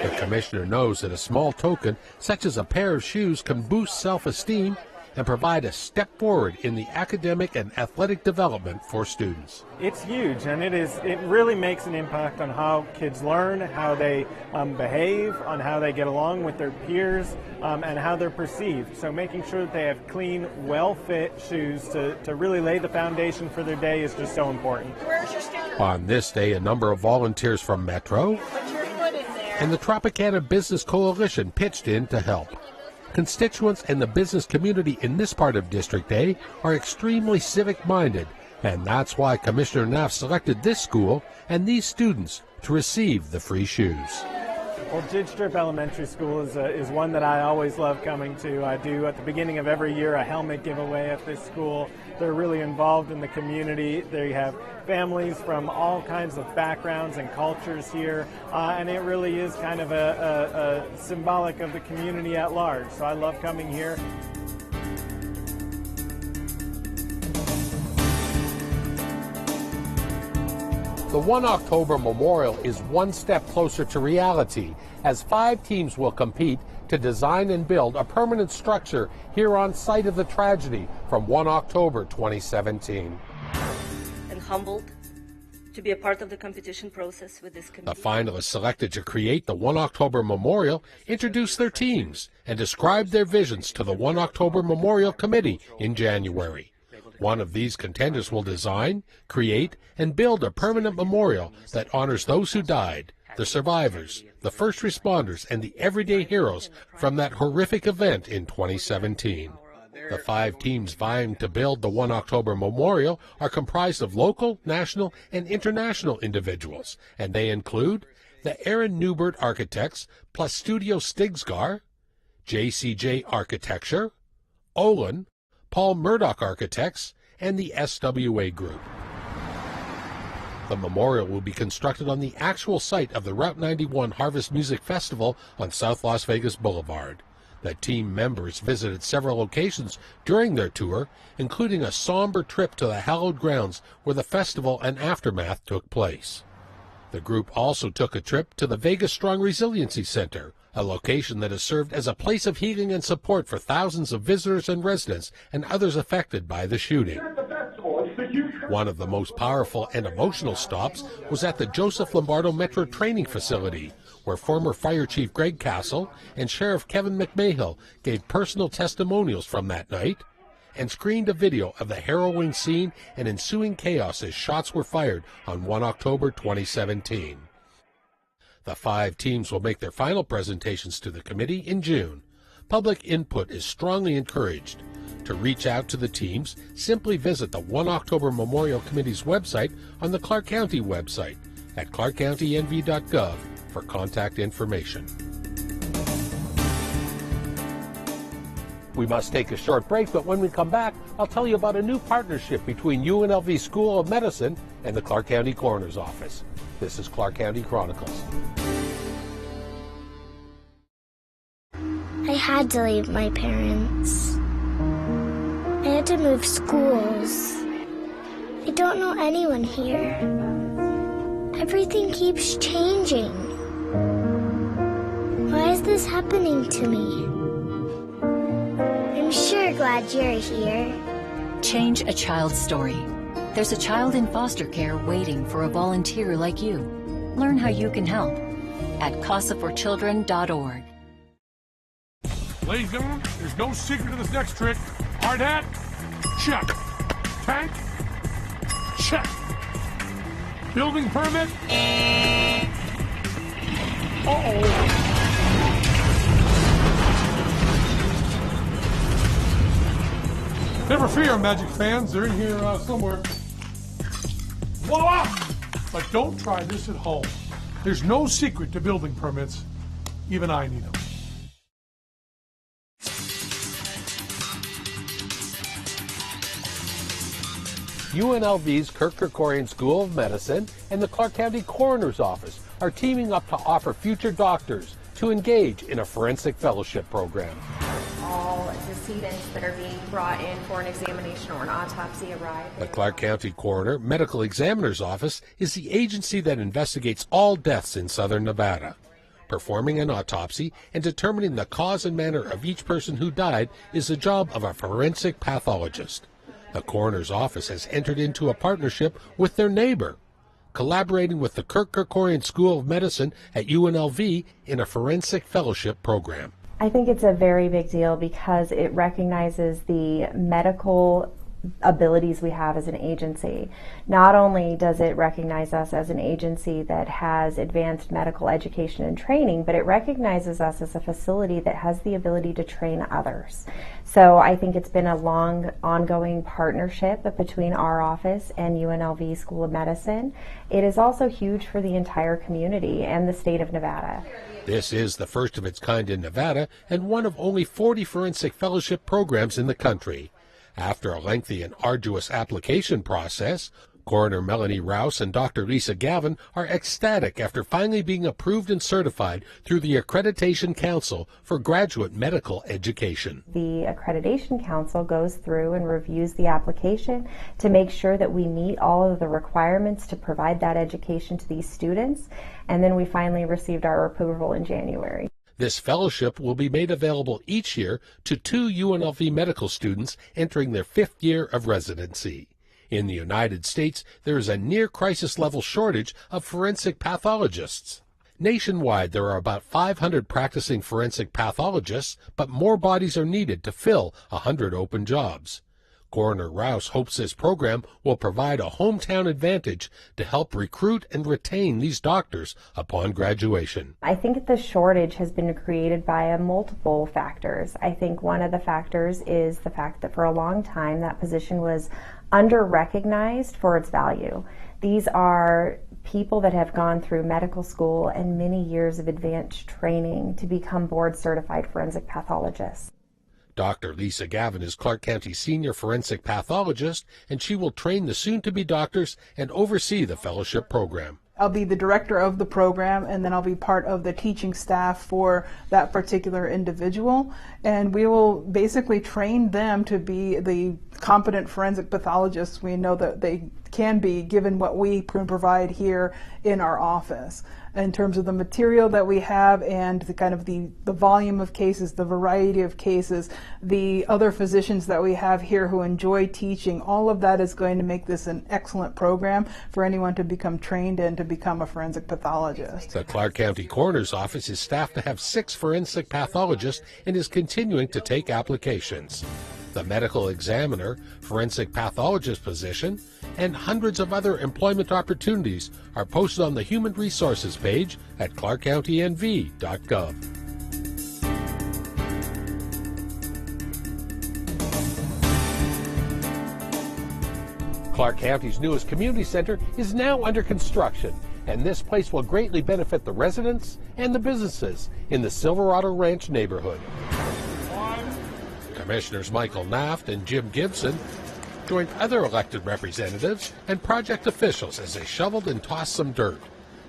The commissioner knows that a small token, such as a pair of shoes, can boost self-esteem and provide a step forward in the academic and athletic development for students. It's huge, and it really makes an impact on how kids learn, how they behave, on how they get along with their peers, and how they're perceived. So making sure that they have clean, well-fit shoes to really lay the foundation for their day is just so important. Where's your sticker? On this day, a number of volunteers from Metro Put your foot in there. and the Tropicana Business Coalition pitched in to help. Constituents and the business community in this part of District A are extremely civic-minded, and that's why Commissioner Naft selected this school and these students to receive the free shoes. Well, Jidstrup Elementary School is one that I always love coming to. I do at the beginning of every year a helmet giveaway at this school. They're really involved in the community. They have families from all kinds of backgrounds and cultures here, and it really is kind of a symbolic of the community at large. So I love coming here. The 1 October Memorial is one step closer to reality, as 5 teams will compete to design and build a permanent structure here on site of the tragedy from 1 October 2017. And humbled to be a part of the competition process with this committee. The finalists selected to create the 1 October Memorial introduced their teams and described their visions to the 1 October Memorial Committee in January. One of these contenders will design, create, and build a permanent memorial that honors those who died, the survivors, the first responders, and the everyday heroes from that horrific event in 2017. The 5 teams vying to build the 1 October Memorial are comprised of local, national, and international individuals, and they include the Aaron Newbert Architects plus Studio Stigsgar, JCJ Architecture, Olin, Paul Murdoch Architects, and the SWA Group. The memorial will be constructed on the actual site of the Route 91 Harvest Music Festival on South Las Vegas Boulevard. The team members visited several locations during their tour, including a somber trip to the hallowed grounds where the festival and aftermath took place. The group also took a trip to the Vegas Strong Resiliency Center, a location that has served as a place of healing and support for thousands of visitors and residents and others affected by the shooting. One of the most powerful and emotional stops was at the Joseph Lombardo Metro Training Facility, where former Fire Chief Greg Castle and Sheriff Kevin McMahill gave personal testimonials from that night and screened a video of the harrowing scene and ensuing chaos as shots were fired on 1 October 2017. The 5 teams will make their final presentations to the committee in June. Public input is strongly encouraged. To reach out to the teams, simply visit the 1 October Memorial Committee's website on the Clark County website at ClarkCountyNV.gov for contact information. We must take a short break, but when we come back, I'll tell you about a new partnership between UNLV School of Medicine and the Clark County Coroner's Office. This is Clark County Chronicles. had to leave my parents. I had to move schools. I don't know anyone here. Everything keeps changing. Why is this happening to me? I'm sure glad you're here. Change a child's story. There's a child in foster care waiting for a volunteer like you. Learn how you can help at casaforchildren.org. Ladies and gentlemen, there's no secret to this next trick. Hard hat, check. Tank, check. Building permit. Uh-oh. Never fear, Magic fans. They're in here somewhere. Voila! But don't try this at home. There's no secret to building permits. Even I need them. UNLV's Kirk Kerkorian School of Medicine and the Clark County Coroner's Office are teaming up to offer future doctors to engage in a forensic fellowship program. All decedents that are being brought in for an examination or an autopsy arrive. The Clark County Coroner Medical Examiner's Office is the agency that investigates all deaths in southern Nevada. Performing an autopsy and determining the cause and manner of each person who died is the job of a forensic pathologist. The coroner's office has entered into a partnership with their neighbor, collaborating with the Kirk Kerkorian School of Medicine at UNLV in a forensic fellowship program. I think it's a very big deal because it recognizes the medical abilities we have as an agency. Not only does it recognize us as an agency that has advanced medical education and training, but it recognizes us as a facility that has the ability to train others. So I think it's been a long, ongoing partnership between our office and UNLV School of Medicine. It is also huge for the entire community and the state of Nevada. This is the first of its kind in Nevada and one of only 40 forensic fellowship programs in the country. After a lengthy and arduous application process, Coroner Melanie Rouse and Dr. Lisa Gavin are ecstatic after finally being approved and certified through the Accreditation Council for Graduate Medical Education. The Accreditation Council goes through and reviews the application to make sure that we meet all of the requirements to provide that education to these students, and then we finally received our approval in January. This fellowship will be made available each year to 2 UNLV medical students entering their 5th year of residency. In the United States, there is a near-crisis level shortage of forensic pathologists. Nationwide, there are about 500 practicing forensic pathologists, but more bodies are needed to fill 100 open jobs. Coroner Rouse hopes this program will provide a hometown advantage to help recruit and retain these doctors upon graduation. I think the shortage has been created by multiple factors. I think one of the factors is the fact that for a long time that position was under-recognized for its value. These are people that have gone through medical school and many years of advanced training to become board-certified forensic pathologists. Dr. Lisa Gavin is Clark County's senior forensic pathologist, and she will train the soon-to-be doctors and oversee the fellowship program. I'll be the director of the program, and then I'll be part of the teaching staff for that particular individual. And we will basically train them to be the competent forensic pathologists we know that they can be, given what we provide here in our office. In terms of the material that we have and the kind of the volume of cases, the variety of cases, the other physicians that we have here who enjoy teaching, all of that is going to make this an excellent program for anyone to become trained in to become a forensic pathologist. The Clark County Coroner's Office is staffed to have 6 forensic pathologists and is continuing to take applications. The medical examiner, forensic pathologist position, and hundreds of other employment opportunities are posted on the Human Resources page at ClarkCountyNV.gov. Clark County's newest community center is now under construction, and this place will greatly benefit the residents and the businesses in the Silverado Ranch neighborhood. Commissioners Michael Naft and Jim Gibson joined other elected representatives and project officials as they shoveled and tossed some dirt.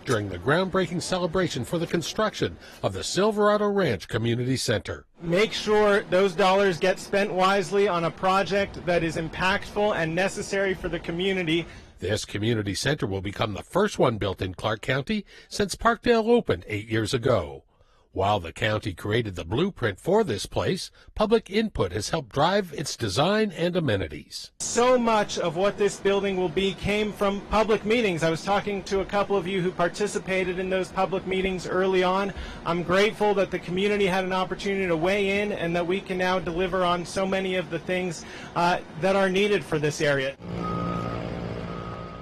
during the groundbreaking celebration for the construction of the Silverado Ranch Community Center. Make sure those dollars get spent wisely on a project that is impactful and necessary for the community. This community center will become the first one built in Clark County since Parkdale opened 8 years ago. While the county created the blueprint for this place, public input has helped drive its design and amenities. So much of what this building will be came from public meetings. I was talking to a couple of you who participated in those public meetings early on. I'm grateful that the community had an opportunity to weigh in and that we can now deliver on so many of the things that are needed for this area.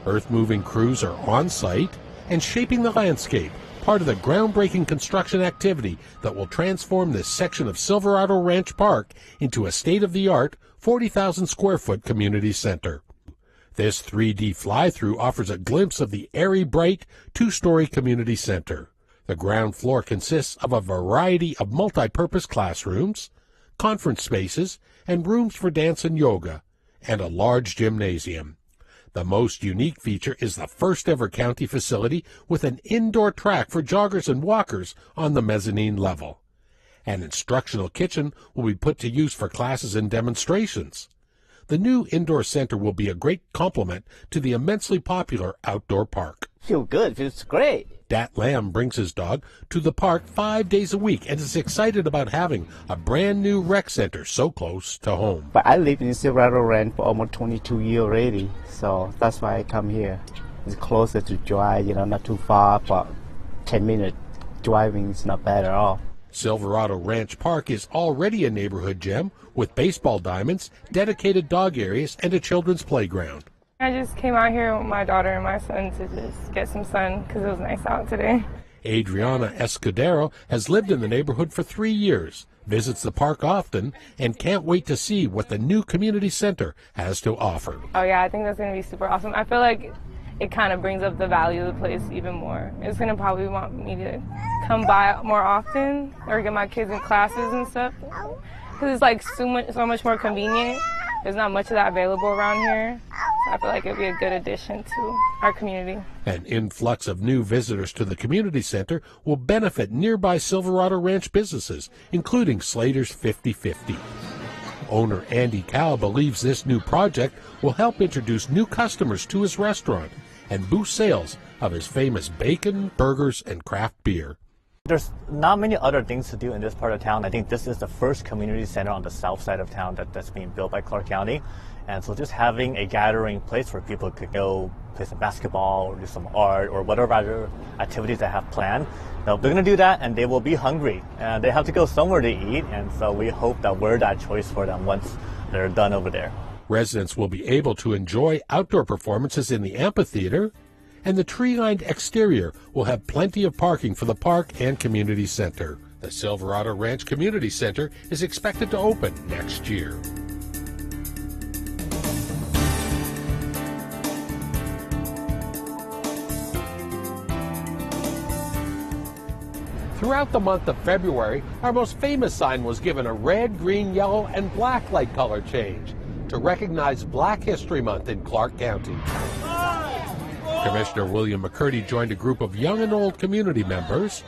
Earth-moving crews are on site and shaping the landscape, part of the groundbreaking construction activity that will transform this section of Silverado Ranch Park into a state-of-the-art 40,000 square foot community center. This 3D fly-through offers a glimpse of the airy, bright, two-story community center. The ground floor consists of a variety of multi-purpose classrooms, conference spaces, and rooms for dance and yoga, and a large gymnasium. The most unique feature is the first-ever county facility with an indoor track for joggers and walkers on the mezzanine level. An instructional kitchen will be put to use for classes and demonstrations. The new indoor center will be a great complement to the immensely popular outdoor park. Feel good, feels great. Dat Lamb brings his dog to the park 5 days a week and is excited about having a brand new rec center so close to home. But I live in Silverado Ranch for almost 22 years already, so that's why I come here. It's closer to drive, not too far, but 10-minute driving is not bad at all. Silverado Ranch Park is already a neighborhood gem with baseball diamonds, dedicated dog areas, and a children's playground. I just came out here with my daughter and my son to just get some sun because it was nice out today. Adriana Escudero has lived in the neighborhood for 3 years, visits the park often, and can't wait to see what the new community center has to offer. Oh yeah, I think that's going to be super awesome. I feel like it kind of brings up the value of the place even more. It's going to probably want me to come by more often or get my kids in classes and stuff because it's like so much more convenient. There's not much of that available around here. So I feel like it'd be a good addition to our community. An influx of new visitors to the community center will benefit nearby Silverado Ranch businesses, including Slater's 50/50. Owner Andy Cow believes this new project will help introduce new customers to his restaurant and boost sales of his famous bacon, burgers, and craft beer. There's not many other things to do in this part of town. I think this is the first community center on the south side of town that's being built by Clark County. And so just having a gathering place where people could go play some basketball or do some art or whatever other activities they have planned, they're going to do that and they will be hungry. And they have to go somewhere to eat. And so we hope that we're that choice for them once they're done over there. Residents will be able to enjoy outdoor performances in the amphitheater, and the tree-lined exterior will have plenty of parking for the park and community center. The Silverado Ranch Community Center is expected to open next year. Throughout the month of February, our most famous sign was given a red, green, yellow, and black light color change to recognize Black History Month in Clark County. Commissioner William McCurdy joined a group of young and old community members,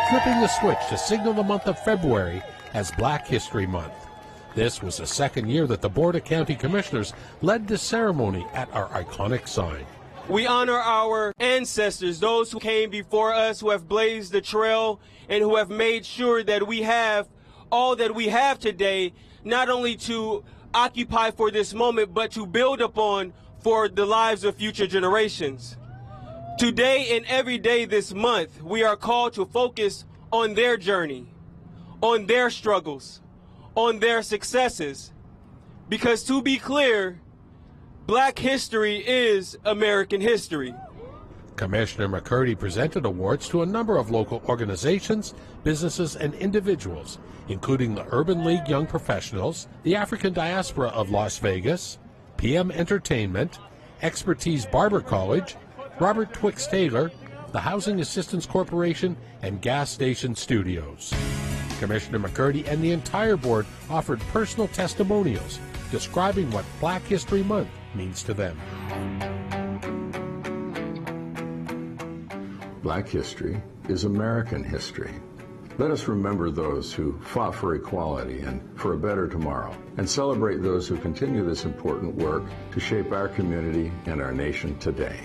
flipping the switch to signal the month of February as Black History Month. This was the second year that the Board of County Commissioners led this ceremony at our iconic sign. We honor our ancestors, those who came before us, who have blazed the trail and who have made sure that we have all that we have today, not only to occupy for this moment, but to build upon for the lives of future generations. Today and every day this month, we are called to focus on their journey, on their struggles, on their successes. Because to be clear, Black history is American history. Commissioner McCurdy presented awards to a number of local organizations, businesses, and individuals, including the Urban League Young Professionals, the African Diaspora of Las Vegas, PM Entertainment, Expertise Barber College, Robert Twix Taylor, the Housing Assistance Corporation, and Gas Station Studios. Commissioner McCurdy and the entire board offered personal testimonials describing what Black History Month means to them. Black history is American history. Let us remember those who fought for equality and for a better tomorrow, and celebrate those who continue this important work to shape our community and our nation today.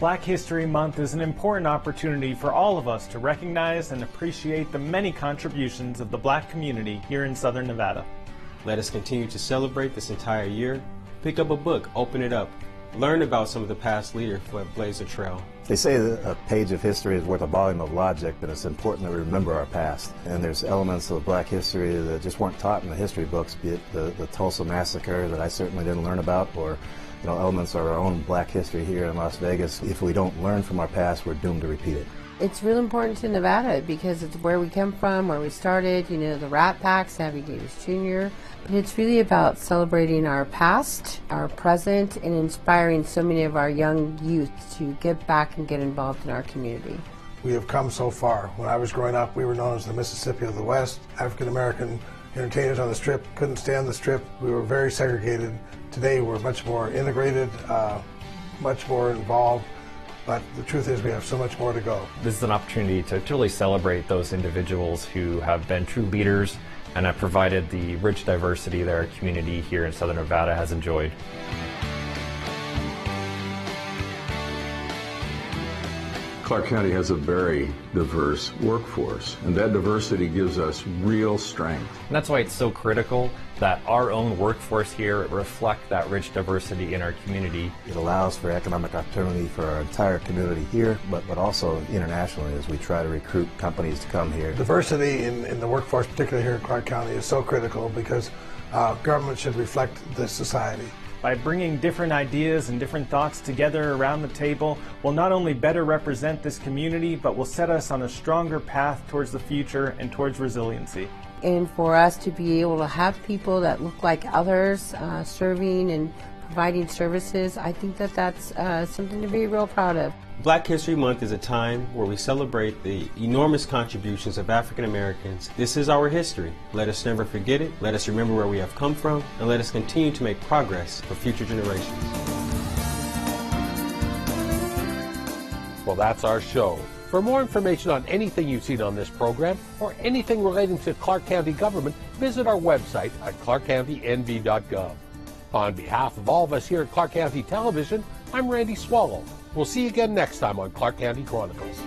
Black History Month is an important opportunity for all of us to recognize and appreciate the many contributions of the Black community here in Southern Nevada. Let us continue to celebrate this entire year. Pick up a book, open it up, learn about some of the past leaders who have blazed a trail. They say that a page of history is worth a volume of logic, but it's important that we remember our past. And there's elements of Black history that just weren't taught in the history books, be it the Tulsa Massacre that I certainly didn't learn about, or elements of our own Black history here in Las Vegas. If we don't learn from our past, we're doomed to repeat it. It's really important to Nevada because it's where we come from, where we started, the Rat Pack, Sammy Davis Jr. But it's really about celebrating our past, our present, and inspiring so many of our young youth to get back and get involved in our community. We have come so far. When I was growing up, we were known as the Mississippi of the West. African American entertainers on the Strip couldn't stand the Strip. We were very segregated. Today we're much more integrated, much more involved, but the truth is we have so much more to go. This is an opportunity to really celebrate those individuals who have been true leaders and have provided the rich diversity that our community here in Southern Nevada has enjoyed. Clark County has a very diverse workforce, and that diversity gives us real strength. And that's why it's so critical that our own workforce here reflect that rich diversity in our community. It allows for economic opportunity for our entire community here, but also internationally as we try to recruit companies to come here. Diversity in the workforce, particularly here in Clark County, is so critical because government should reflect this society. By bringing different ideas and different thoughts together around the table, we'll not only better represent this community, but will set us on a stronger path towards the future and towards resiliency. And for us to be able to have people that look like others serving and providing services, I think that that's something to be real proud of. Black History Month is a time where we celebrate the enormous contributions of African Americans. This is our history. Let us never forget it. Let us remember where we have come from, and let us continue to make progress for future generations. Well, that's our show. For more information on anything you've seen on this program or anything relating to Clark County government, visit our website at ClarkCountyNV.gov. On behalf of all of us here at Clark County Television, I'm Randy Swallow. We'll see you again next time on Clark County Chronicles.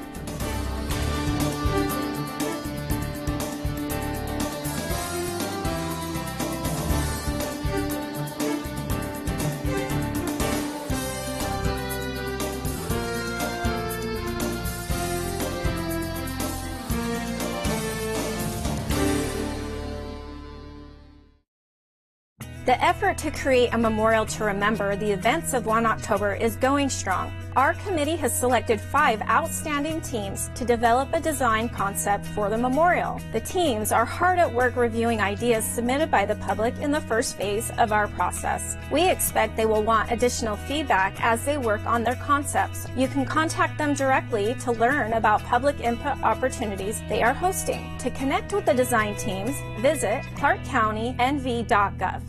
The effort to create a memorial to remember the events of 1 October is going strong. Our committee has selected 5 outstanding teams to develop a design concept for the memorial. The teams are hard at work reviewing ideas submitted by the public in the first phase of our process. We expect they will want additional feedback as they work on their concepts. You can contact them directly to learn about public input opportunities they are hosting. To connect with the design teams, visit ClarkCountyNV.gov.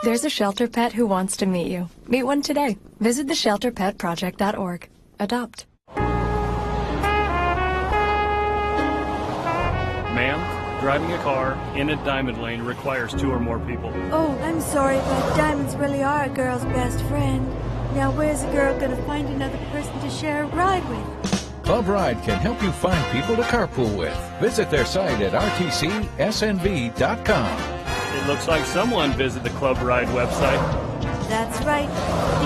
There's a shelter pet who wants to meet you. Meet one today. Visit theshelterpetproject.org. Adopt. Ma'am, driving a car in a diamond lane requires 2 or more people. Oh, I'm sorry, but diamonds really are a girl's best friend. Now where's a girl gonna find another person to share a ride with? Club Ride can help you find people to carpool with. Visit their site at rtcsnv.com. It looks like someone visited the Club Ride website. That's right.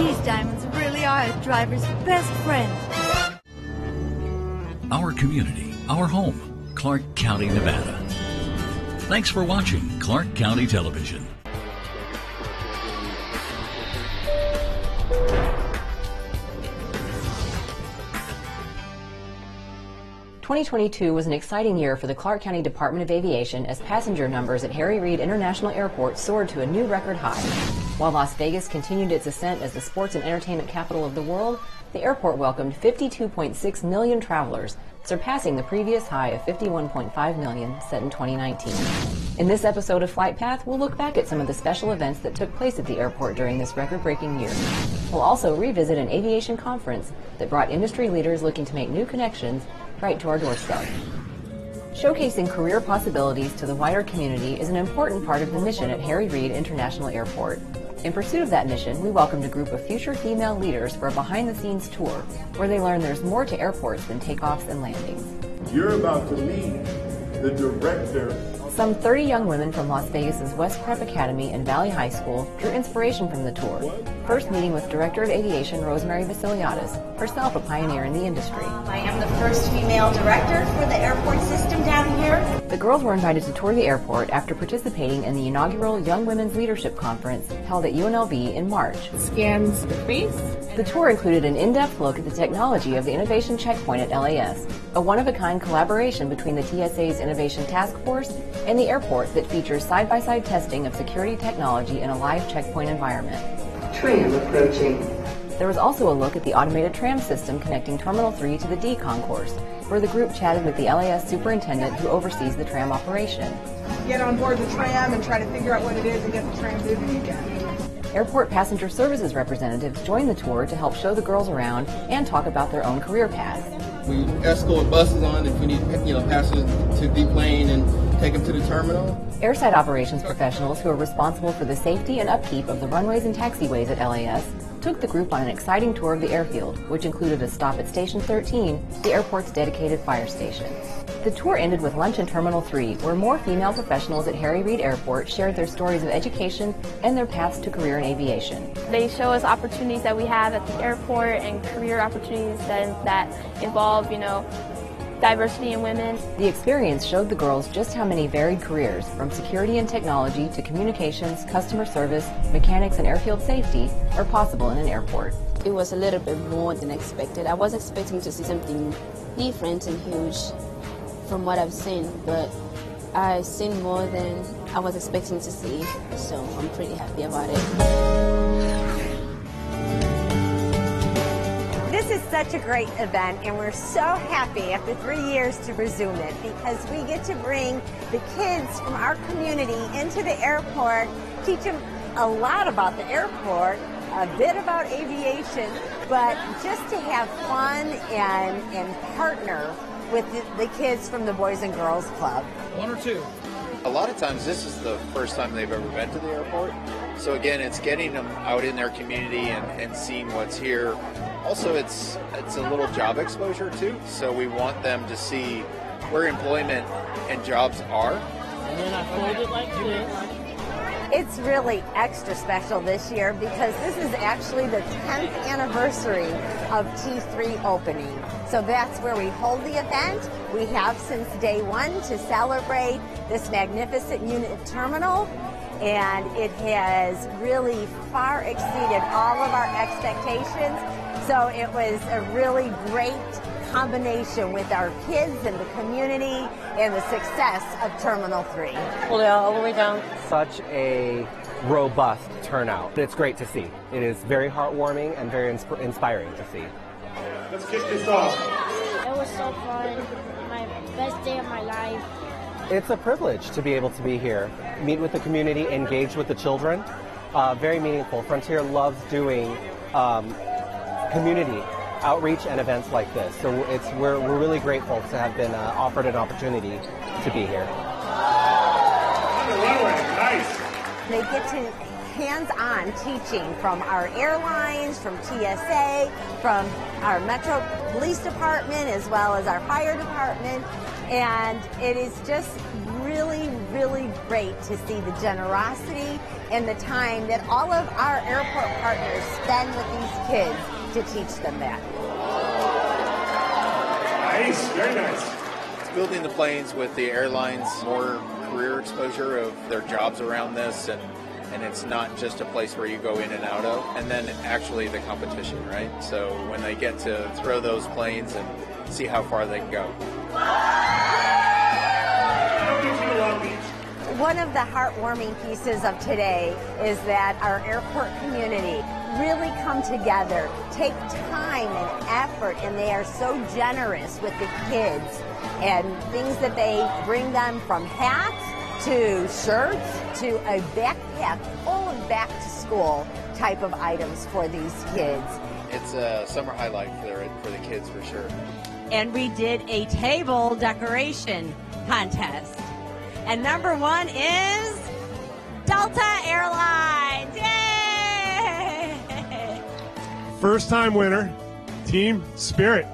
These diamonds really are a driver's best friend. Our community, our home, Clark County, Nevada. Thanks for watching Clark County Television. "2022 was an exciting year for the Clark County Department of Aviation as passenger numbers at Harry Reid International Airport soared to a new record high. While Las Vegas continued its ascent as the sports and entertainment capital of the world, the airport welcomed 52.6 million travelers, surpassing the previous high of 51.5 million set in 2019. In this episode of Flight Path, we'll look back at some of the special events that took place at the airport during this record-breaking year. We'll also revisit an aviation conference that brought industry leaders looking to make new connections right to our doorstep. Showcasing career possibilities to the wider community is an important part of the mission at Harry Reid International Airport. In pursuit of that mission, we welcomed a group of future female leaders for a behind-the-scenes tour, where they learn there's more to airports than takeoffs and landings. You're about to meet the director. Some 30 young women from Las Vegas's West Prep Academy and Valley High School drew inspiration from the tour, first meeting with Director of Aviation Rosemary Vasiliadis, herself a pioneer in the industry. I am the first female director for the airport system down here. The girls were invited to tour the airport after participating in the inaugural Young Women's Leadership Conference held at UNLV in March. Scans the face. The tour included an in-depth look at the technology of the Innovation Checkpoint at LAS, a one-of-a-kind collaboration between the TSA's Innovation Task Force and the airport that features side-by-side testing of security technology in a live checkpoint environment. Tram approaching. There was also a look at the automated tram system connecting Terminal 3 to the D concourse, where the group chatted with the LAS superintendent who oversees the tram operation. Get on board the tram and try to figure out what it is and get the tram moving again. Airport passenger services representatives joined the tour to help show the girls around and talk about their own career paths. We escort buses on if we need, passengers to deplane and take them to the terminal. Airside operations professionals who are responsible for the safety and upkeep of the runways and taxiways at LAS took the group on an exciting tour of the airfield, which included a stop at Station 13, the airport's dedicated fire station. The tour ended with lunch in Terminal 3, where more female professionals at Harry Reid Airport shared their stories of education and their paths to career in aviation. They show us opportunities that we have at the airport and career opportunities that involve, diversity in women. The experience showed the girls just how many varied careers, from security and technology to communications, customer service, mechanics, and airfield safety, are possible in an airport. It was a little bit more than expected. I was expecting to see something different and huge from what I've seen, but I've seen more than I was expecting to see, so I'm pretty happy about it. This is such a great event, and we're so happy after 3 years to resume it because we get to bring the kids from our community into the airport, teach them a lot about the airport, a bit about aviation, but just to have fun and partner with the kids from the Boys and Girls Club. One or two. A lot of times this is the first time they've ever been to the airport. So again, it's getting them out in their community and seeing what's here. Also, it's a little job exposure too. So we want them to see where employment and jobs are. And then I fold it like this. It's really extra special this year because this is actually the 10th anniversary of T3 opening. So that's where we hold the event. We have since day one to celebrate this magnificent unit terminal, and it has really far exceeded all of our expectations. So it was a really great combination with our kids and the community and the success of Terminal 3. Well, all the way down. Such a robust turnout. It's great to see. It is very heartwarming and very inspiring to see. Let's kick this off. It was so fun. My best day of my life. It's a privilege to be able to be here, meet with the community, engage with the children. Very meaningful. Frontier loves doing community outreach and events like this. So we're really grateful to have been offered an opportunity to be here. Nice. They get to hands-on teaching from our airlines, from TSA, from our Metro Police Department, as well as our fire department. And it is just really, really great to see the generosity and the time that all of our airport partners spend with these kids to teach them that. Nice, very nice. It's building the planes with the airlines, more career exposure of their jobs around this, and it's not just a place where you go in and out of, and then actually the competition, right? So when they get to throw those planes and see how far they can go. One of the heartwarming pieces of today is that our airport community really come together, take time and effort, and they are so generous with the kids and things that they bring them, from hats to shirts to a backpack full of back to school type of items for these kids. It's a summer highlight for the kids for sure. And we did a table decoration contest. And number one is Delta Airlines. Yay! First time winner, Team Spirit.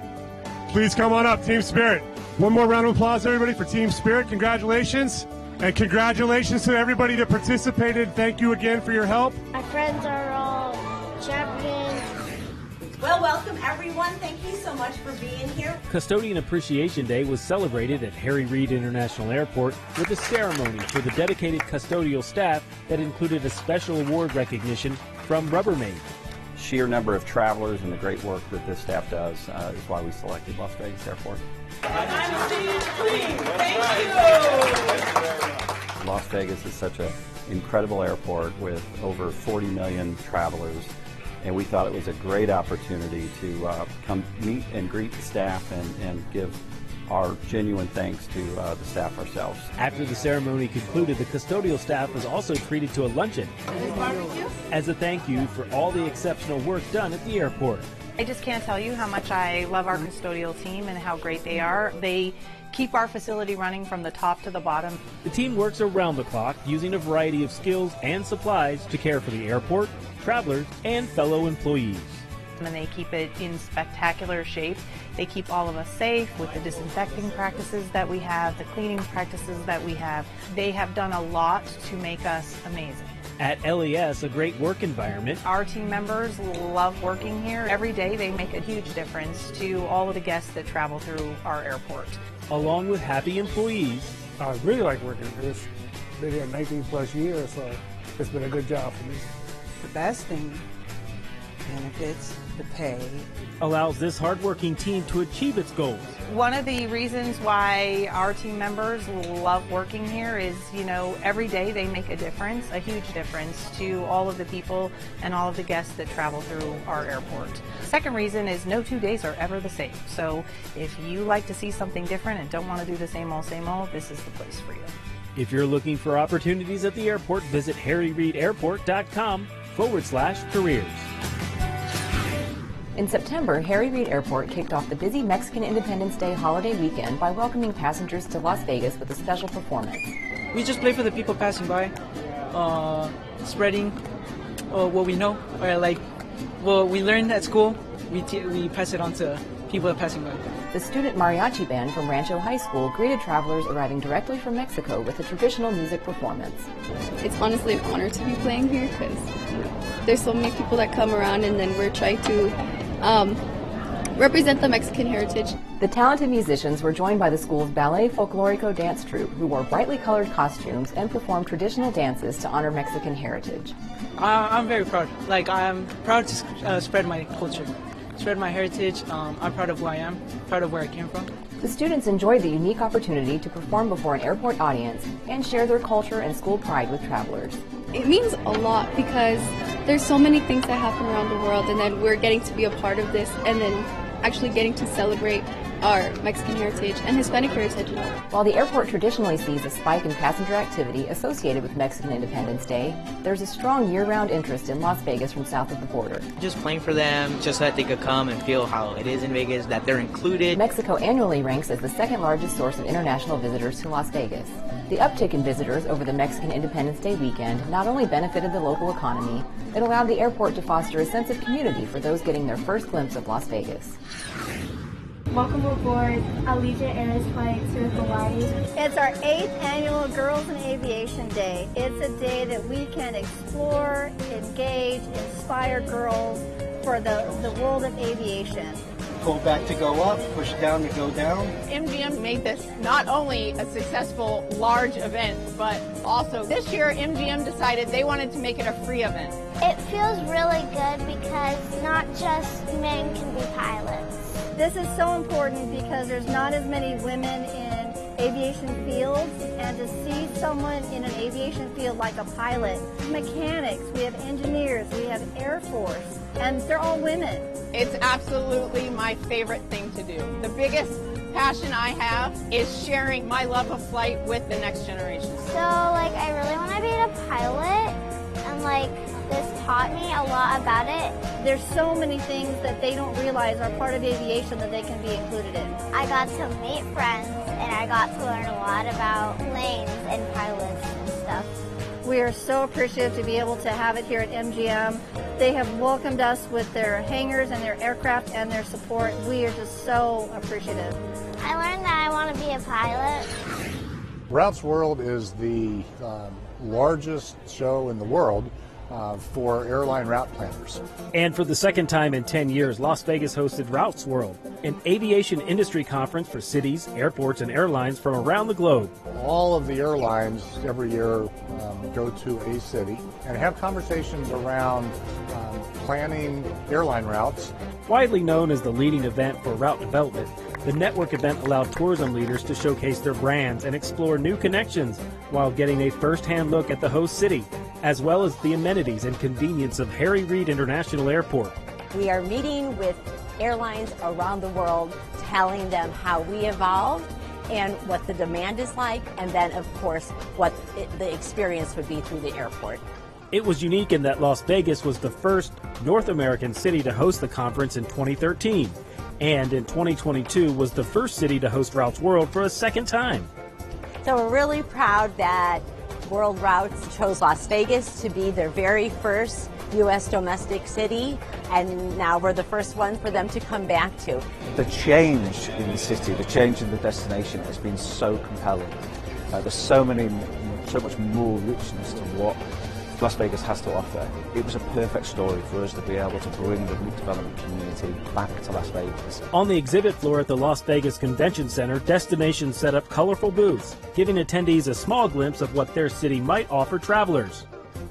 Please come on up, Team Spirit. One more round of applause, everybody, for Team Spirit. Congratulations. And congratulations to everybody that participated. Thank you again for your help. My friends are all champions. Well, welcome everyone. Thank you so much for being here. Custodian Appreciation Day was celebrated at Harry Reid International Airport with a ceremony for the dedicated custodial staff that included a special award recognition from Rubbermaid. Sheer number of travelers and the great work that this staff does is why we selected Las Vegas Airport. Las Vegas is such an incredible airport with over 40 million travelers, and we thought it was a great opportunity to come meet and greet the staff and give our genuine thanks to the staff ourselves. After the ceremony concluded, the custodial staff was also treated to a luncheon as a thank you for all the exceptional work done at the airport. I just can't tell you how much I love our custodial team and how great they are. They keep our facility running from the top to the bottom. The team works around the clock using a variety of skills and supplies to care for the airport, travelers, and fellow employees. And they keep it in spectacular shape. They keep all of us safe with the disinfecting practices that we have, the cleaning practices that we have. They have done a lot to make us amazing. At LAS, a great work environment. Our team members love working here. Every day they make a huge difference to all of the guests that travel through our airport. Along with happy employees. I really like working here. It's been here 19 plus years, so it's been a good job for me. The best thing, benefits, the pay, allows this hardworking team to achieve its goals. One of the reasons why our team members love working here is, every day they make a difference, a huge difference to all of the people and all of the guests that travel through our airport. Second reason is no 2 days are ever the same. So if you like to see something different and don't want to do the same old, this is the place for you. If you're looking for opportunities at the airport, visit harryreidairport.com/careers. In September, Harry Reid Airport kicked off the busy Mexican Independence Day holiday weekend by welcoming passengers to Las Vegas with a special performance. We just play for the people passing by, spreading what we know, or what we learned at school, we pass it on to people that are passing by. The student mariachi band from Rancho High School greeted travelers arriving directly from Mexico with a traditional music performance. It's honestly an honor to be playing here because there's so many people that come around, and then we're trying to represent the Mexican heritage. The talented musicians were joined by the school's Ballet Folklorico dance troupe, who wore brightly colored costumes and performed traditional dances to honor Mexican heritage. I'm very proud. I'm proud to spread my culture, spread my heritage. I'm proud of who I am, proud of where I came from. The students enjoyed the unique opportunity to perform before an airport audience and share their culture and school pride with travelers. It means a lot because there's so many things that happen around the world, and then we're getting to be a part of this, and then actually getting to celebrate our Mexican heritage and Hispanic heritage. While the airport traditionally sees a spike in passenger activity associated with Mexican Independence Day, there's a strong year-round interest in Las Vegas from south of the border. Just playing for them, just so that they could come and feel how it is in Vegas, that they're included. Mexico annually ranks as the second largest source of international visitors to Las Vegas. The uptick in visitors over the Mexican Independence Day weekend not only benefited the local economy, it allowed the airport to foster a sense of community for those getting their first glimpse of Las Vegas. Welcome aboard Allegiant Air's flight to Hawaii. It's our 8th annual Girls in Aviation Day. It's a day that we can explore, engage, inspire girls for the world of aviation. Pull back to go up, push down to go down. MGM made this not only a successful large event, but also this year MGM decided they wanted to make it a free event. It feels really good because not just men can be pilots. This is so important because there's not as many women in aviation fields, and to see someone in an aviation field like a pilot, mechanics, we have engineers, we have Air Force, and they're all women. It's absolutely my favorite thing to do. The biggest passion I have is sharing my love of flight with the next generation. So, I really want to be a pilot, and, this taught me a lot about it. There's so many things that they don't realize are part of aviation that they can be included in. I got to meet friends, and I got to learn a lot about planes and pilots and stuff. We are so appreciative to be able to have it here at MGM. They have welcomed us with their hangars and their aircraft and their support. We are just so appreciative. I learned that I want to be a pilot. Routes World is the largest show in the world for airline route planners. And for the second time in 10 years, Las Vegas hosted Routes World, an aviation industry conference for cities, airports, and airlines from around the globe. All of the airlines every year go to a city and have conversations around planning airline routes. Widely known as the leading event for route development, the network event allowed tourism leaders to showcase their brands and explore new connections while getting a first-hand look at the host city, as well as the amenities and convenience of Harry Reid International Airport. We are meeting with airlines around the world, telling them how we evolved and what the demand is like, and then, of course, what the experience would be through the airport. It was unique in that Las Vegas was the first North American city to host the conference in 2013, and in 2022 was the first city to host Routes World for a second time. So we're really proud that World Routes chose Las Vegas to be their very first U.S. domestic city, and now we're the first one for them to come back to. The change in the city, the change in the destination has been so compelling. There's so much more richness to what Las Vegas has to offer. It was a perfect story for us to be able to bring the route development community back to Las Vegas. On the exhibit floor at the Las Vegas Convention Center, destinations set up colorful booths, giving attendees a small glimpse of what their city might offer travelers.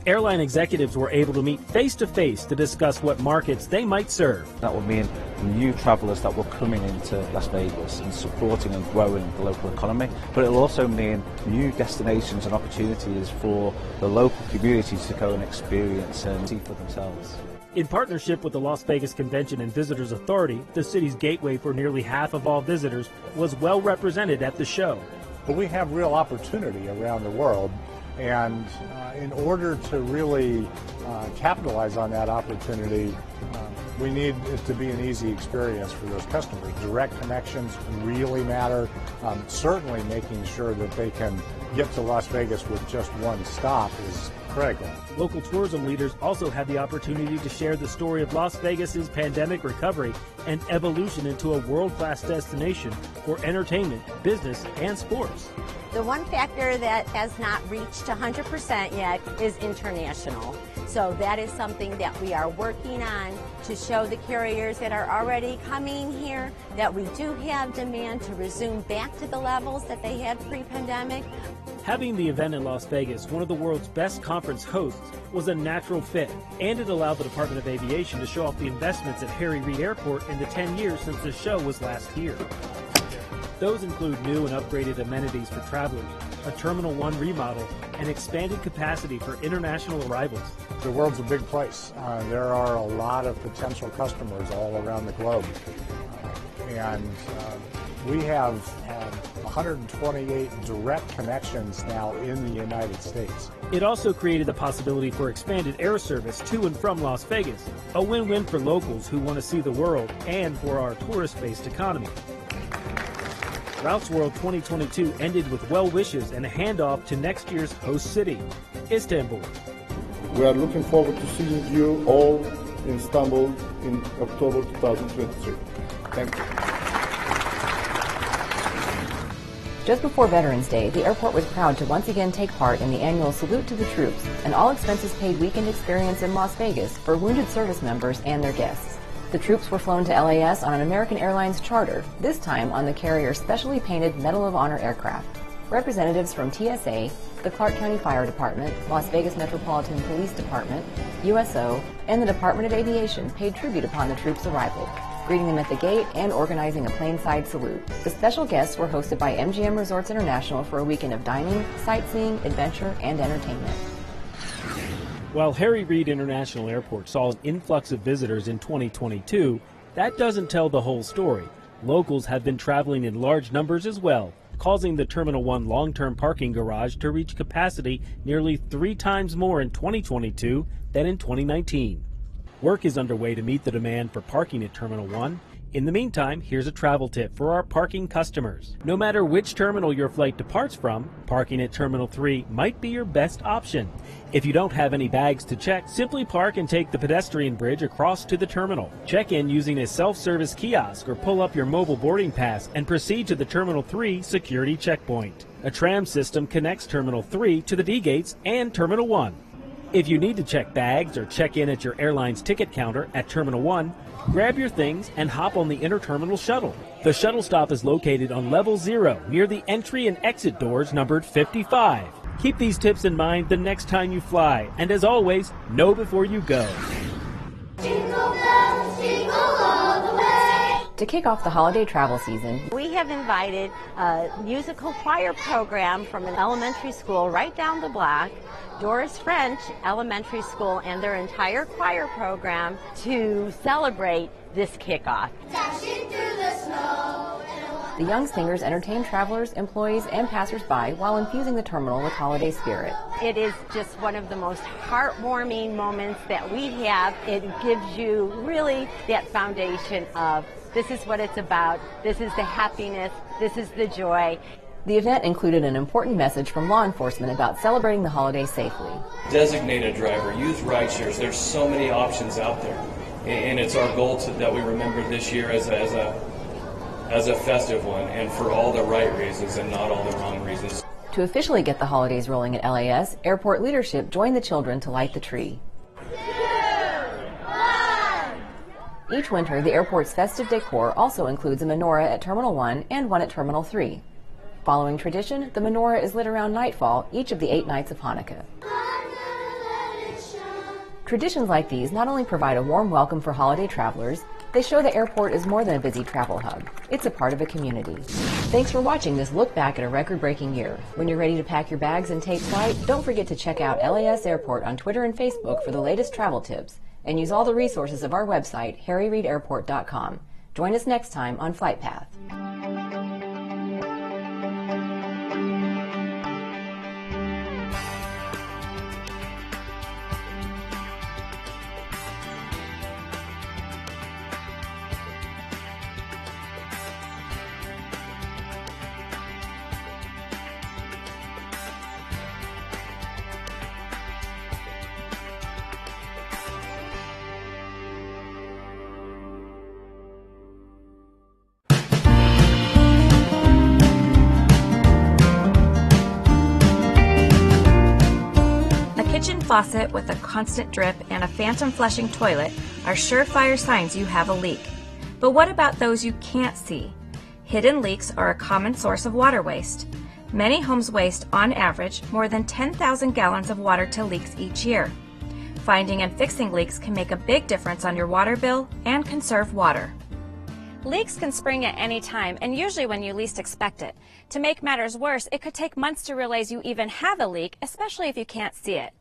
Airline executives were able to meet face-to-face to discuss what markets they might serve. That would mean new travelers that were coming into Las Vegas and supporting and growing the local economy, but it'll also mean new destinations and opportunities for the local communities to go and experience and see for themselves. In partnership with the Las Vegas Convention and Visitors Authority, the city's gateway for nearly half of all visitors was well represented at the show. But we have real opportunity around the world, and in order to really capitalize on that opportunity, we need it to be an easy experience for those customers. Direct connections really matter. Certainly making sure that they can get to Las Vegas with just one stop is critical. Local tourism leaders also had the opportunity to share the story of Las Vegas's pandemic recovery and evolution into a world-class destination for entertainment, business, and sports. The one factor that has not reached 100% yet is international. So that is something that we are working on to show the carriers that are already coming here that we do have demand to resume back to the levels that they had pre-pandemic. Having the event in Las Vegas, one of the world's best conference hosts, was a natural fit, and it allowed the Department of Aviation to show off the investments at Harry Reid Airport in the 10 years since the show was last here. Those include new and upgraded amenities for travelers, a Terminal 1 remodel, and expanded capacity for international arrivals. The world's a big place. There are a lot of potential customers all around the globe. And we have 128 direct connections now in the United States. It also created the possibility for expanded air service to and from Las Vegas, a win-win for locals who want to see the world and for our tourist-based economy. Routes World 2022 ended with well wishes and a handoff to next year's host city, Istanbul. We are looking forward to seeing you all in Istanbul in October 2023. Thank you. Just before Veterans Day, the airport was proud to once again take part in the annual Salute to the Troops, an all-expenses-paid weekend experience in Las Vegas for wounded service members and their guests. The troops were flown to LAS on an American Airlines charter, this time on the carrier's specially painted Medal of Honor aircraft. Representatives from TSA, the Clark County Fire Department, Las Vegas Metropolitan Police Department, USO, and the Department of Aviation paid tribute upon the troops' arrival. greeting them at the gate and organizing a plainside salute. The special guests were hosted by MGM Resorts International for a weekend of dining, sightseeing, adventure, and entertainment. While Harry Reid International Airport saw an influx of visitors in 2022, that doesn't tell the whole story. Locals have been traveling in large numbers as well, causing the Terminal 1 long-term parking garage to reach capacity nearly 3 times more in 2022 than in 2019. Work is underway to meet the demand for parking at Terminal 1. In the meantime, here's a travel tip for our parking customers. No matter which terminal your flight departs from, parking at Terminal 3 might be your best option. If you don't have any bags to check, simply park and take the pedestrian bridge across to the terminal. Check in using a self-service kiosk or pull up your mobile boarding pass and proceed to the Terminal 3 security checkpoint. A tram system connects Terminal 3 to the D gates and Terminal 1. If you need to check bags or check in at your airline's ticket counter at Terminal 1, grab your things and hop on the interterminal shuttle. The shuttle stop is located on level 0 near the entry and exit doors numbered 55. Keep these tips in mind the next time you fly, and as always, know before you go. Jingle bells, jingle all the way. To kick off the holiday travel season, we have invited a musical choir program from an elementary school right down the block, Doris French Elementary School, and their entire choir program to celebrate this kickoff. Dashing through the snow. the young singers entertain travelers, employees, and passersby while infusing the terminal with holiday spirit. It is just one of the most heartwarming moments that we have. It gives you really that foundation of this is what it's about, this is the happiness, this is the joy. The event included an important message from law enforcement about celebrating the holiday safely. Designate a driver, use ride shares. There's so many options out there. And it's our goal that we remember this year as a festive one, and for all the right reasons and not all the wrong reasons. To officially get the holidays rolling at LAS, airport leadership joined the children to light the tree. 2, 1. Each winter, the airport's festive decor also includes a menorah at Terminal 1 and one at Terminal 3. Following tradition, the menorah is lit around nightfall each of the 8 nights of Hanukkah. Traditions like these not only provide a warm welcome for holiday travelers, they show the airport is more than a busy travel hub. It's a part of a community. Thanks for watching this look back at a record-breaking year. When you're ready to pack your bags and take flight, don't forget to check out LAS Airport on Twitter and Facebook for the latest travel tips, and use all the resources of our website, harryreidairport.com. Join us next time on Flight Path. Faucet with a constant drip and a phantom flushing toilet are surefire signs you have a leak. But what about those you can't see? Hidden leaks are a common source of water waste. Many homes waste, on average, more than 10,000 gallons of water to leaks each year. Finding and fixing leaks can make a big difference on your water bill and conserve water. Leaks can spring at any time, and usually when you least expect it. To make matters worse, it could take months to realize you even have a leak, especially if you can't see it.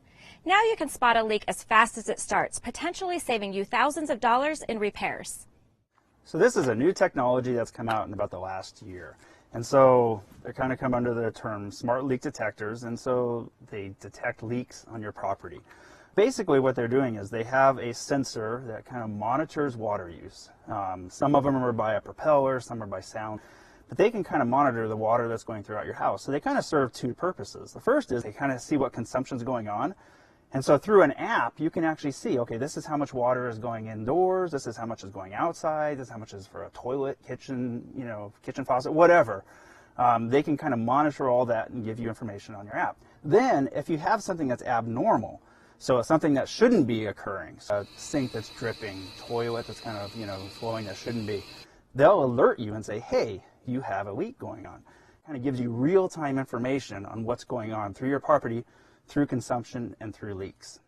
Now you can spot a leak as fast as it starts, potentially saving you thousands of dollars in repairs. So this is a new technology that's come out in about the last year. And so they kind of come under the term smart leak detectors, and so they detect leaks on your property. Basically what they're doing is they have a sensor that kind of monitors water use. Some of them are by a propeller, some are by sound. But they can kind of monitor the water that's going throughout your house. So they kind of serve two purposes. The first is they kind of see what consumption is going on. And so through an app, you can actually see, okay, this is how much water is going indoors, this is how much is going outside, this is how much is for a toilet, kitchen, kitchen faucet, whatever. They can kind of monitor all that and give you information on your app. Then, if you have something that's abnormal, so something that shouldn't be occurring, a sink that's dripping, toilet that's kind of, flowing that shouldn't be, they'll alert you and say, hey, you have a leak going on. Kind of gives you real-time information on what's going on through your property, through consumption, and through leaks.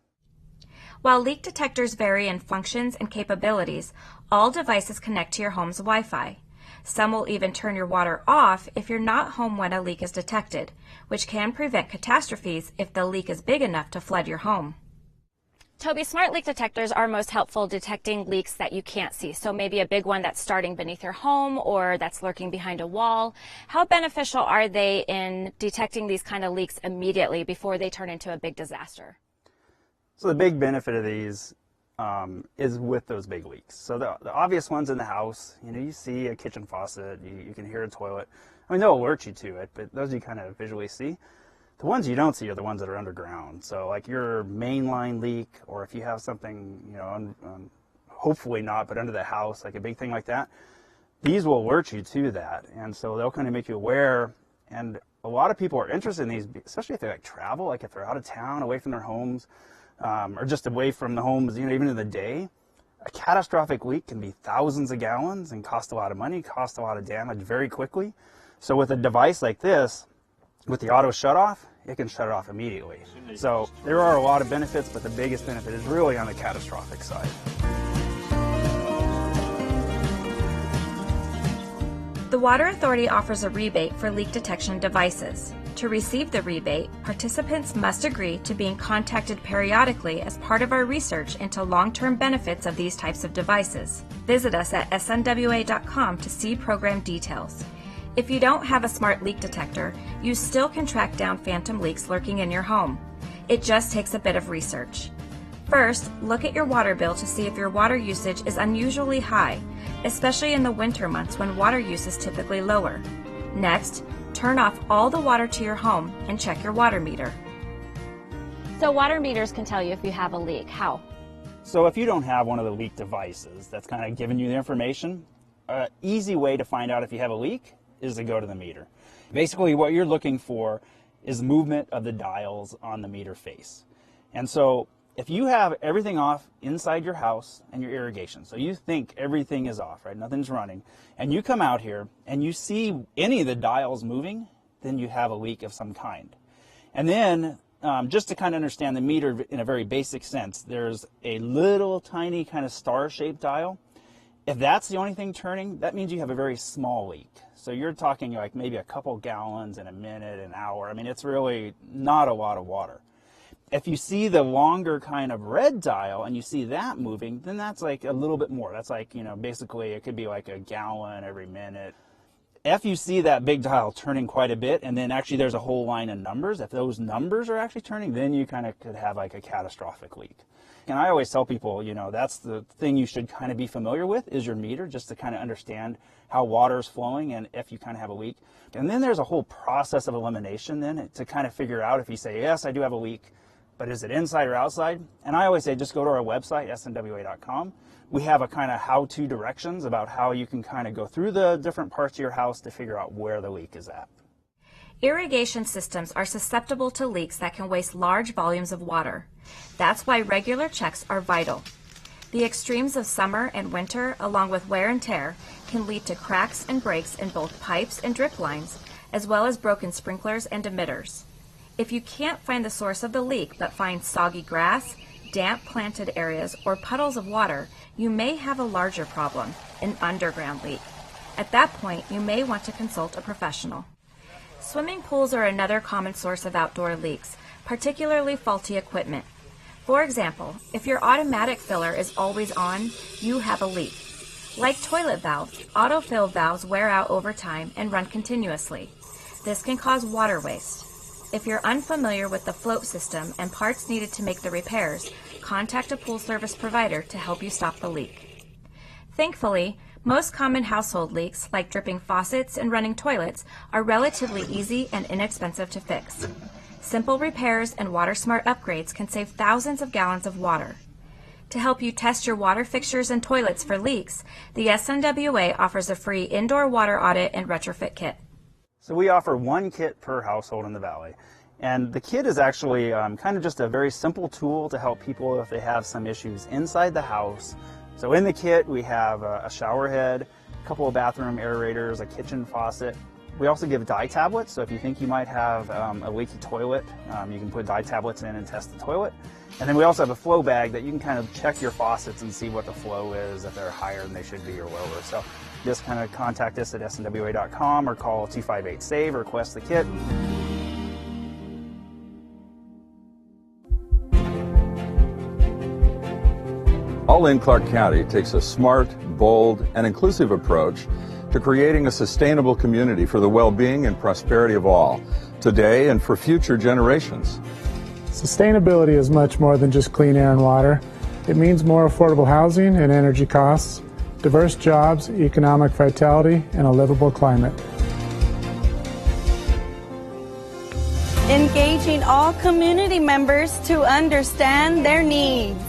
While leak detectors vary in functions and capabilities, all devices connect to your home's Wi-Fi. Some will even turn your water off if you're not home when a leak is detected, which can prevent catastrophes if the leak is big enough to flood your home. Toby, smart leak detectors are most helpful detecting leaks that you can't see, so maybe a big one that's starting beneath your home or that's lurking behind a wall. How beneficial are they in detecting these kind of leaks immediately before they turn into a big disaster? So the big benefit of these is with those big leaks. So the obvious ones in the house, you see a kitchen faucet, you can hear a toilet. I mean, they'll alert you to it, but those you kind of visually see. The ones you don't see are the ones that are underground. So like your mainline leak, or if you have something, hopefully not, but under the house, like a big thing like that, these will alert you to that. And so they'll kind of make you aware. And a lot of people are interested in these, especially if they like travel, like if they're out of town, away from their homes, or just away from the homes, even in the day. A catastrophic leak can be thousands of gallons and cost a lot of money, cost a lot of damage very quickly. So with a device like this, with the auto shut-off, it can shut it off immediately. So there are a lot of benefits, but the biggest benefit is really on the catastrophic side. The Water Authority offers a rebate for leak detection devices. To receive the rebate, participants must agree to being contacted periodically as part of our research into long-term benefits of these types of devices. Visit us at snwa.com to see program details. If you don't have a smart leak detector, you still can track down phantom leaks lurking in your home. It just takes a bit of research. First, look at your water bill to see if your water usage is unusually high, especially in the winter months when water use is typically lower. Next, turn off all the water to your home and check your water meter. So water meters can tell you if you have a leak. How? So if you don't have one of the leak devices that's kind of giving you the information, an easy way to find out if you have a leak is to go to the meter. Basically what you're looking for is movement of the dials on the meter face. And so if you have everything off inside your house and your irrigation, so you think everything is off, right? Nothing's running, and you come out here and you see any of the dials moving, then you have a leak of some kind. And then just to kind of understand the meter in a very basic sense, there's a little tiny kind of star-shaped dial. If that's the only thing turning, that means you have a very small leak. So you're talking like maybe a couple gallons in a minute, an hour. I mean, it's really not a lot of water. If you see the longer kind of red dial and you see that moving, then that's like a little bit more. That's like, basically it could be like a gallon every minute. If you see that big dial turning quite a bit, and then actually there's a whole line of numbers, if those numbers are actually turning, then you kind of could have like a catastrophic leak. And I always tell people, that's the thing you should kind of be familiar with is your meter, just to kind of understand how water is flowing and if you kind of have a leak. And then there's a whole process of elimination then to kind of figure out if you say, yes, I do have a leak, but is it inside or outside? And I always say, just go to our website, snwa.com. We have a kind of how-to directions about how you can kind of go through the different parts of your house to figure out where the leak is at. Irrigation systems are susceptible to leaks that can waste large volumes of water. That's why regular checks are vital. The extremes of summer and winter, along with wear and tear, can lead to cracks and breaks in both pipes and drip lines, as well as broken sprinklers and emitters. If you can't find the source of the leak but find soggy grass, damp planted areas, or puddles of water, you may have a larger problem, an underground leak. At that point, you may want to consult a professional. Swimming pools are another common source of outdoor leaks, particularly faulty equipment. For example, if your automatic filler is always on, you have a leak. Like toilet valves, autofill valves wear out over time and run continuously. This can cause water waste. If you're unfamiliar with the float system and parts needed to make the repairs, contact a pool service provider to help you stop the leak. Thankfully, most common household leaks, like dripping faucets and running toilets, are relatively easy and inexpensive to fix. Simple repairs and water-smart upgrades can save thousands of gallons of water. To help you test your water fixtures and toilets for leaks, the SNWA offers a free indoor water audit and retrofit kit. So we offer one kit per household in the Valley. And the kit is actually kind of just a very simple tool to help people if they have some issues inside the house. So in the kit we have a shower head, a couple of bathroom aerators, a kitchen faucet, We also give dye tablets, so if you think you might have a leaky toilet, you can put dye tablets in and test the toilet. And then we also have a flow bag that you can kind of check your faucets and see what the flow is, if they're higher than they should be or lower. So just kind of contact us at snwa.com or call 258-SAVE or request the kit. All in Clark County takes a smart, bold, and inclusive approach to creating a sustainable community for the well-being and prosperity of all, today and for future generations. Sustainability is much more than just clean air and water. It means more affordable housing and energy costs, diverse jobs, economic vitality, and a livable climate. Engaging all community members to understand their needs.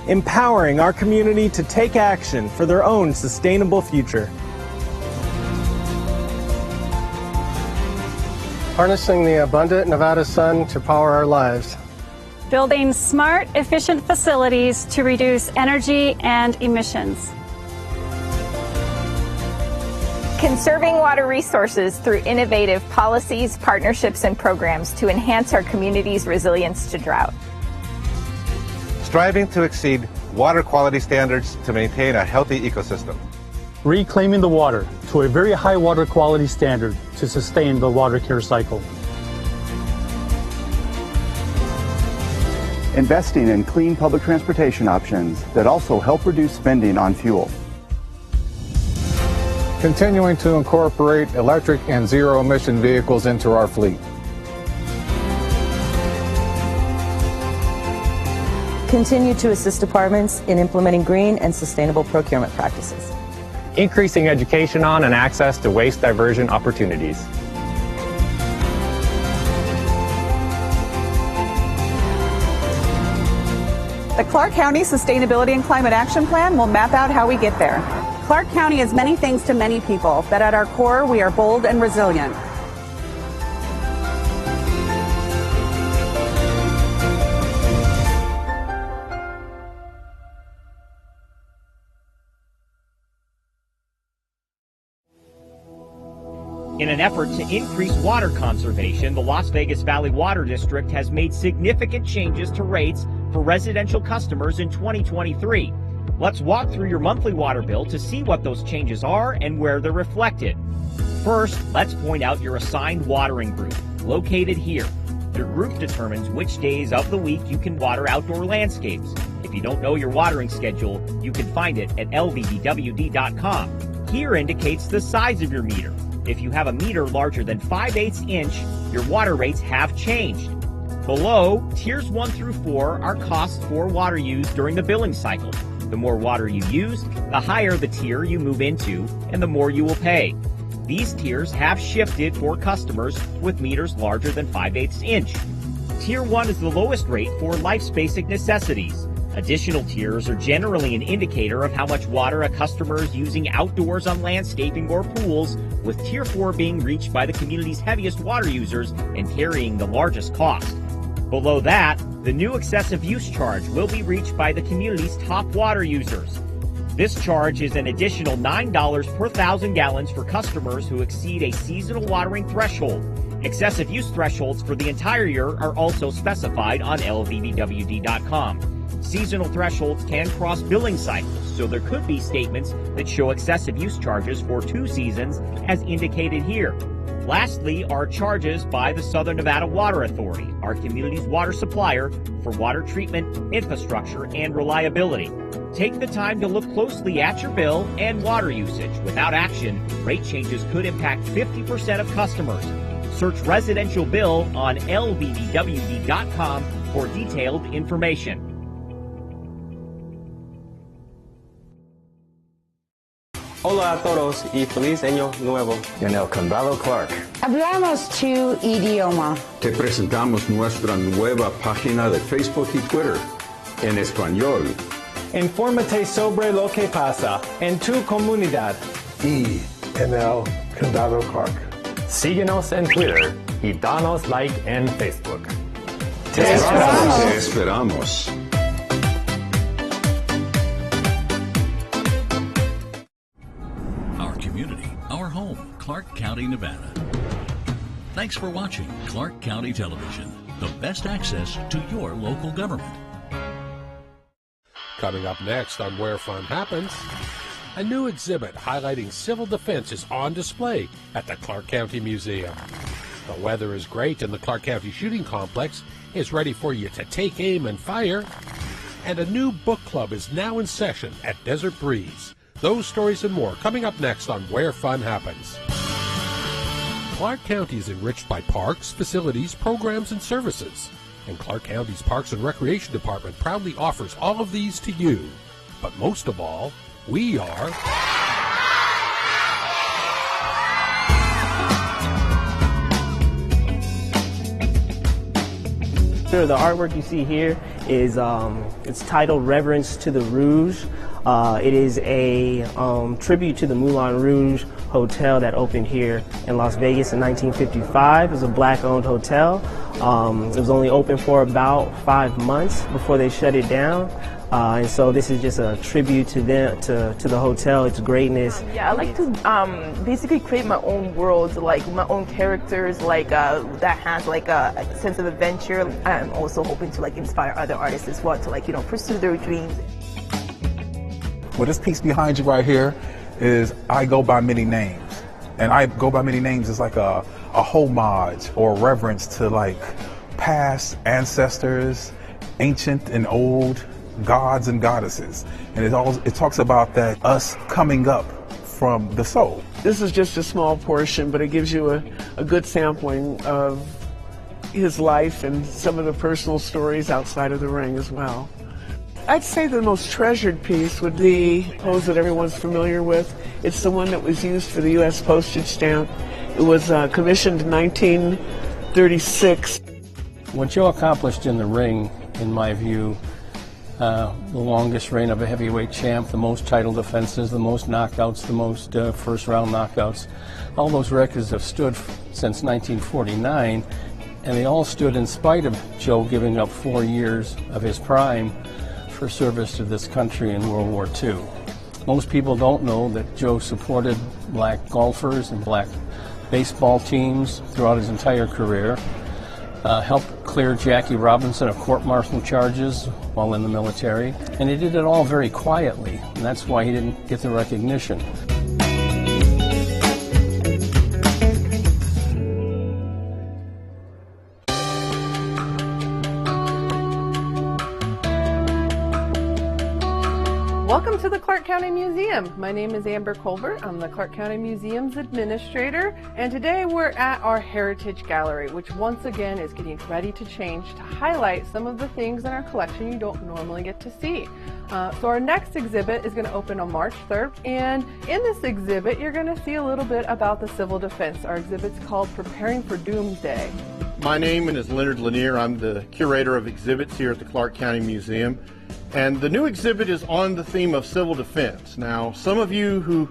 Empowering our community to take action for their own sustainable future. Harnessing the abundant Nevada sun to power our lives. Building smart, efficient facilities to reduce energy and emissions. Conserving water resources through innovative policies, partnerships, and programs to enhance our community's resilience to drought. Striving to exceed water quality standards to maintain a healthy ecosystem. Reclaiming the water to a very high water quality standard to sustain the water care cycle. Investing in clean public transportation options that also help reduce spending on fuel. Continuing to incorporate electric and zero-emission vehicles into our fleet. Continue to assist departments in implementing green and sustainable procurement practices. Increasing education on and access to waste diversion opportunities. The Clark County Sustainability and Climate Action Plan will map out how we get there. Clark County is many things to many people, but at our core, we are bold and resilient. In an effort to increase water conservation, the Las Vegas Valley Water District has made significant changes to rates for residential customers in 2023. Let's walk through your monthly water bill to see what those changes are and where they're reflected. First, let's point out your assigned watering group, located here. Your group determines which days of the week you can water outdoor landscapes. If you don't know your watering schedule, you can find it at lvvwd.com. Here indicates the size of your meter. If you have a meter larger than 5/8 inch, your water rates have changed. Below, tiers 1 through 4 are costs for water used during the billing cycle. The more water you use, the higher the tier you move into, and the more you will pay. These tiers have shifted for customers with meters larger than 5/8 inch. Tier 1 is the lowest rate for life's basic necessities. Additional tiers are generally an indicator of how much water a customer is using outdoors on landscaping or pools, with Tier 4 being reached by the community's heaviest water users and carrying the largest cost. Below that, the new excessive use charge will be reached by the community's top water users. This charge is an additional $9 per 1,000 gallons for customers who exceed a seasonal watering threshold. Excessive use thresholds for the entire year are also specified on lvvwd.com. Seasonal thresholds can cross billing cycles, so there could be statements that show excessive use charges for 2 seasons as indicated here. Lastly are charges by the Southern Nevada Water Authority, our community's water supplier, for water treatment, infrastructure, and reliability. Take the time to look closely at your bill and water usage. Without action, rate changes could impact 50% of customers. Search residential bill on lvvwd.com for detailed information. Hola a todos y feliz año nuevo. En el Condado Clark. Hablamos tu idioma. Te presentamos nuestra nueva página de Facebook y Twitter en español. Infórmate sobre lo que pasa en tu comunidad. Y en el Condado Clark. Síguenos en Twitter y danos like en Facebook. Te esperamos. Te esperamos. community, our home, Clark County, Nevada. Thanks for watching Clark County Television, the best access to your local government. Coming up next on Where Fun Happens, a new exhibit highlighting civil defense is on display at the Clark County Museum. The weather is great and the Clark County Shooting Complex is ready for you to take aim and fire. And a new book club is now in session at Desert Breeze. Those stories and more coming up next on Where Fun Happens. Clark County is enriched by parks, facilities, programs, and services. And Clark County's Parks and Recreation Department proudly offers all of these to you. But most of all, we are... The artwork you see here is it's titled Reverence to the Rouge. It is a tribute to the Moulin Rouge Hotel that opened here in Las Vegas in 1955. It was a black-owned hotel. It was only open for about 5 months before they shut it down. And so this is just a tribute to them, to the hotel, its greatness. Yeah, I like to basically create my own world, like my own characters, like that has like a sense of adventure. I'm also hoping to like inspire other artists as well to like, you know, pursue their dreams. Well, this piece behind you right here is I Go By Many Names. And I Go By Many Names is like a homage or reverence to like past ancestors, ancient and old gods and goddesses. And it talks about that us coming up from the soul. This is just a small portion, but it gives you a good sampling of his life and some of the personal stories outside of the ring as well. I'd say the most treasured piece would be the pose that everyone's familiar with. It's the one that was used for the U.S. postage stamp. It was commissioned in 1936. What Joe accomplished in the ring, in my view, the longest reign of a heavyweight champ, the most title defenses, the most knockouts, the most first-round knockouts, all those records have stood since 1949, and they all stood in spite of Joe giving up 4 years of his prime for service to this country in World War II. Most people don't know that Joe supported black golfers and black baseball teams throughout his entire career, helped clear Jackie Robinson of court-martial charges while in the military, and he did it all very quietly, and that's why he didn't get the recognition. Welcome to the Clark County Museum. My name is Amber Colbert. I'm the Clark County Museum's administrator, and today we're at our Heritage Gallery, which once again is getting ready to change to highlight some of the things in our collection you don't normally get to see. So our next exhibit is going to open on March 3rd, and in this exhibit you're going to see a little bit about the civil defense. Our exhibit's called Preparing for Doomsday. My name is Leonard Lanier. I'm the curator of exhibits here at the Clark County Museum. And the new exhibit is on the theme of civil defense. Now, some of you who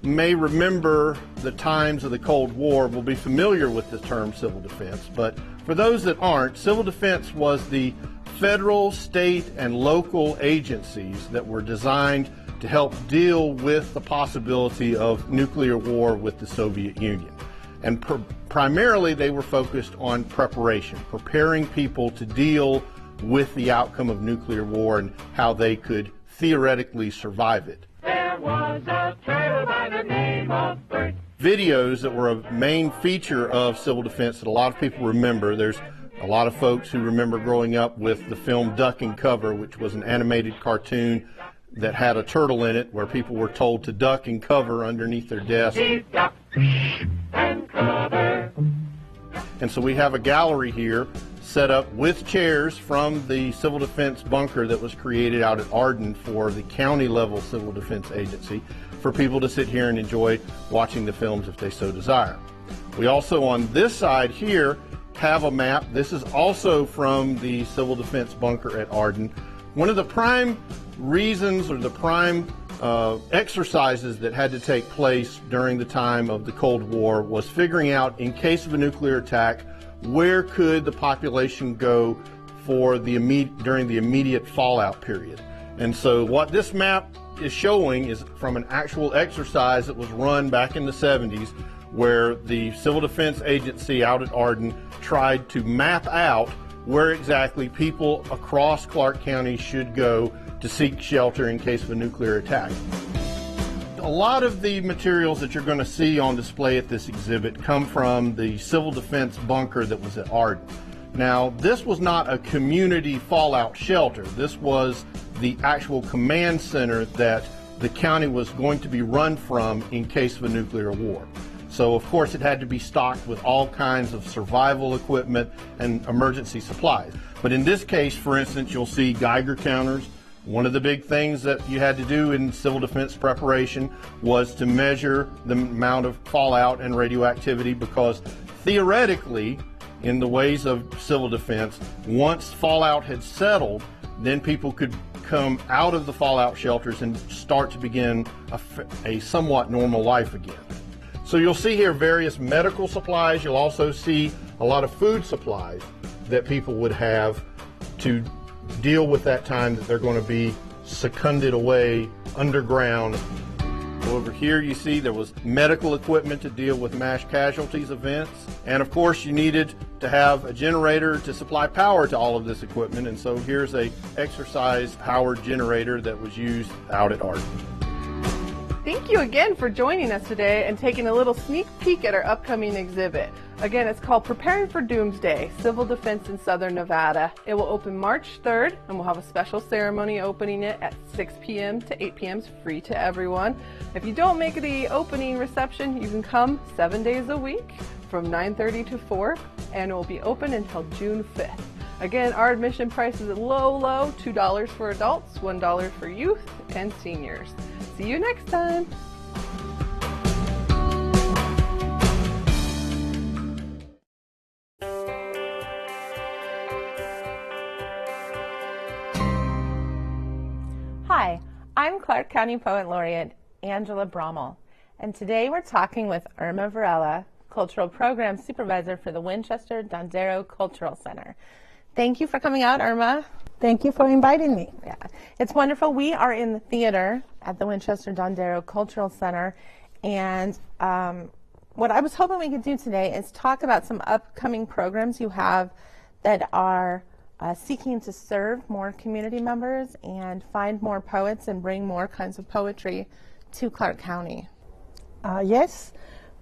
may remember the times of the Cold War will be familiar with the term civil defense. But for those that aren't, civil defense was the federal, state, and local agencies that were designed to help deal with the possibility of nuclear war with the Soviet Union. And primarily they were focused on preparation, preparing people to deal with the outcome of nuclear war and how they could theoretically survive it. There was a turtle by the name of Bert. Videos that were a main feature of civil defense that a lot of people remember. There's a lot of folks who remember growing up with the film Duck and Cover, which was an animated cartoon that had a turtle in it where people were told to duck and cover underneath their desk. Duck and cover. And so we have a gallery here set up with chairs from the civil defense bunker that was created out at Arden for the county level civil defense agency for people to sit here and enjoy watching the films if they so desire. We also on this side here have a map. This is also from the civil defense bunker at Arden. One of the prime reasons or the prime exercises that had to take place during the time of the Cold War was figuring out, in case of a nuclear attack, where could the population go for during the immediate fallout period. And so what this map is showing is from an actual exercise that was run back in the 70s, where the Civil Defense Agency out at Arden tried to map out where exactly people across Clark County should go to seek shelter in case of a nuclear attack. A lot of the materials that you're going to see on display at this exhibit come from the Civil Defense bunker that was at Arden. Now, this was not a community fallout shelter. This was the actual command center that the county was going to be run from in case of a nuclear war. So, of course, it had to be stocked with all kinds of survival equipment and emergency supplies. But in this case, for instance, you'll see Geiger counters. One of the big things that you had to do in civil defense preparation was to measure the amount of fallout and radioactivity, because theoretically, in the ways of civil defense, once fallout had settled, then people could come out of the fallout shelters and start to begin a somewhat normal life again. So you'll see here various medical supplies. You'll also see a lot of food supplies that people would have to deal with that time that they're going to be seconded away underground. Over here you see there was medical equipment to deal with mass casualties events. And of course you needed to have a generator to supply power to all of this equipment. And so here's a exercise powered generator that was used out at Arden. Thank you again for joining us today and taking a little sneak peek at our upcoming exhibit. Again, it's called Preparing for Doomsday, Civil Defense in Southern Nevada. It will open March 3rd, and we'll have a special ceremony opening it at 6 p.m. to 8 p.m. It's free to everyone. If you don't make the opening reception, you can come 7 days a week from 9:30 to 4, and it will be open until June 5th. Again, our admission price is low, $2 for adults, $1 for youth and seniors. See you next time. Hi, I'm Clark County Poet Laureate Angela Brommel, and today we're talking with Irma Varela, Cultural Program Supervisor for the Winchester Dondero Cultural Center. Thank you for coming out, Irma. Thank you for inviting me. Yeah, it's wonderful. We are in the theater at the Winchester Dondero Cultural Center, and what I was hoping we could do today is talk about some upcoming programs you have that are seeking to serve more community members and find more poets and bring more kinds of poetry to Clark County. Yes,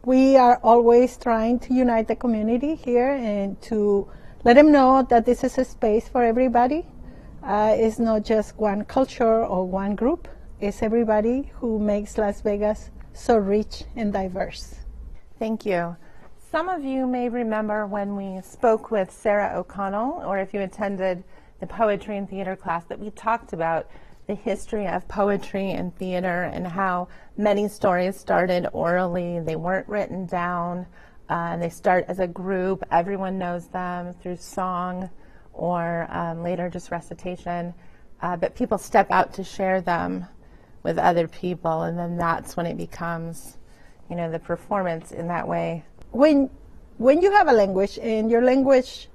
we are always trying to unite the community here and to let them know that this is a space for everybody. It's not just one culture or one group. It's everybody who makes Las Vegas so rich and diverse. Thank you. Some of you may remember when we spoke with Sarah O'Connell, or if you attended the poetry and theater class, that we talked about the history of poetry and theater and how many stories started orally. They weren't written down. They start as a group. Everyone knows them through song or later just recitation. But people step out to share them with other people, and then that's when it becomes, you know, the performance in that way. When you have a language, and your language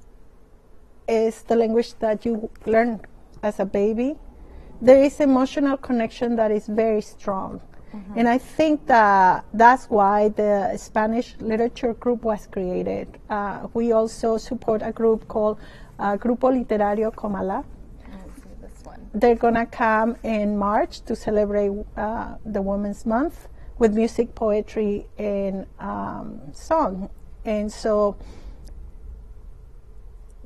is the language that you learn as a baby, there is emotional connection that is very strong. Mm-hmm. And I think that that's why the Spanish literature group was created. We also support a group called Grupo Literario Comala. They're going to come in March to celebrate the Women's Month with music, poetry, and song. And so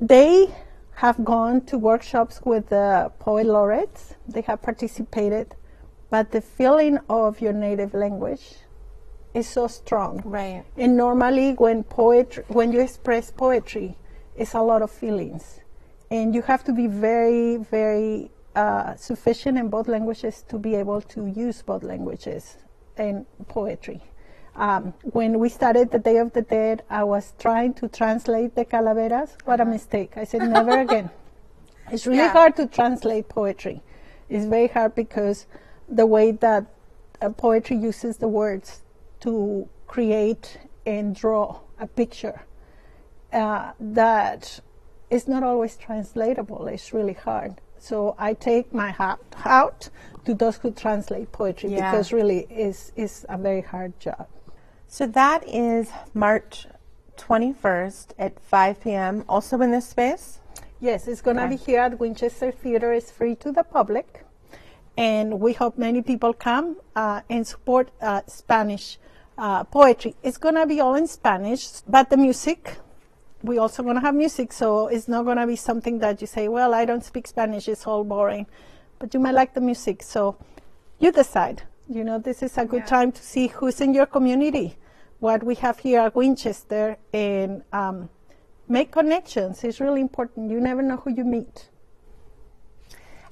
they have gone to workshops with the poet laureates. They have participated. But the feeling of your native language is so strong. Right. And normally when you express poetry, it's a lot of feelings. And you have to be very, very sufficient in both languages to be able to use both languages in poetry. When we started the Day of the Dead, I was trying to translate the calaveras. What a mistake. I said, never again. It's really hard to translate poetry. It's very hard because the way that poetry uses the words to create and draw a picture, that is not always translatable. It's really hard. So I take my hat out to those who translate poetry because really is a very hard job. So that is March 21st at 5 p.m. also in this space? Yes, it's going to be here at Winchester Theater. It's free to the public. And we hope many people come and support Spanish poetry. It's going to be all in Spanish, but the music, we also going to have music, so it's not going to be something that you say, well, I don't speak Spanish, it's all boring. But you might like the music, so you decide. You know, this is a good time to see who's in your community, what we have here at Winchester, and make connections. It's really important. You never know who you meet.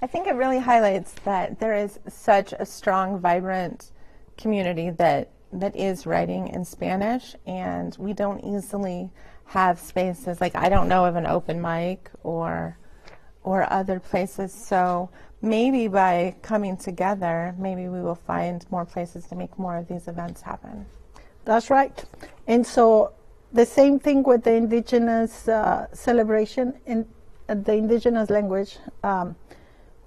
I think it really highlights that there is such a strong, vibrant community that is writing in Spanish, and we don't easily have spaces. Like, I don't know of an open mic or other places, so maybe by coming together, maybe we will find more places to make more of these events happen. That's right. And so the same thing with the indigenous celebration in the indigenous language.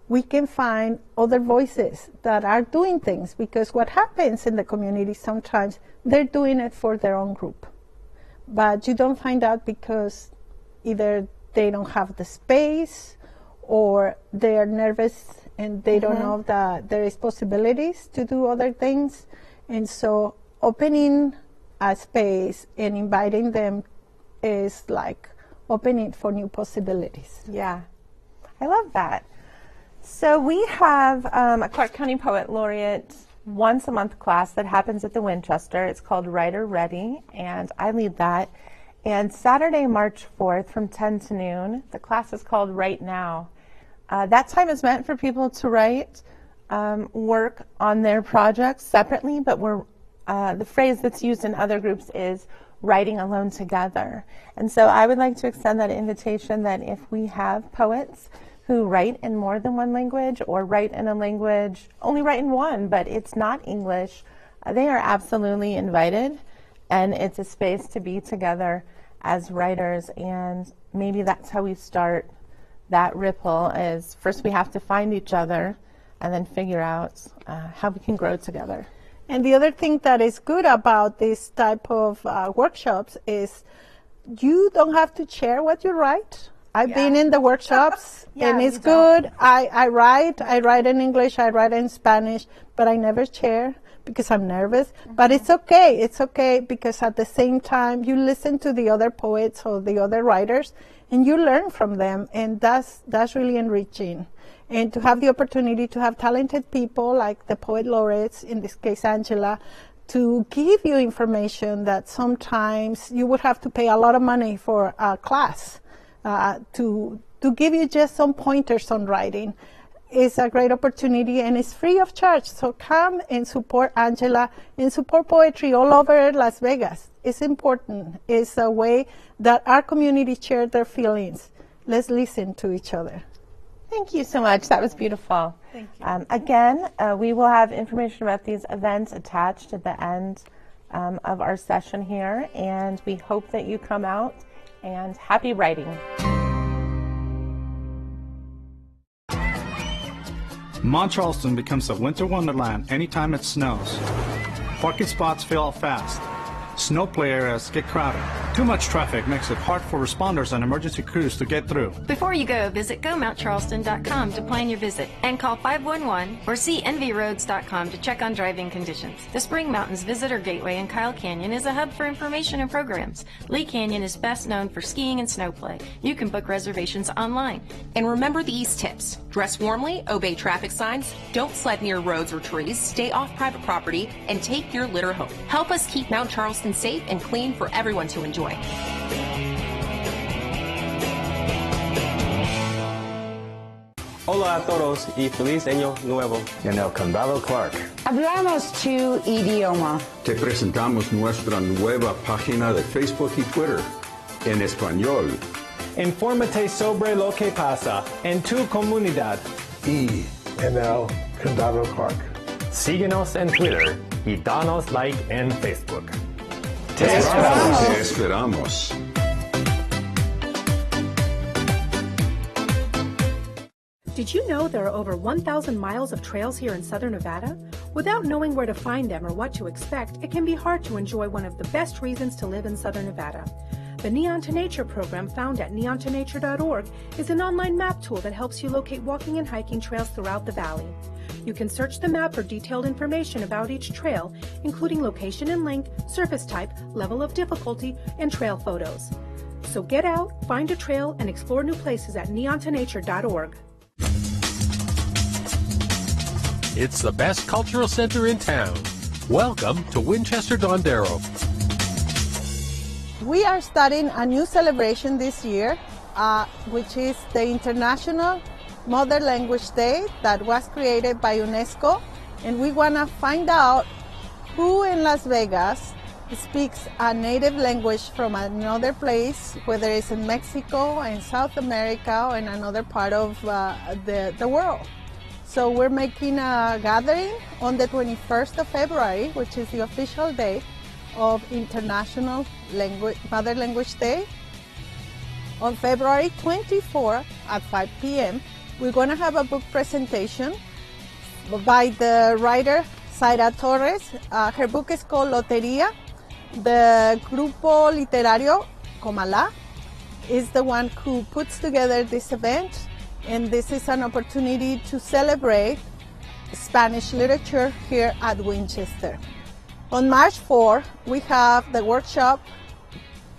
We can find other voices that are doing things, because what happens in the community sometimes, they're doing it for their own group. But you don't find out because either they don't have the space or they are nervous and they don't know that there is possibilities to do other things. And so opening a space and inviting them is like opening for new possibilities. Yeah, I love that. So we have a Clark County Poet Laureate once a month class that happens at the Winchester. It's called Writer Ready, and I lead that. And Saturday, March 4th from 10 to noon, the class is called Write Now. That time is meant for people to write, work on their projects separately, but the phrase that's used in other groups is writing alone together. And so I would like to extend that invitation that if we have poets who write in more than one language or write in a language, only write in one, but it's not English, they are absolutely invited. And it's a space to be together as writers. And maybe that's how we start that ripple, is first we have to find each other and then figure out how we can grow together. And the other thing that is good about this type of workshops is you don't have to share what you write. I've been in the workshops and it's good. I write in English, I write in Spanish, but I never share because I'm nervous. But it's okay. It's okay because at the same time you listen to the other poets or the other writers and you learn from them, and that's really enriching. And to have the opportunity to have talented people like the poet laureates, in this case Angela, to give you information that sometimes you would have to pay a lot of money for a class. To give you just some pointers on writing is a great opportunity, and it's free of charge. So come and support Angela and support poetry all over Las Vegas. It's important. It's a way that our community shares their feelings. Let's listen to each other. Thank you so much. That was beautiful. Thank you. Again, we will have information about these events attached at the end of our session here, and we hope that you come out. And happy writing. Mont Charleston becomes a winter wonderland anytime it snows. Parking spots fill up fast. Snow play areas get crowded. Too much traffic makes it hard for responders and emergency crews to get through. Before you go, visit GoMountCharleston.com to plan your visit and call 511 or see NVRoads.com to check on driving conditions. The Spring Mountains Visitor Gateway in Kyle Canyon is a hub for information and programs. Lee Canyon is best known for skiing and snow play. You can book reservations online. And remember these tips. Dress warmly, obey traffic signs, don't sled near roads or trees, stay off private property, and take your litter home. Help us keep Mount Charleston safe and clean for everyone to enjoy. Hola a todos y feliz año nuevo. En el Condado Clark. Hablamos tu idioma. Te presentamos nuestra nueva página de Facebook y Twitter en español. Infórmate sobre lo que pasa en tu comunidad. Y en el Condado Clark. Síguenos en Twitter y danos like en Facebook. Te esperamos. Te esperamos. Did you know there are over 1,000 miles of trails here in Southern Nevada? Without knowing where to find them or what to expect, it can be hard to enjoy one of the best reasons to live in Southern Nevada. The Neon to Nature program, found at neontonature.org, is an online map tool that helps you locate walking and hiking trails throughout the valley. You can search the map for detailed information about each trail, including location and link, surface type, level of difficulty, and trail photos. So get out, find a trail, and explore new places at neontonature.org. It's the best cultural center in town. Welcome to Winchester Dondero. We are starting a new celebration this year, which is the International Mother Language Day that was created by UNESCO. And we want to find out who in Las Vegas speaks a native language from another place, whether it's in Mexico, in South America, or in another part of the world. So we're making a gathering on the 21st of February, which is the official day of International Mother Language Day. On February 24 at 5 p.m., we're going to have a book presentation by the writer Zaira Torres. Her book is called Lotería. The Grupo Literario Comala is the one who puts together this event, and this is an opportunity to celebrate Spanish literature here at Winchester. On March 4, we have the workshop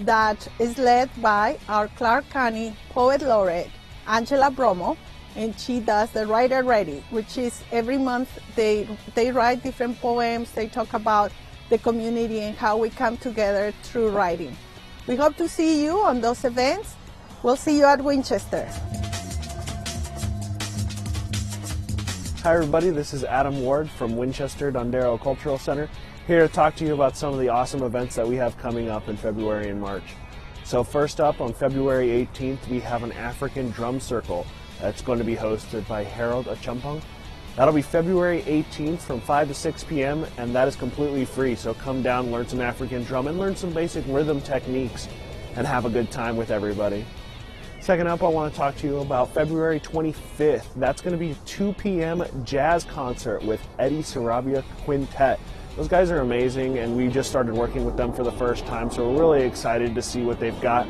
that is led by our Clark County Poet Laureate, Angela Bromo, and she does the Writer Ready, which is every month they write different poems. They talk about the community and how we come together through writing. We hope to see you on those events. We'll see you at Winchester. Hi everybody, this is Adam Ward from Winchester Dondero Cultural Center, here to talk to you about some of the awesome events that we have coming up in February and March. So first up, on February 18th, we have an African drum circle that's going to be hosted by Harold Achumpong. That'll be February 18th from 5 to 6 p.m. and that is completely free, so come down, learn some African drum, and learn some basic rhythm techniques, and have a good time with everybody. Second up, I want to talk to you about February 25th. That's going to be a 2 p.m. jazz concert with Eddie Sarabia Quintet. Those guys are amazing, and we just started working with them for the first time, so we're really excited to see what they've got.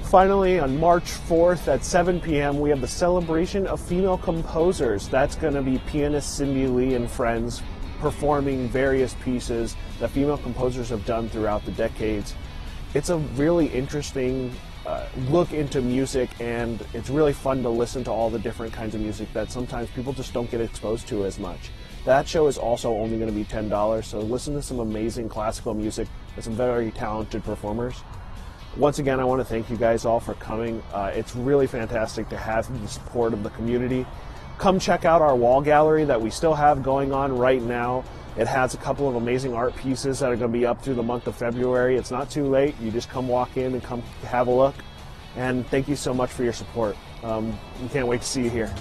Finally, on March 4th at 7 p.m., we have the Celebration of Female Composers. That's going to be pianist Cindy Lee and friends performing various pieces that female composers have done throughout the decades. It's a really interesting look into music, and it's really fun to listen to all the different kinds of music that sometimes people just don't get exposed to as much. That show is also only going to be $10, so listen to some amazing classical music and some very talented performers. Once again, I want to thank you guys all for coming. It's really fantastic to have the support of the community. Come check out our wall gallery that we still have going on right now. It has a couple of amazing art pieces that are going to be up through the month of February. It's not too late. You just come walk in and come have a look. And thank you so much for your support. We can't wait to see you here.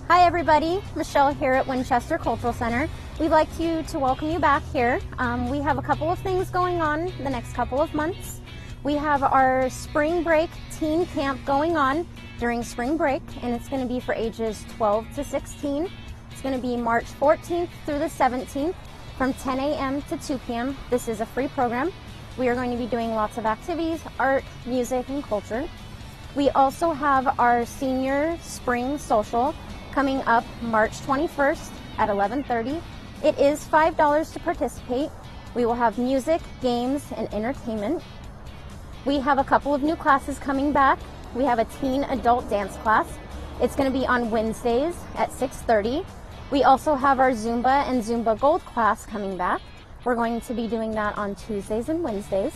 Hi everybody, Michelle here at Winchester Cultural Center. We'd like to welcome you back here. We have a couple of things going on the next couple of months. We have our spring break teen camp going on during spring break, and it's going to be for ages 12 to 16. It's going to be March 14th through the 17th from 10 a.m. to 2 p.m. This is a free program. We are going to be doing lots of activities, art, music, and culture. We also have our senior spring social coming up March 21st at 11:30. It is $5 to participate. We will have music, games, and entertainment. We have a couple of new classes coming back. We have a teen adult dance class. It's going to be on Wednesdays at 6:30. We also have our Zumba and Zumba Gold class coming back. We're going to be doing that on Tuesdays and Wednesdays.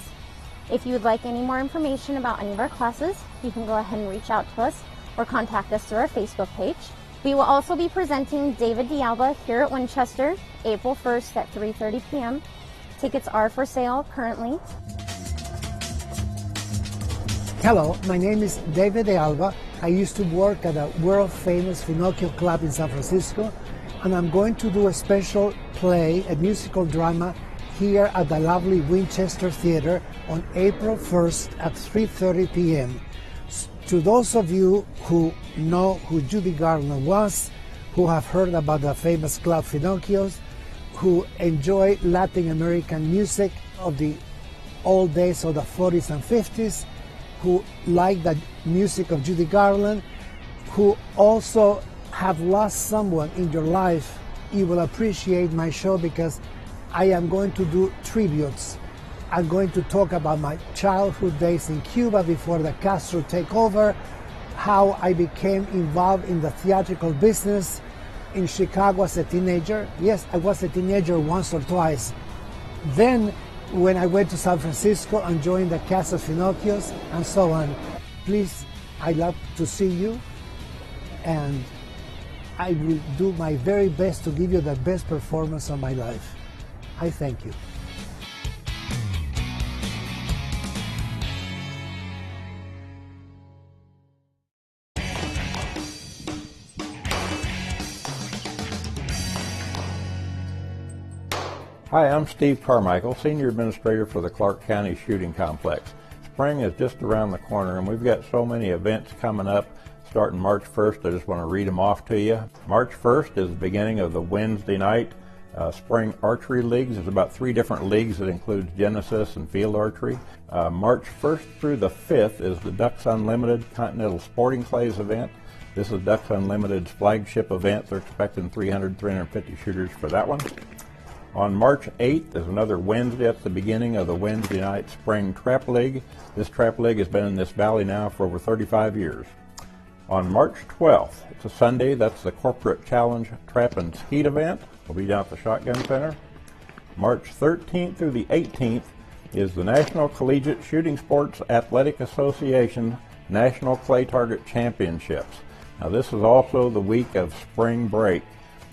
If you would like any more information about any of our classes, you can go ahead and reach out to us or contact us through our Facebook page. We will also be presenting David D'Alba here at Winchester, April 1st at 3:30 p.m. Tickets are for sale currently. Hello, my name is David D'Alba. I used to work at a world-famous Finocchio Club in San Francisco, and I'm going to do a special play, a musical drama, here at the lovely Winchester Theater on April 1st at 3:30 p.m. To those of you who know who Judy Garland was, who have heard about the famous Club Finocchios, who enjoy Latin American music of the old days of the 40s and 50s, who like the music of Judy Garland, who also have lost someone in your life, you will appreciate my show because I am going to do tributes. I'm going to talk about my childhood days in Cuba before the Castro takeover, how I became involved in the theatrical business in Chicago as a teenager. Yes, I was a teenager once or twice. Then when I went to San Francisco and joined the cast of Finocchios and so on. Please, I'd love to see you, and I will do my very best to give you the best performance of my life. I thank you. Hi, I'm Steve Carmichael, Senior Administrator for the Clark County Shooting Complex. Spring is just around the corner, and we've got so many events coming up starting March 1st. I just want to read them off to you. March 1st is the beginning of the Wednesday night Spring Archery Leagues. There's about 3 different leagues that includes Genesis and Field Archery. March 1st through the 5th is the Ducks Unlimited Continental Sporting Clays event. This is Ducks Unlimited's flagship event. They're expecting 300, 350 shooters for that one. On March 8th is another Wednesday. That's the beginning of the Wednesday night Spring Trap League. This Trap League has been in this valley now for over 35 years. On March 12th, it's a Sunday, that's the Corporate Challenge Trap and Skeet event. We'll be down at the Shotgun Center. March 13th through the 18th is the National Collegiate Shooting Sports Athletic Association National Clay Target Championships. Now this is also the week of spring break.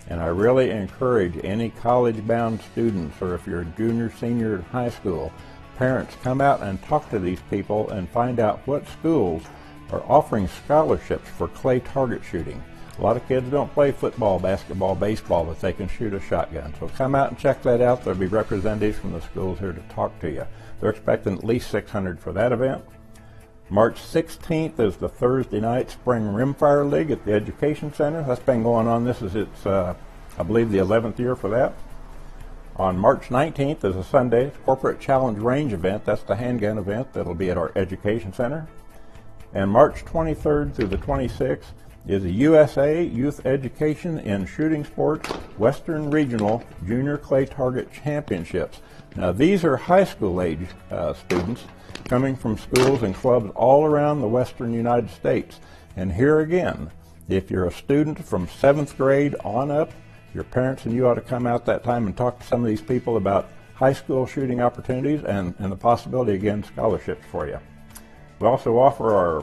And I really encourage any college-bound students, or if you're a junior, senior in high school, parents, come out and talk to these people and find out what schools are offering scholarships for clay target shooting. A lot of kids don't play football, basketball, baseball, but they can shoot a shotgun. So come out and check that out. There'll be representatives from the schools here to talk to you. They're expecting at least 600 for that event. March 16th is the Thursday night Spring Rimfire League at the Education Center. That's been going on. This is its, I believe, the 11th year for that. On March 19th is a Sunday Corporate Challenge Range event. That's the handgun event that'll be at our Education Center. And March 23rd through the 26th is the USA Youth Education in Shooting Sports Western Regional Junior Clay Target Championships. Now these are high school age students coming from schools and clubs all around the western United States. And here again, if you're a student from 7th grade on up, your parents and you ought to come out that time and talk to some of these people about high school shooting opportunities and the possibility, again, scholarships for you. We also offer our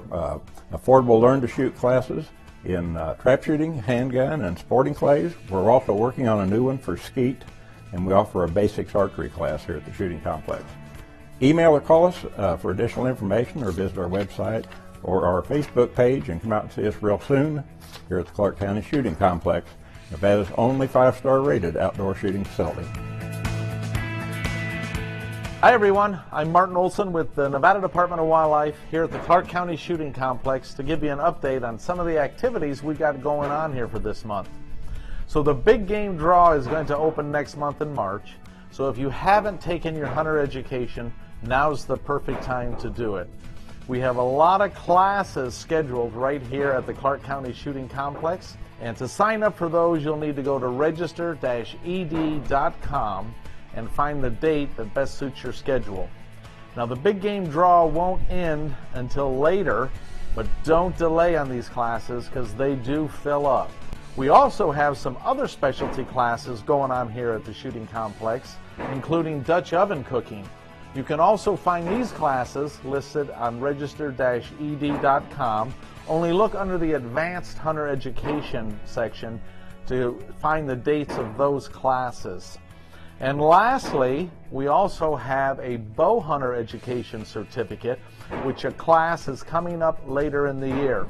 affordable Learn to Shoot classes in trap shooting, handgun, and sporting clays. We're also working on a new one for skeet, and we offer a basics archery class here at the shooting complex. Email or call us for additional information, or visit our website or our Facebook page and come out and see us real soon here at the Clark County Shooting Complex, Nevada's only 5-star rated outdoor shooting facility. Hi everyone, I'm Martin Olson with the Nevada Department of Wildlife here at the Clark County Shooting Complex to give you an update on some of the activities we got going on here for this month. So the big game draw is going to open next month in March. So if you haven't taken your hunter education, now's the perfect time to do it. We have a lot of classes scheduled right here at the Clark County Shooting Complex. And to sign up for those, you'll need to go to register-ed.com and find the date that best suits your schedule. Now the big game draw won't end until later, but don't delay on these classes because they do fill up. We also have some other specialty classes going on here at the shooting complex, including Dutch oven cooking. You can also find these classes listed on register-ed.com. Only look under the Advanced Hunter Education section to find the dates of those classes. And lastly, we also have a bow hunter education certificate, which a class is coming up later in the year.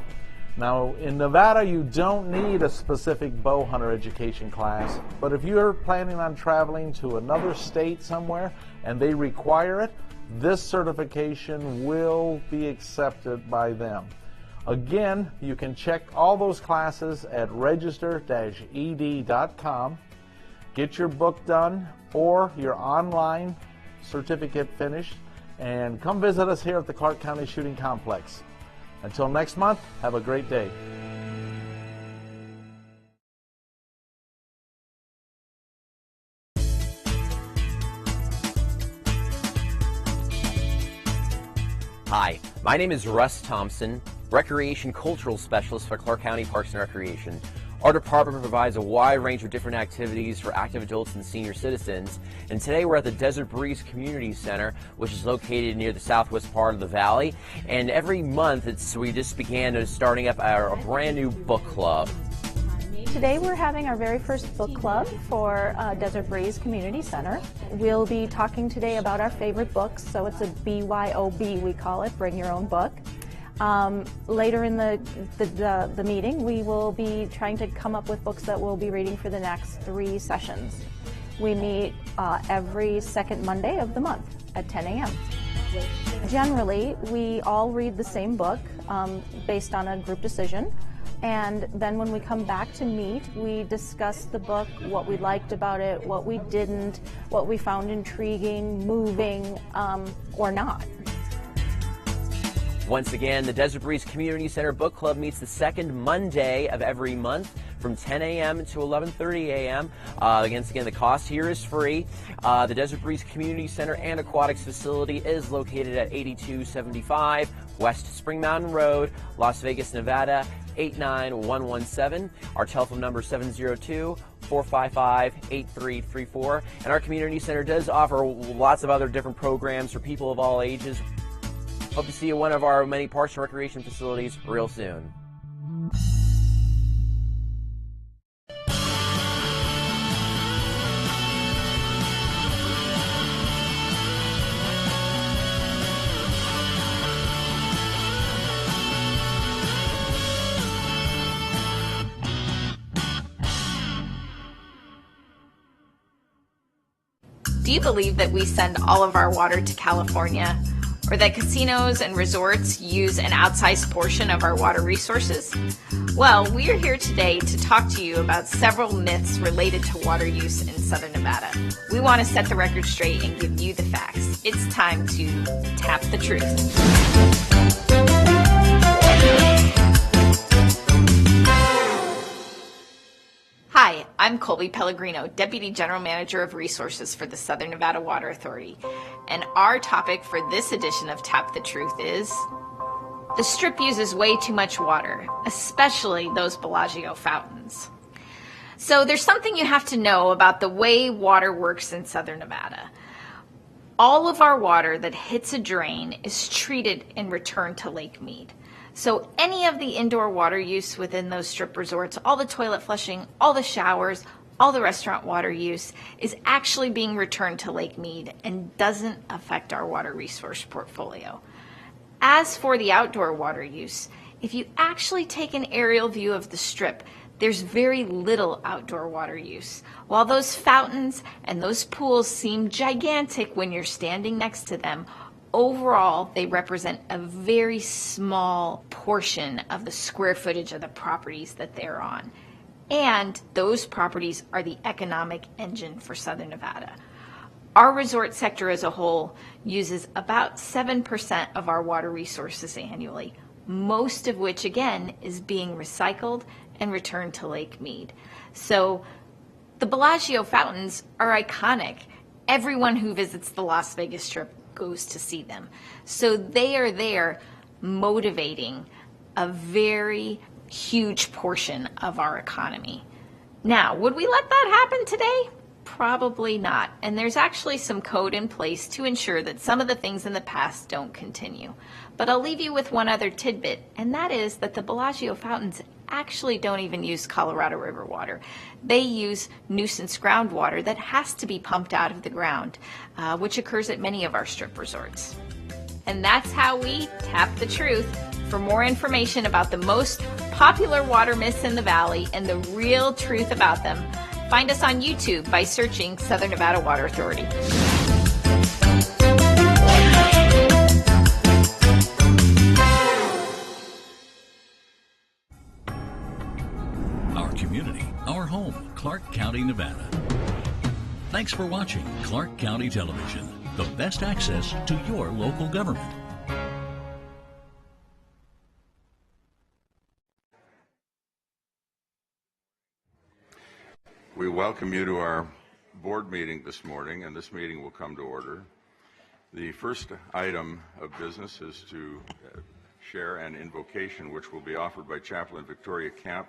Now, in Nevada, you don't need a specific bow hunter education class, but if you're planning on traveling to another state somewhere and they require it, this certification will be accepted by them. Again, you can check all those classes at register-ed.com. Get your book done or your online certificate finished, and come visit us here at the Clark County Shooting Complex. Until next month, have a great day. Hi, my name is Russ Thompson, Recreation Cultural Specialist for Clark County Parks and Recreation. Our department provides a wide range of different activities for active adults and senior citizens. And today we're at the Desert Breeze Community Center, which is located near the southwest part of the valley. And every month we just began starting up a brand new book club. Today we're having our very first book club for Desert Breeze Community Center. We'll be talking today about our favorite books, so it's a BYOB, we call it, Bring Your Own Book. Later in the meeting, we will be trying to come up with books that we'll be reading for the next 3 sessions. We meet every second Monday of the month at 10 a.m. Generally, we all read the same book based on a group decision. And then when we come back to meet, we discuss the book, what we liked about it, what we didn't, what we found intriguing, moving, or not. Once again, the Desert Breeze Community Center Book Club meets the second Monday of every month from 10 a.m. to 11:30 a.m. Again, the cost here is free. The Desert Breeze Community Center and Aquatics Facility is located at 8275 West Spring Mountain Road, Las Vegas, Nevada, 89117. Our telephone number is 702-455-8334. And our community center does offer lots of other different programs for people of all ages. Hope to see you at one of our many parks and recreation facilities real soon. Do you believe that we send all of our water to California, or that casinos and resorts use an outsized portion of our water resources? Well, we are here today to talk to you about several myths related to water use in Southern Nevada. We want to set the record straight and give you the facts. It's time to tap the truth. Hi, I'm Colby Pellegrino, Deputy General Manager of Resources for the Southern Nevada Water Authority. And our topic for this edition of Tap the Truth is: the Strip uses way too much water, especially those Bellagio fountains. So there's something you have to know about the way water works in Southern Nevada. All of our water that hits a drain is treated and returned to Lake Mead. So any of the indoor water use within those Strip resorts, all the toilet flushing, all the showers, all the restaurant water use is actually being returned to Lake Mead and doesn't affect our water resource portfolio. As for the outdoor water use, if you actually take an aerial view of the Strip, there's very little outdoor water use. While those fountains and those pools seem gigantic when you're standing next to them, overall, they represent a very small portion of the square footage of the properties that they're on. And those properties are the economic engine for Southern Nevada. Our resort sector as a whole uses about 7% of our water resources annually, most of which, again, is being recycled and returned to Lake Mead. So the Bellagio fountains are iconic. Everyone who visits the Las Vegas Strip goes to see them. So they are there motivating a very huge portion of our economy. Now, would we let that happen today? Probably not. And there's actually some code in place to ensure that some of the things in the past don't continue. But I'll leave you with one other tidbit, and that is that the Bellagio fountains actually don't even use Colorado River water. They use nuisance groundwater that has to be pumped out of the ground, which occurs at many of our Strip resorts. And that's how we tap the truth. For more information about the most popular water myths in the valley and the real truth about them, find us on YouTube by searching Southern Nevada Water Authority. County, Nevada. Thanks for watching Clark County Television, the best access to your local government. We welcome you to our board meeting this morning, and this meeting will come to order. The first item of business is to share an invocation which will be offered by Chaplain Victoria Camp,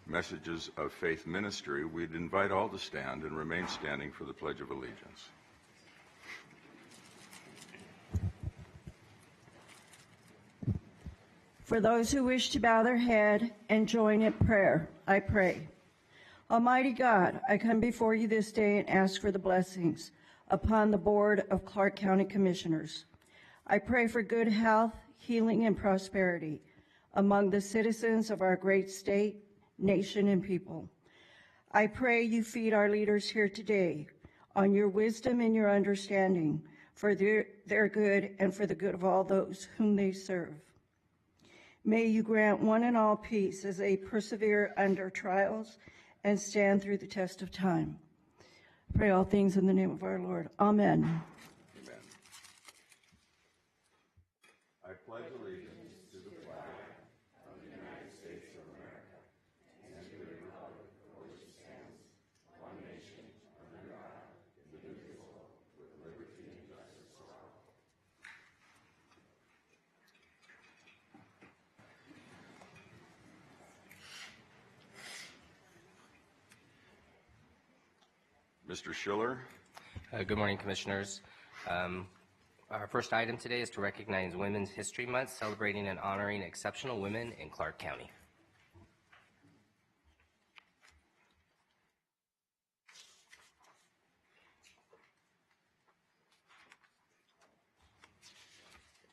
Messages of Faith Ministry. We'd invite all to stand and remain standing for the Pledge of Allegiance. For those who wish to bow their head and join in prayer, I pray. Almighty God, I come before you this day and ask for the blessings upon the Board of Clark County Commissioners. I pray for good health, healing, and prosperity among the citizens of our great state, nation, and people. I pray you feed our leaders here today on your wisdom and your understanding for their good and for the good of all those whom they serve. May you grant one and all peace as they persevere under trials and stand through the test of time. Pray all things in the name of our Lord. Amen. Amen. I pledge allegiance to the flag of the United States of America and to the republic for which it stands, one nation, under God, indivisible, with liberty and justice for all. Mr. Schiller. Good morning, Commissioners. Our first item today is to recognize Women's History Month, celebrating and honoring exceptional women in Clark County.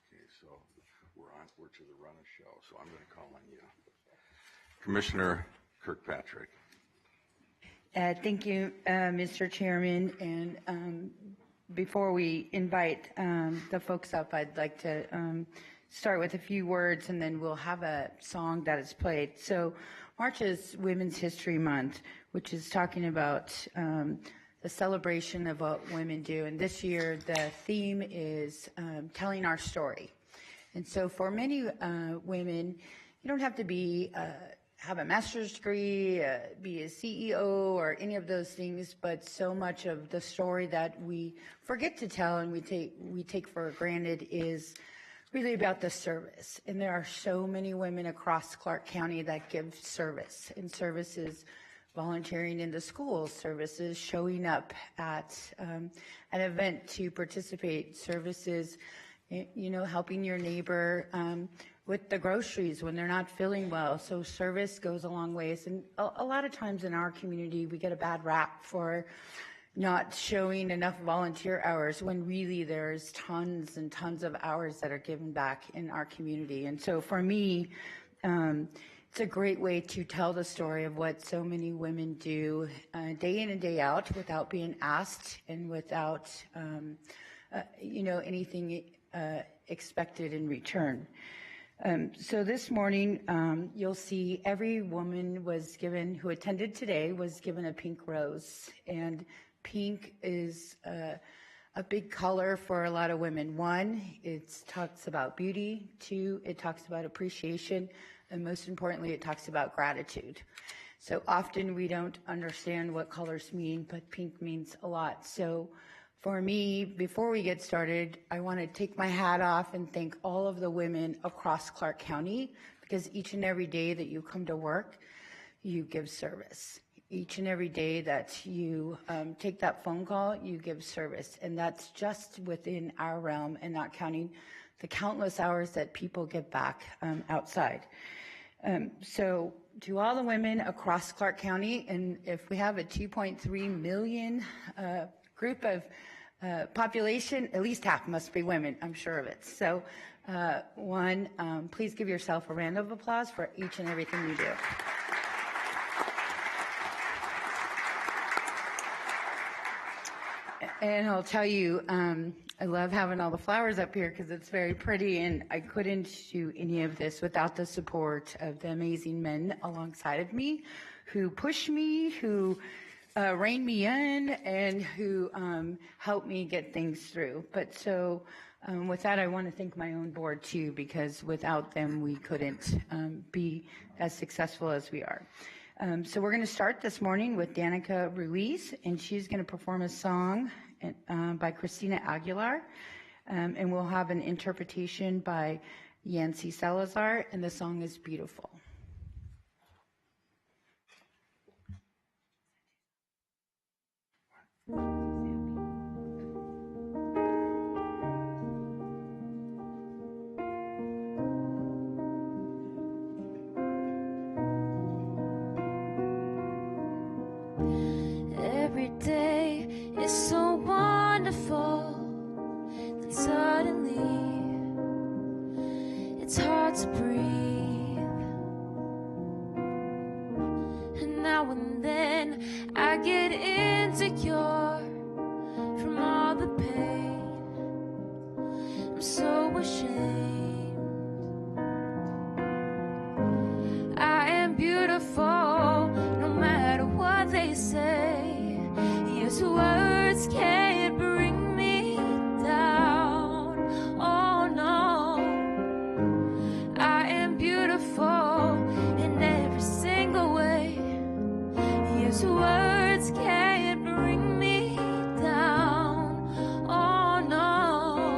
Okay, so we're to the run of show, so I'm going to call on you. Commissioner Kirkpatrick. Thank you, Mr. Chairman. And before we invite the folks up, I'd like to start with a few words, and then we'll have a song that is played. So March is Women's History Month, which is talking about the celebration of what women do. And this year, the theme is telling our story. And so for many women, you don't have to be have a master's degree, be a CEO or any of those things, but so much of the story that we forget to tell and we take for granted is really about the service. And there are so many women across Clark County that give service, and services volunteering in the schools, services showing up at an event to participate, services, you know, helping your neighbor with the groceries when they're not feeling well. So service goes a long ways. And a lot of times in our community, we get a bad rap for not showing enough volunteer hours when really there's tons and tons of hours that are given back in our community. And so for me, it's a great way to tell the story of what so many women do day in and day out without being asked and without, you know, anything expected in return. So this morning, you'll see every woman who attended today was given a pink rose. And pink is a big color for a lot of women. One, it talks about beauty. Two, it talks about appreciation. And most importantly, it talks about gratitude. So often we don't understand what colors mean, but pink means a lot. So for me, before we get started, I want to take my hat off and thank all of the women across Clark County, because each and every day that you come to work, you give service. Each and every day that you take that phone call, you give service. And that's just within our realm and not counting the countless hours that people give back outside. So to all the women across Clark County, and if we have a 2.3 million group of population, at least half must be women, I'm sure of it. So please give yourself a round of applause for each and everything you do. And I'll tell you, I love having all the flowers up here because it's very pretty, and I couldn't do any of this without the support of the amazing men alongside of me who push me, who rein me in and who helped me get things through. But so with that, I want to thank my own board too, because without them, we couldn't be as successful as we are. So we're going to start this morning with Danica Ruiz, and she's going to perform a song by Christina Aguilar, and we'll have an interpretation by Yancy Salazar, and the song is Beautiful. Every day is so wonderful, then suddenly it's hard to breathe. And now and then I get insecure from all the pain. I'm so ashamed. I am beautiful no matter what they say. Yes, words can't bring me down. Oh no, I am beautiful in every single way. Yes, words can't bring me down. Oh no,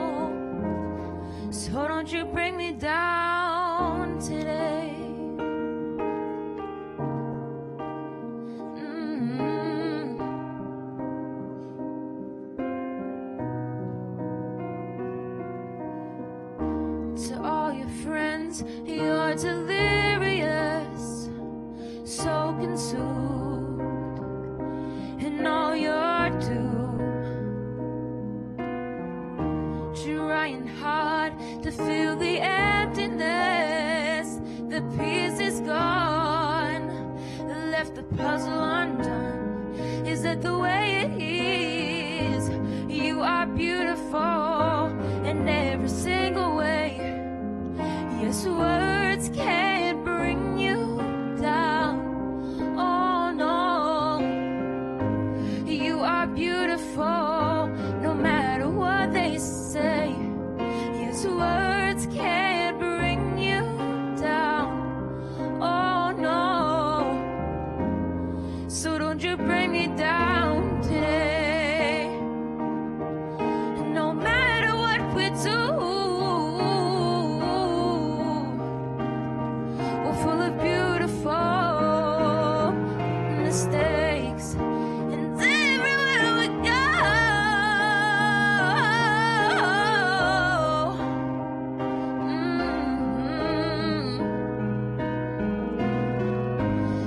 so don't you bring me down today. To all your friends, you're delirious, so consumed in all your doom, trying hard to fill the emptiness. The piece is gone, left the puzzle undone. Is that the way it is? You are beautiful in every single way. Yes, words can't bring you down. Oh no, you are beautiful no matter what they say. Yes, words can't bring you down. Oh no, so don't you bring me down today. No matter what we do, we're full of beautiful mistakes, and everywhere we go,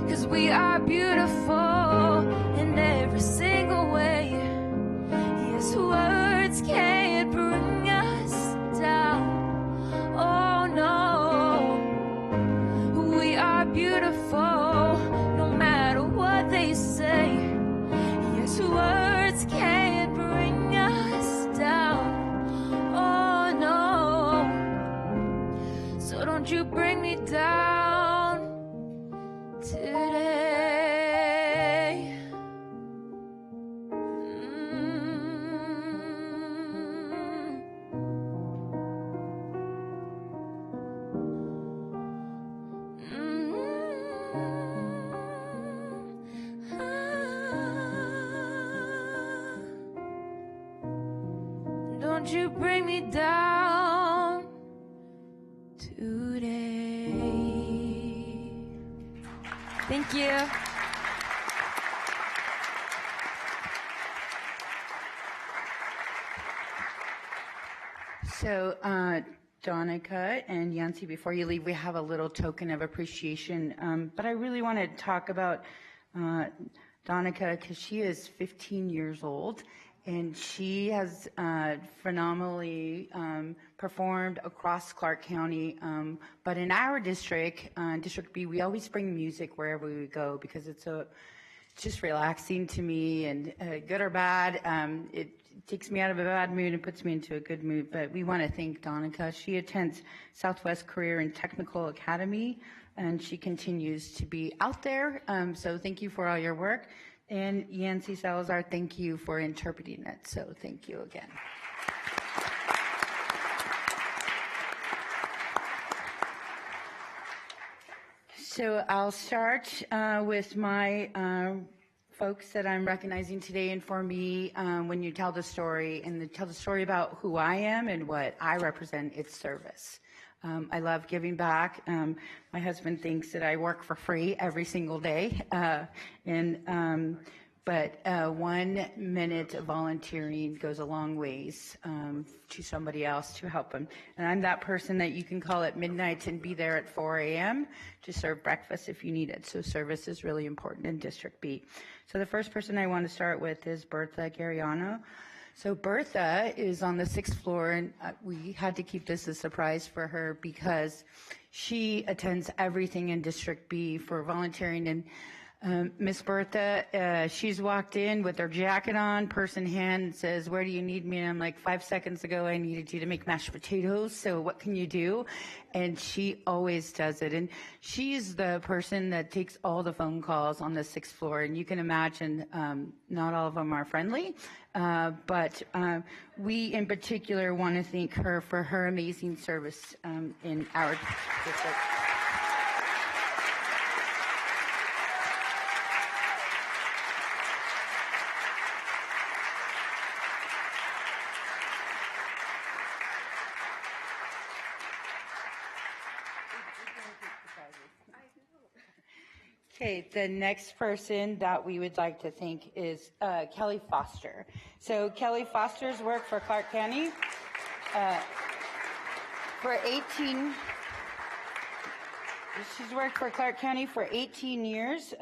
'cause we are beautiful in every single way. Yes, words can't bring us down. Oh no, we are beautiful no matter what they say. Yes, words can't bring us down. Oh no, so don't you bring me down today. Don't you bring me down today. Thank you. So, Donica and Yancy, before you leave, we have a little token of appreciation. But I really want to talk about Donica because she is 15 years old, and she has phenomenally performed across Clark County. But in our district, District B, we always bring music wherever we go because it's just relaxing to me, and good or bad. It takes me out of a bad mood and puts me into a good mood. But we want to thank Donica. She attends Southwest Career and Technical Academy, and she continues to be out there. So thank you for all your work. And Yancy Salazar, thank you for interpreting it. So thank you again. So I'll start with my folks that I'm recognizing today, and for me, when you tell the story and tell the story about who I am and what I represent, it's service. I love giving back. My husband thinks that I work for free every single day, but 1 minute of volunteering goes a long ways to somebody else to help them. And I'm that person that you can call at midnight and be there at 4 a.m. to serve breakfast if you need it. So service is really important in District B. So the first person I want to start with is Bertha Gariano. So Bertha is on the 6th floor, and we had to keep this a surprise for her because she attends everything in District B for volunteering. And Miss Bertha, she's walked in with her jacket on, purse in hand, and says, "Where do you need me?" And I'm like, 5 seconds ago, I needed you to make mashed potatoes, so what can you do? And she always does it. And she's the person that takes all the phone calls on the 6th floor. And you can imagine not all of them are friendly, but we in particular want to thank her for her amazing service in our district. Okay, the next person that we would like to thank is Kelly Foster. So Kelly Foster's worked for Clark County she's worked for Clark County for 18 years.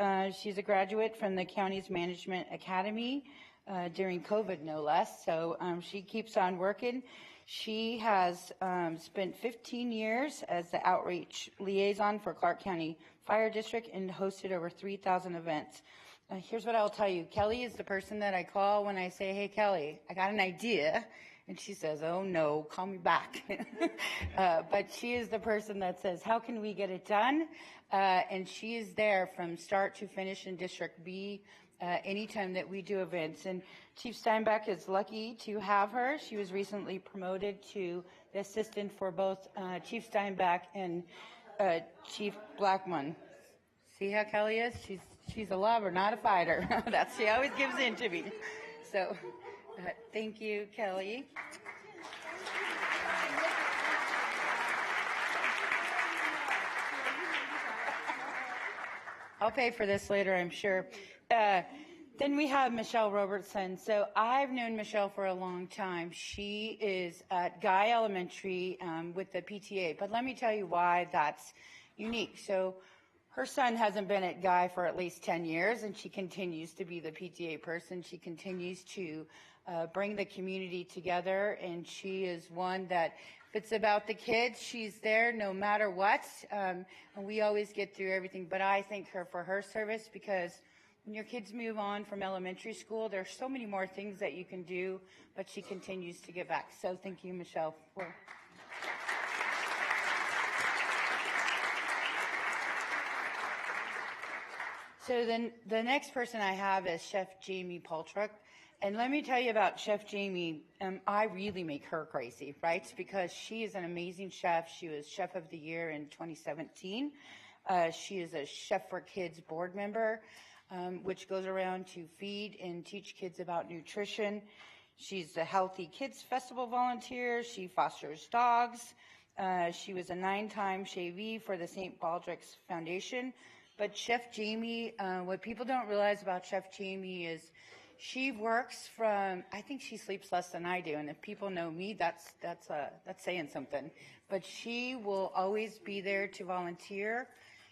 She's a graduate from the county's Management Academy during COVID, no less. So she keeps on working. She has spent 15 years as the outreach liaison for Clark County Fire District and hosted over 3,000 events. Here's what I'll tell you. Kelly is the person that I call when I say, "Hey, Kelly, I got an idea." And she says, "Oh, no, call me back." But she is the person that says, "How can we get it done?" And she is there from start to finish in District B anytime that we do events. And Chief Steinbeck is lucky to have her. She was recently promoted to the assistant for both Chief Steinbeck and Chief Blackman. See how Kelly is? She's a lover, not a fighter. She always gives in to me. So thank you, Kelly. I'll pay for this later, I'm sure. Then we have Michelle Robertson. So I've known Michelle for a long time. She is at Guy Elementary with the PTA. But let me tell you why that's unique. So her son hasn't been at Guy for at least 10 years, and she continues to be the PTA person. She continues to bring the community together, and she is one that, if it's about the kids, she's there no matter what. And we always get through everything. But I thank her for her service, because when your kids move on from elementary school, there's so many more things that you can do, but she continues to give back. So thank you, Michelle. So then the next person I have is Chef Jamie Paltruck. And let me tell you about Chef Jamie. I really make her crazy, right? Because she is an amazing chef. She was Chef of the Year in 2017. She is a Chef for Kids board member, which goes around to feed and teach kids about nutrition. She's a Healthy Kids Festival volunteer. She fosters dogs. She was a 9-time Chevy for the St. Baldrick's Foundation. But Chef Jamie, what people don't realize about Chef Jamie is she works from, I think she sleeps less than I do. And if people know me, that's saying something. But she will always be there to volunteer.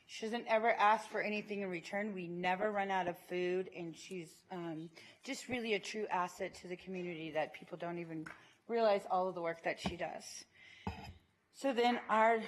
She doesn't ever ask for anything in return. We never run out of food. And she's just really a true asset to the community that people don't even realize all of the work that she does. So then our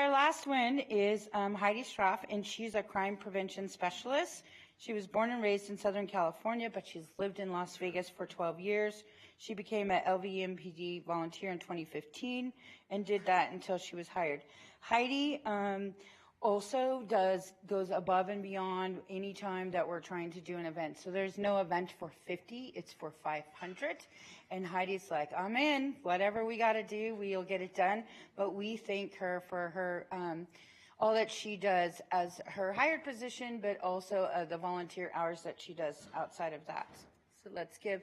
last one is Heidi Straff, and she's a crime prevention specialist. She was born and raised in Southern California, but she's lived in Las Vegas for 12 years. She became an LVMPD volunteer in 2015 and did that until she was hired. Heidi also goes above and beyond any time that we're trying to do an event. So there's no event for 50, it's for 500. And Heidi's like, I'm in, whatever we got to do, we'll get it done. But we thank her for her all that she does as her hired position, but also the volunteer hours that she does outside of that. So let's give,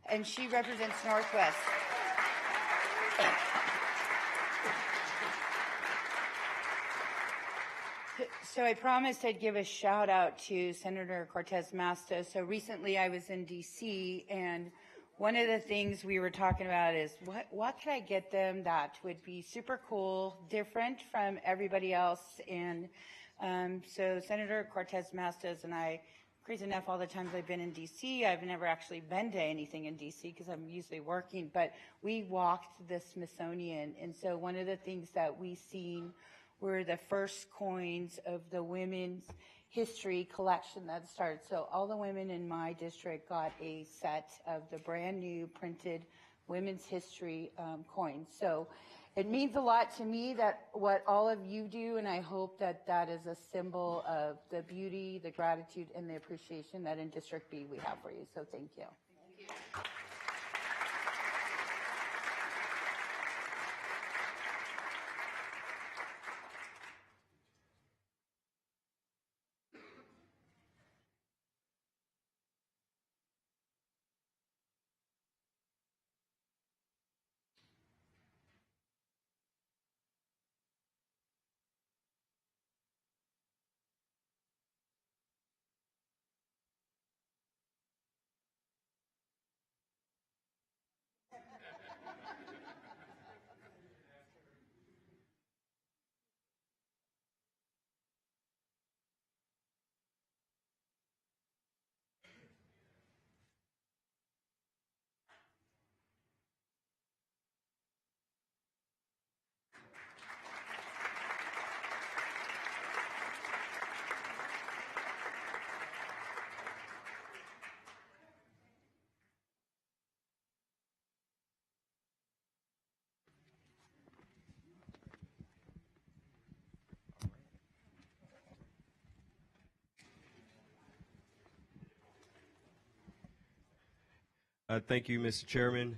and she represents Northwest. So I promised I'd give a shout out to Senator Cortez Masto. So recently I was in DC, and one of the things we were talking about is what could I get them that would be super cool, different from everybody else. And so Senator Cortez Mastos and I, crazy enough, all the times I've been in DC, I've never actually been to anything in DC because I'm usually working, but we walked the Smithsonian. And so one of the things that we seen were the first coins of the women's history collection that started. So all the women in my district got a set of the brand new printed women's history coins. So it means a lot to me that what all of you do, and I hope that that is a symbol of the beauty, the gratitude, and the appreciation that in District B we have for you. So thank you. Thank you. Thank you, Mr. Chairman.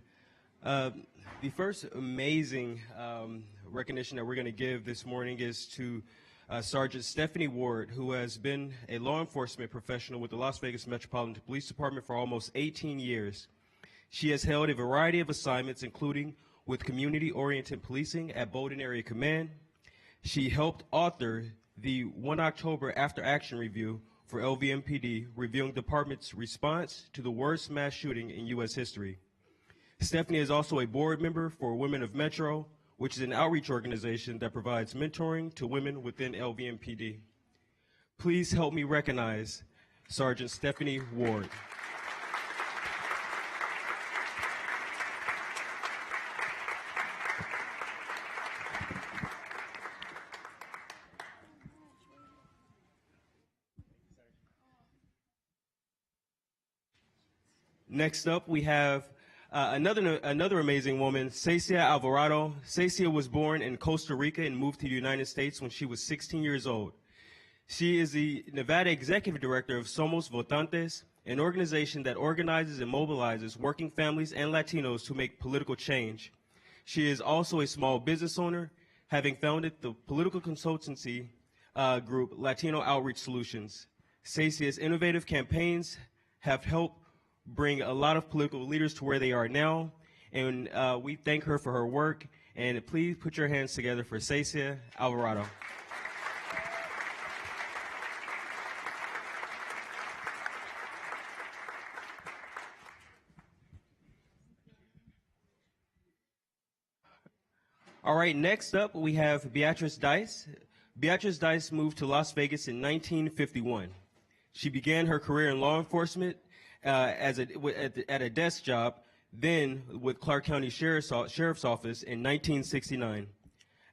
The first amazing recognition that we're going to give this morning is to Sergeant Stephanie Ward, who has been a law enforcement professional with the Las Vegas Metropolitan Police Department for almost 18 years. She has held a variety of assignments, including with community-oriented policing at Bolden Area Command. She helped author the 1 October After Action Review for LVMPD, reviewing the department's response to the worst mass shooting in U.S. history. Stephanie is also a board member for Women of Metro, which is an outreach organization that provides mentoring to women within LVMPD. Please help me recognize Sergeant Stephanie Ward. Next up, we have another amazing woman, Cecia Alvarado. Cecia was born in Costa Rica and moved to the United States when she was 16 years old. She is the Nevada Executive Director of Somos Votantes, an organization that organizes and mobilizes working families and Latinos to make political change. She is also a small business owner, having founded the political consultancy group Latino Outreach Solutions. Cecia's innovative campaigns have helped bring a lot of political leaders to where they are now, and we thank her for her work. And please put your hands together for Cecia Alvarado. All right, next up we have Beatrice Dice. Beatrice Dice moved to Las Vegas in 1951. She began her career in law enforcement at a desk job, then with Clark County Sheriff's Office in 1969.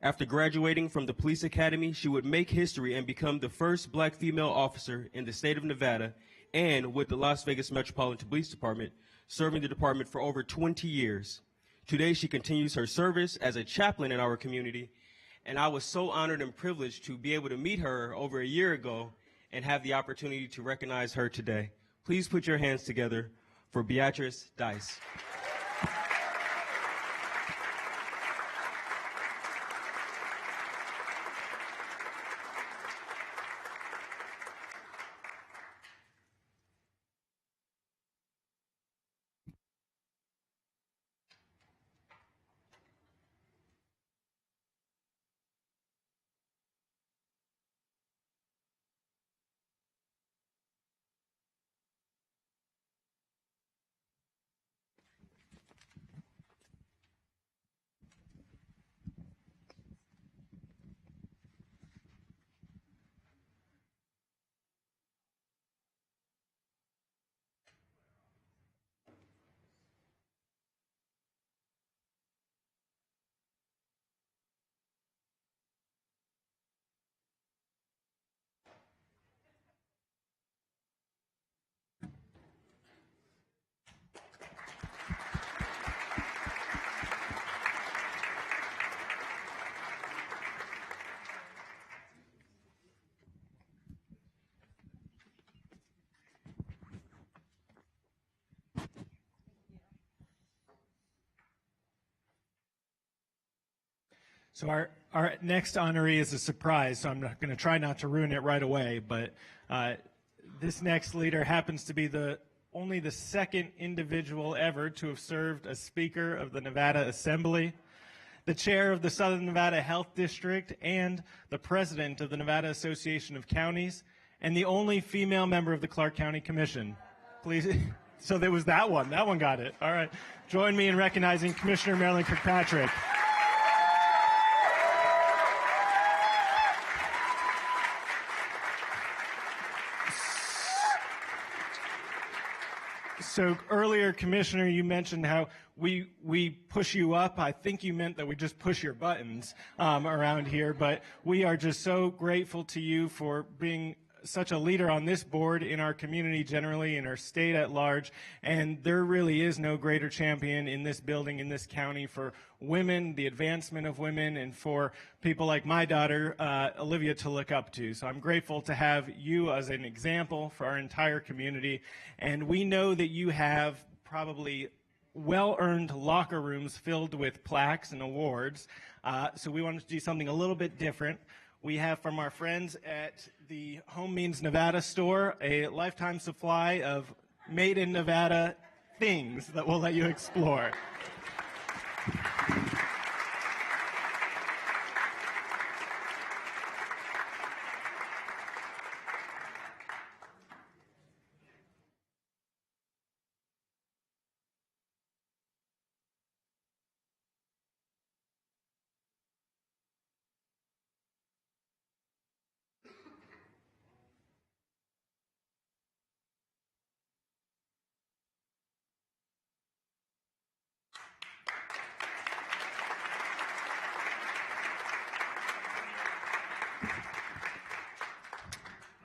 After graduating from the police academy, she would make history and become the first black female officer in the state of Nevada, and with the Las Vegas Metropolitan Police Department, serving the department for over 20 years. Today, she continues her service as a chaplain in our community, and I was so honored and privileged to be able to meet her over a year ago and have the opportunity to recognize her today. Please put your hands together for Beatrice Dice. So our next honoree is a surprise, so I'm going to try not to ruin it right away, but this next leader happens to be only the second individual ever to have served as Speaker of the Nevada Assembly, the Chair of the Southern Nevada Health District, and the President of the Nevada Association of Counties, and the only female member of the Clark County Commission. Please. So there was that one. That one got it. All right. Join me in recognizing Commissioner Marilyn Kirkpatrick. So earlier, Commissioner, you mentioned how we push you up. I think you meant that we just push your buttons around here, but we are just so grateful to you for being such a leader on this board, in our community generally, in our state at large, and there really is no greater champion in this building, in this county, for women, the advancement of women, and for people like my daughter, Olivia, to look up to. So I'm grateful to have you as an example for our entire community, and we know that you have probably well-earned locker rooms filled with plaques and awards, so we wanted to do something a little bit different. We have from our friends at the Home Means Nevada store a lifetime supply of made in Nevada things that we'll let you explore.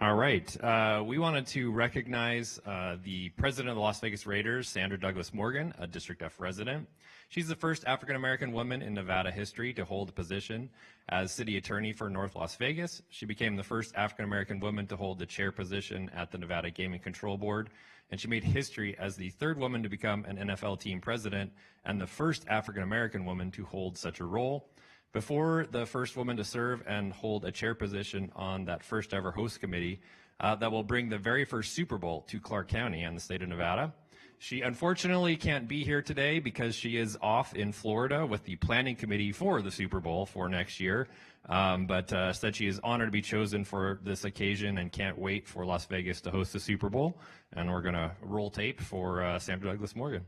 All right. We wanted to recognize the president of the Las Vegas Raiders, Sandra Douglas Morgan, a District F resident. She's the first African-American woman in Nevada history to hold a position as city attorney for North Las Vegas. She became the first African-American woman to hold the chair position at the Nevada Gaming Control Board, and she made history as the third woman to become an NFL team president and the first African-American woman to hold such a role. Before the first woman to serve and hold a chair position on that first ever host committee that will bring the very first Super Bowl to Clark County and the state of Nevada. She unfortunately can't be here today because she is off in Florida with the planning committee for the Super Bowl for next year. But said she is honored to be chosen for this occasion and can't wait for Las Vegas to host the Super Bowl. And we're going to roll tape for Sandra Douglas Morgan.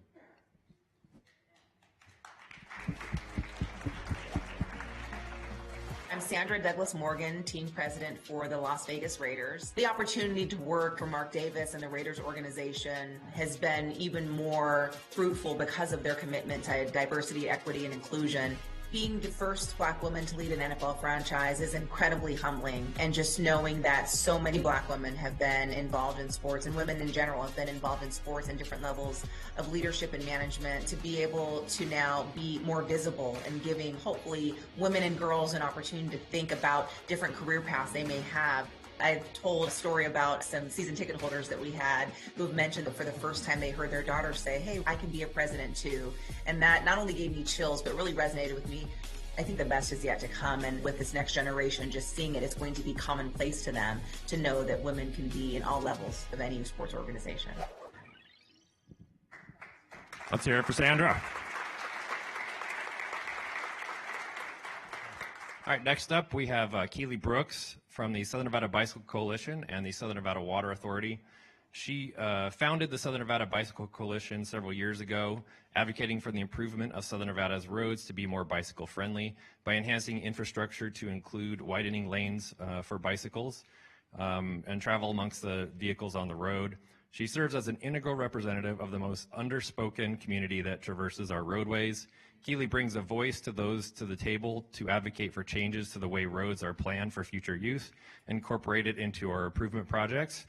I'm Sandra Douglas Morgan, team president for the Las Vegas Raiders. The opportunity to work for Mark Davis and the Raiders organization has been even more fruitful because of their commitment to diversity, equity, and inclusion. Being the first Black woman to lead an NFL franchise is incredibly humbling, and just knowing that so many Black women have been involved in sports, and women in general have been involved in sports in different levels of leadership and management, to be able to now be more visible and giving, hopefully, women and girls an opportunity to think about different career paths they may have. I've told a story about some season ticket holders that we had who have mentioned that for the first time they heard their daughter say, "Hey, I can be a president too." And that not only gave me chills, but really resonated with me. I think the best is yet to come, and with this next generation, just seeing it, it's going to be commonplace to them to know that women can be in all levels of any sports organization. Let's hear it for Sandra. All right, next up we have Keely Brooks from the Southern Nevada Bicycle Coalition and the Southern Nevada Water Authority. She founded the Southern Nevada Bicycle Coalition several years ago, advocating for the improvement of Southern Nevada's roads to be more bicycle friendly by enhancing infrastructure to include widening lanes for bicycles and travel amongst the vehicles on the road. She serves as an integral representative of the most underspoken community that traverses our roadways. Keely brings a voice to those to the table to advocate for changes to the way roads are planned for future use, incorporated into our improvement projects.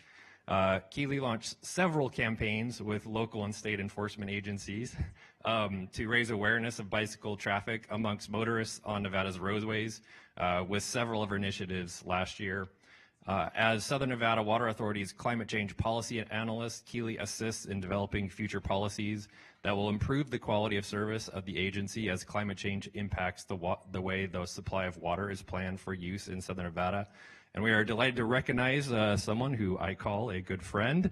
Keely launched several campaigns with local and state enforcement agencies to raise awareness of bicycle traffic amongst motorists on Nevada's roadways with several of her initiatives last year. As Southern Nevada Water Authority's climate change policy analyst, Keely assists in developing future policies that will improve the quality of service of the agency as climate change impacts the way the supply of water is planned for use in Southern Nevada. And we are delighted to recognize someone who I call a good friend.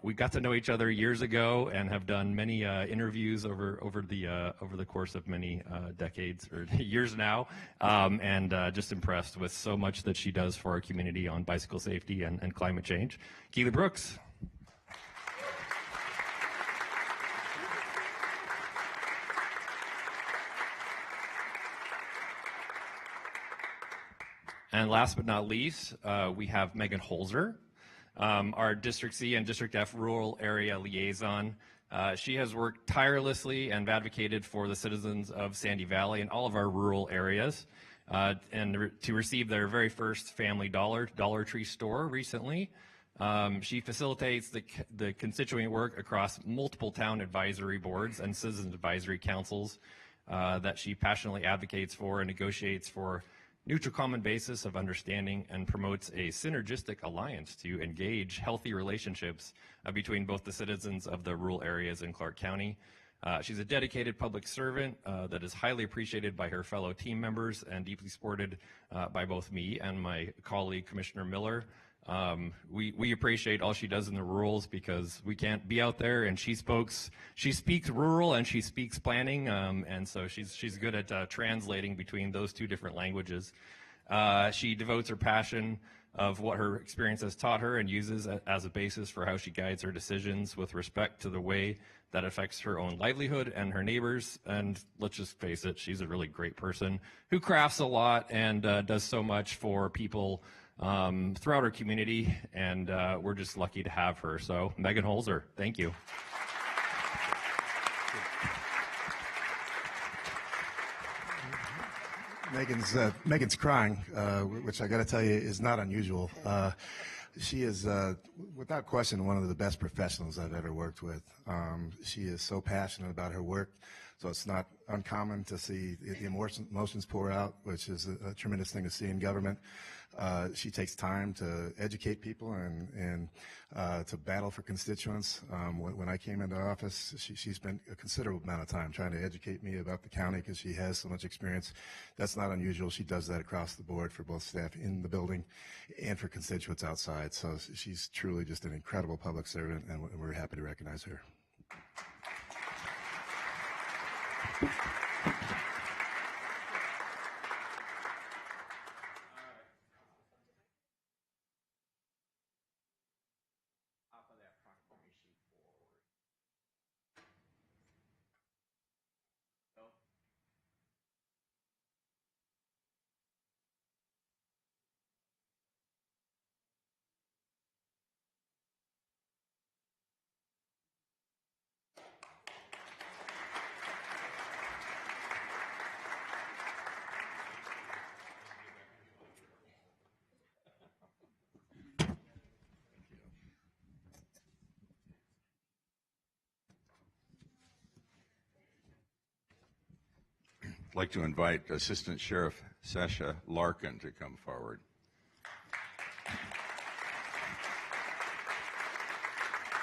We got to know each other years ago and have done many interviews over the course of many decades or years now, and just impressed with so much that she does for our community on bicycle safety and climate change. Keely Brooks. And last but not least, we have Megan Holzer, our District C and District F rural area liaison. She has worked tirelessly and advocated for the citizens of Sandy Valley and all of our rural areas, and to receive their very first Family Dollar Tree store recently. She facilitates the constituent work across multiple town advisory boards and citizen advisory councils that she passionately advocates for and negotiates for neutral common basis of understanding, and promotes a synergistic alliance to engage healthy relationships between both the citizens of the rural areas in Clark County. She's a dedicated public servant that is highly appreciated by her fellow team members and deeply supported by both me and my colleague, Commissioner Miller. We appreciate all she does in the rurals because we can't be out there, and she speaks rural and she speaks planning, and so she's good at translating between those two different languages. She devotes her passion of what her experience has taught her and uses it as a basis for how she guides her decisions with respect to the way that affects her own livelihood and her neighbors. And let's just face it, she's a really great person who crafts a lot and does so much for people throughout our community, and we're just lucky to have her. So Megan Holzer, thank you. Megan's crying, which I got to tell you is not unusual. She is, without question, one of the best professionals I've ever worked with. She is so passionate about her work, so it's not uncommon to see the emotions pour out, which is a tremendous thing to see in government. She takes time to educate people and to battle for constituents. When I came into office, she spent a considerable amount of time trying to educate me about the county because she has so much experience. That's not unusual. She does that across the board for both staff in the building and for constituents outside. So she's truly just an incredible public servant, and we're happy to recognize her. I'd like to invite Assistant Sheriff Sasha Larkin to come forward.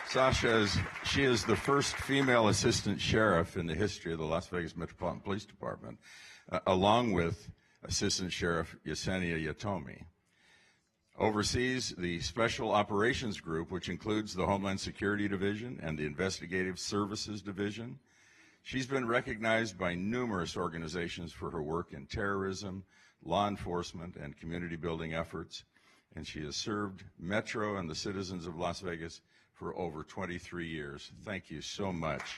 Sasha she is the first female assistant sheriff in the history of the Las Vegas Metropolitan Police Department, along with Assistant Sheriff Yesenia Yatomi. Oversees the Special Operations Group, which includes the Homeland Security Division and the Investigative Services Division. She's been recognized by numerous organizations for her work in terrorism, law enforcement, and community building efforts, and she has served Metro and the citizens of Las Vegas for over 23 years. Thank you so much.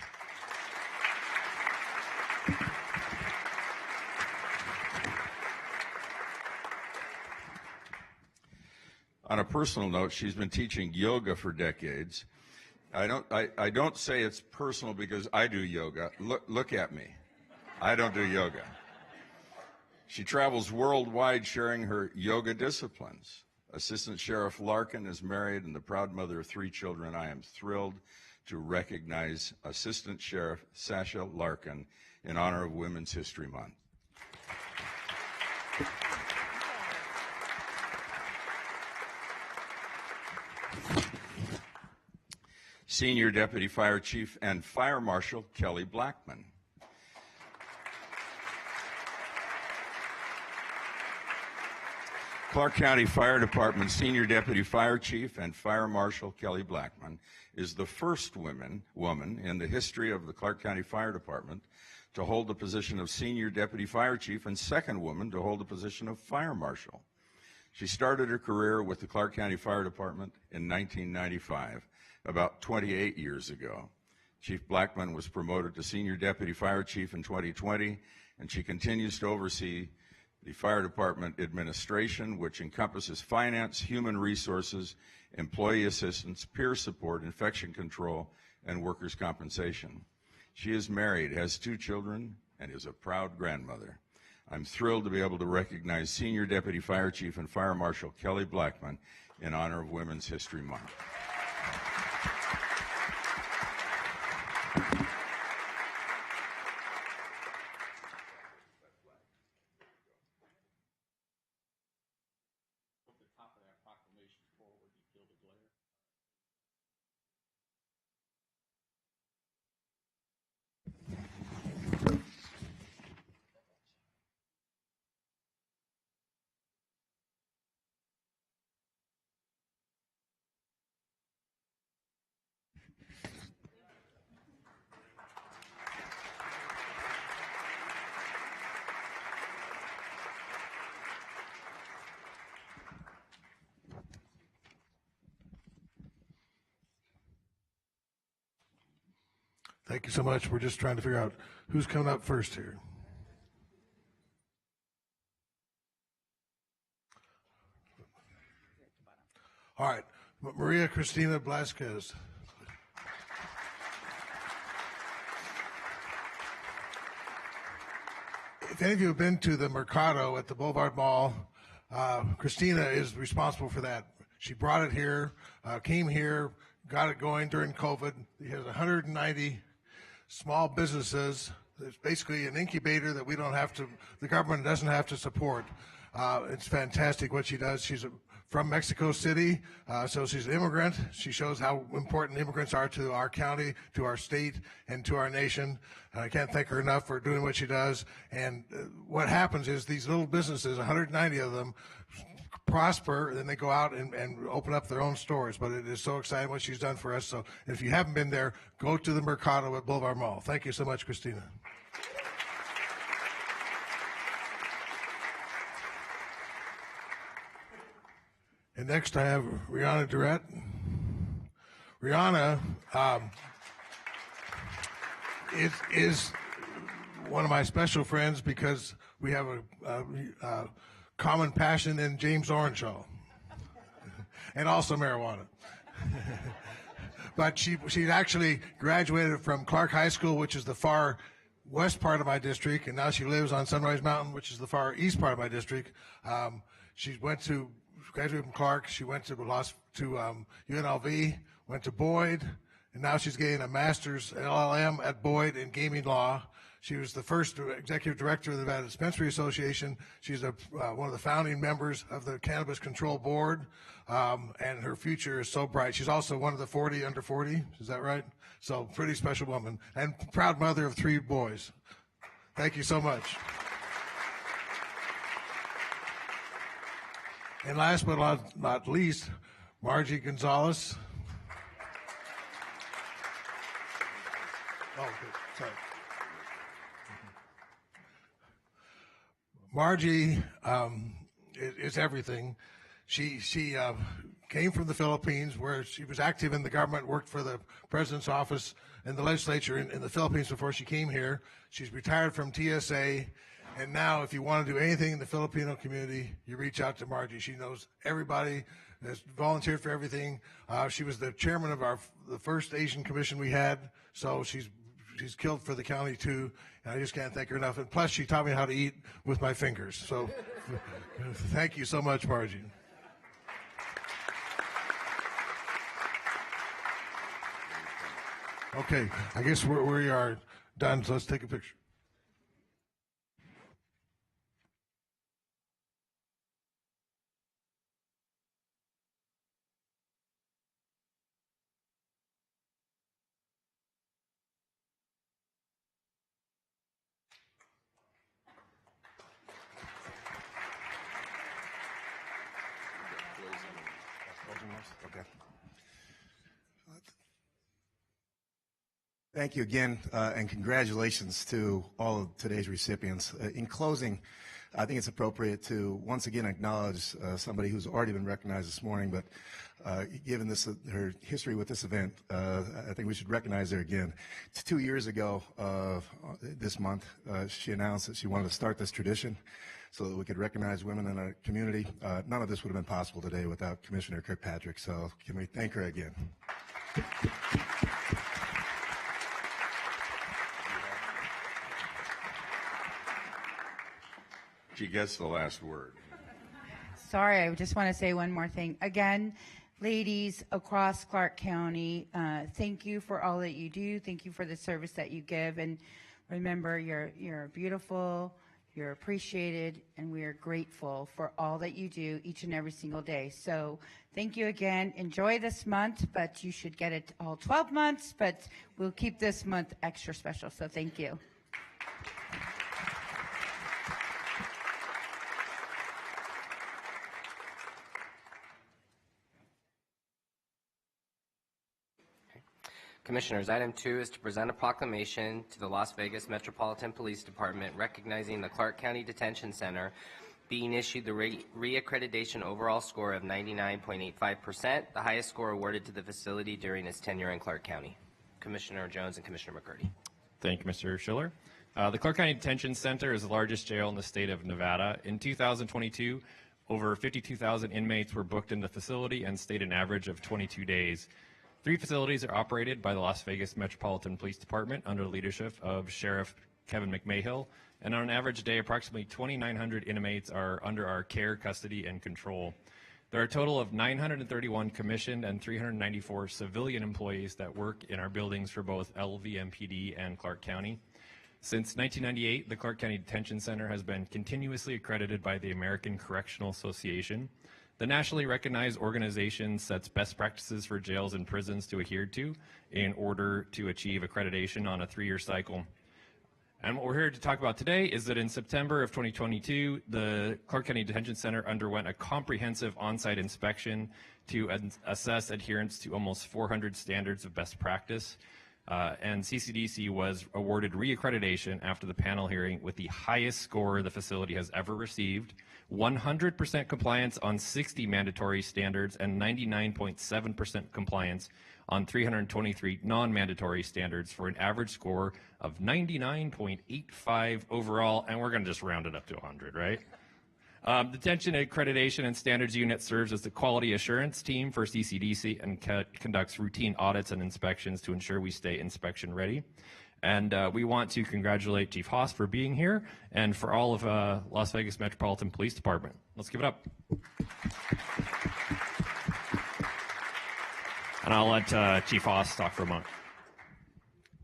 On a personal note, she's been teaching yoga for decades. I don't say it's personal because I do yoga. Look at me. I don't do yoga. She travels worldwide sharing her yoga disciplines. Assistant Sheriff Larkin is married and the proud mother of 3 children. I am thrilled to recognize Assistant Sheriff Sasha Larkin in honor of Women's History Month. Senior Deputy Fire Chief and Fire Marshal Kelly Blackman. Clark County Fire Department Senior Deputy Fire Chief and Fire Marshal Kelly Blackman is the first woman in the history of the Clark County Fire Department to hold the position of Senior Deputy Fire Chief and second woman to hold the position of Fire Marshal. She started her career with the Clark County Fire Department in 1995, about 28 years ago. Chief Blackman was promoted to Senior Deputy Fire Chief in 2020, and she continues to oversee the Fire Department administration, which encompasses finance, human resources, employee assistance, peer support, infection control, and workers' compensation. She is married, has 2 children, and is a proud grandmother. I'm thrilled to be able to recognize Senior Deputy Fire Chief and Fire Marshal Kelly Blackman in honor of Women's History Month. Thank you so much. We're just trying to figure out who's coming up first here. All right, Maria Cristina Blasquez. If any of you have been to the Mercado at the Boulevard Mall, Christina is responsible for that. She brought it here, came here, got it going during COVID. He has 190 small businesses. It's basically an incubator that we don't have to, the government doesn't have to support. It's fantastic what she does. She's from Mexico City, so she's an immigrant. She shows how important immigrants are to our county, to our state, and to our nation. I can't thank her enough for doing what she does. And what happens is these little businesses, 190 of them, prosper, and then they go out and open up their own stores. But it is so exciting what she's done for us. So if you haven't been there, go to the Mercado at Boulevard Mall. Thank you so much, Christina. And next I have Rihanna Durrett. Rihanna is one of my special friends because we have a common passion in James Orenshaw and also marijuana. But she actually graduated from Clark High School, which is the far west part of my district, and now she lives on Sunrise Mountain, which is the far east part of my district. She graduated from Clark. She went to UNLV, went to Boyd, and now she's getting a master's LLM at Boyd in gaming law. She was the first executive director of the Nevada Dispensary Association. She's one of the founding members of the Cannabis Control Board, and her future is so bright. She's also one of the 40 under 40. Is that right? So pretty special woman, and proud mother of 3 boys. Thank you so much. And last but not least, Margie Gonzalez. Oh, good. Sorry. Margie is everything. She came from the Philippines, where she was active in the government, worked for the president's office and the legislature in the Philippines before she came here. She's retired from TSA, and now if you want to do anything in the Filipino community, you reach out to Margie. She knows everybody, has volunteered for everything. She was the chairman of the first Asian commission we had, so she's killed for the county too, and I just can't thank her enough. And plus, she taught me how to eat with my fingers. So thank you so much, Margie. Okay, I guess we are done, so let's take a picture. Okay. Thank you again, and congratulations to all of today's recipients. In closing, I think it's appropriate to once again acknowledge somebody who's already been recognized this morning, but given her history with this event, I think we should recognize her again. 2 years ago this month, she announced that she wanted to start this tradition so that we could recognize women in our community. None of this would have been possible today without Commissioner Kirkpatrick, so can we thank her again? She gets the last word. Sorry, I just want to say one more thing. Again, ladies across Clark County, thank you for all that you do. Thank you for the service that you give. And remember, you're beautiful, you're appreciated, and we are grateful for all that you do each and every single day. So thank you again. Enjoy this month, but you should get it all 12 months, but we'll keep this month extra special. So thank you. Commissioners, item 2 is to present a proclamation to the Las Vegas Metropolitan Police Department recognizing the Clark County Detention Center being issued the reaccreditation overall score of 99.85%, the highest score awarded to the facility during its tenure in Clark County. Commissioner Jones and Commissioner McCurdy. Thank you, Mr. Schiller. The Clark County Detention Center is the largest jail in the state of Nevada. In 2022, over 52,000 inmates were booked in the facility and stayed an average of 22 days. 3 facilities are operated by the Las Vegas Metropolitan Police Department under the leadership of Sheriff Kevin McMahill, and on an average day, approximately 2,900 inmates are under our care, custody, and control. There are a total of 931 commissioned and 394 civilian employees that work in our buildings for both LVMPD and Clark County. Since 1998, the Clark County Detention Center has been continuously accredited by the American Correctional Association. The nationally recognized organization sets best practices for jails and prisons to adhere to in order to achieve accreditation on a 3-year cycle. And what we're here to talk about today is that in September of 2022, the Clark County Detention Center underwent a comprehensive on-site inspection to assess adherence to almost 400 standards of best practice. And CCDC was awarded reaccreditation after the panel hearing with the highest score the facility has ever received, 100% compliance on 60 mandatory standards, and 99.7% compliance on 323 non-mandatory standards for an average score of 99.85 overall, and we're going to just round it up to 100, right? Detention Accreditation and Standards Unit serves as the quality assurance team for CCDC and conducts routine audits and inspections to ensure we stay inspection ready. And we want to congratulate Chief Haas for being here and for all of Las Vegas Metropolitan Police Department. Let's give it up. And I'll let Chief Haas talk for a moment.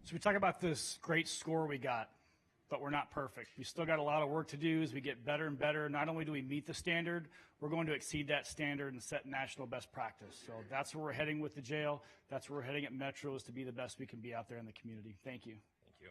So we talk about this great score we got. but we're not perfect. We still got a lot of work to do as we get better and better. Not only do we meet the standard, we're going to exceed that standard and set national best practice. So that's where we're heading with the jail. That's where we're heading at Metro, is to be the best we can be out there in the community. Thank you. Thank you.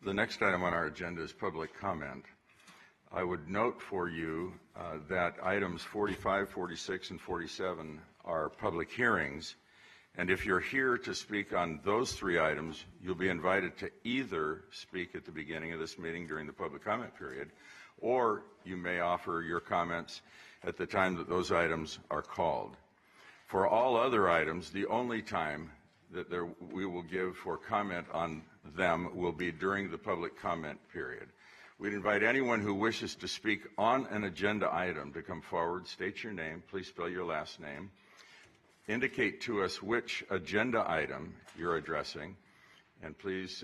The next item on our agenda is public comment. I would note for you that items 45, 46, and 47 are public hearings, and if you're here to speak on those three items, you'll be invited to either speak at the beginning of this meeting during the public comment period, or you may offer your comments at the time that those items are called. For all other items, the only time that we will give for comment on them will be during the public comment period. We'd invite anyone who wishes to speak on an agenda item to come forward, state your name, please spell your last name, indicate to us which agenda item you're addressing, and please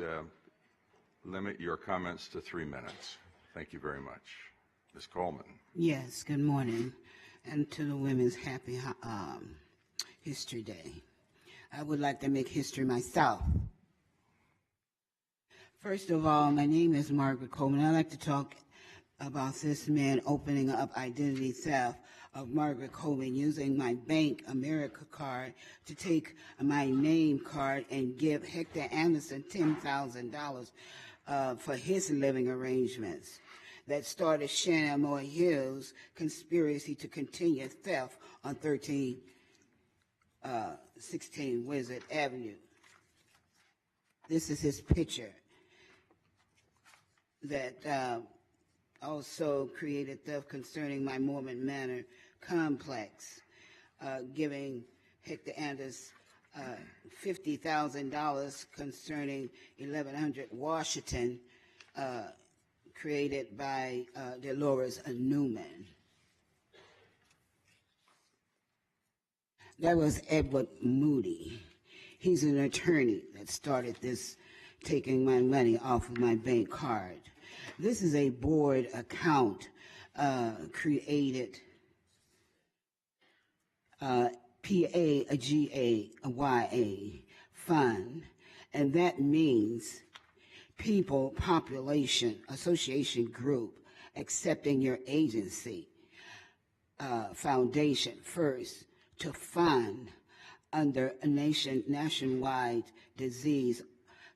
limit your comments to 3 minutes. Thank you very much. Ms. Coleman. Yes, good morning, and to the Women's Happy History Day. I would like to make history myself. First of all, my name is Margaret Coleman. I'd like to talk about this man opening up identity theft of Margaret Coleman using my Bank America card to take my name card and give Hector Anderson $10,000 for his living arrangements. That started Shannon Moore Hill's conspiracy to continue theft on 16 Wizard Avenue. This is his picture that also created theft concerning my Mormon Manor complex, giving Hector Anders $50,000 concerning 1100 Washington, created by Dolores Newman. That was Edward Moody. He's an attorney that started this, taking my money off of my bank card. This is a board account created PAGAYA fund, and that means people, population, association group accepting your agency foundation first to fund under a nationwide disease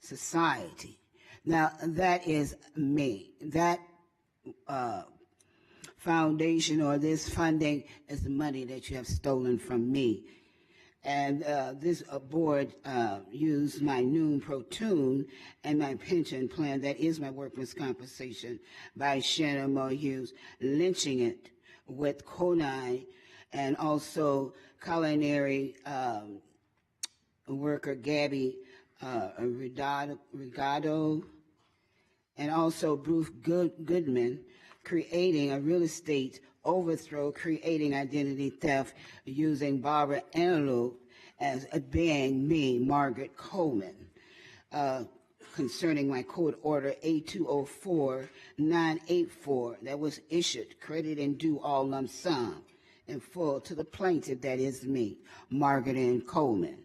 society. Now, that is me. That foundation or this funding is the money that you have stolen from me. And this board used my Noon Protoon and my pension plan, that is my workman's compensation, by Shannon Moore Hughes, lynching it with Konai and also culinary worker Gabby Rigado, and also Bruce Goodman, creating a real estate overthrow, creating identity theft using Barbara Antelope as being me, Margaret Coleman, concerning my court order A204984 that was issued, credit and due all lump sum in full to the plaintiff, that is me, Margaret Ann Coleman.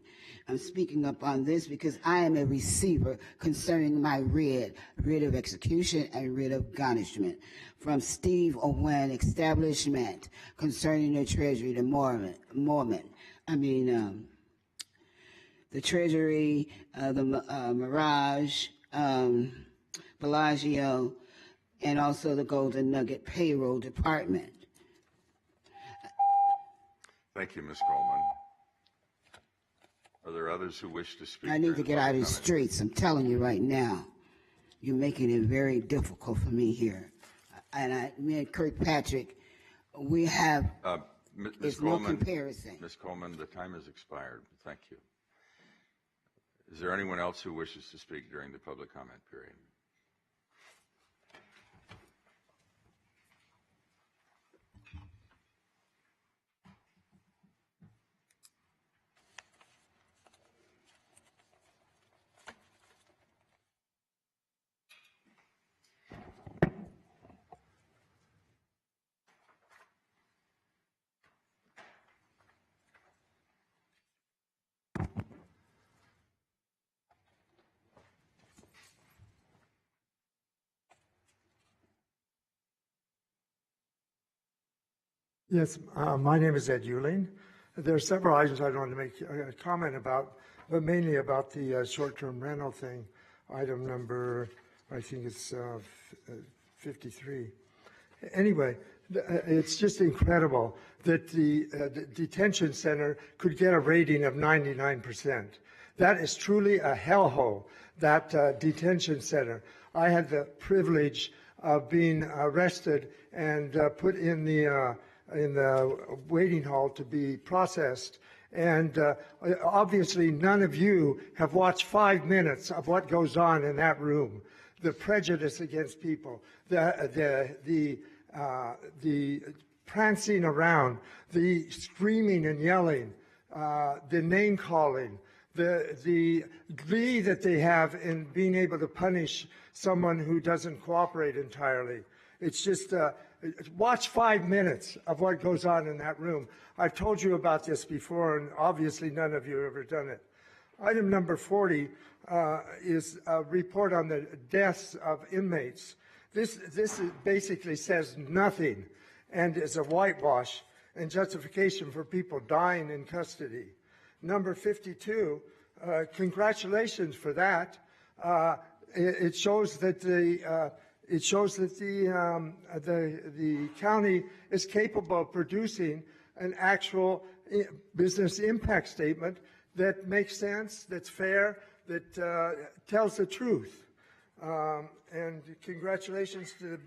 I'm speaking up on this because I am a receiver concerning my writ of execution and writ of garnishment from Steve Owen Establishment concerning the Treasury, the the Treasury, the Mirage, Bellagio, and also the Golden Nugget Payroll Department. Thank you, Ms. Coleman. Are there others who wish to speak? I need to get out of the streets. I'm telling you right now. You're making it very difficult for me here. and me and Kirkpatrick, we have, Ms. it's no Coleman, comparison. Ms. Coleman, the time has expired. Thank you. Is there anyone else who wishes to speak during the public comment period? Yes, my name is Ed Euling. There are several items I want to make a comment about, but mainly about the short-term rental thing. Item number, I think it's 53. Anyway, it's just incredible that the detention center could get a rating of 99%. That is truly a hellhole, that detention center. I had the privilege of being arrested and put in the waiting hall to be processed. And obviously none of you have watched 5 minutes of what goes on in that room. The prejudice against people, the prancing around, the screaming and yelling, the name calling, the glee that they have in being able to punish someone who doesn't cooperate entirely. It's just, watch 5 minutes of what goes on in that room. I've told you about this before, and obviously none of you have ever done it. Item number 40 is a report on the deaths of inmates. This basically says nothing and is a whitewash and justification for people dying in custody. Number 52, congratulations for that. It shows that the county is capable of producing an actual business impact statement that makes sense, that's fair, that tells the truth. And congratulations to the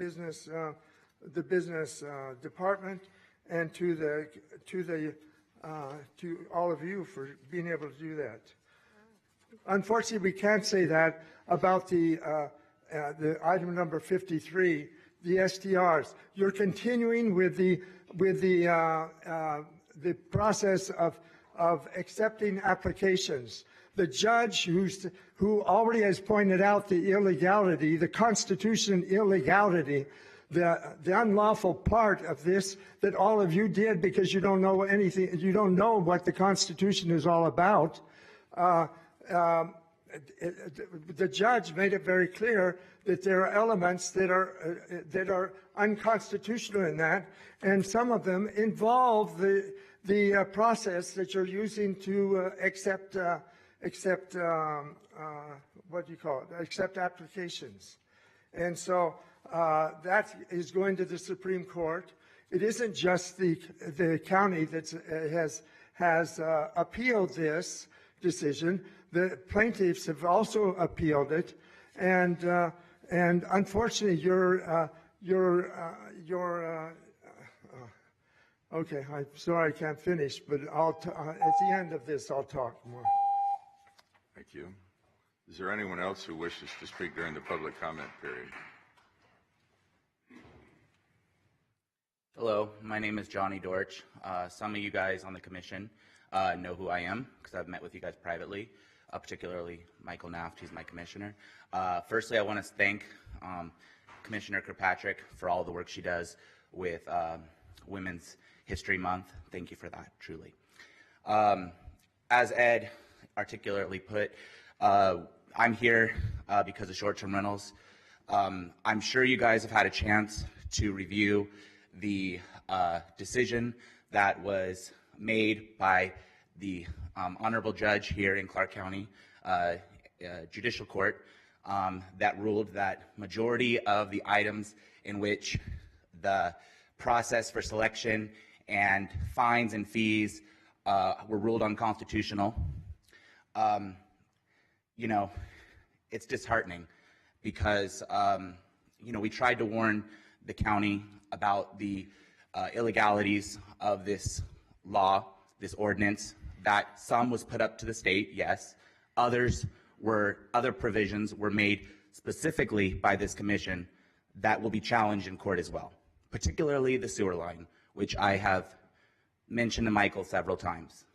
business department and to all of you for being able to do that. Unfortunately, we can't say that about the item number 53, the STRs. You're continuing with the process of accepting applications. The judge who already has pointed out the illegality, the Constitution illegality, the unlawful part of this that all of you did because you don't know anything, you don't know what the Constitution is all about. The judge made it very clear that there are elements that are unconstitutional in that, and some of them involve the process that you're using to accept applications. And so that is going to the Supreme Court. It isn't just the county that has appealed this decision. The plaintiffs have also appealed it, and unfortunately, okay. I'm sorry I can't finish, but at the end of this, I'll talk more. Thank you. Is there anyone else who wishes to speak during the public comment period? Hello, my name is Johnny Dorch. Some of you guys on the commission know who I am because I've met with you guys privately, particularly Michael Naft, who's my commissioner. Firstly, I want to thank Commissioner Kirkpatrick for all the work she does with Women's History Month. Thank you for that, truly. As Ed articulately put, I'm here because of short-term rentals. I'm sure you guys have had a chance to review the decision that was made by the honorable judge here in Clark County Judicial Court that ruled that majority of the items in which the process for selection and fines and fees were ruled unconstitutional. You know, it's disheartening because, you know, we tried to warn the county about the illegalities of this law, this ordinance, that some was put up to the state, yes. Other provisions were made specifically by this commission that will be challenged in court as well, particularly the sewer line, which I have mentioned to Michael several times.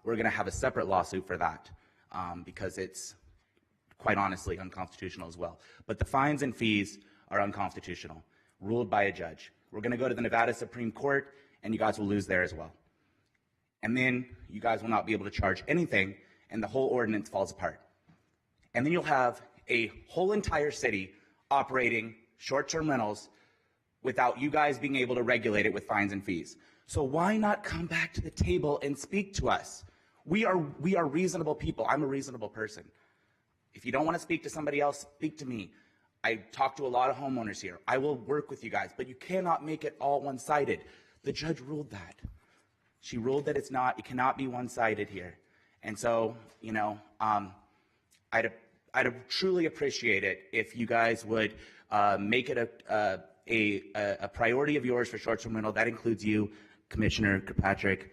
We're going to have a separate lawsuit for that because it's quite honestly unconstitutional as well. But the fines and fees are unconstitutional, ruled by a judge. We're going to go to the Nevada Supreme Court, and you guys will lose there as well. And then you guys will not be able to charge anything, and the whole ordinance falls apart. And then you'll have a whole entire city operating short-term rentals without you guys being able to regulate it with fines and fees. So why not come back to the table and speak to us? We are reasonable people. I'm a reasonable person. If you don't want to speak to somebody else, speak to me. I talk to a lot of homeowners here. I will work with you guys, but you cannot make it all one-sided. The judge ruled that. She ruled that it cannot be one-sided here. And so, you know, I'd truly appreciate it if you guys would make it a priority of yours for short-term rental. That includes you, Commissioner Kirkpatrick.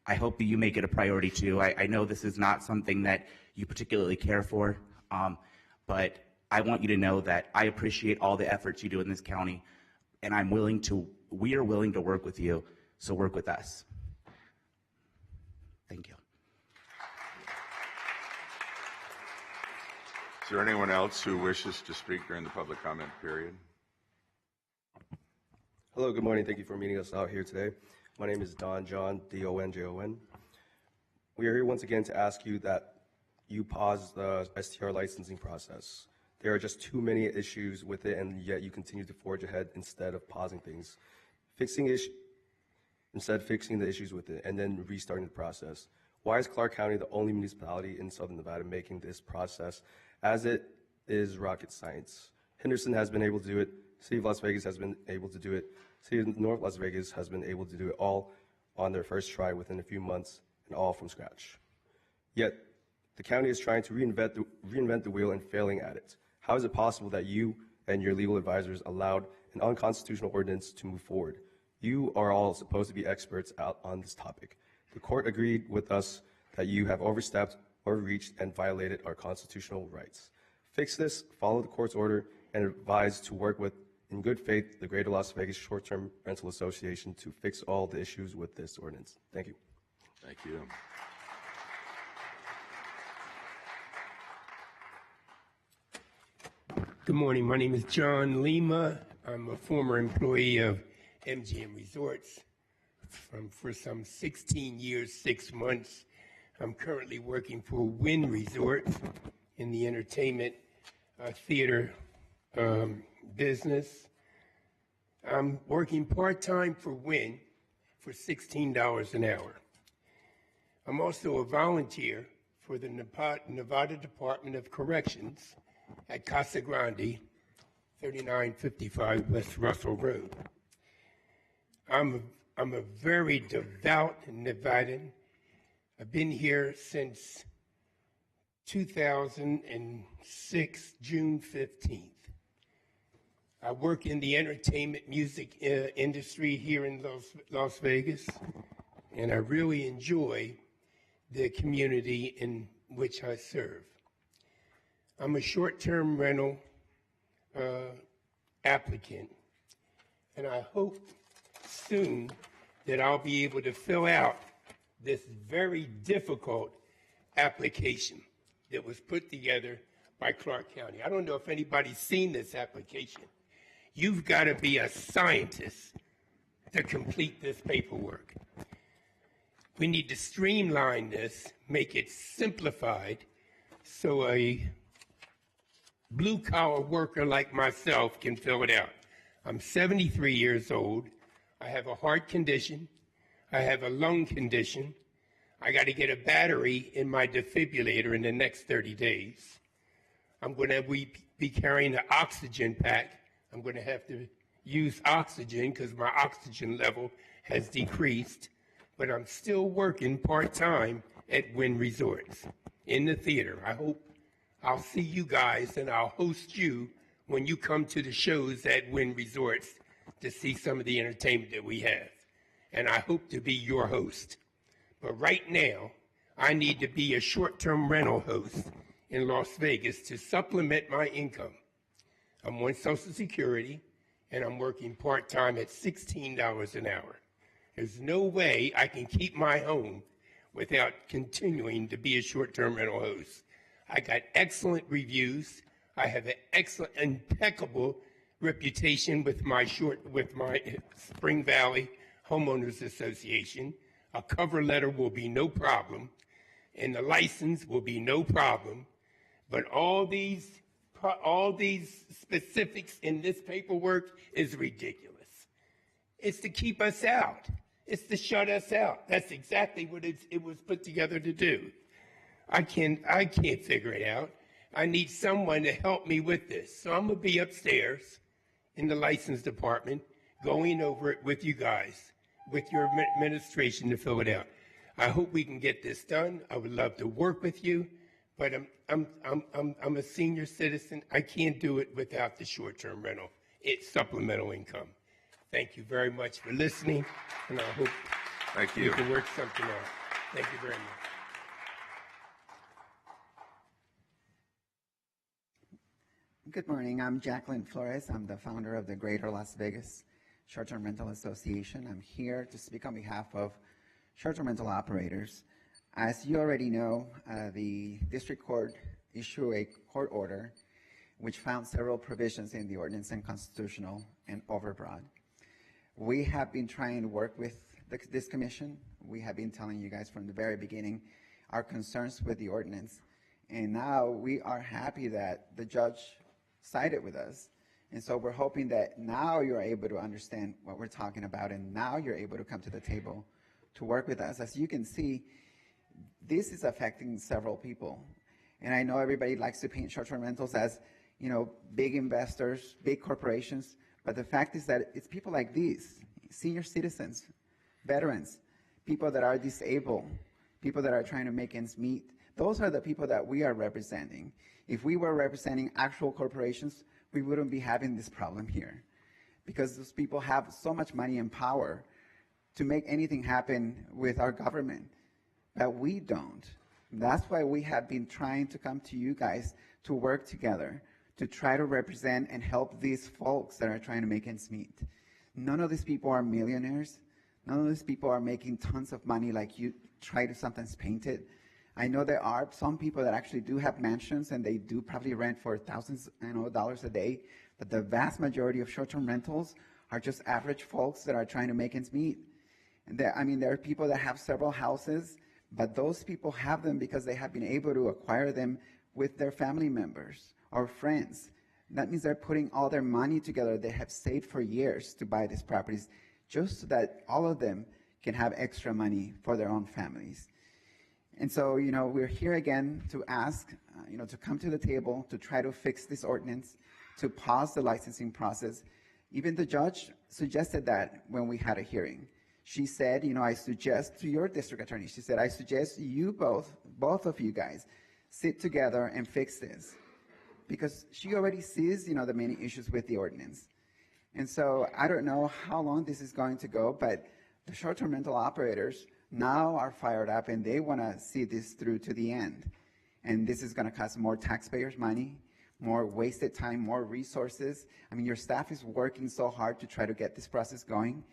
I hope that you make it a priority too. I know this is not something that you particularly care for, but I want you to know that I appreciate all the efforts you do in this county, and we are willing to work with you, so work with us. Thank you. Is there anyone else who wishes to speak during the public comment period? Hello, good morning. Thank you for meeting us out here today. My name is Don John, D-O-N-J-O-N. We are here once again to ask you that you pause the STR licensing process. There are just too many issues with it, and yet you continue to forge ahead instead of pausing things. Fixing the issues with it and then restarting the process. Why is Clark County the only municipality in Southern Nevada making this process as it is rocket science? Henderson has been able to do it. City of Las Vegas has been able to do it. City of North Las Vegas has been able to do it all on their first try within a few months and all from scratch. Yet, the county is trying to reinvent the wheel and failing at it. How is it possible that you and your legal advisors allowed an unconstitutional ordinance to move forward? You are all supposed to be experts out on this topic. The court agreed with us that you have overstepped, overreached, and violated our constitutional rights. Fix this, follow the court's order, and advise to work with, in good faith, the Greater Las Vegas Short-Term Rental Association to fix all the issues with this ordinance. Thank you. Thank you. Good morning. My name is John Lima. I'm a former employee of MGM Resorts for some 16 years, 6 months. I'm currently working for Wynn Resorts in the entertainment theater business. I'm working part-time for Wynn for $16 an hour. I'm also a volunteer for the Nevada Department of Corrections at Casa Grande, 3955 West Russell Road. I'm a very devout Nevadan. I've been here since 2006, June 15th. I work in the entertainment music industry here in Las Vegas, and I really enjoy the community in which I serve. I'm a short-term rental applicant, and I hope soon that I'll be able to fill out this very difficult application that was put together by Clark County. I don't know if anybody's seen this application. You've got to be a scientist to complete this paperwork. We need to streamline this, make it simplified, so a blue-collar worker like myself can fill it out. I'm 73 years old. I have a heart condition. I have a lung condition. I got to get a battery in my defibrillator in the next 30 days. I'm going to be carrying an oxygen pack. I'm going to have to use oxygen because my oxygen level has decreased, but I'm still working part-time at Wynn Resorts in the theater. I hope I'll see you guys and I'll host you when you come to the shows at Wynn Resorts to see some of the entertainment that we have. And I hope to be your host. But right now, I need to be a short-term rental host in Las Vegas to supplement my income. I'm on Social Security, and I'm working part-time at $16 an hour. There's no way I can keep my home without continuing to be a short-term rental host. I got excellent reviews. I have an excellent, impeccable reputation with my Spring Valley Homeowners Association. A cover letter will be no problem, and the license will be no problem. But all these specifics in this paperwork is ridiculous. It's to keep us out. It's to shut us out. That's exactly what it was put together to do. I can't figure it out. I need someone to help me with this. So I'm gonna be upstairs in the license department, going over it with you guys, with your administration to fill it out. I hope we can get this done. I would love to work with you, but I'm a senior citizen. I can't do it without the short-term rental. It's supplemental income. Thank you very much for listening, and I hope we can work something out. Thank you very much. Good morning. I'm Jacqueline Flores. I'm the founder of the Greater Las Vegas Short-Term Rental Association. I'm here to speak on behalf of short-term rental operators. As you already know, the district court issued a court order which found several provisions in the ordinance unconstitutional and overbroad. We have been trying to work with this commission. We have been telling you guys from the very beginning our concerns with the ordinance. And now we are happy that the judge sided with us. And so we're hoping that now you're able to understand what we're talking about, and now you're able to come to the table to work with us. As you can see, this is affecting several people. And I know everybody likes to paint short-term rentals as, you know, big investors, big corporations, but the fact is that it's people like these, senior citizens, veterans, people that are disabled, people that are trying to make ends meet. Those are the people that we are representing. If we were representing actual corporations, we wouldn't be having this problem here, because those people have so much money and power to make anything happen with our government, but we don't. That's why we have been trying to come to you guys to work together, to try to represent and help these folks that are trying to make ends meet. None of these people are millionaires. None of these people are making tons of money like you try to sometimes paint it. I know there are some people that actually do have mansions, and they do probably rent for thousands of dollars a day, but the vast majority of short-term rentals are just average folks that are trying to make ends meet. And there are people that have several houses, but those people have them because they have been able to acquire them with their family members or friends. That means they're putting all their money together. They have saved for years to buy these properties just so that all of them can have extra money for their own families. And so, you know, we're here again to ask, to come to the table to try to fix this ordinance, to pause the licensing process. Even the judge suggested that when we had a hearing. She said, I suggest to your district attorney, she said, I suggest you both of you guys, sit together and fix this. Because she already sees, the many issues with the ordinance. And so I don't know how long this is going to go, but the short-term rental operators now are fired up and they want to see this through to the end. And this is going to cost more taxpayers' money, more wasted time, more resources. Your staff is working so hard to try to get this process going,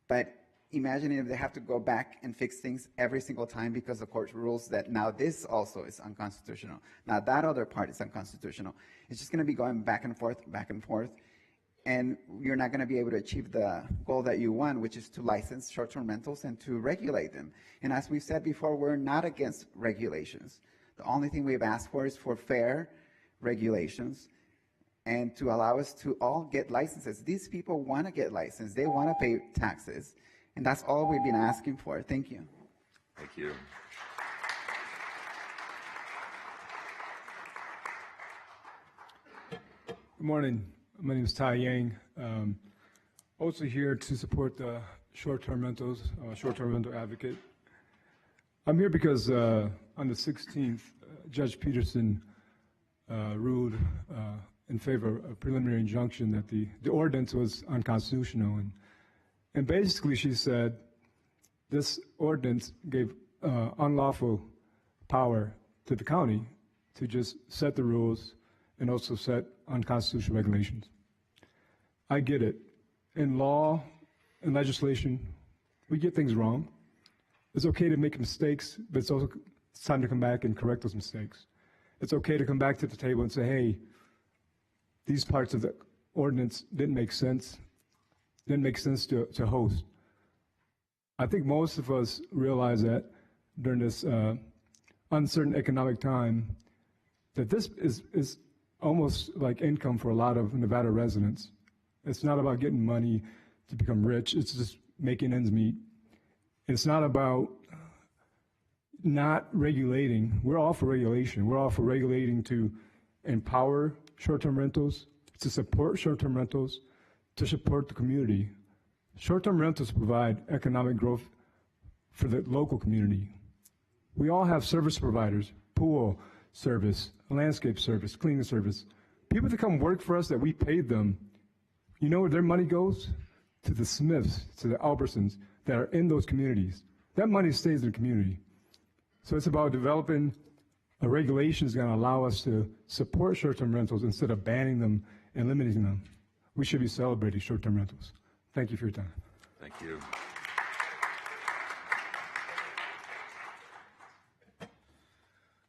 but imagine if they have to go back and fix things every single time because the court rules that now this also is unconstitutional. Now that other part is unconstitutional. It's just going to be going back and forth, and you're not going to be able to achieve the goal that you want, which is to license short-term rentals and to regulate them. And as we've said before, we're not against regulations. The only thing we've asked for is for fair regulations and to allow us to all get licenses. These people want to get licensed. They want to pay taxes. And that's all we've been asking for. Thank you. Thank you. Good morning. My name is Tai Yang. Also here to support the short-term rentals, short-term rental advocate. I'm here because on the 16th, Judge Peterson ruled in favor of a preliminary injunction that the ordinance was unconstitutional. And basically she said this ordinance gave unlawful power to the county to just set the rules and also set unconstitutional regulations. I get it. In law and legislation, we get things wrong. It's okay to make mistakes, but it's also time to come back and correct those mistakes. It's okay to come back to the table and say, hey, these parts of the ordinance didn't make sense to host. I think most of us realize that during this uncertain economic time, that this is almost like income for a lot of Nevada residents. It's not about getting money to become rich. It's just making ends meet. It's not about not regulating. We're all for regulation. We're all for regulating to empower short-term rentals, to support short-term rentals, to support the community. Short-term rentals provide economic growth for the local community. We all have service providers, pool service, landscape service, cleaning service. People that come work for us that we paid them, you know where their money goes? To the Smiths, to the Albertsons that are in those communities. That money stays in the community. So it's about developing a regulation that's going to allow us to support short-term rentals instead of banning them and limiting them. We should be celebrating short-term rentals. Thank you for your time. Thank you.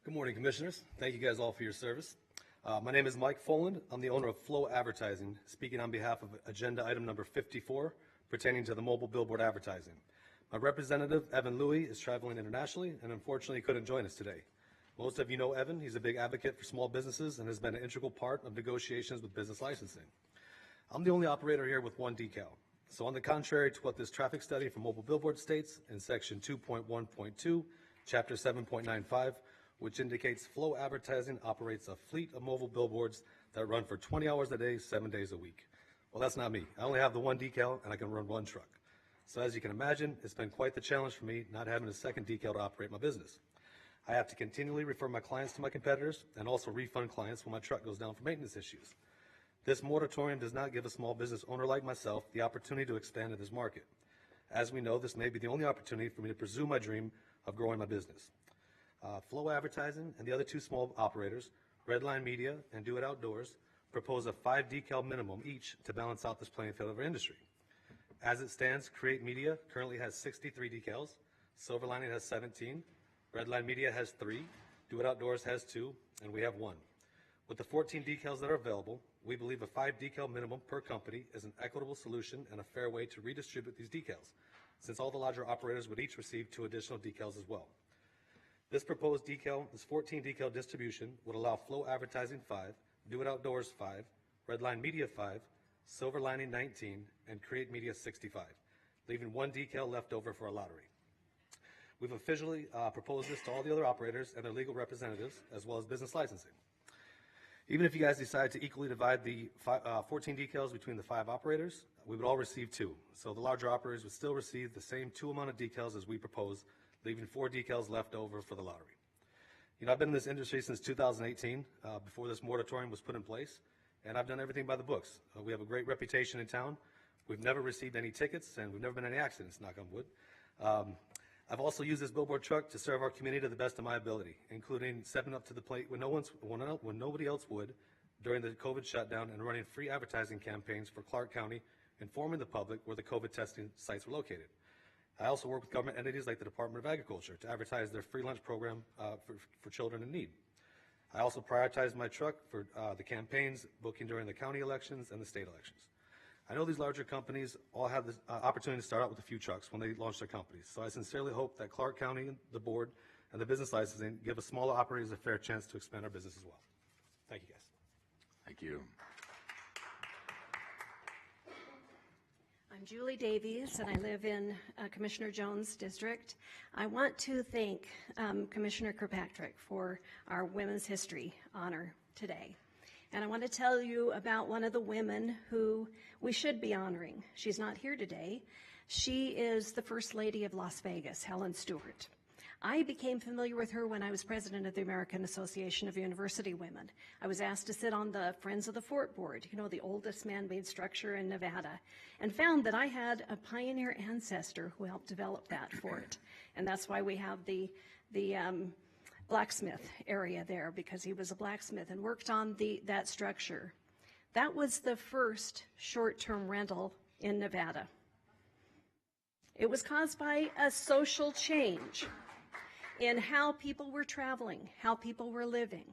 Good morning, Commissioners. Thank you guys all for your service. My name is Mike Foland. I'm the owner of Flow Advertising, speaking on behalf of agenda item number 54, pertaining to the mobile billboard advertising. My representative, Evan Louie, is traveling internationally and unfortunately couldn't join us today. Most of you know Evan. He's a big advocate for small businesses and has been an integral part of negotiations with business licensing. I'm the only operator here with one decal. So on the contrary to what this traffic study for mobile billboard states in section 2.1.2, chapter 7.95, which indicates Flow Advertising operates a fleet of mobile billboards that run for 20 hours a day, 7 days a week. Well, that's not me. I only have the one decal and I can run one truck. So as you can imagine, it's been quite the challenge for me not having a second decal to operate my business. I have to continually refer my clients to my competitors and also refund clients when my truck goes down for maintenance issues. This moratorium does not give a small business owner like myself the opportunity to expand in this market. As we know, this may be the only opportunity for me to pursue my dream of growing my business. Flow Advertising and the other two small operators, Redline Media and Do It Outdoors, propose a 5 decal minimum each to balance out this playing field of our industry. As it stands, Create Media currently has 63 decals, Silver Lining has 17, Redline Media has 3, Do It Outdoors has 2, and we have 1. With the 14 decals that are available, we believe a 5 decal minimum per company is an equitable solution and a fair way to redistribute these decals, since all the larger operators would each receive 2 additional decals as well. This proposed decal, this 14 decal distribution would allow Flow Advertising 5, Do It Outdoors 5, Redline Media 5, Silver Lining 19, and Create Media 65, leaving 1 decal left over for a lottery. We've officially proposed this to all the other operators and their legal representatives, as well as business licensing. Even if you guys decide to equally divide the 14 decals between the 5 operators, we would all receive 2. So the larger operators would still receive the same 2 amount of decals as we propose, leaving 4 decals left over for the lottery. You know, I've been in this industry since 2018, before this moratorium was put in place, and I've done everything by the books. We have a great reputation in town. We've never received any tickets, and we've never been in any accidents, knock on wood. I've also used this billboard truck to serve our community to the best of my ability, including stepping up to the plate when nobody else would during the COVID shutdown and running free advertising campaigns for Clark County, informing the public where the COVID testing sites were located. I also work with government entities like the Department of Agriculture to advertise their free lunch program for children in need. I also prioritize my truck for the campaigns, booking during the county elections and the state elections. I know these larger companies all have the opportunity to start out with a few trucks when they launch their companies. So I sincerely hope that Clark County, the board, and the business licensing give us smaller operators a fair chance to expand our business as well. Thank you, guys. Thank you. I'm Julie Davies, and I live in Commissioner Jones' district. I want to thank Commissioner Kirkpatrick for our Women's History honor today. And I want to tell you about one of the women who we should be honoring. She's not here today. She is the First Lady of Las Vegas, Helen Stewart. I became familiar with her when I was president of the American Association of University Women. I was asked to sit on the Friends of the Fort board, you know, the oldest man-made structure in Nevada, and found that I had a pioneer ancestor who helped develop that fort. And that's why we have the blacksmith area there, because he was a blacksmith and worked on that structure. That was the first short-term rental in Nevada. It was caused by a social change in how people were traveling, how people were living.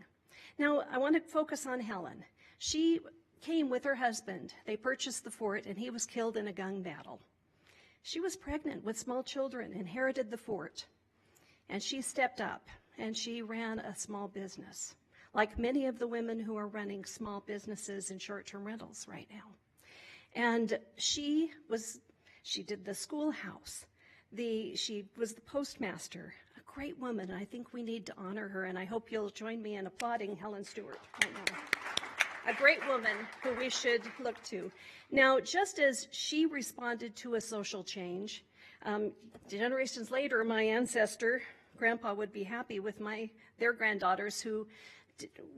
Now, I want to focus on Helen. She came with her husband. They purchased the fort, and he was killed in a gun battle. She was pregnant with small children, inherited the fort, and she stepped up, and she ran a small business, like many of the women who are running small businesses and short-term rentals right now. And she did the schoolhouse. She was the postmaster, a great woman. I think we need to honor her, and I hope you'll join me in applauding Helen Stewart right now. A great woman who we should look to. Now, just as she responded to a social change, generations later, my ancestor, Grandpa, would be happy with their granddaughters who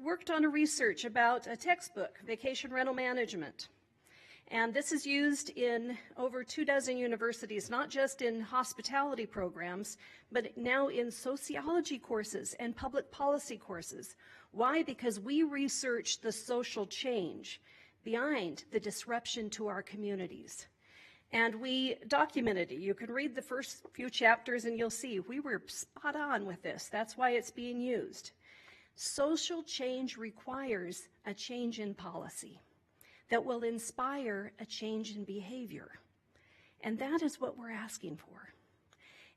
worked on a research about a textbook, vacation rental management. And this is used in over 24 universities, not just in hospitality programs, but now in sociology courses and public policy courses. Why? Because we researched the social change behind the disruption to our communities. And we documented it. You can read the first few chapters and you'll see we were spot on with this. That's why it's being used. Social change requires a change in policy that will inspire a change in behavior. And that is what we're asking for.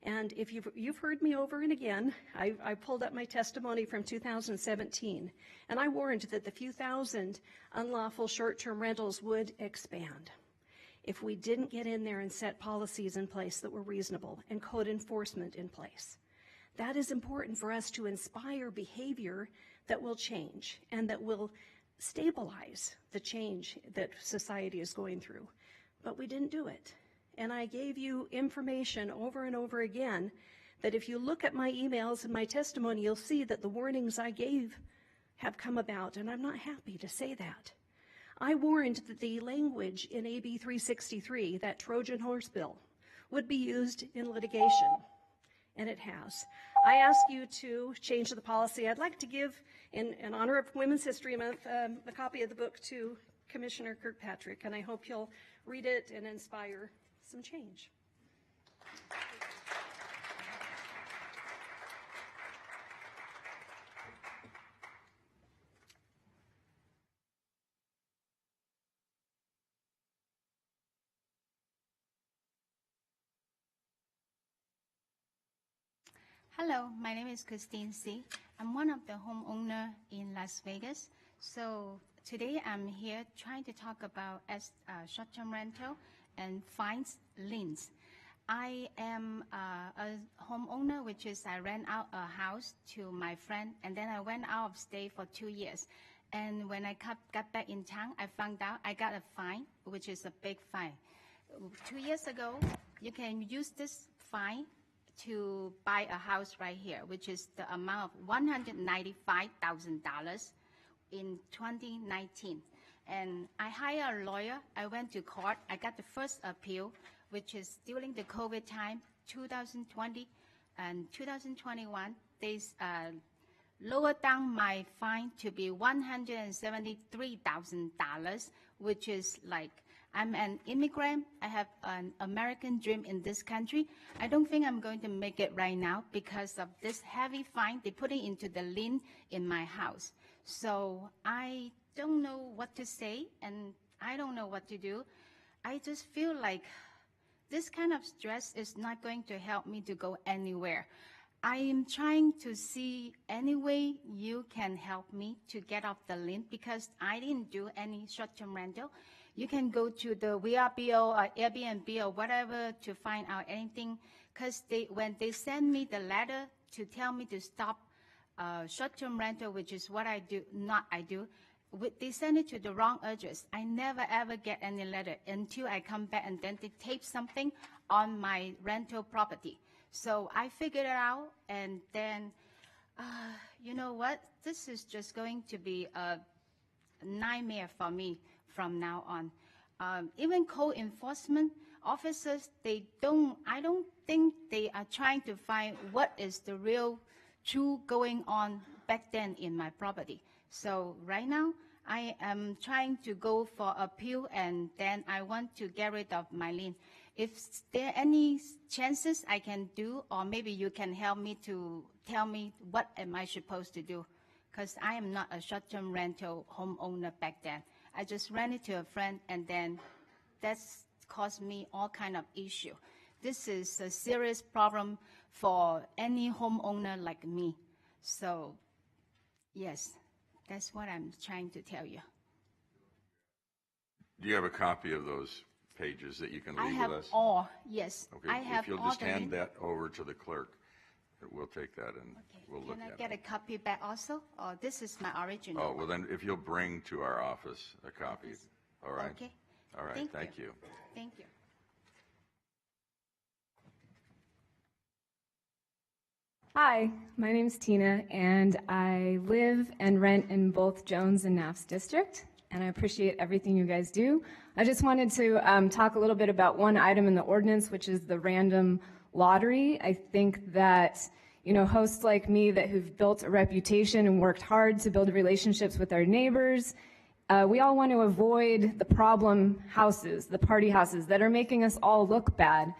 And if you've heard me over and again, I pulled up my testimony from 2017, and I warned that the few thousand unlawful short-term rentals would expand if we didn't get in there and set policies in place that were reasonable and code enforcement in place. That is important for us to inspire behavior that will change and that will stabilize the change that society is going through. But we didn't do it. And I gave you information over and over again that if you look at my emails and my testimony, you'll see that the warnings I gave have come about, and I'm not happy to say that. I warned that the language in AB 363, that Trojan horse bill, would be used in litigation, and it has. I ask you to change the policy. I'd like to give, in honor of Women's History Month, a copy of the book to Commissioner Kirkpatrick, and I hope he'll read it and inspire some change. Hello, my name is Christine C. I'm one of the homeowners in Las Vegas. So today I'm here trying to talk about short-term rental and fines liens. I am a homeowner, which is I rent out a house to my friend, and then I went out of state for 2 years. And when I got back in town, I found out I got a fine, which is a big fine. 2 years ago, you can use this fine to buy a house right here, which is the amount of $195,000 in 2019. And I hired a lawyer. I went to court. I got the first appeal, which is during the COVID time, 2020 and 2021. They lowered down my fine to be $173,000, which is like, I'm an immigrant. I have an American dream in this country. I don't think I'm going to make it right now because of this heavy fine they put it into the lien in my house. So I don't know what to say, and I don't know what to do. I just feel like this kind of stress is not going to help me to go anywhere. I am trying to see any way you can help me to get off the lien because I didn't do any short-term rental. You can go to the VRBO or Airbnb or whatever to find out anything, because when they send me the letter to tell me to stop short-term rental, which is what I do, they send it to the wrong address. I never ever get any letter until I come back and then they tape something on my rental property. So I figured it out, and then, you know what? This is just going to be a nightmare for me from now on. Even code enforcement officers, I don't think they are trying to find what is the real true going on back then in my property. So right now, I am trying to go for appeal, and then I want to get rid of my lien. If there are any chances I can do, or maybe you can help me to tell me what am I supposed to do, because I am not a short-term rental homeowner back then. I just rented to a friend, and then that's caused me all kind of issue. This is a serious problem for any homeowner like me. So, yes, that's what I'm trying to tell you. Do you have a copy of those pages that you can leave with us? I have all, yes. Okay, I have if you'll all just the hand link. that over to the clerk, we'll take that and we'll look Can I at get it. a copy back also? Or this is my original? Oh, well then, if you'll bring to our office a copy, all right? Okay. All right, thank you. Thank you. Hi, my name's Tina, and I live and rent in both Jones and Knapp's district, and I appreciate everything you guys do. I just wanted to talk a little bit about one item in the ordinance, which is the random lottery. I think that, you know, hosts like me that who've built a reputation and worked hard to build relationships with our neighbors, we all want to avoid the problem houses, the party houses that are making us all look bad.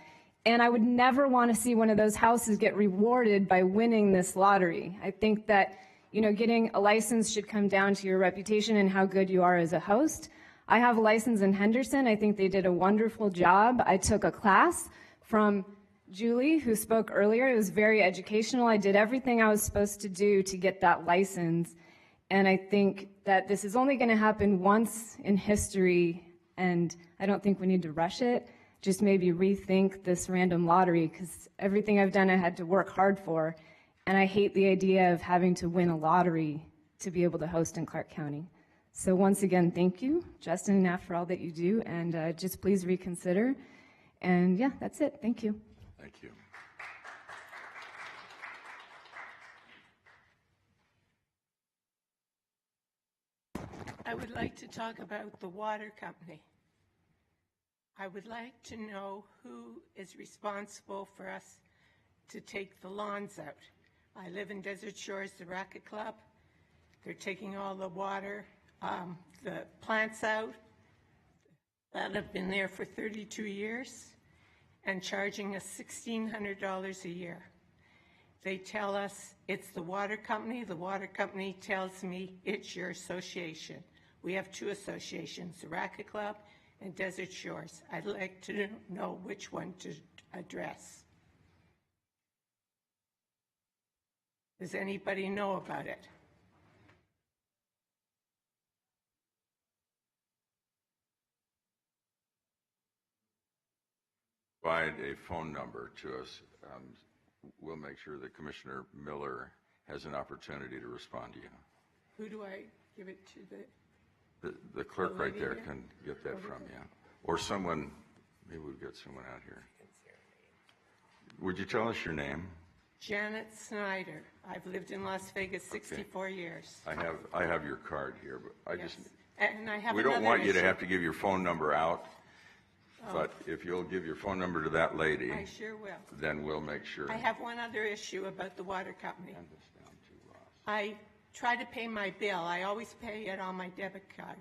And I would never want to see one of those houses get rewarded by winning this lottery. I think that, you know, getting a license should come down to your reputation and how good you are as a host. I have a license in Henderson. I think they did a wonderful job. I took a class from Julie, who spoke earlier. It was very educational. I did everything I was supposed to do to get that license. And I think that this is only going to happen once in history, and I don't think we need to rush it. Just maybe rethink this random lottery, because everything I've done I had to work hard for, and I hate the idea of having to win a lottery to be able to host in Clark County. So once again, thank you, Justin and Naf, for all that you do, and just please reconsider. And yeah, that's it. Thank you. Thank you. I would like to talk about the water company. I would like to know who is responsible for us to take the lawns out. I live in Desert Shores, the Racket Club. They're taking all the water, the plants out that have been there for 32 years and charging us $1,600 a year. They tell us it's the water company. The water company tells me it's your association. We have two associations, the Racket Club and Desert Shores. I'd like to know which one to address. Does anybody know about it? Provide a phone number to us. We'll make sure that Commissioner Miller has an opportunity to respond to you. Who do I give it to? The clerk right there here? can get that from you. Or someone, maybe we've got someone out here. Would you tell us your name? Janet Snyder. I've lived in Las Vegas 64 years. I have your card here, but Yes. And I have we don't another want you to issue. have to give your phone number out, Oh. but if you'll give your phone number to that lady, I sure will. then we'll make sure. I have one other issue about the water company. I try to pay my bill. I always pay it on my debit card.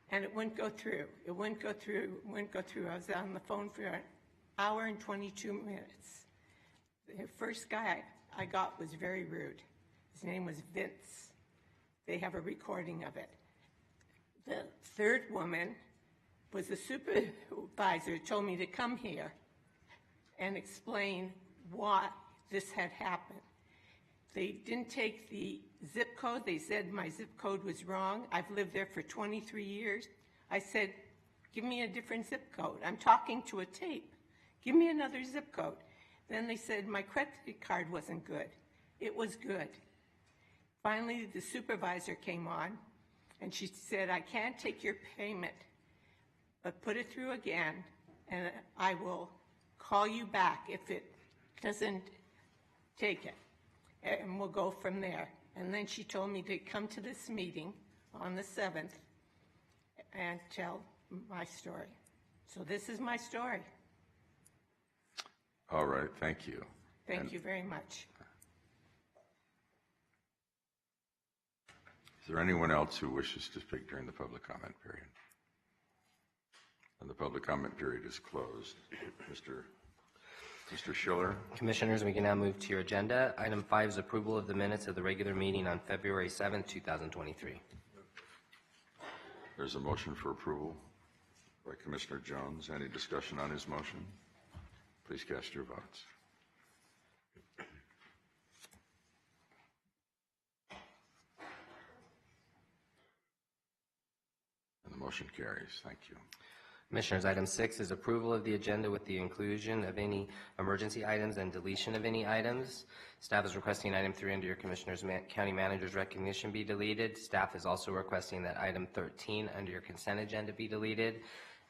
And it wouldn't go through. It wouldn't go through. It wouldn't go through. I was on the phone for an hour and 22 minutes. The first guy I got was very rude. His name was Vince. They have a recording of it. The third woman was the supervisor, told me to come here and explain why this had happened. They didn't take the zip code. They said my zip code was wrong. I've lived there for 23 years. I said, give me a different zip code. I'm talking to a tape. Give me another zip code. Then they said my credit card wasn't good. It was good. Finally, the supervisor came on, and she said, I can't take your payment, but put it through again, and I will call you back if it doesn't take it. And we'll go from there. And then she told me to come to this meeting on the 7th and tell my story. So this is my story. All right, thank you. Thank you very much. Is there anyone else who wishes to speak during the public comment period? And the public comment period is closed. Mr. Schiller. Commissioners, we can now move to your agenda. Item 5 is approval of the minutes of the regular meeting on February 7th, 2023. There's a motion for approval by Commissioner Jones. Any discussion on his motion? Please cast your votes. And the motion carries. Thank you. Commissioners, item 6 is approval of the agenda with the inclusion of any emergency items and deletion of any items. Staff is requesting item 3 under your Commissioners' County Manager's recognition be deleted. Staff is also requesting that item 13 under your consent agenda be deleted.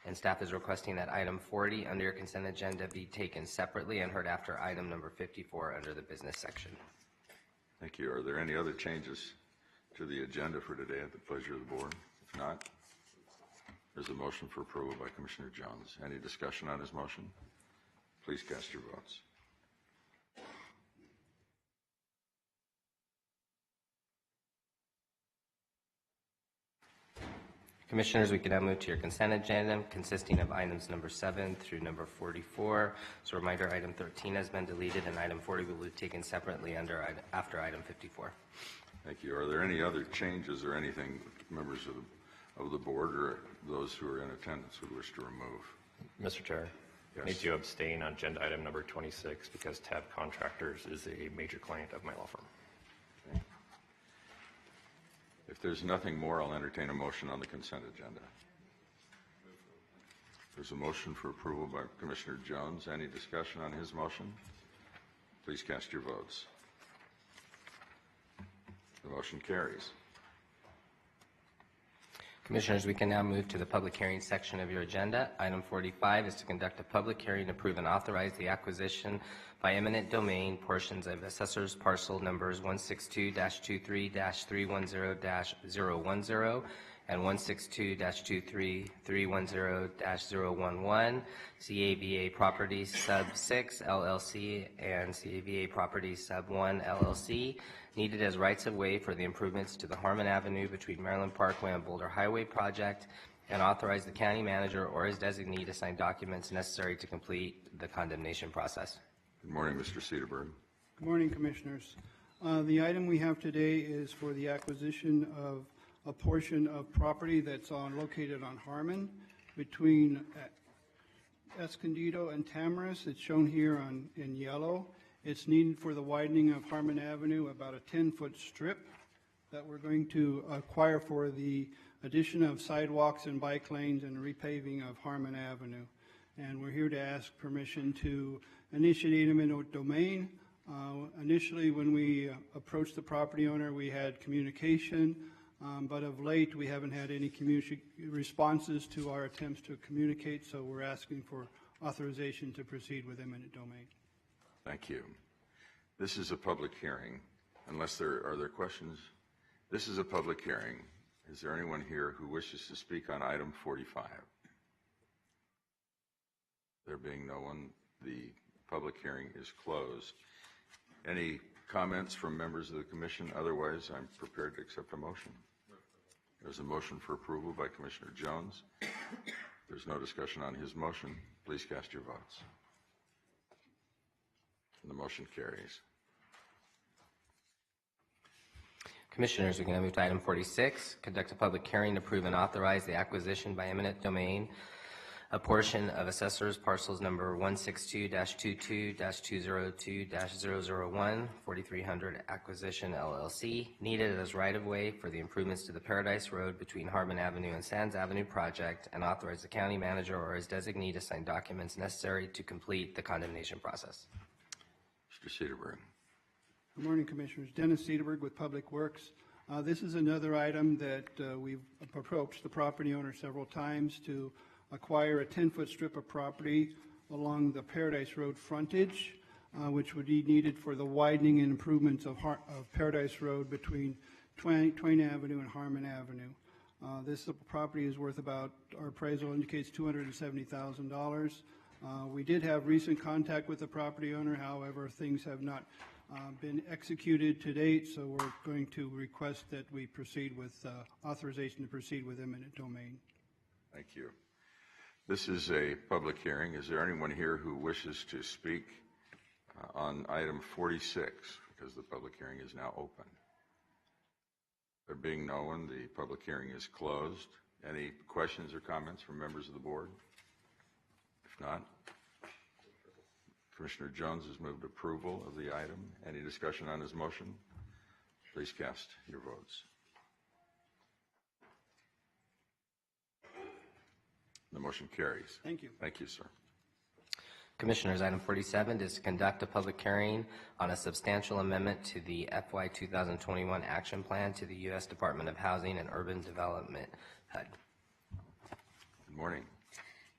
And staff is requesting that item 40 under your consent agenda be taken separately and heard after item number 54 under the business section. Thank you. Are there any other changes to the agenda for today at the pleasure of the board? If not, there's a motion for approval by Commissioner Jones. Any discussion on his motion? Please cast your votes. Commissioners, we can now move to your consent agenda consisting of items number 7 through number 44. So a reminder, item 13 has been deleted and item 40 will be taken separately after item 54. Thank you. Are there any other changes or anything members of the board or those who are in attendance would wish to remove? Mr. Chair, Yes. I need to abstain on agenda item number 26 because TAB Contractors is a major client of my law firm. Okay. If there's nothing more, I'll entertain a motion on the consent agenda. There's a motion for approval by Commissioner Jones. Any discussion on his motion? Please cast your votes. The motion carries. Commissioners, we can now move to the public hearing section of your agenda. Item 45 is to conduct a public hearing, approve and authorize the acquisition by eminent domain portions of assessors parcel numbers 162-23-310-010 and 162-23-310-011, CAVA Properties Sub 6 LLC and CAVA Properties Sub 1 LLC, needed as rights of way for the improvements to the Harmon Avenue between Maryland Parkway and Boulder Highway project, and authorize the county manager or his designee to sign documents necessary to complete the condemnation process. Good morning, Mr. Cedarberg. Good morning, Commissioners. The item we have today is for the acquisition of a portion of property that's located on Harmon between Escondido and Tamaris. It's shown here in yellow. It's needed for the widening of Harmon Avenue, about a 10-foot strip that we're going to acquire for the addition of sidewalks and bike lanes and repaving of Harmon Avenue. And we're here to ask permission to initiate eminent domain. Initially, when we approached the property owner, we had communication, but of late, we haven't had any responses to our attempts to communicate, so we're asking for authorization to proceed with eminent domain. Thank you. This is a public hearing. Unless are there questions? This is a public hearing. Is there anyone here who wishes to speak on item 45? There being no one, the public hearing is closed. Any comments from members of the commission? Otherwise, I'm prepared to accept a motion. There's a motion for approval by Commissioner Jones. There's no discussion on his motion. Please cast your votes. And the motion carries. Commissioners, we can now move to item 46, conduct a public hearing, approve and authorize the acquisition by eminent domain a portion of assessors parcels number 162-22-202-001, 4300 Acquisition LLC, needed as right-of-way for the improvements to the Paradise Road between Harmon Avenue and Sands Avenue project, and authorize the county manager or his designee to sign documents necessary to complete the condemnation process. Mr. Cedarberg. Good morning, Commissioners. Dennis Cedarberg with Public Works. This is another item that we've approached the property owner several times to acquire a 10-foot strip of property along the Paradise Road frontage. which would be needed for the widening and improvements of Paradise Road between Twain Avenue and Harmon Avenue. This property is worth about, our appraisal indicates $270,000. We did have recent contact with the property owner, however, things have not been executed to date, so we're going to request that we proceed with authorization to proceed with eminent domain. Thank you. This is a public hearing. Is there anyone here who wishes to speak on item 46? Because the public hearing is now open. There being no one, the public hearing is closed. Any questions or comments from members of the board? If not, Commissioner Jones has moved approval of the item. Any discussion on his motion? Please cast your votes. The motion carries. Thank you. Thank you, sir. Commissioners, item 47 is to conduct a public hearing on a substantial amendment to the FY 2021 Action Plan to the U.S. Department of Housing and Urban Development, HUD. Good morning.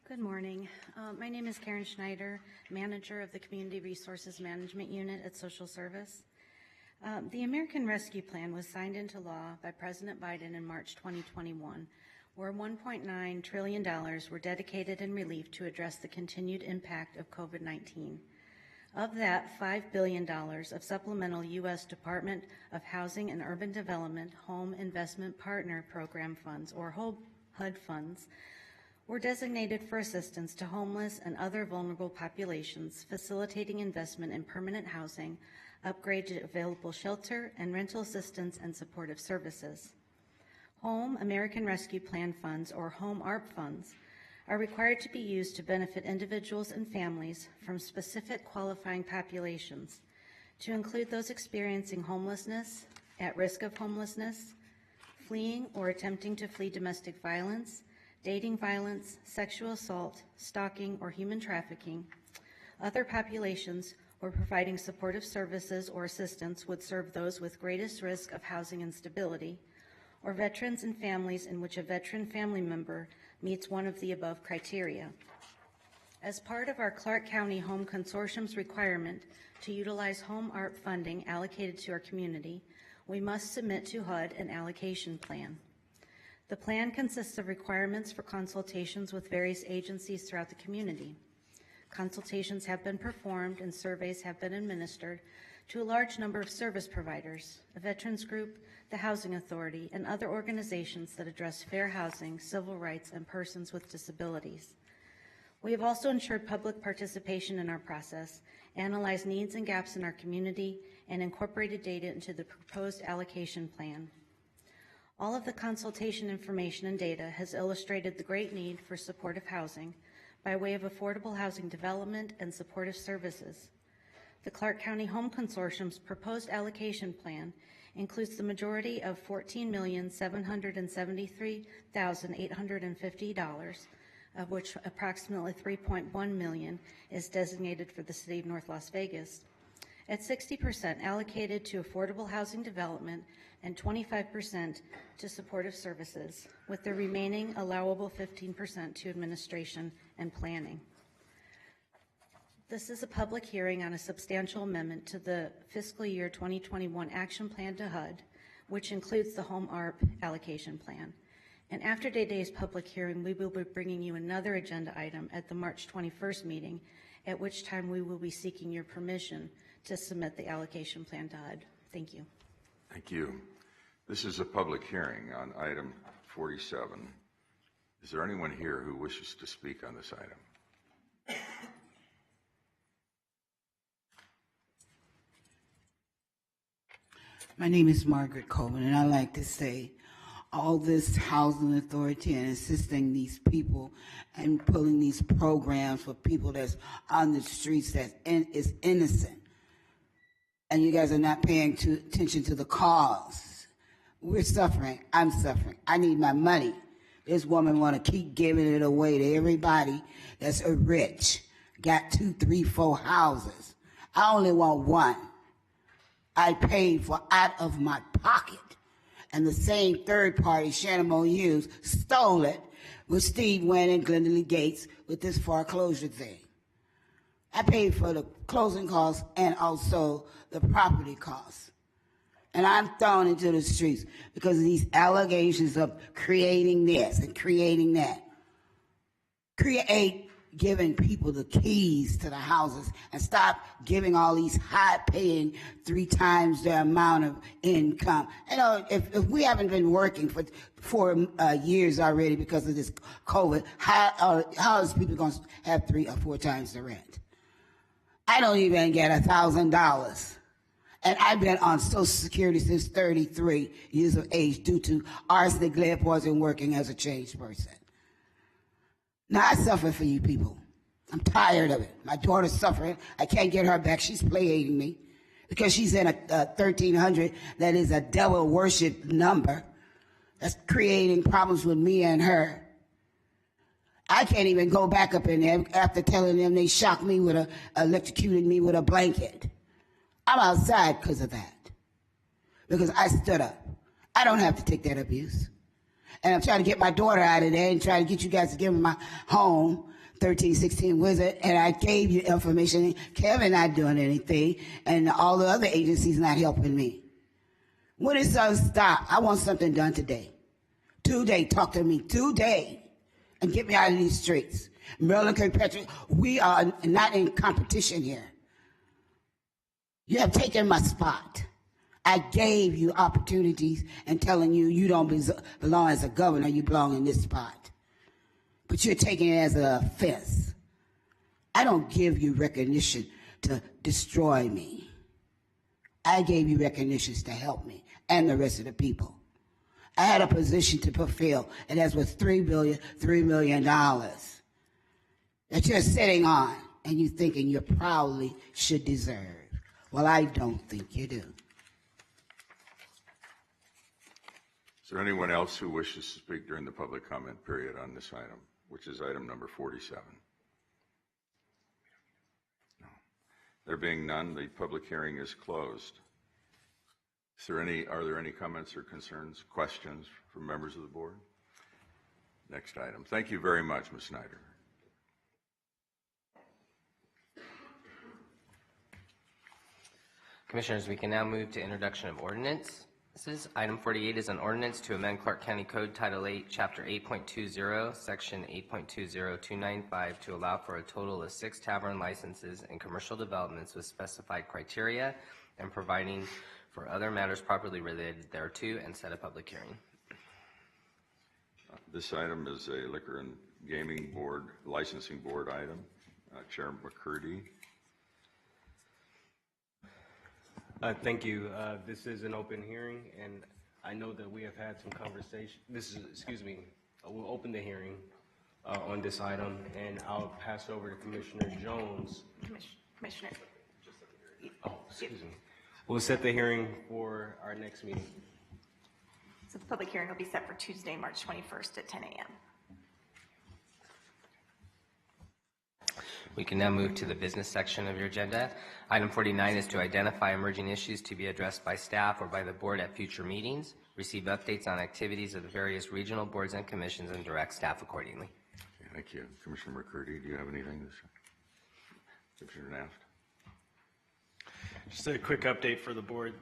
Good morning. My name is Karen Schneider, manager of the Community Resources Management Unit at Social Service. The American Rescue Plan was signed into law by President Biden in March 2021, where $1.9 trillion were dedicated in relief to address the continued impact of COVID-19. Of that, $5 billion of supplemental U.S. Department of Housing and Urban Development Home Investment Partner Program funds, or HUD funds, were designated for assistance to homeless and other vulnerable populations, facilitating investment in permanent housing, upgrade to available shelter, and rental assistance and supportive services. Home American Rescue Plan funds, or Home ARP funds, are required to be used to benefit individuals and families from specific qualifying populations, to include those experiencing homelessness, at risk of homelessness, fleeing or attempting to flee domestic violence, dating violence, sexual assault, stalking, or human trafficking. Other populations where providing supportive services or assistance would serve those with greatest risk of housing instability, or veterans and families in which a veteran family member meets one of the above criteria. As part of our Clark County Home Consortium's requirement to utilize Home ARP funding allocated to our community, we must submit to HUD an allocation plan. The plan consists of requirements for consultations with various agencies throughout the community. Consultations have been performed and surveys have been administered to a large number of service providers, a veterans group, the Housing Authority, and other organizations that address fair housing, civil rights, and persons with disabilities. We have also ensured public participation in our process, analyzed needs and gaps in our community, and incorporated data into the proposed allocation plan. All of the consultation information and data has illustrated the great need for supportive housing by way of affordable housing development and supportive services. The Clark County Home Consortium's proposed allocation plan includes the majority of $14,773,850, of which approximately $3.1 million is designated for the City of North Las Vegas, at 60% allocated to affordable housing development and 25% to supportive services, with the remaining allowable 15% to administration and planning. This is a public hearing on a substantial amendment to the fiscal year 2021 action plan to HUD, which includes the Home ARP allocation plan. And after today's public hearing, we will be bringing you another agenda item at the March 21st meeting, at which time we will be seeking your permission to submit the allocation plan to HUD. Thank you. Thank you. This is a public hearing on item 47. Is there anyone here who wishes to speak on this item? My name is Margaret Coleman, and I'd like to say all this housing authority and assisting these people and pulling these programs for people that's on the streets that is innocent. And you guys are not paying attention to the cause. We're suffering. I'm suffering. I need my money. This woman want to keep giving it away to everybody that's rich, got 2, 3, 4 houses. I only want one. I paid for out of my pocket. And the same third party Shannon Hughes stole it with Steve Wynn and Glenda Lee Gates with this foreclosure thing. I paid for the closing costs and also the property costs. And I'm thrown into the streets because of these allegations of creating this and creating that. Create giving people the keys to the houses and stop giving all these high-paying 3 times their amount of income. You know, if we haven't been working for 4 years already because of this COVID, how is people going to have 3 or 4 times the rent? I don't even get $1,000. And I've been on Social Security since 33 years of age due to arsenic, lead poison, working as a changed person. Now, I suffer for you people. I'm tired of it. My daughter's suffering. I can't get her back. She's placating me because she's in a 1300 that is a devil worship number that's creating problems with me and her. I can't even go back up in there after telling them they shocked me with electrocuted me with a blanket. I'm outside because of that. Because I stood up. I don't have to take that abuse. And I'm trying to get my daughter out of there and trying to get you guys to give me my home, 1316 Wizard, and I gave you information. Kevin not doing anything, and all the other agencies not helping me. When is it stop? I want something done today. Today, talk to me today and get me out of these streets. Maryland Kirkpatrick, we are not in competition here. You have taken my spot. I gave you opportunities and telling you you don't belong as a governor, you belong in this spot. But you're taking it as an offense. I don't give you recognition to destroy me. I gave you recognitions to help me and the rest of the people. I had a position to fulfill, and that was $3 million that you're sitting on and you thinking you proudly should deserve. Well, I don't think you do. Is there anyone else who wishes to speak during the public comment period on this item, which is item number 47? No. There being none, the public hearing is closed. Are there any comments or concerns, questions from members of the board? Next item. Thank you very much, Ms. Snyder. Commissioners, we can now move to introduction of ordinances. Item 48 is an ordinance to amend Clark County Code Title 8, Chapter 8.20, Section 8.20295 to allow for a total of 6 tavern licenses and commercial developments with specified criteria and providing for other matters properly related thereto and set a public hearing. This item is a Liquor and Gaming Board, Licensing Board item. Chair McCurdy. Thank you. This is an open hearing, and I know that we have had some conversation. We'll open the hearing on this item, and I'll pass over to Commissioner Jones. Commissioner. Oh, excuse me. We'll set the hearing for our next meeting. So the public hearing will be set for Tuesday, March 21st at 10 a.m. We can now move to the business section of your agenda. Item 49 is to identify emerging issues to be addressed by staff or by the board at future meetings, receive updates on activities of the various regional boards and commissions, and direct staff accordingly. Thank you. Commissioner McCurdy, do you have anything to say? Commissioner Naft? Just a quick update for the board.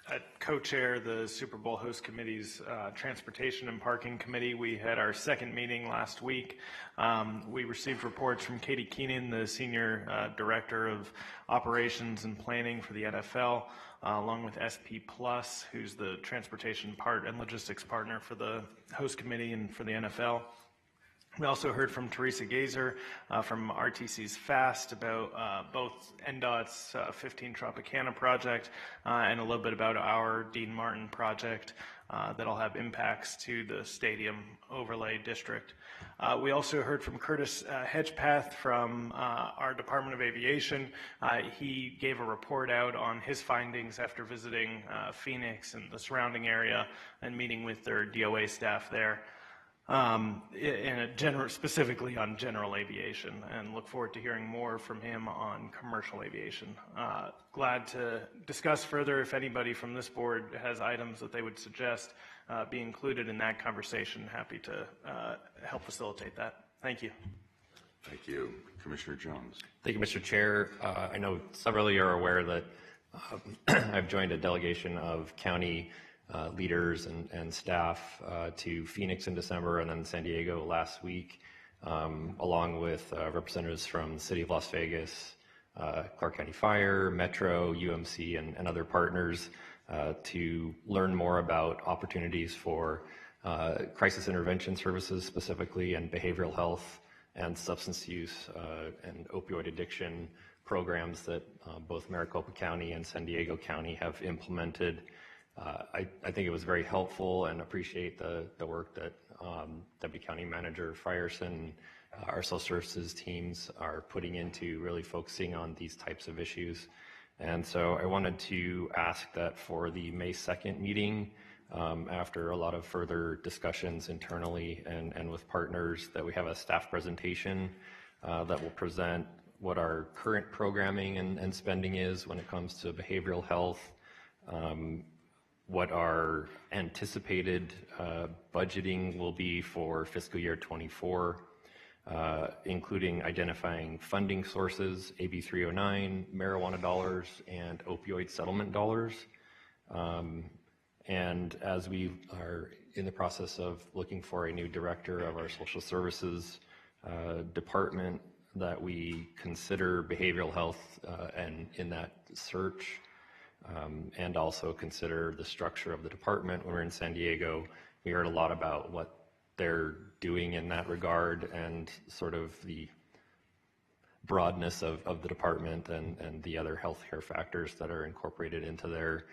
I co-chair the Super Bowl host committee's transportation and parking committee. We had our second meeting last week. We received reports from Katie Keenan, the senior director of operations and planning for the NFL, along with SP Plus, who's the transportation part and logistics partner for the host committee and for the NFL. We also heard from Teresa Gazer from RTC's FAST about both NDOT's 15 Tropicana project and a little bit about our Dean Martin project that'll have impacts to the stadium overlay district. We also heard from Curtis Hedgepath from our Department of Aviation. He gave a report out on his findings after visiting Phoenix and the surrounding area and meeting with their DOA staff there. Specifically on general aviation, and look forward to hearing more from him on commercial aviation. Glad to discuss further if anybody from this board has items that they would suggest be included in that conversation. Happy to help facilitate that. Thank you. Thank you. Commissioner Jones. Thank you, Mr. Chair. I know several of you are aware that I've joined a delegation of county leaders and staff to Phoenix in December and then San Diego last week, along with representatives from the City of Las Vegas, Clark County Fire, Metro, UMC, and other partners to learn more about opportunities for crisis intervention services specifically, and behavioral health and substance use and opioid addiction programs that both Maricopa County and San Diego County have implemented. I think it was very helpful, and appreciate the work that Deputy County Manager Frierson, our social services teams are putting into really focusing on these types of issues. And so I wanted to ask that for the May 2nd meeting, after a lot of further discussions internally and with partners, that we have a staff presentation that will present what our current programming and spending is when it comes to behavioral health, what our anticipated budgeting will be for fiscal year 24, including identifying funding sources, AB 309, marijuana dollars, and opioid settlement dollars. And as we are in the process of looking for a new director of our social services department, that we consider behavioral health and in that search, and also consider the structure of the department. When we were in San Diego, we heard a lot about what they're doing in that regard and sort of the broadness of the department and the other healthcare factors that are incorporated into their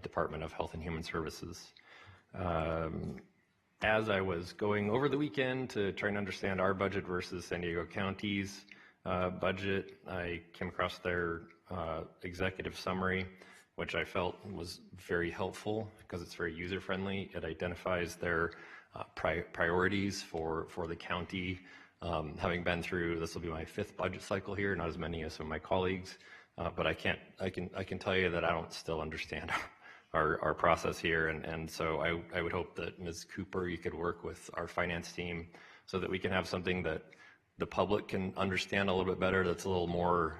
Department of Health and Human Services. As I was going over the weekend to try and understand our budget versus San Diego County's budget, I came across their executive summary, which I felt was very helpful because it's very user-friendly. It identifies their priorities for the county. Having been through, this will be my 5th budget cycle here, not as many as some of my colleagues, but I can tell you that I don't still understand our process here, and so I would hope that Ms. Cooper, you could work with our finance team so that we can have something that the public can understand a little bit better, that's a little more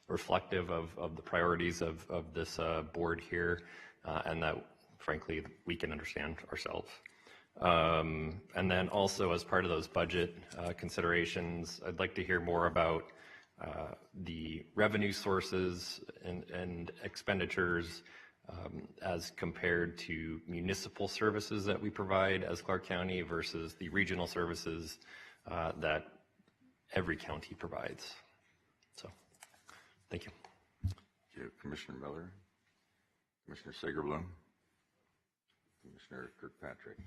reflective of the priorities of this board here, and that frankly we can understand ourselves. And then also, as part of those budget considerations, I'd like to hear more about the revenue sources and expenditures as compared to municipal services that we provide as Clark County versus the regional services that every county provides. So, thank you. Thank you. Commissioner Miller, Commissioner Sagerblum, Commissioner Kirkpatrick.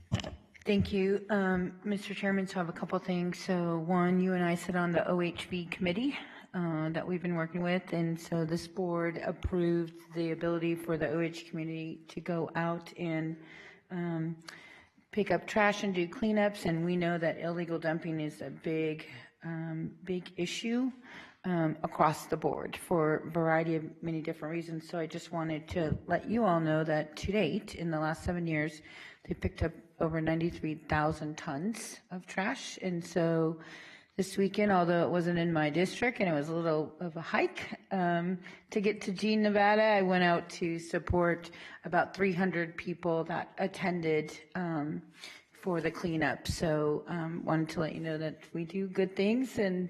Thank you, Mr. Chairman. So I have a couple things. So one, you and I sit on the OHV committee that we've been working with, and so this board approved the ability for the OH community to go out and pick up trash and do cleanups, and we know that illegal dumping is a big issue across the board for a variety of many different reasons. So I just wanted to let you all know that to date, in the last 7 years, they picked up over 93,000 tons of trash. And so this weekend, although it wasn't in my district and it was a little of a hike to get to Jean, Nevada, I went out to support about 300 people that attended for the cleanup. So wanted to let you know that we do good things, and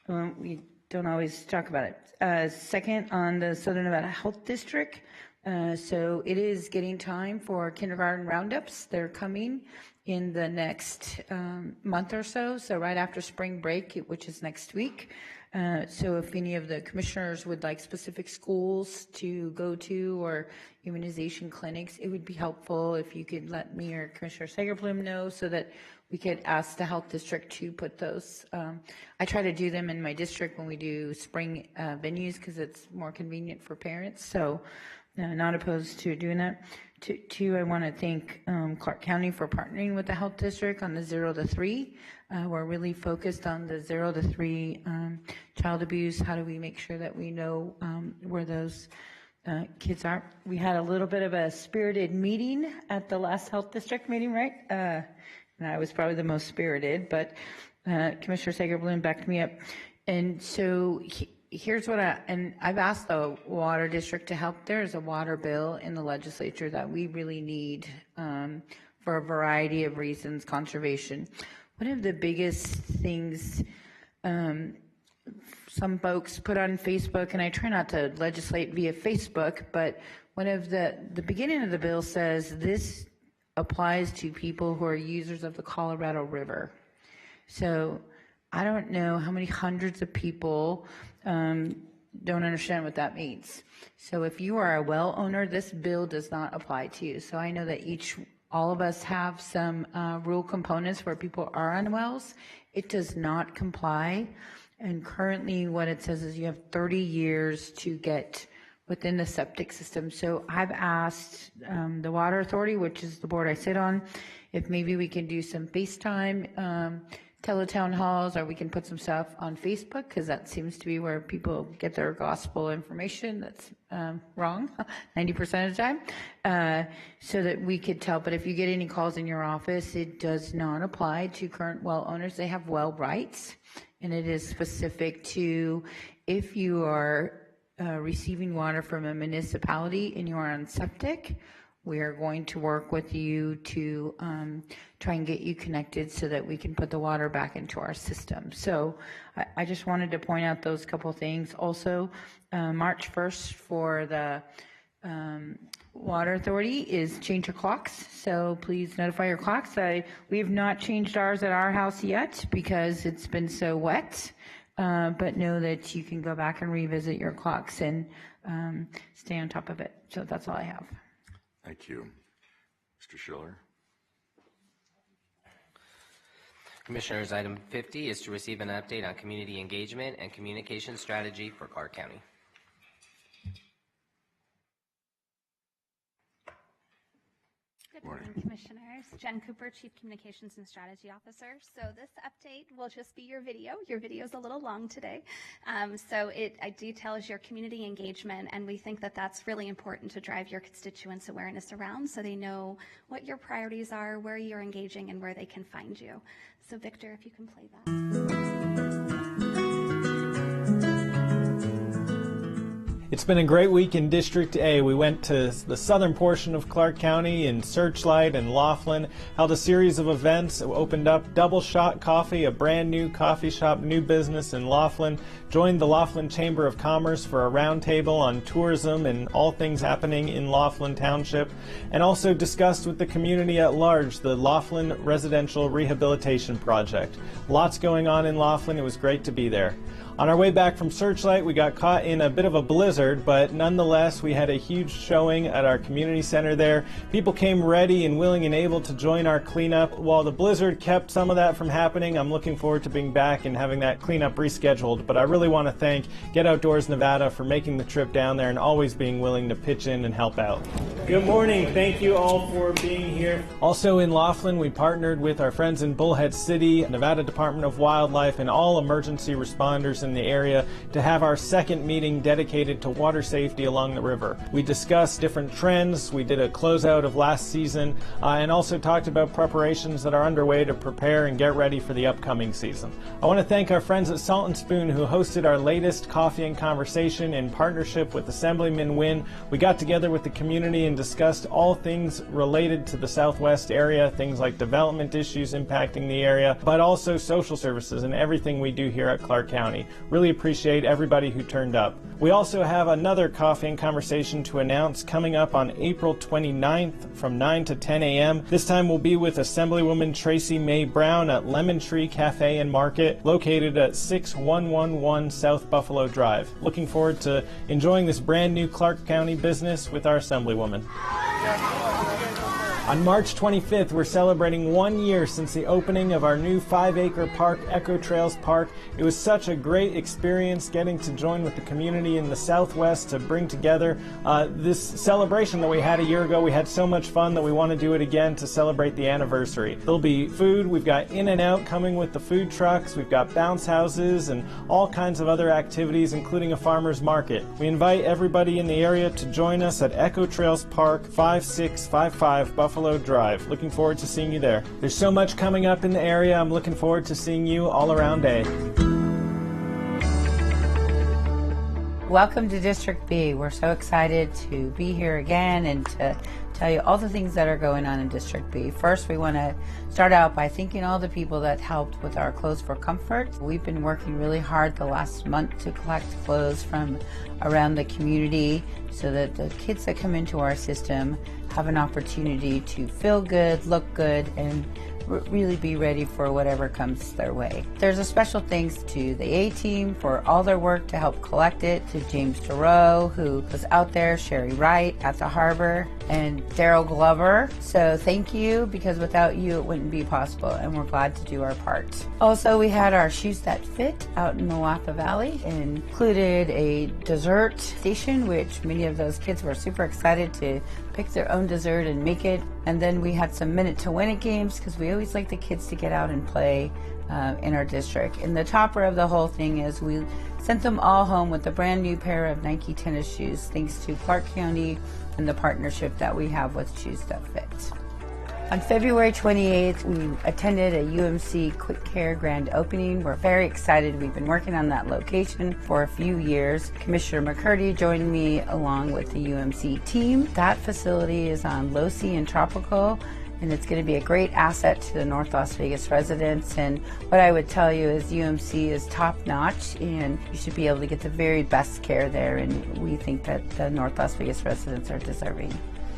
we don't always talk about it. Second, on the Southern Nevada Health District, so it is getting time for kindergarten roundups. They're coming in the next month or so, so right after spring break, which is next week. So if any of the commissioners would like specific schools to go to or immunization clinics, it would be helpful if you could let me or Commissioner Sagerblum know so that we could ask the health district to put those. I try to do them in my district when we do spring venues because it's more convenient for parents. So not opposed to doing that. Two, I want to thank Clark County for partnering with the health district on the 0 to 3. We're really focused on the 0 to 3 child abuse. How do we make sure that we know where those kids are? We had a little bit of a spirited meeting at the last health district meeting, right? And I was probably the most spirited, but Commissioner Sager-Bloom backed me up. And so here's what I've asked the water district to help. There's a water bill in the legislature that we really need for a variety of reasons, conservation. One of the biggest things some folks put on Facebook, and I try not to legislate via Facebook, but one of the beginning of the bill says this applies to people who are users of the Colorado River. So I don't know how many hundreds of people don't understand what that means. So if you are a well owner, this bill does not apply to you. So I know that all of us have some rule components where people are on wells. It does not comply. And currently what it says is you have 30 years to get within the septic system. So I've asked the Water Authority, which is the board I sit on, if maybe we can do some FaceTime teletown halls, or we can put some stuff on Facebook, because that seems to be where people get their gospel information that's wrong 90% of the time, so that we could tell. But if you get any calls in your office, it does not apply to current well owners. They have well rights, and it is specific to if you are receiving water from a municipality and you are on septic, we are going to work with you to try and get you connected so that we can put the water back into our system. So I just wanted to point out those couple things. Also, March 1st for the Water Authority is change your clocks. So please notify your clocks. We have not changed ours at our house yet because it's been so wet. But know that you can go back and revisit your clocks and stay on top of it. So that's all I have. Thank you. Mr. Schiller. Commissioners, item 50 is to receive an update on community engagement and communication strategy for Clark County. Good morning, Commissioners. Jen Cooper, Chief Communications and Strategy Officer. So this update will just be your video. Your video is a little long today. So it details your community engagement, and we think that that's really important to drive your constituents' awareness around so they know what your priorities are, where you're engaging, and where they can find you. So Victor, if you can play that. It's been a great week in District A. We went to the southern portion of Clark County in Searchlight and Laughlin, held a series of events, opened up Double Shot Coffee, a brand new coffee shop, new business in Laughlin, joined the Laughlin Chamber of Commerce for a roundtable on tourism and all things happening in Laughlin Township, and also discussed with the community at large the Laughlin Residential Rehabilitation Project. Lots going on in Laughlin. It was great to be there. On our way back from Searchlight, we got caught in a bit of a blizzard, but nonetheless, we had a huge showing at our community center there. People came ready and willing and able to join our cleanup. While the blizzard kept some of that from happening, I'm looking forward to being back and having that cleanup rescheduled. But I really want to thank Get Outdoors Nevada for making the trip down there and always being willing to pitch in and help out. Good morning. Thank you all for being here. Also in Laughlin, we partnered with our friends in Bullhead City, Nevada Department of Wildlife, and all emergency responders in the area to have our second meeting dedicated to water safety along the river. We discussed different trends, we did a closeout of last season, and also talked about preparations that are underway to prepare and get ready for the upcoming season. I want to thank our friends at Salt and Spoon who hosted our latest Coffee and Conversation in partnership with Assemblyman Wynn. We got together with the community and discussed all things related to the Southwest area, things like development issues impacting the area, but also social services and everything we do here at Clark County. Really appreciate everybody who turned up. We also have another Coffee and Conversation to announce coming up on April 29th from 9 to 10 a.m. This time we'll be with Assemblywoman Tracy May Brown at Lemon Tree Cafe and Market, located at 6111 South Buffalo Drive. Looking forward to enjoying this brand new Clark County business with our Assemblywoman. On March 25th, we're celebrating 1 year since the opening of our new 5-acre park, Echo Trails Park. It was such a great experience getting to join with the community in the Southwest to bring together this celebration that we had a year ago. We had so much fun that we want to do it again to celebrate the anniversary. There'll be food. We've got In-N-Out coming with the food trucks. We've got bounce houses and all kinds of other activities, including a farmer's market. We invite everybody in the area to join us at Echo Trails Park, 5655 Buffalo Buffalo Drive. Looking forward to seeing you there. There's so much coming up in the area. I'm looking forward to seeing you all around day. Welcome to District B. We're so excited to be here again and to tell you all the things that are going on in District B. First, we want to start out by thanking all the people that helped with our Clothes for Comfort. We've been working really hard the last month to collect clothes from around the community so that the kids that come into our system have an opportunity to feel good, look good, and really be ready for whatever comes their way. There's a special thanks to the A-Team for all their work to help collect it, to James Thoreau, who was out there, Sherry Wright at the harbor, and Daryl Glover. So thank you, because without you it wouldn't be possible, and we're glad to do our part. Also, we had our Shoes That Fit out in the Wappa Valley, and included a dessert station, which many of those kids were super excited to pick their own dessert and make it. And then we had some Minute to Win It games, because we always like the kids to get out and play in our district. And the topper of the whole thing is we sent them all home with a brand new pair of Nike tennis shoes, thanks to Clark County and the partnership that we have with Shoes That Fit. On February 28th, we attended a UMC Quick Care grand opening. We're very excited. We've been working on that location for a few years. Commissioner McCurdy joined me along with the UMC team. That facility is on Losi and Tropical, and it's going to be a great asset to the North Las Vegas residents. And what I would tell you is UMC is top-notch, and you should be able to get the very best care there, and we think that the North Las Vegas residents are deserving.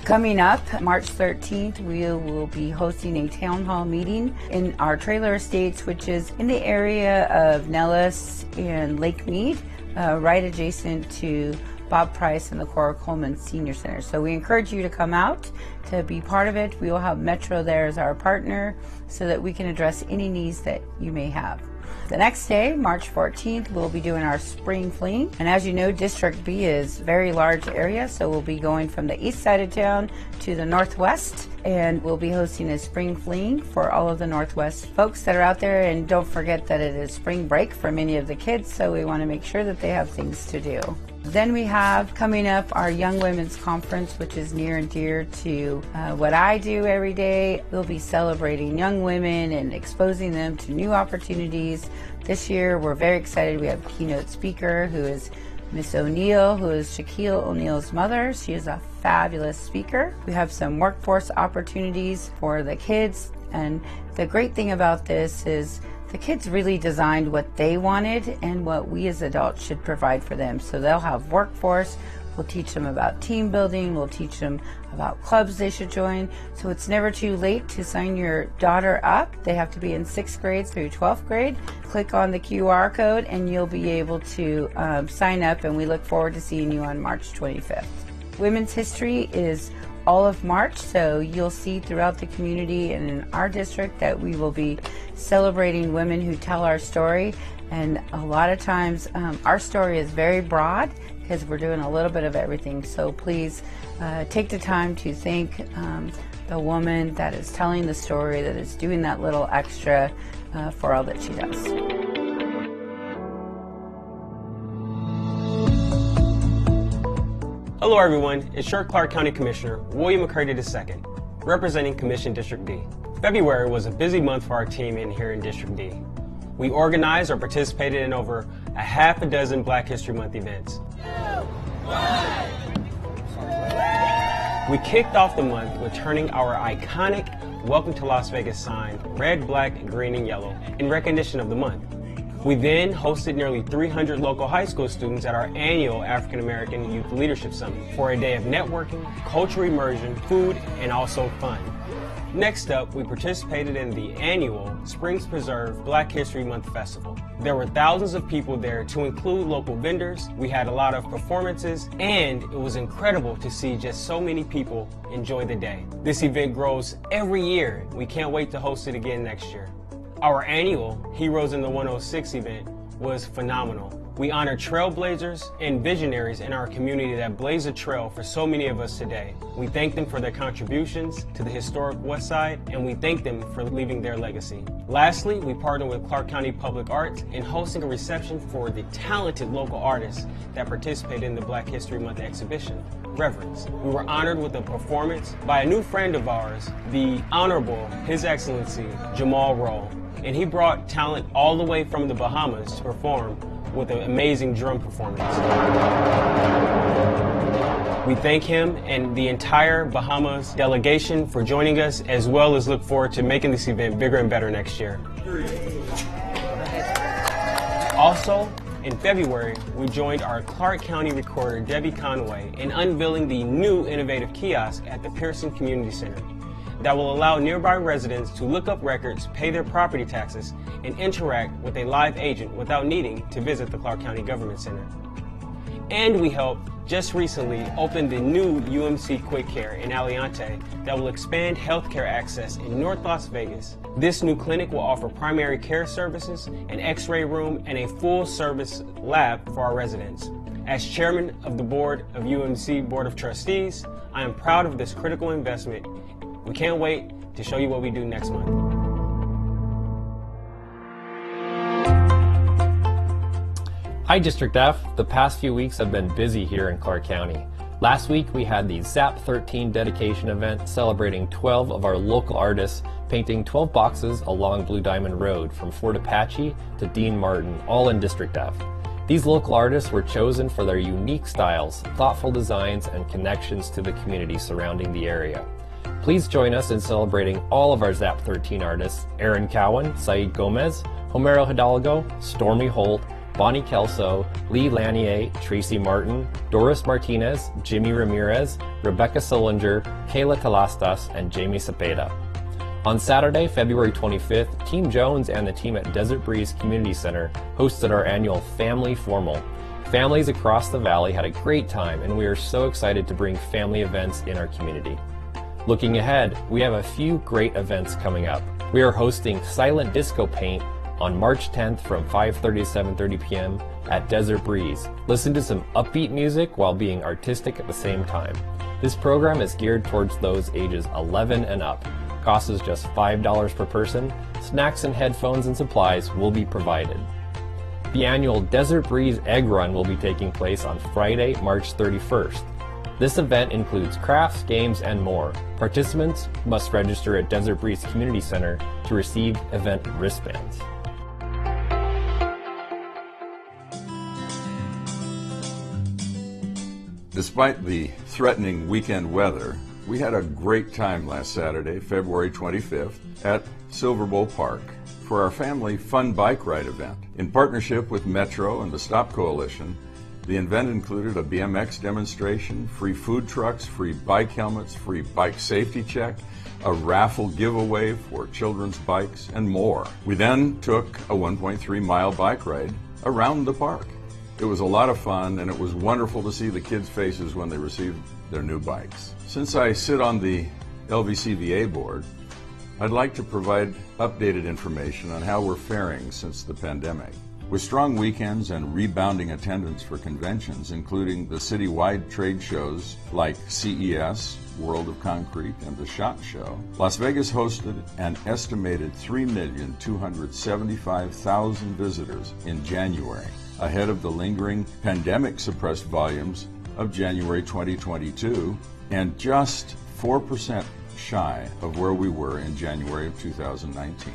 Coming up, March 13th, we will be hosting a town hall meeting in our trailer estates, which is in the area of Nellis and Lake Mead, right adjacent to Bob Price and the Cora Coleman Senior Center. So we encourage you to come out to be part of it. We will have Metro there as our partner so that we can address any needs that you may have. The next day, March 14th, we'll be doing our spring fling. And as you know, District B is a very large area, so we'll be going from the east side of town to the northwest, and we'll be hosting a spring fling for all of the northwest folks that are out there. And don't forget that it is spring break for many of the kids, so we want to make sure that they have things to do. Then we have coming up our Young Women's Conference, which is near and dear to what I do every day. We'll be celebrating young women and exposing them to new opportunities. This year, we're very excited. We have a keynote speaker who is Miss O'Neill, who is Shaquille O'Neal's mother. She is a fabulous speaker. We have some workforce opportunities for the kids, and the great thing about this is the kids really designed what they wanted and what we as adults should provide for them. So they'll have workforce, we'll teach them about team building, we'll teach them about clubs they should join. So it's never too late to sign your daughter up. They have to be in 6th grade through 12th grade. Click on the QR code and you'll be able to sign up, and we look forward to seeing you on March 25th. Women's History is all of March, so you'll see throughout the community and in our district that we will be celebrating women who tell our story. And a lot of times our story is very broad because we're doing a little bit of everything. So please take the time to thank the woman that is telling the story, that is doing that little extra for all that she does. Hello everyone, it's your Clark County Commissioner, William McCurdy II, representing Commission District D. February was a busy month for our team here in District D. We organized or participated in over a half a dozen Black History Month events. We kicked off the month with turning our iconic Welcome to Las Vegas sign red, black, green, and yellow in recognition of the month. We then hosted nearly 300 local high school students at our annual African American Youth Leadership Summit for a day of networking, cultural immersion, food, and also fun. Next up, we participated in the annual Springs Preserve Black History Month Festival. There were thousands of people there, to include local vendors. We had a lot of performances, and it was incredible to see just so many people enjoy the day. This event grows every year. We can't wait to host it again next year. Our annual Heroes in the 106 event was phenomenal. We honor trailblazers and visionaries in our community that blaze a trail for so many of us today. We thank them for their contributions to the historic West Side, and we thank them for leaving their legacy. Lastly, we partnered with Clark County Public Arts in hosting a reception for the talented local artists that participated in the Black History Month exhibition. reverence. We were honored with a performance by a new friend of ours, the Honorable His Excellency Jamal Rowe, and he brought talent all the way from the Bahamas to perform with an amazing drum performance. We thank him and the entire Bahamas delegation for joining us, as well as look forward to making this event bigger and better next year. Also, in February, we joined our Clark County recorder, Debbie Conway, in unveiling the new innovative kiosk at the Pearson Community Center that will allow nearby residents to look up records, pay their property taxes, and interact with a live agent without needing to visit the Clark County Government Center. And we helped just recently open the new UMC Quick Care in Aliante that will expand healthcare access in North Las Vegas. This new clinic will offer primary care services, an x-ray room, and a full-service lab for our residents. As chairman of the board of UMC Board of Trustees, I am proud of this critical investment. We can't wait to show you what we do next month. Hi District F, the past few weeks have been busy here in Clark County. Last week we had the ZAP 13 dedication event celebrating 12 of our local artists painting 12 boxes along Blue Diamond Road from Fort Apache to Dean Martin, all in District F. These local artists were chosen for their unique styles, thoughtful designs, and connections to the community surrounding the area. Please join us in celebrating all of our ZAP 13 artists: Aaron Cowan, Saeed Gomez, Homero Hidalgo, Stormy Holt, Bonnie Kelso, Lee Lanier, Tracy Martin, Doris Martinez, Jimmy Ramirez, Rebecca Solinger, Kayla Talastas, and Jamie Cepeda. On Saturday, February 25th, Team Jones and the team at Desert Breeze Community Center hosted our annual Family Formal. Families across the valley had a great time, and we are so excited to bring family events in our community. Looking ahead, we have a few great events coming up. We are hosting Silent Disco Paint on March 10th from 5:30 to 7:30 p.m. at Desert Breeze. Listen to some upbeat music while being artistic at the same time. This program is geared towards those ages 11 and up. Cost is just $5 per person. Snacks and headphones and supplies will be provided. The annual Desert Breeze Egg Run will be taking place on Friday, March 31st. This event includes crafts, games, and more. Participants must register at Desert Breeze Community Center to receive event wristbands. Despite the threatening weekend weather, we had a great time last Saturday, February 25th, at Silver Bowl Park for our family fun bike ride event. In partnership with Metro and the Stop Coalition, the event included a BMX demonstration, free food trucks, free bike helmets, free bike safety check, a raffle giveaway for children's bikes, and more. We then took a 1.3-mile bike ride around the park. It was a lot of fun, and it was wonderful to see the kids' faces when they received their new bikes. Since I sit on the LVCVA board, I'd like to provide updated information on how we're faring since the pandemic. With strong weekends and rebounding attendance for conventions, including the citywide trade shows like CES, World of Concrete, and the SHOT Show, Las Vegas hosted an estimated 3,275,000 visitors in January, ahead of the lingering pandemic-suppressed volumes of January 2022, and just 4% shy of where we were in January of 2019.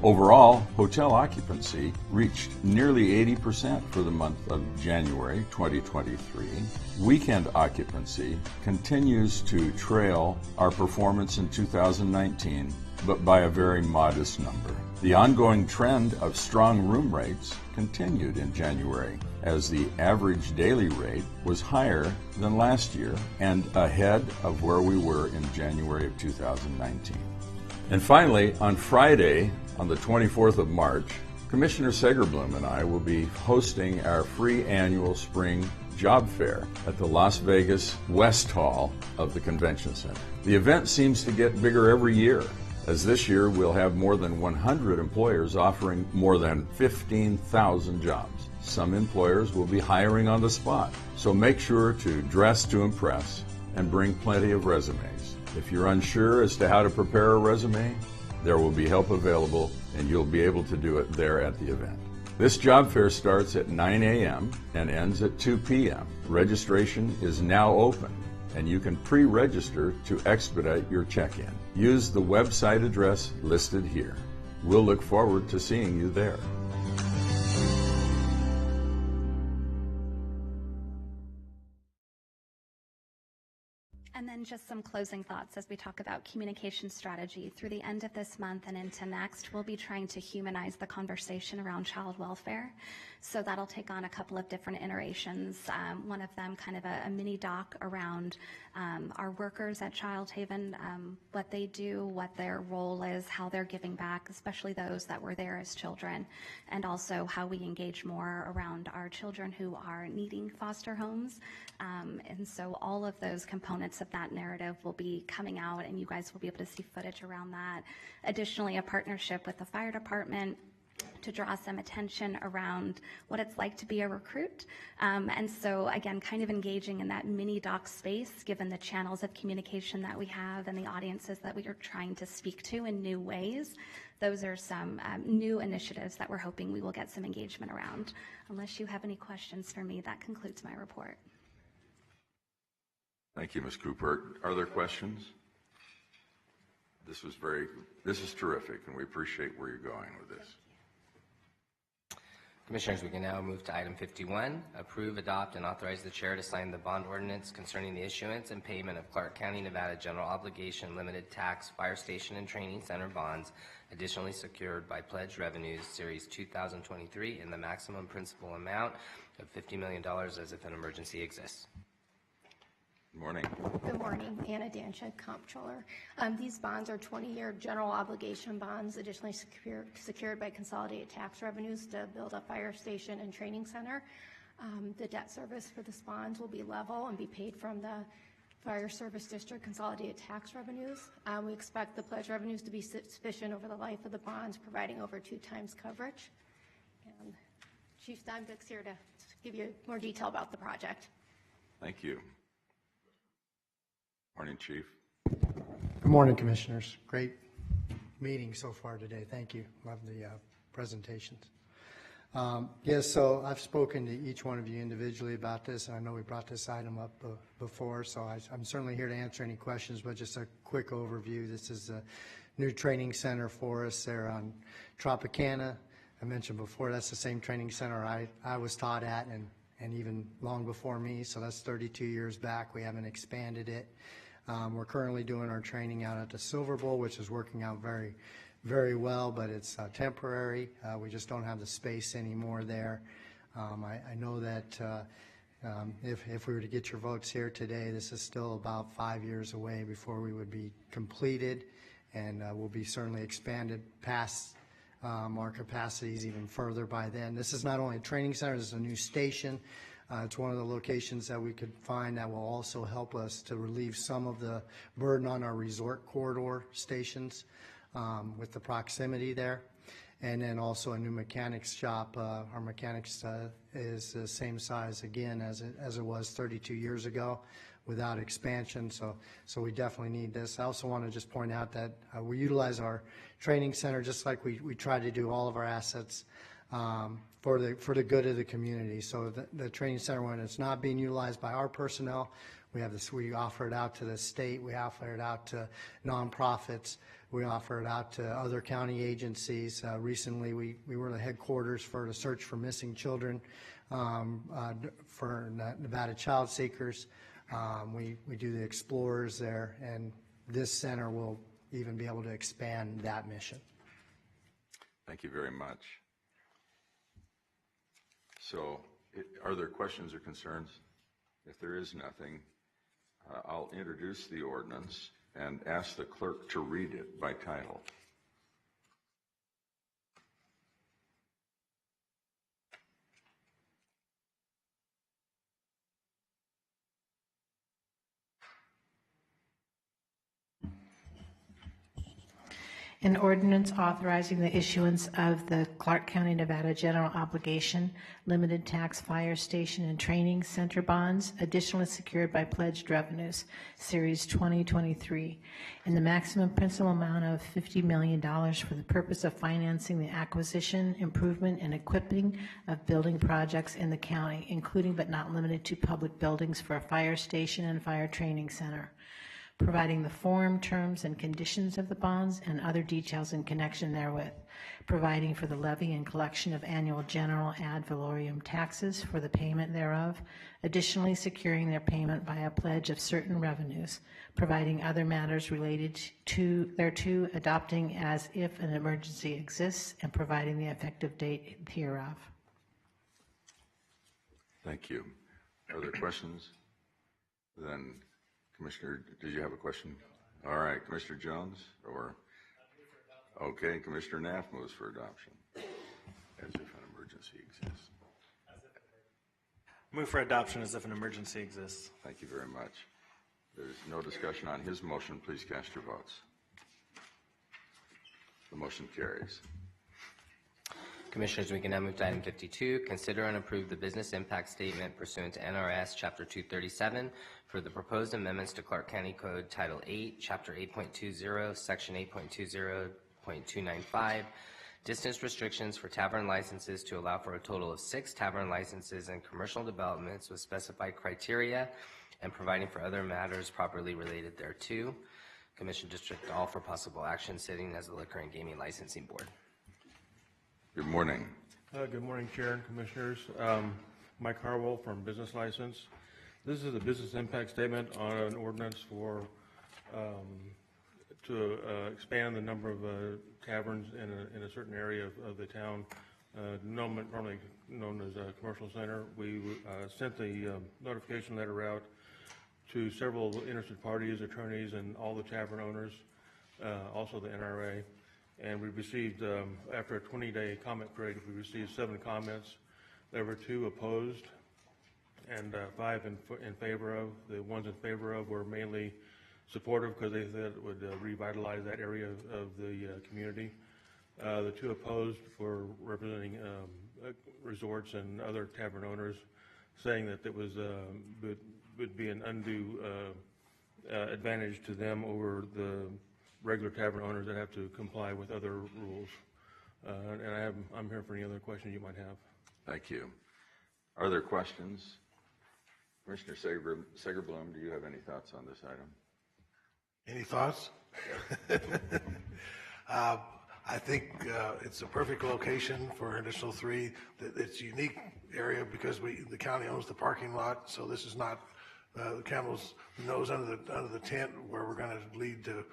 Overall, hotel occupancy reached nearly 80% for the month of January 2023. Weekend occupancy continues to trail our performance in 2019, but by a very modest number. The ongoing trend of strong room rates continued in January, as the average daily rate was higher than last year and ahead of where we were in January of 2019. And finally, on Friday, on the 24th of March, Commissioner Segerblum and I will be hosting our free annual spring job fair at the Las Vegas West Hall of the Convention Center. The event seems to get bigger every year, as this year we'll have more than 100 employers offering more than 15,000 jobs. Some employers will be hiring on the spot, so make sure to dress to impress and bring plenty of resumes. If you're unsure as to how to prepare a resume, there will be help available, and you'll be able to do it there at the event. This job fair starts at 9 a.m. and ends at 2 p.m. Registration is now open, and you can pre-register to expedite your check-in. Use the website address listed here. We'll look forward to seeing you there. And then just some closing thoughts as we talk about communication strategy. Through the end of this month and into next, we'll be trying to humanize the conversation around child welfare. So that'll take on a couple of different iterations. One of them kind of a mini doc around our workers at Child Haven, what they do, what their role is, how they're giving back, especially those that were there as children, and also how we engage more around our children who are needing foster homes. And so all of those components of that narrative will be coming out, and you guys will be able to see footage around that. Additionally, a partnership with the fire department to draw some attention around what it's like to be a recruit. And so again, kind of engaging in that mini doc space, given the channels of communication that we have and the audiences that we are trying to speak to in new ways. Those are some new initiatives that we're hoping we will get some engagement around. Unless you have any questions for me, that concludes my report. Thank you, Ms. Cooper. Are there questions? This is terrific, and we appreciate where you're going with this. Commissioners, we can now move to item 51, approve, adopt, and authorize the chair to sign the bond ordinance concerning the issuance and payment of Clark County, Nevada General Obligation Limited Tax Fire Station and Training Center bonds, additionally secured by pledged revenues, Series 2023, in the maximum principal amount of $50 million as if an emergency exists. Good morning. Good morning, Anna Danchuk, Comptroller. These bonds are 20-year general obligation bonds, additionally secured by consolidated tax revenues to build a fire station and training center. The debt service for this bonds will be level and be paid from the Fire Service District consolidated tax revenues. We expect the pledge revenues to be sufficient over the life of the bonds, providing over 2 times coverage. And Chief Steinbeck's here to give you more detail about the project. Thank you. Morning, Chief. Good morning, Commissioners. Great meeting so far today. Thank you. Love the presentations. Yes, so I've spoken to each one of you individually about this. I know we brought this item up before, so I'm certainly here to answer any questions, but just a quick overview. This is a new training center for us there on Tropicana. I mentioned before, that's the same training center I was taught at and even long before me, so that's 32 years back. We haven't expanded it. We're currently doing our training out at the Silver Bowl, which is working out very, very well, but it's temporary. We just don't have the space anymore there. I know that if we were to get your votes here today, this is still about 5 years away before we would be completed, and we'll be certainly expanded past our capacities even further by then. This is not only a training center, this is a new station. It's one of the locations that we could find that will also help us to relieve some of the burden on our resort corridor stations with the proximity there. And then also a new mechanics shop. Our mechanics is the same size again as it was 32 years ago without expansion, so we definitely need this. I also want to just point out that we utilize our training center just like we try to do all of our assets for the good of the community. So the training center, when it's not being utilized by our personnel, we offer it out to the state, we offer it out to nonprofits, we offer it out to other county agencies. Recently, we were the headquarters for the search for missing children for Nevada Child Seekers. We do the Explorers there, and this center will even be able to expand that mission. Thank you very much. So, are there questions or concerns? If there is nothing, I'll introduce the ordinance and ask the clerk to read it by title. An ordinance authorizing the issuance of the Clark County, Nevada General Obligation Limited Tax Fire Station and Training Center bonds, additionally secured by pledged revenues, Series 2023, in the maximum principal amount of $50 million for the purpose of financing the acquisition, improvement, and equipping of building projects in the county, including but not limited to public buildings for a fire station and fire training center, providing the form, terms, and conditions of the bonds and other details in connection therewith, providing for the levy and collection of annual general ad valorem taxes for the payment thereof, additionally securing their payment by a pledge of certain revenues, providing other matters related to thereto, adopting as if an emergency exists, and providing the effective date hereof. Thank you. Are there questions? Then, Commissioner, did you have a question? All right, Commissioner Jones, or? Okay, Commissioner Knapp moves for adoption, as if an emergency exists. Move for adoption as if an emergency exists. Thank you very much. There's no discussion on his motion. Please cast your votes. The motion carries. Commissioners, we can now move to item 52, consider and approve the business impact statement pursuant to NRS Chapter 237 for the proposed amendments to Clark County Code Title 8, Chapter 8.20, Section 8.20.295, distance restrictions for tavern licenses to allow for a total of 6 tavern licenses and commercial developments with specified criteria, and providing for other matters properly related thereto. Commission District all for possible action, sitting as the Liquor and Gaming Licensing Board. Good morning. Good morning, Chair and Commissioners. Mike Harwell from Business License. This is a business impact statement on an ordinance for to expand the number of taverns in a certain area of the town, normally known as a commercial center. We sent the notification letter out to several interested parties, attorneys, and all the tavern owners, also the NRA. And we received, after a 20-day comment period, we received 7 comments. There were 2 opposed and 5 in favor of. The ones in favor of were mainly supportive because they said it would revitalize that area of the community. The 2 opposed were representing resorts and other tavern owners, saying that it was would be an undue advantage to them over the regular tavern owners that have to comply with other rules. And I'm here for any other questions you might have. Thank you. Are there questions? Commissioner Segerblom, do you have any thoughts on this item? Any thoughts? I think it's a perfect location for an additional 3. It's a unique area because the county owns the parking lot, so this is not the camel's nose under the tent where we're going to lead to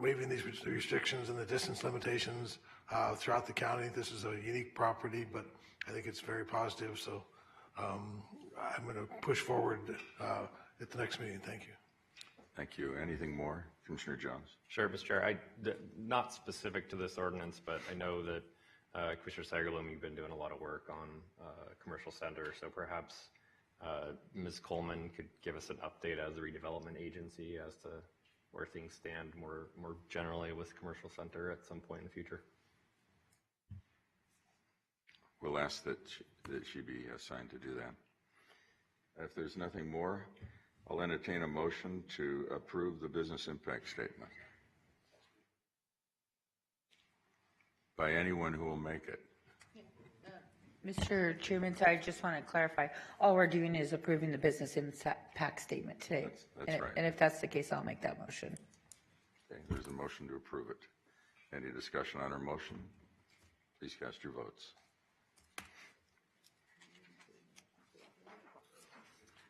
waiving these restrictions and the distance limitations throughout the county. This is a unique property, but I think it's very positive. So I'm going to push forward at the next meeting. Thank you. Thank you. Anything more? Commissioner Jones? Sure, Mr. Chair. Not specific to this ordinance, but I know that Commissioner Segerblom, you've been doing a lot of work on commercial center, so perhaps Ms. Coleman could give us an update as a redevelopment agency as to where things stand more generally with commercial center at some point in the future. We'll ask that she be assigned to do that. If there's nothing more, I'll entertain a motion to approve the business impact statement by anyone who will make it. Mr. Chairman, so I just want to clarify, all we're doing is approving the business impact statement today. That's right. And if that's the case, I'll make that motion. Okay, there's a motion to approve it. Any discussion on our motion? Please cast your votes.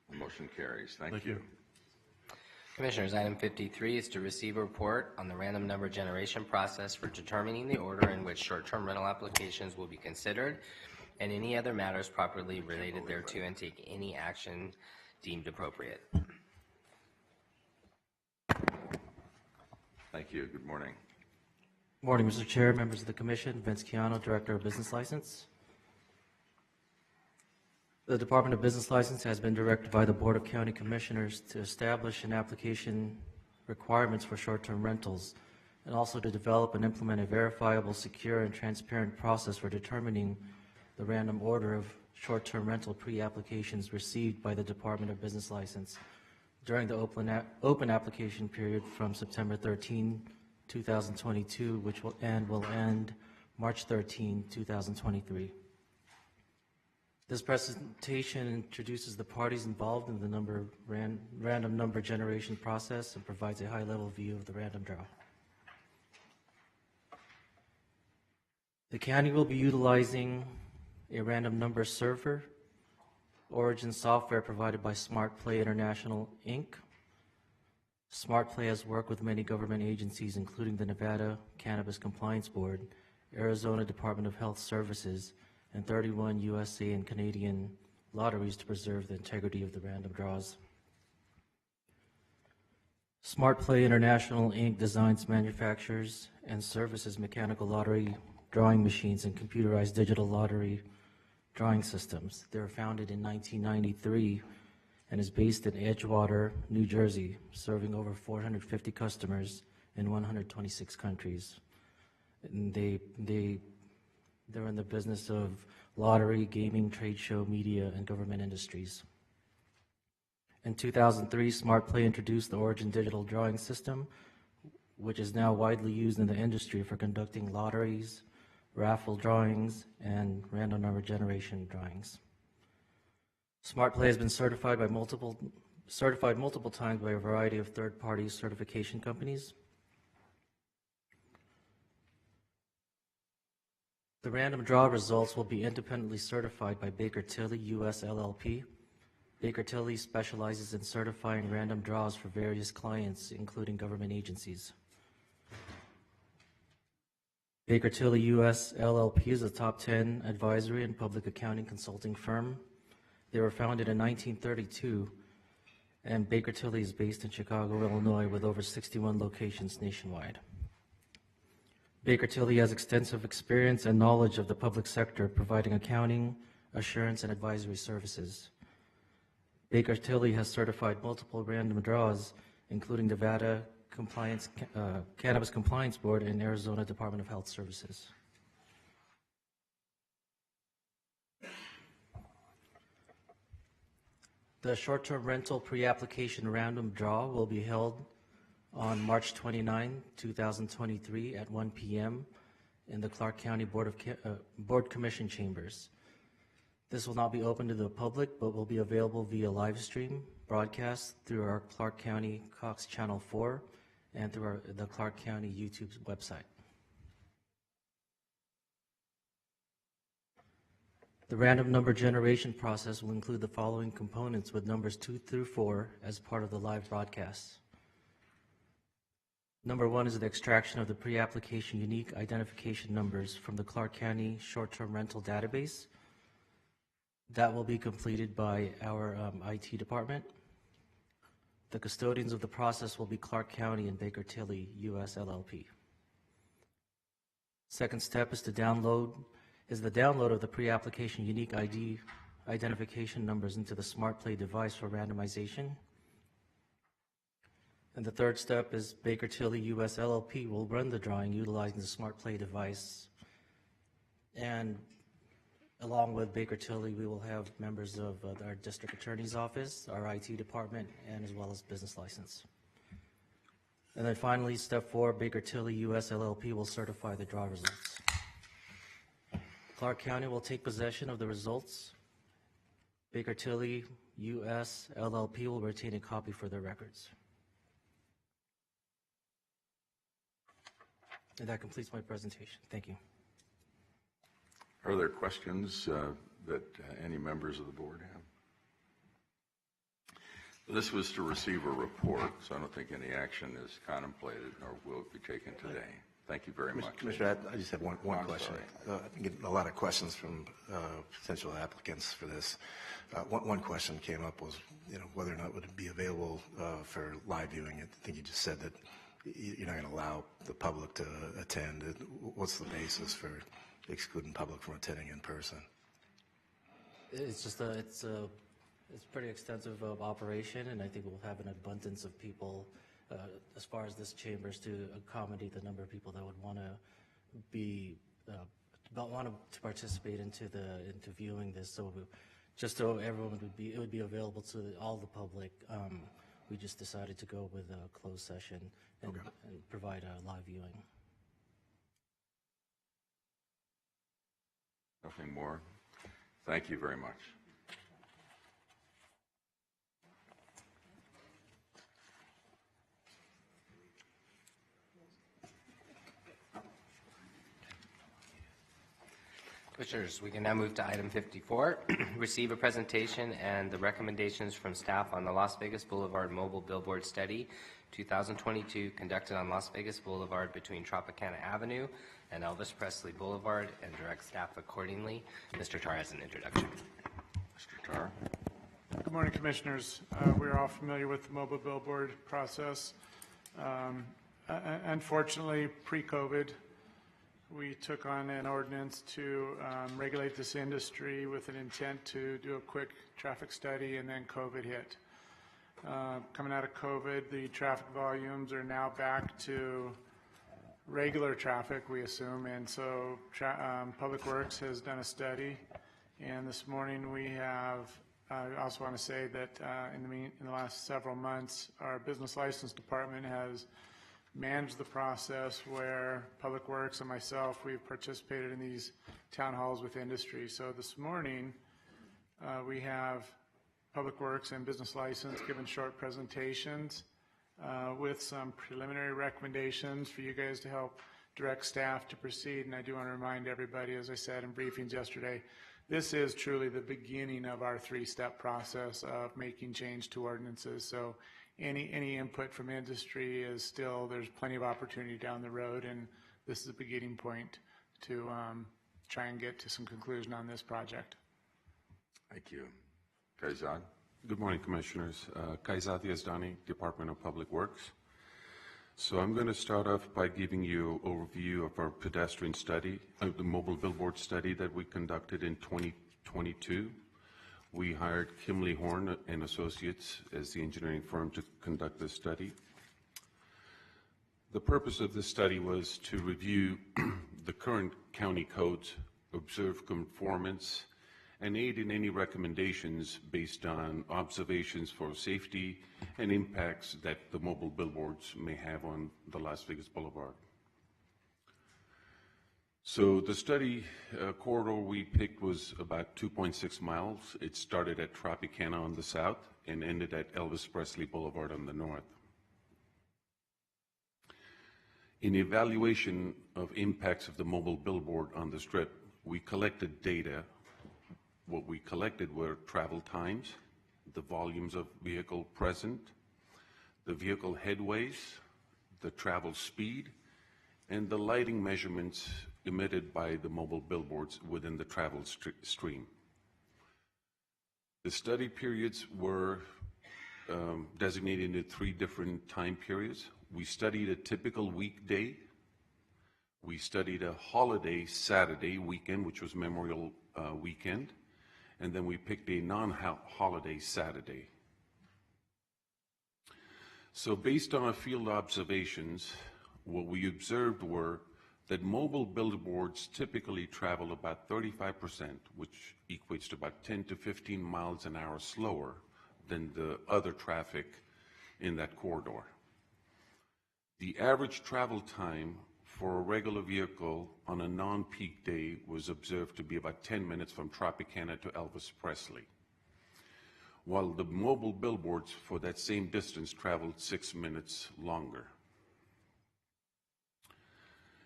The motion carries. Thank you. Commissioners, item 53 is to receive a report on the random number generation process for determining the order in which short-term rental applications will be considered and any other matters properly related thereto, and take any action deemed appropriate. Thank you. Good morning. Morning, Mr. Chair, members of the Commission. Vince Chiano, Director of Business License. The Department of Business License has been directed by the Board of County Commissioners to establish an application requirements for short-term rentals and also to develop and implement a verifiable, secure, and transparent process for determining the random order of short-term rental pre-applications received by the Department of Business License during the open application period from September 13, 2022, which will end March 13, 2023. This presentation introduces the parties involved in the random number generation process and provides a high-level view of the random draw. The county will be utilizing a random number server, origin software provided by SmartPlay International, Inc. SmartPlay has worked with many government agencies, including the Nevada Cannabis Compliance Board, Arizona Department of Health Services, and 31 USA and Canadian lotteries to preserve the integrity of the random draws. SmartPlay International, Inc. designs, manufactures, and services mechanical lottery drawing machines and computerized digital lottery drawing systems. They were founded in 1993 and is based in Edgewater, New Jersey, serving over 450 customers in 126 countries. And they're in the business of lottery, gaming, trade show, media, and government industries. In 2003, SmartPlay introduced the Origin Digital Drawing System, which is now widely used in the industry for conducting lotteries, raffle drawings, and random number generation drawings. SmartPlay has been certified multiple times by a variety of third-party certification companies. The random draw results will be independently certified by Baker Tilly, U.S. LLP. Baker Tilly specializes in certifying random draws for various clients, including government agencies. Baker Tilly, U.S. LLP is a top 10 advisory and public accounting consulting firm. They were founded in 1932, and Baker Tilly is based in Chicago, Illinois, with over 61 locations nationwide. Baker Tilly has extensive experience and knowledge of the public sector, providing accounting, assurance, and advisory services. Baker Tilly has certified multiple random draws, including Nevada Cannabis Compliance Board and Arizona Department of Health Services. The short-term rental pre-application random draw will be held on March 29, 2023 at 1 p.m. in the Clark County Board Commission chambers. This will not be open to the public, but will be available via live stream broadcast through our Clark County Cox Channel 4 and through the Clark County YouTube website. The random number generation process will include the following components, with numbers 2 through 4 as part of the live broadcast. Number 1 is the extraction of the pre-application unique identification numbers from the Clark County short-term rental database. That will be completed by our IT department. The custodians of the process will be Clark County and Baker Tilly, U.S. LLP. Second step is the download of the pre-application unique ID identification numbers into the SmartPlay device for randomization. And the third step is Baker Tilly, U.S. LLP will run the drawing utilizing the SmartPlay device. And along with Baker Tilly, we will have members of our district attorney's office, our IT department, and as well as business license. And then finally, step 4, Baker Tilly, U.S. LLP will certify the draw results. Clark County will take possession of the results. Baker Tilly, U.S. LLP will retain a copy for their records. And that completes my presentation. Thank you. Are there questions that any members of the board have? This was to receive a report, so I don't think any action is contemplated nor will it be taken today. Thank you very much. Commissioner, I just have one question. I get a lot of questions from potential applicants for this. One question came up was, whether or not it would be available for live viewing. I think you just said that you're not going to allow the public to attend. What's the basis for excluding public from attending in person? It's just it's pretty extensive operation, and I think we'll have an abundance of people as far as this chambers to accommodate the number of people that would want to be to participate into viewing this. So just so everyone it would be available to all the public. We just decided to go with a closed session and provide a live viewing. Nothing more. Thank you very much. Commissioners, we can now move to item 54, receive a presentation and the recommendations from staff on the Las Vegas Boulevard Mobile Billboard Study 2022 conducted on Las Vegas Boulevard between Tropicana Avenue and Elvis Presley Boulevard, and direct staff accordingly. Mr. Tar has an introduction. Mr. Tar. Good morning, Commissioners. We're all familiar with the mobile billboard process. Unfortunately, pre-COVID, we took on an ordinance to regulate this industry with an intent to do a quick traffic study, and then COVID hit. Coming out of COVID, the traffic volumes are now back to regular traffic, we assume, and so Public Works has done a study, and this morning we have, I also want to say that in the last several months, our business license department has manage the process where Public Works and myself, we've participated in these town halls with industry. So this morning, we have Public Works and Business License given short presentations with some preliminary recommendations for you guys to help direct staff to proceed. And I do want to remind everybody, as I said in briefings yesterday, this is truly the beginning of our three-step process of making change to ordinances. So any input from industry is still, there's plenty of opportunity down the road, and this is a beginning point to try and get to some conclusion on this project. Thank you. Kaizad. Good morning, Commissioners. Kaizad Yazdani, Department of Public Works. So I'm going to start off by giving you an overview of our pedestrian study, the mobile billboard study that we conducted in 2022. We hired Kimley Horn and Associates as the engineering firm to conduct this study. The purpose of this study was to review the current county codes, observe conformance, and aid in any recommendations based on observations for safety and impacts that the mobile billboards may have on the Las Vegas Boulevard. So the study corridor we picked was about 2.6 miles. It started at Tropicana on the south and ended at Elvis Presley Boulevard on the north. In evaluation of impacts of the mobile billboard on the strip, we collected data. What we collected were travel times, the volumes of vehicle present, the vehicle headways, the travel speed, and the lighting measurements emitted by the mobile billboards within the travel stream. The study periods were designated into 3 different time periods. We studied a typical weekday. We studied a holiday Saturday weekend, which was Memorial Weekend. And then we picked a non-holiday Saturday. So based on our field observations, what we observed were that mobile billboards typically travel about 35%, which equates to about 10 to 15 miles an hour slower than the other traffic in that corridor. The average travel time for a regular vehicle on a non-peak day was observed to be about 10 minutes from Tropicana to Elvis Presley, while the mobile billboards for that same distance traveled 6 minutes longer.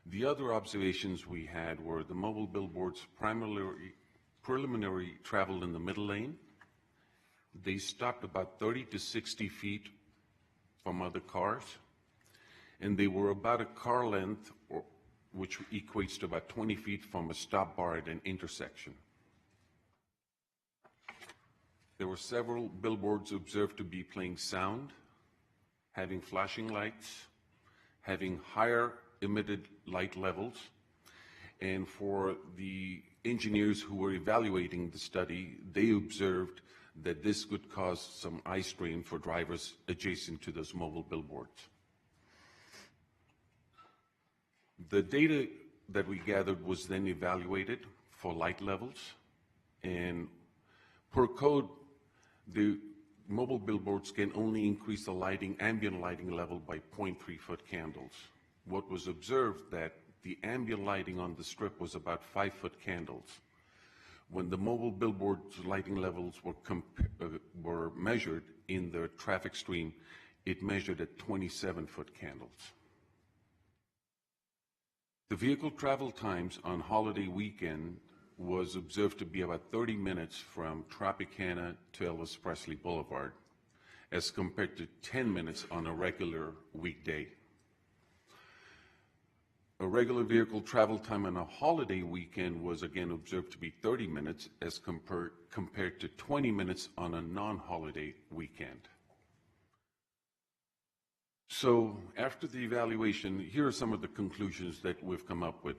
The other observations we had were the mobile billboards preliminary traveled in the middle lane. They stopped about 30 to 60 feet from other cars, and they were about a car length, which equates to about 20 feet from a stop bar at an intersection. There were several billboards observed to be playing sound, having flashing lights, having higher emitted light levels, and for the engineers who were evaluating the study, they observed that this could cause some eye strain for drivers adjacent to those mobile billboards. The data that we gathered was then evaluated for light levels, and per code, the mobile billboards can only increase the lighting, ambient lighting level by 0.3-foot candles. What was observed that the ambient lighting on the strip was about 5-foot candles. When the mobile billboard's lighting levels were measured in the traffic stream, it measured at 27-foot candles. The vehicle travel times on holiday weekend was observed to be about 30 minutes from Tropicana to Elvis Presley Boulevard, as compared to 10 minutes on a regular weekday. A regular vehicle travel time on a holiday weekend was again observed to be 30 minutes as compared to 20 minutes on a non-holiday weekend. So after the evaluation, here are some of the conclusions that we've come up with.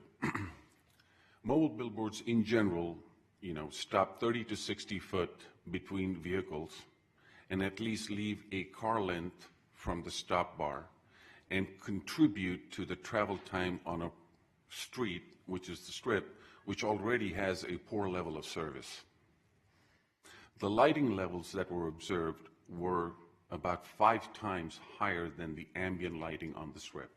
Mobile billboards in general, stop 30 to 60 foot between vehicles and at least leave a car length from the stop bar and contribute to the travel time on a street, which is the strip, which already has a poor level of service. The lighting levels that were observed were about 5 times higher than the ambient lighting on the strip.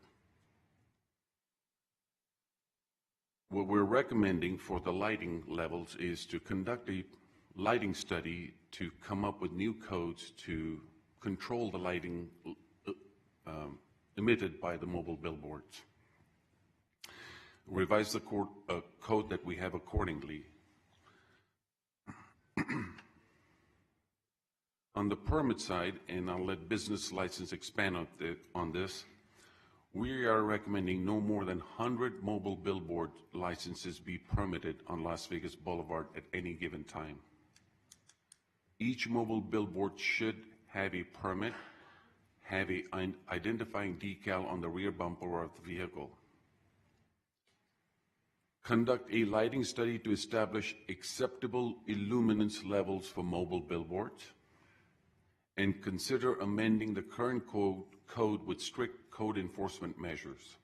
What we're recommending for the lighting levels is to conduct a lighting study to come up with new codes to control the lighting emitted by the mobile billboards. Revise the code that we have accordingly. On the permit side, and I'll let business license expand on this, we are recommending no more than 100 mobile billboard licenses be permitted on Las Vegas Boulevard at any given time. Each mobile billboard should have a permit, have an identifying decal on the rear bumper of the vehicle. Conduct a lighting study to establish acceptable illuminance levels for mobile billboards, and consider amending the current code with strict code enforcement measures.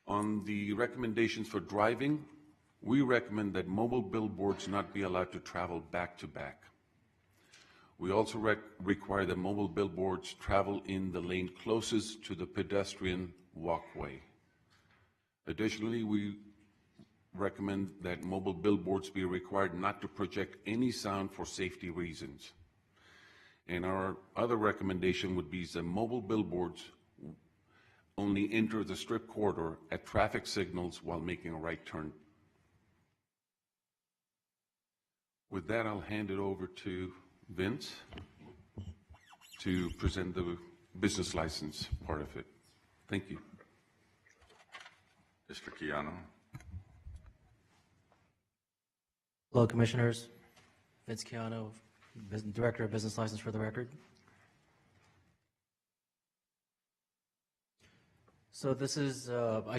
On the recommendations for driving, we recommend that mobile billboards not be allowed to travel back to back. We also require that mobile billboards travel in the lane closest to the pedestrian walkway. Additionally, we recommend that mobile billboards be required not to project any sound for safety reasons. And our other recommendation would be that mobile billboards only enter the strip corridor at traffic signals while making a right turn. With that, I'll hand it over to Vince to present the business license part of it. Thank you. Mr. Chiano. Hello, Commissioners. Vince Chiano, Director of Business License for the record. So this is, staff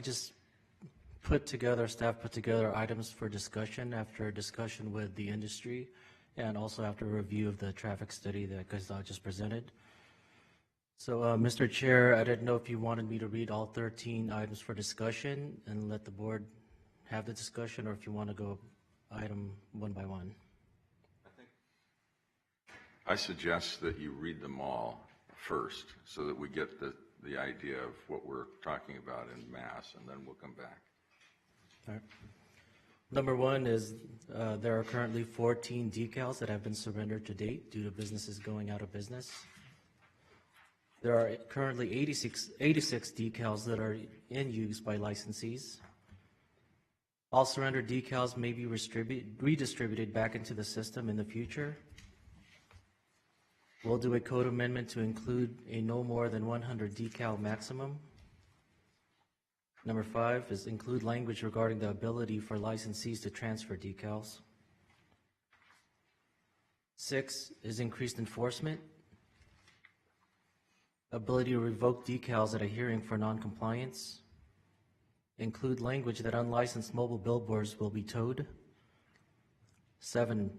put together items for discussion after discussion with the industry and also after a review of the traffic study that Kazal just presented. So, Mr. Chair, I didn't know if you wanted me to read all 13 items for discussion and let the board have the discussion, or if you want to go item one by one. I suggest that you read them all first so that we get the idea of what we're talking about in mass, and then we'll come back. All right. Number one is there are currently 14 decals that have been surrendered to date due to businesses going out of business. There are currently 86 decals that are in use by licensees. All surrendered decals may be redistributed back into the system in the future. We'll do a code amendment to include a no more than 100 decal maximum. Number 5 is include language regarding the ability for licensees to transfer decals. 6 is increased enforcement. Ability to revoke decals at a hearing for noncompliance. Include language that unlicensed mobile billboards will be towed. 7,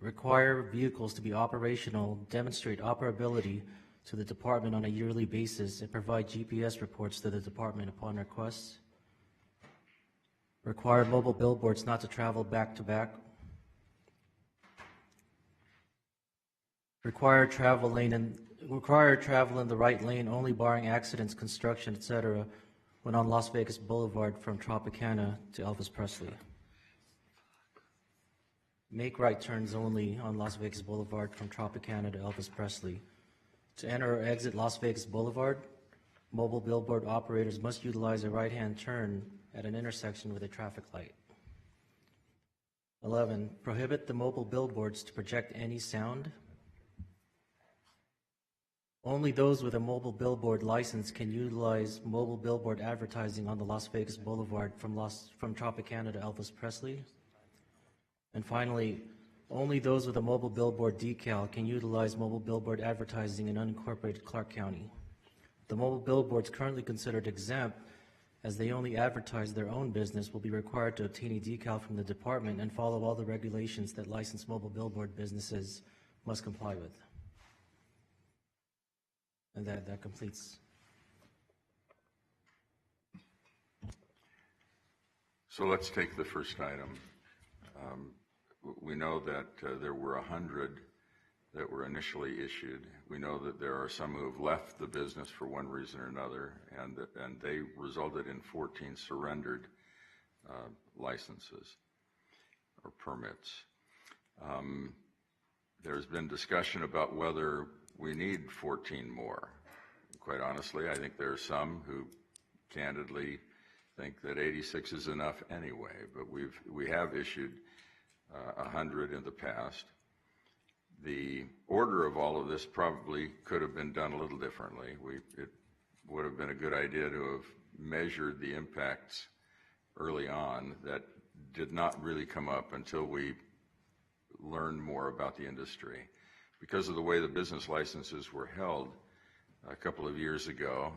require vehicles to be operational, demonstrate operability to the department on a yearly basis and provide GPS reports to the department upon request. Require mobile billboards not to travel back to back. Require travel in the right lane only barring accidents, construction, etc. when on Las Vegas Boulevard from Tropicana to Elvis Presley. Make right turns only on Las Vegas Boulevard from Tropicana to Elvis Presley. To enter or exit Las Vegas Boulevard, mobile billboard operators must utilize a right-hand turn at an intersection with a traffic light. 11, prohibit the mobile billboards to project any sound. Only those with a mobile billboard license can utilize mobile billboard advertising on the Las Vegas Boulevard from Tropicana to Elvis Presley. And finally, only those with a mobile billboard decal can utilize mobile billboard advertising in unincorporated Clark County. The mobile billboards currently considered exempt, as they only advertise their own business, will be required to obtain a decal from the department and follow all the regulations that licensed mobile billboard businesses must comply with. And that completes. So let's take the first item. We know that there were 100 that were initially issued. We know that there are some who have left the business for one reason or another, and they resulted in 14 surrendered licenses or permits. There's been discussion about whether we need 14 more. Quite honestly, I think there are some who candidly think that 86 is enough anyway, but we have issued 100 in the past. The order of all of this probably could have been done a little differently. It would have been a good idea to have measured the impacts early on. That did not really come up until we learned more about the industry. Because of the way the business licenses were held a couple of years ago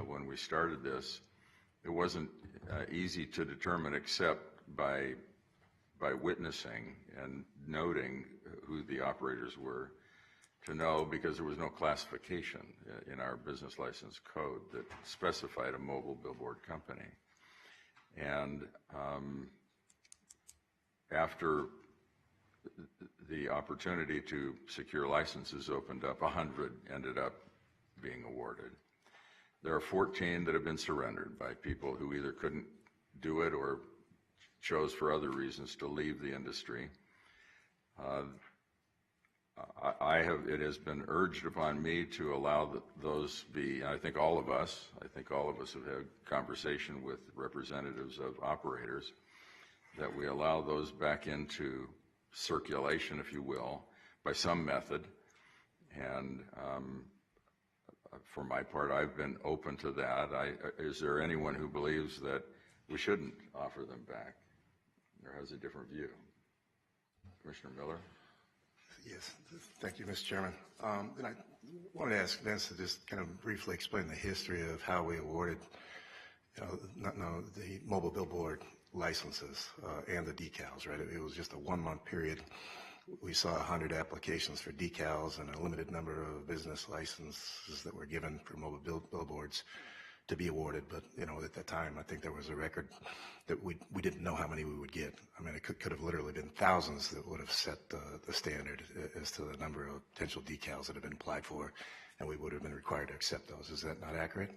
when we started this, it wasn't easy to determine except by witnessing and noting who the operators were to know, because there was no classification in our business license code that specified a mobile billboard company. And after the opportunity to secure licenses opened up, 100 ended up being awarded. There are 14 that have been surrendered by people who either couldn't do it or chose for other reasons to leave the industry. It has been urged upon me to allow those be, I think all of us have had conversation with representatives of operators, that we allow those back into circulation, if you will, by some method. And for my part, I've been open to that. Is there anyone who believes that we shouldn't offer them back or has a different view? Commissioner Miller? Yes, thank you, Mr. Chairman. And I wanted to ask Vince to just kind of briefly explain the history of how we awarded, the mobile billboard licenses and the decals, right? It was just a 1-month period. We saw 100 applications for decals and a limited number of business licenses that were given for mobile billboards to be awarded. But, at that time, I think there was a record that we didn't know how many we would get. I mean, it could have literally been thousands that would have set the standard as to the number of potential decals that have been applied for, and we would have been required to accept those. Is that not accurate?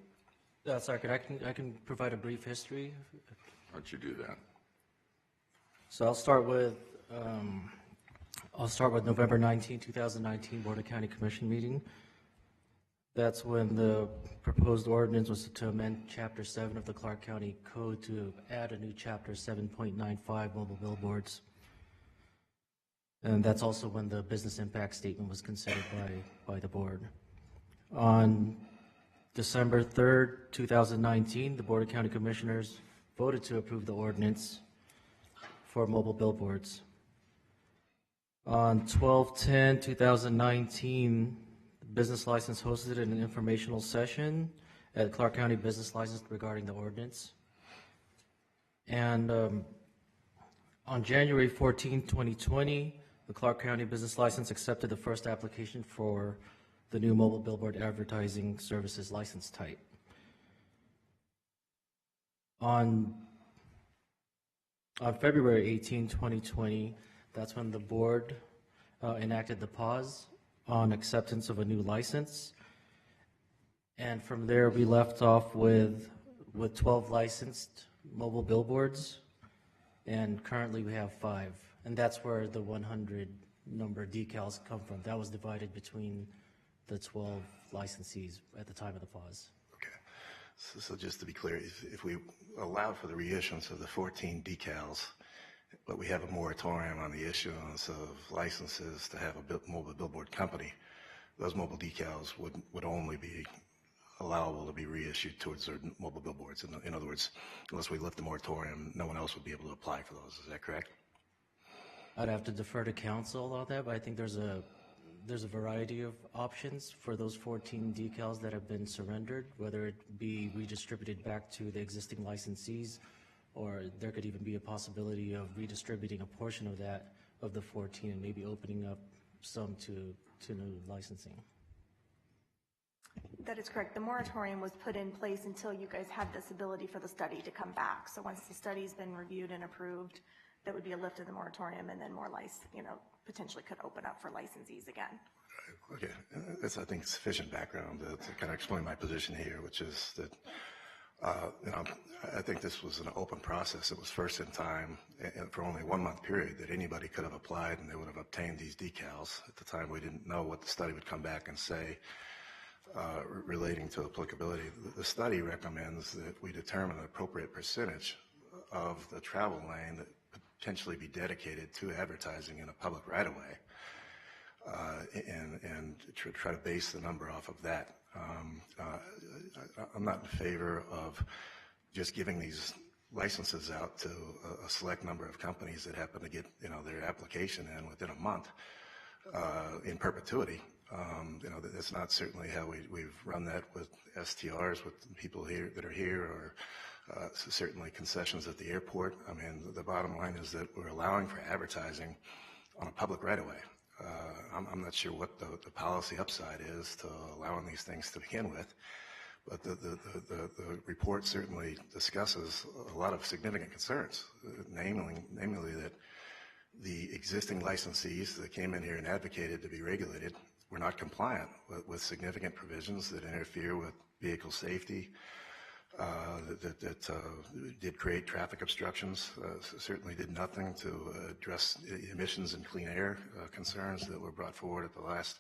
That's accurate. I can provide a brief history. Why don't you do that? So I'll start with November 19, 2019 Board of County Commission meeting. That's when the proposed ordinance was to amend Chapter 7 of the Clark County Code to add a new Chapter 7.95 mobile billboards. And that's also when the business impact statement was considered by the board. On December 3rd, 2019, the Board of County Commissioners voted to approve the ordinance for mobile billboards. On 12/10/2019, the business license hosted an informational session at Clark County Business License regarding the ordinance. And on January 14, 2020, the Clark County Business License accepted the first application for the new mobile billboard advertising services license type. On February 18, 2020, that's when the board enacted the pause on acceptance of a new license. And from there, we left off with 12 licensed mobile billboards, and currently we have 5. And that's where the 100 number decals come from. That was divided between the 12 licensees at the time of the pause. Okay. So just to be clear, if we allow for the reissuance of the 14 decals, but we have a moratorium on the issuance of licenses to have a mobile billboard company, those mobile decals would only be allowable to be reissued towards their mobile billboards. In other words, unless we lift the moratorium, no one else would be able to apply for those. Is that correct? I'd have to defer to council on that, but I think there's a variety of options for those 14 decals that have been surrendered, whether it be redistributed back to the existing licensees, or there could even be a possibility of redistributing a portion of that, of the 14, and maybe opening up some to new licensing. That is correct. The moratorium was put in place until you guys had this ability for the study to come back. So once the study's been reviewed and approved, that would be a lift of the moratorium, and then more potentially could open up for licensees again. Okay, that's, I think, sufficient background to kind of explain my position here, which is that, I think this was an open process. It was first in time, and for only a 1-month period, that anybody could have applied and they would have obtained these decals. At the time, we didn't know what the study would come back and say relating to applicability. The study recommends that we determine an appropriate percentage of the travel lane that potentially be dedicated to advertising in a public right-of-way, and try to base the number off of that. I'm not in favor of just giving these licenses out to a select number of companies that happen to get their application in within a month in perpetuity. That's not certainly how we've run that with STRs, with people here that are here, or certainly concessions at the airport. I mean, the bottom line is that we're allowing for advertising on a public right-of-way. I'm not sure what the policy upside is to allowing these things to begin with, but the report certainly discusses a lot of significant concerns, namely that the existing licensees that came in here and advocated to be regulated were not compliant with significant provisions that interfere with vehicle safety, that did create traffic obstructions, certainly did nothing to address emissions and clean air concerns that were brought forward at the last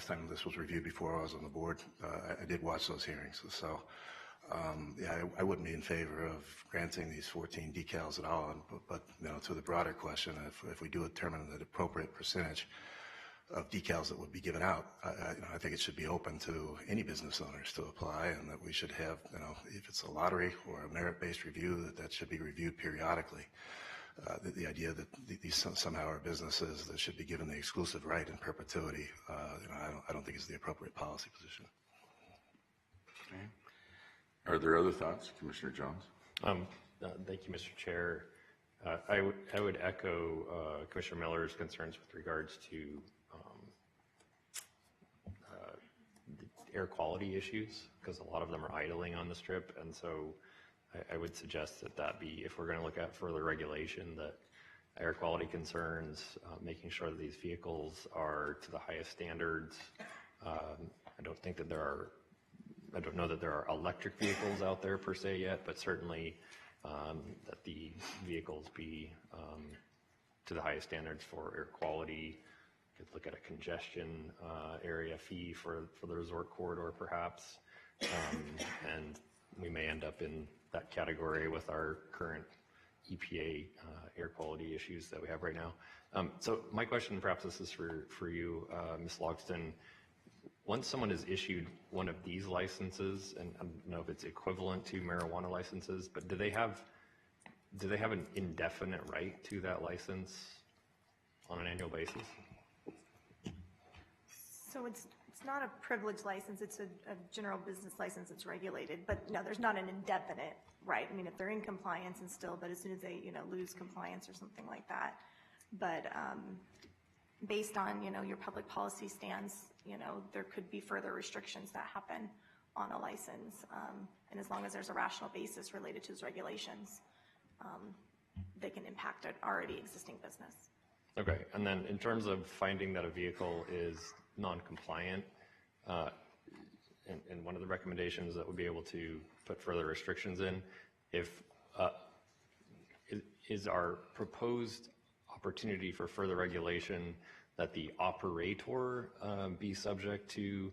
time this was reviewed before I was on the board. I did watch those hearings, so yeah, I wouldn't be in favor of granting these 14 decals at all. But to the broader question, if we do determine the appropriate percentage of decals that would be given out, I think it should be open to any business owners to apply, and that we should have, if it's a lottery or a merit-based review, that should be reviewed periodically. The idea that these somehow are businesses that should be given the exclusive right in perpetuity, I don't think is the appropriate policy position. Okay. Are there other thoughts, Commissioner Jones? Thank you, Mr. Chair. I would echo Commissioner Miller's concerns with regards to the air quality issues, because a lot of them are idling on the strip, and so I would suggest that be, if we're going to look at further regulation, that air quality concerns, making sure that these vehicles are to the highest standards. I don't know that there are electric vehicles out there per se yet, but certainly that the vehicles be to the highest standards for air quality. Could look at a congestion area fee for the resort corridor, perhaps, and we may end up in that category with our current EPA air quality issues that we have right now. So my question, perhaps this is for you, Ms. Logston. Once someone is issued one of these licenses, and I don't know if it's equivalent to marijuana licenses, but do they have an indefinite right to that license on an annual basis? So it's not a privileged license, it's a general business license that's regulated, but no, there's not an indefinite right. I mean, if they're in compliance and still, but as soon as they, lose compliance or something like that. But based on, your public policy stance, there could be further restrictions that happen on a license. And as long as there's a rational basis related to those regulations, they can impact an already existing business. Okay, and then in terms of finding that a vehicle is non-compliant, and one of the recommendations that would be able to put further restrictions in, is our proposed opportunity for further regulation that the operator be subject to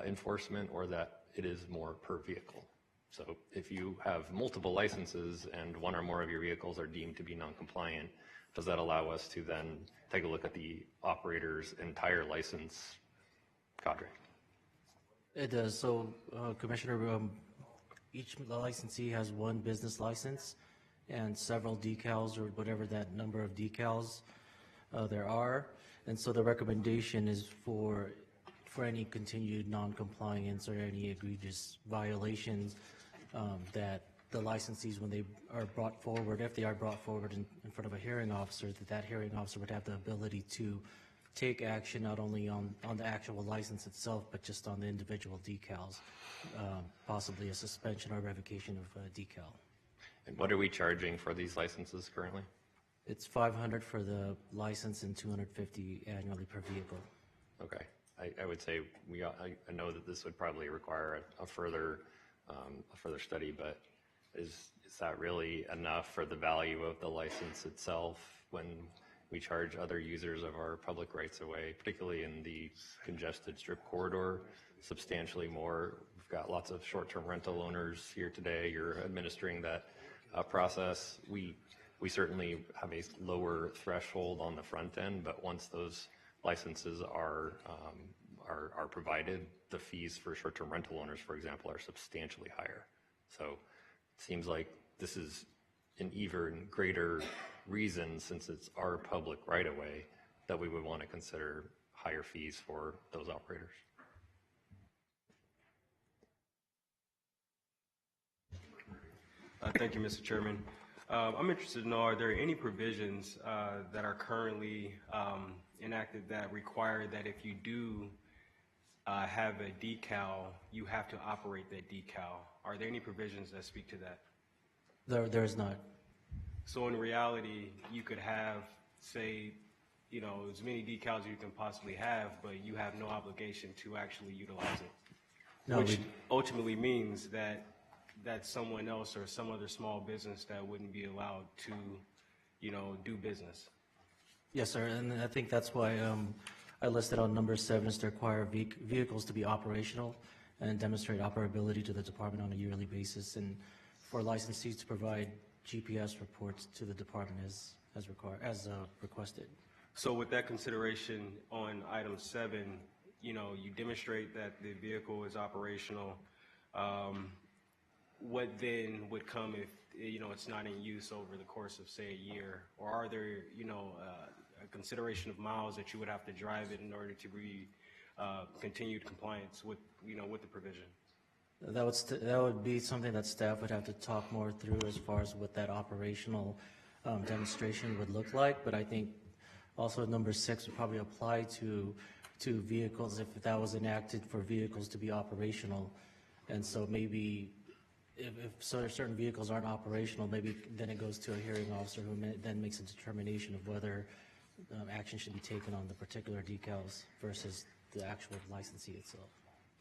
enforcement, or that it is more per vehicle? So if you have multiple licenses and one or more of your vehicles are deemed to be non-compliant, does that allow us to then take a look at the operator's entire license cadre? It does. So, Commissioner, each licensee has one business license and several decals, or whatever that number of decals there are. And so the recommendation is for any continued non-compliance or any egregious violations, that the licensees, when they are brought forward, if they are brought forward in front of a hearing officer, that hearing officer would have the ability to take action not only on the actual license itself, but just on the individual decals, possibly a suspension or revocation of a decal. And what are we charging for these licenses currently? It's $500 for the license and $250 annually per vehicle. Okay, I would say I know that this would probably require a further study, but is that really enough for the value of the license itself when we charge other users of our public rights of way, particularly in the congested strip corridor, substantially more? We've got lots of short-term rental owners here today. You're administering that process. We certainly have a lower threshold on the front end, but once those licenses are provided, the fees for short-term rental owners, for example, are substantially higher. So it seems like this is an even greater reason, since it's our public right-of-way, that we would want to consider higher fees for those operators. Thank you, Mr. Chairman. I'm interested to know, are there any provisions that are currently enacted that require that if you do have a decal, you have to operate that decal? Are there any provisions that speak to that? There is not. So in reality, you could have, say, as many decals as you can possibly have, but you have no obligation to actually utilize it. No, which ultimately means that someone else or some other small business that wouldn't be allowed to, do business. Yes, sir, and I think that's why I listed on number 7 is to require vehicles to be operational and demonstrate operability to the department on a yearly basis, and for licensees to provide GPS reports to the department as requested. So with that consideration on item 7, you demonstrate that the vehicle is operational. What then would come if it's not in use over the course of, say, a year? Or are there a consideration of miles that you would have to drive it in order to be continued compliance with with the provision? That would be something that staff would have to talk more through as far as what that operational demonstration would look like. But I think also number 6 would probably apply to vehicles if that was enacted for vehicles to be operational. And so maybe if certain vehicles aren't operational, maybe then it goes to a hearing officer who then makes a determination of whether action should be taken on the particular decals versus the actual licensee itself.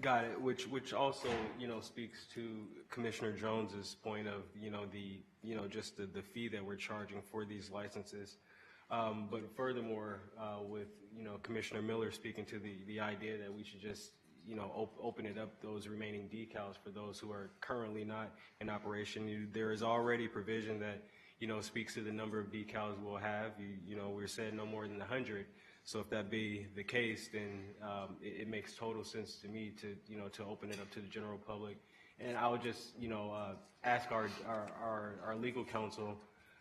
Got it. Which also speaks to Commissioner Jones's point of just the fee that we're charging for these licenses. But furthermore, with Commissioner Miller speaking to the idea that we should just open it up, those remaining decals for those who are currently not in operation. There is already provision that speaks to the number of decals we'll have. We're saying no more than 100. So if that be the case, then it makes total sense to me to open it up to the general public. And I would just ask our legal counsel,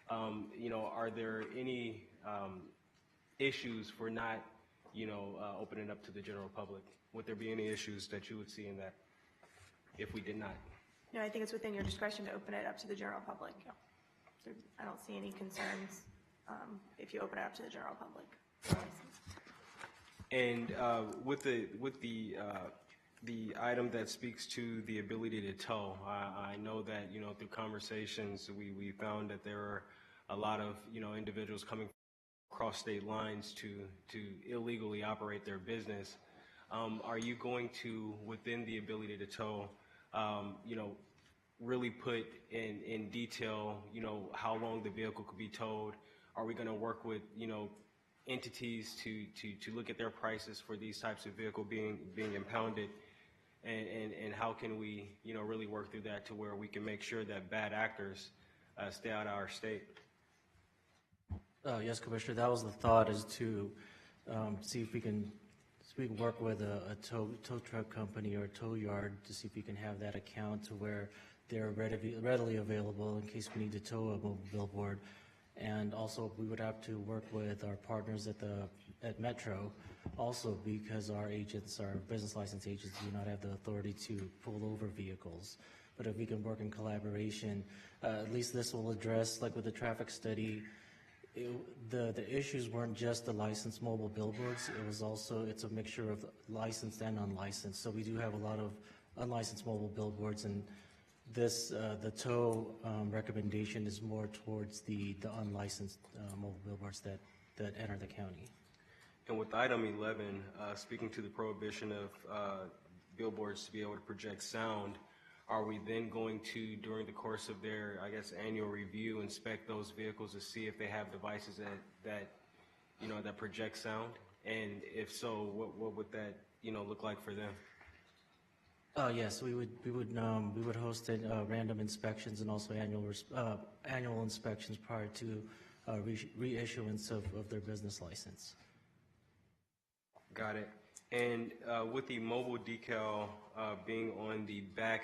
are there any issues for not opening up to the general public? Would there be any issues that you would see in that if we did not? No, I think it's within your discretion to open it up to the general public. I don't see any concerns if you open it up to the general public. And with the item that speaks to the ability to tow, I know that, you know, through conversations, we found that there are a lot of, you know, individuals coming across state lines to illegally operate their business. Are you going to, within the ability to tow, you know, really put in detail, you know, how long the vehicle could be towed? Are we going to work with, you know, entities to look at their prices for these types of vehicle being impounded? And how can we, you know, really work through that to where we can make sure that bad actors stay out of our state? Yes, Commissioner, that was the thought, is to see if we can work with a tow truck company or a tow yard to see if we can have that account to where they're readily available in case we need to tow a mobile billboard. And also, we would have to work with our partners at Metro, also because our agents, our business license agents, do not have the authority to pull over vehicles. But if we can work in collaboration, at least this will address, like with the traffic study, the issues weren't just the licensed mobile billboards. It was also, it's a mixture of licensed and unlicensed. So we do have a lot of unlicensed mobile billboards, and this, the tow recommendation is more towards the unlicensed mobile billboards that enter the county. And with item 11, speaking to the prohibition of billboards to be able to project sound, are we then going to, during the course of their, I guess, annual review, inspect those vehicles to see if they have devices that you know, that project sound? And if so, what would that, you know, look like for them? Yes, we would host random inspections and also annual inspections prior to reissuance of their business license. Got it. And with the mobile decal being on the back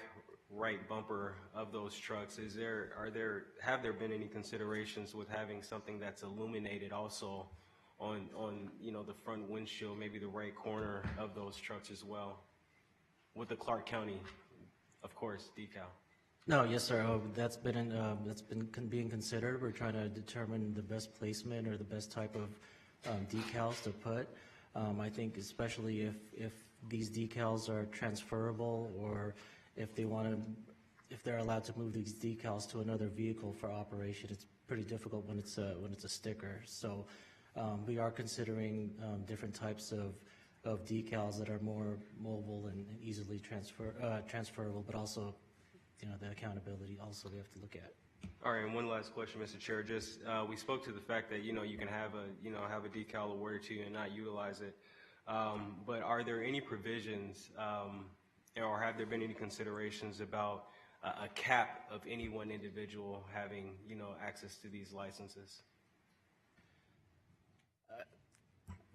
right bumper of those trucks, have there been any considerations with having something that's illuminated also on you know, the front windshield, maybe the right corner of those trucks as well, with the Clark County, of course, decal? No, yes, sir. That's been being considered. We're trying to determine the best placement or the best type of decals to put. I think especially if these decals are transferable, or if they're allowed to move these decals to another vehicle for operation, it's pretty difficult when it's a sticker. So we are considering different types of decals that are more mobile and easily transferable, but also, you know, the accountability also we have to look at. All right, and one last question, Mr. Chair. Just we spoke to the fact that, you know, you can have a decal awarded to you and not utilize it. But are there any provisions, or have there been any considerations about a cap of any one individual having, you know, access to these licenses?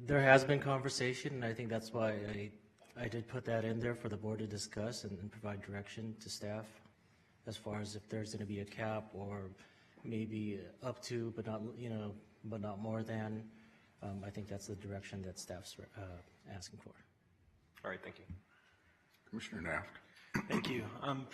There has been conversation, and I think that's why I did put that in there for the board to discuss and provide direction to staff as far as if there's going to be a cap, or maybe up to, but not, you know, but not more than. I think that's the direction that staff's asking for. All right, thank you. Commissioner Naft. Thank you.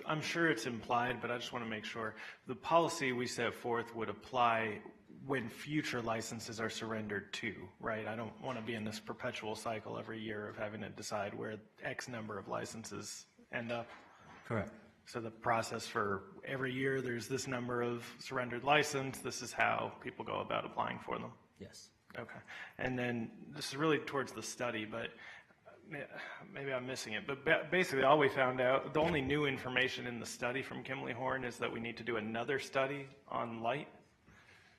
I'm sure it's implied, but I just want to make sure. The policy we set forth would apply when future licenses are surrendered to, right? I don't want to be in this perpetual cycle every year of having to decide where X number of licenses end up. Correct. So the process for every year, there's this number of surrendered license. This is how people go about applying for them. Yes. Okay. And then this is really towards the study, but maybe I'm missing it. But basically, all we found out, the only new information in the study from Kimley Horn is that we need to do another study on light.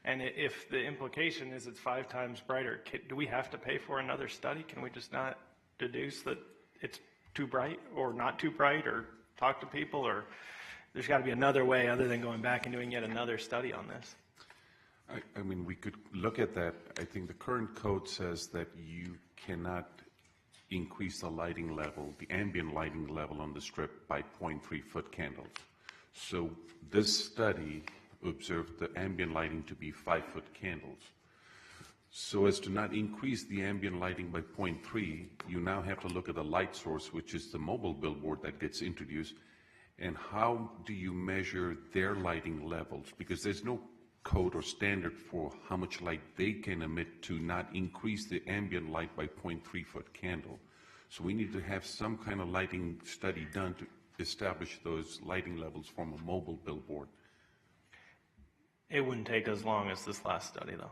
And if the implication is it's 5 times brighter, do we have to pay for another study? Can we just not deduce that it's too bright or not too bright, or talk to people, or there's got to be another way other than going back and doing yet another study on this? I mean, we could look at that. I think the current code says that you cannot increase the lighting level, the ambient lighting level on the strip by 0.3 foot candles. So this study observed the ambient lighting to be 5 foot candles. So as to not increase the ambient lighting by 0.3, you now have to look at the light source, which is the mobile billboard that gets introduced, and how do you measure their lighting levels? Because there's no code or standard for how much light they can emit to not increase the ambient light by 0.3-foot candle. So we need to have some kind of lighting study done to establish those lighting levels from a mobile billboard. It wouldn't take as long as this last study, though.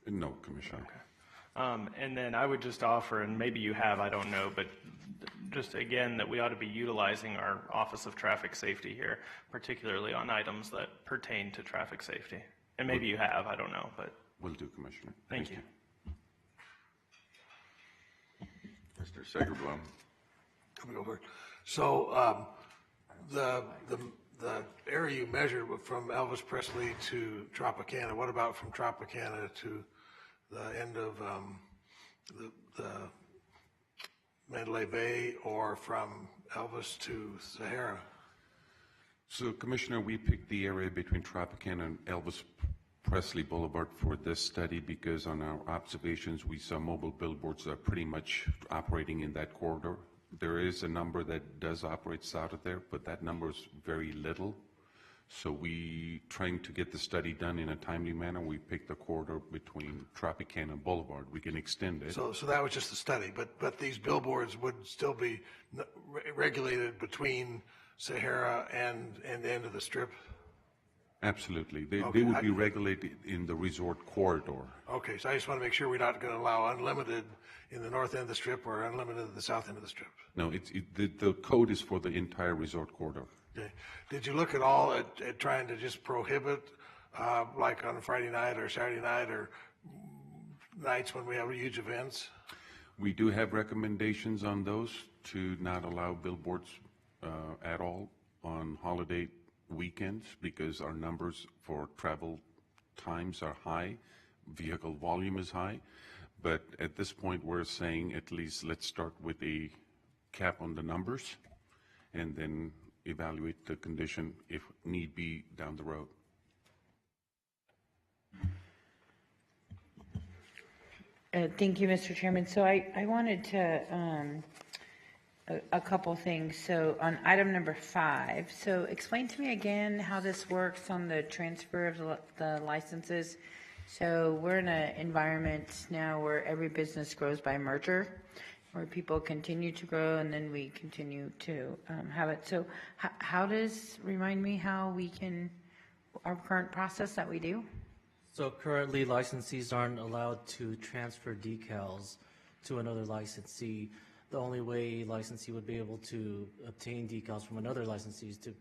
No, Commissioner. Okay. And then I would just offer, and maybe you have, I don't know, but just again, that we ought to be utilizing our Office of Traffic Safety here, particularly on items that pertain to traffic safety. And maybe you have, I don't know, but. Will do, Commissioner. Thank you. Mr. Segerblum. Coming over. So the area you measured from Elvis Presley to Tropicana, what about from Tropicana to the end of the Mandalay Bay, or from Elvis to Sahara? So, Commissioner, we picked the area between Tropicana and Elvis Presley Boulevard for this study because on our observations we saw mobile billboards that are pretty much operating in that corridor. There is a number that does operate south of there, but that number is very little. So we, trying to get the study done in a timely manner, we picked the corridor between Tropicana and Boulevard. We can extend it. So that was just a study, but these billboards would still be regulated between Sahara and the end of the Strip? Absolutely. They would be regulated in the resort corridor. Okay, so I just want to make sure we're not going to allow unlimited in the north end of the Strip or unlimited at the south end of the Strip. No, the code is for the entire resort corridor. Okay. Did you look at all at trying to just prohibit, like on a Friday night or Saturday night or nights when we have huge events? We do have recommendations on those to not allow billboards at all on holiday weekends because our numbers for travel times are high, vehicle volume is high. But at this point, we're saying at least let's start with a cap on the numbers and then evaluate the condition if need be down the road. Thank you, Mr. Chairman. So I wanted to, a couple things. So on item number 5, so explain to me again how this works on the transfer of the licenses. So we're in an environment now where every business grows by merger, where people continue to grow and then we continue to have it. So how does, remind me how we can, our current process that we do? So currently licensees aren't allowed to transfer decals to another licensee. The only way licensee would be able to obtain decals from another licensee is to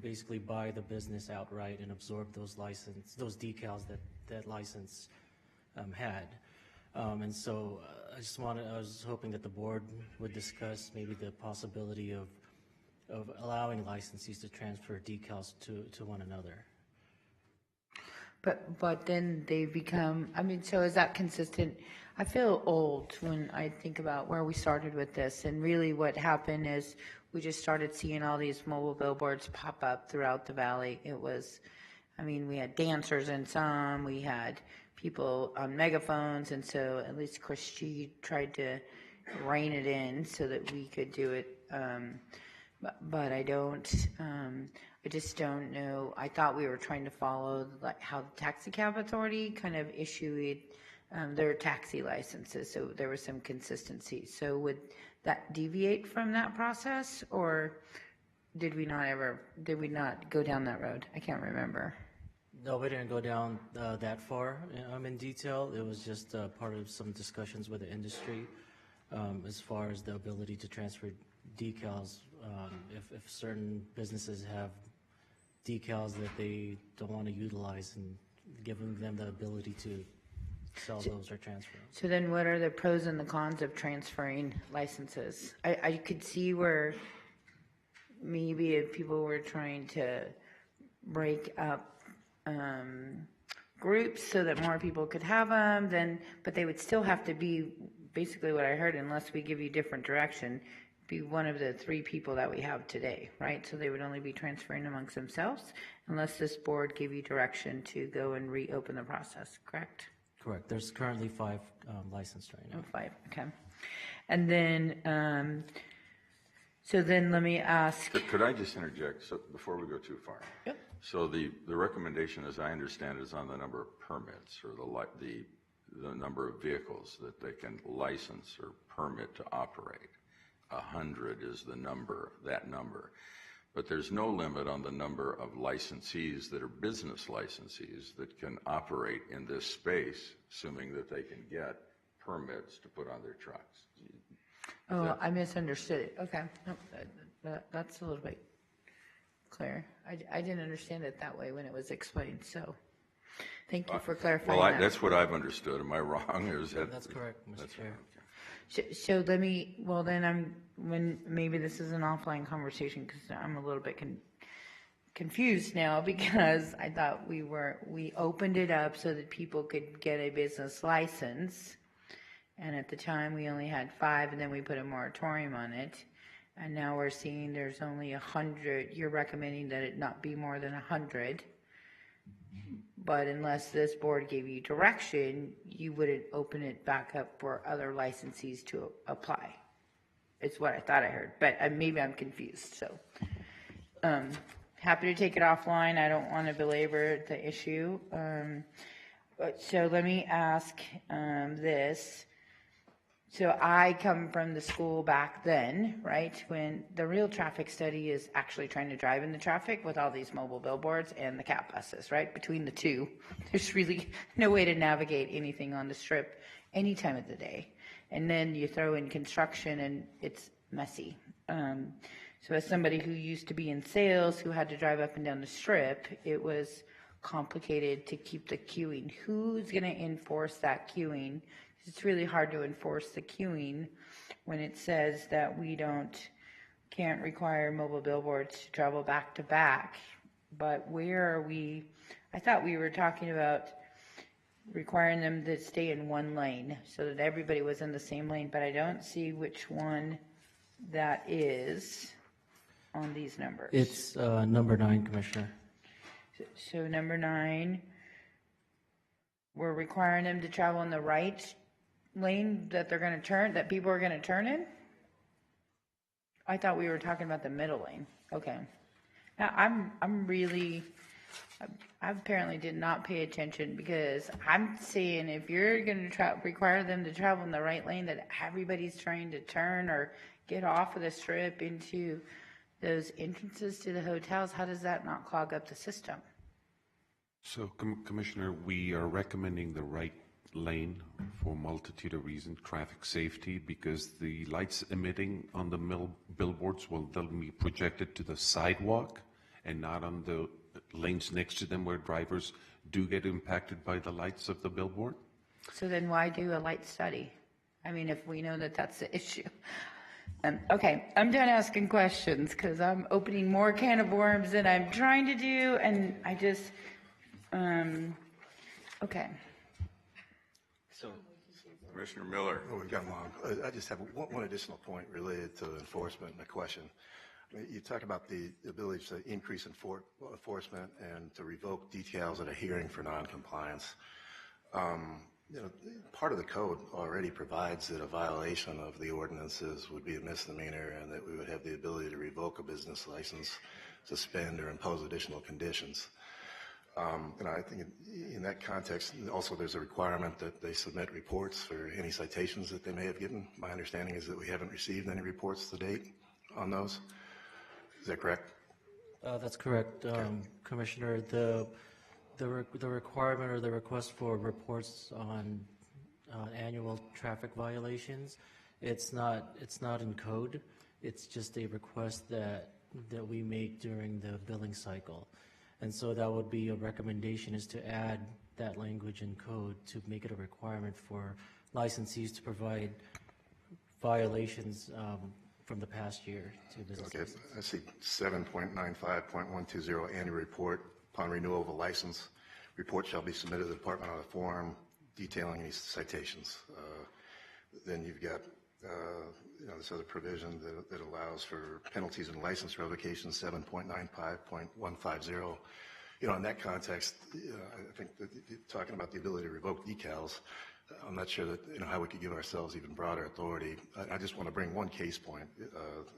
basically buy the business outright and absorb those decals that license had. And so I was hoping that the board would discuss maybe the possibility of allowing licensees to transfer decals to one another. But then they become, I mean, so is that consistent? I feel old when I think about where we started with this, and really what happened is we just started seeing all these mobile billboards pop up throughout the valley. It was, I mean, we had dancers in some, we had people on megaphones, and so at least Chris G tried to rein it in so that we could do it. But I don't, I just don't know. I thought we were trying to follow like how the taxi cab authority kind of issued their taxi licenses, so there was some consistency. So would that deviate from that process, or did we not go down that road? I can't remember. No, we didn't go down that far in detail. It was just part of some discussions with the industry as far as the ability to transfer decals. If certain businesses have decals that they don't want to utilize, and giving them the ability to sell those or transfer them. So then what are the pros and the cons of transferring licenses? I could see where maybe if people were trying to break up groups so that more people could have them, then, but they would still have to be, basically what I heard, unless we give you different direction, be one of the 3 people that we have today, right? So they would only be transferring amongst themselves unless this board gave you direction to go and reopen the process, correct? Correct. There's currently 5 licensed right now. Oh, 5, okay. And then So then let me ask, Could I just interject before we go too far? Yep. So the recommendation, as I understand it, is on the number of permits or the number of vehicles that they can license or permit to operate. 100 is that number. But there's no limit on the number of licensees that are business licensees that can operate in this space, assuming that they can get permits to put on their trucks. oh, I misunderstood it. Okay, no, that's a little bit clear. I didn't understand it that way when it was explained, so thank you for clarifying that. That's what I've understood. Am I wrong? Or is that, That's correct, Mr. Chair. So let me, well then maybe this is an offline conversation because I'm a little bit confused now because I thought we opened it up so that people could get a business license. And at the time we only had 5 and then we put a moratorium on it. And now we're seeing there's only 100. You're recommending that it not be more than 100. But unless this board gave you direction, you wouldn't open it back up for other licensees to apply. It's what I thought I heard, but maybe I'm confused. So happy to take it offline. I don't want to belabor the issue. So let me ask this. So I come from the school back then, right, when the real traffic study is actually trying to drive in the traffic with all these mobile billboards and the cat buses, right? Between the two, there's really no way to navigate anything on the strip any time of the day. And then you throw in construction and it's messy. So as somebody who used to be in sales, who had to drive up and down the strip, it was complicated to keep the queuing. Who's going to enforce that queuing? It's really hard to enforce the queuing when it says that we can't require mobile billboards to travel back to back. But where are we? I thought we were talking about requiring them to stay in one lane so that everybody was in the same lane, but I don't see which one that is on these numbers. It's number 9, Commissioner. So number 9, we're requiring them to travel in the right lane that people are going to turn in? I thought we were talking about the middle lane. Okay. Now I apparently did not pay attention because I'm saying if you're going to require them to travel in the right lane, that everybody's trying to turn or get off of the strip into those entrances to the hotels, how does that not clog up the system? So, Commissioner, we are recommending the right lane for a multitude of reasons. Traffic safety, because the lights emitting on the billboards they'll be projected to the sidewalk and not on the lanes next to them where drivers do get impacted by the lights of the billboard. So then why do a light study? I mean, if we know that that's the issue. Okay, I'm done asking questions because I'm opening more can of worms than I'm trying to do, and I just, okay. So, Commissioner Miller. Oh, we've got long. I just have one additional point related to enforcement and a question. I mean, you talk about the ability to increase enforcement and to revoke decals at a hearing for noncompliance. Part of the code already provides that a violation of the ordinances would be a misdemeanor and that we would have the ability to revoke a business license, suspend or impose additional conditions. I think in that context, also there's a requirement that they submit reports for any citations that they may have given. My understanding is that we haven't received any reports to date on those. Is that correct? That's correct, okay. Commissioner. The requirement or the request for reports on annual traffic violations, it's not in code. It's just a request that we make during the billing cycle. And so that would be a recommendation, is to add that language in code to make it a requirement for licensees to provide violations from the past year to businesses. Okay, I see 7.95.120 annual report upon renewal of a license. Report shall be submitted to the department on a form detailing any citations. Then you've got this other provision that allows for penalties and license revocation, 7.95.150. In that context, I think that talking about the ability to revoke decals, I'm not sure that, how we could give ourselves even broader authority. I just want to bring one case point.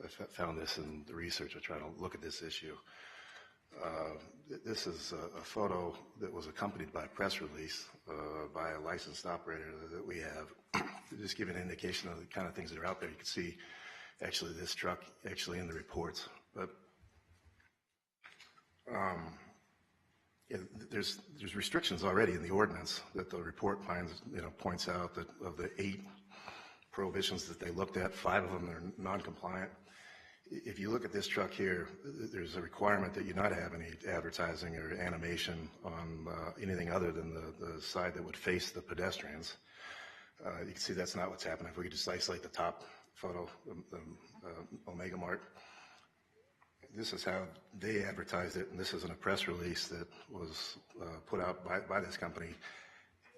I found this in the research of trying to look at this issue. This is a photo that was accompanied by a press release by a licensed operator that we have. To just give an indication of the kind of things that are out there. You can see actually this truck actually in the reports. But yeah, there's restrictions already in the ordinance that the report points out that of the 8 prohibitions that they looked at, 5 of them are non-compliant. If you look at this truck here, there's a requirement that you not have any advertising or animation on anything other than the side that would face the pedestrians. You can see that's not what's happening. If we could just isolate the top photo, the Omega Mart. This is how they advertised it, and this is in a press release that was put out by this company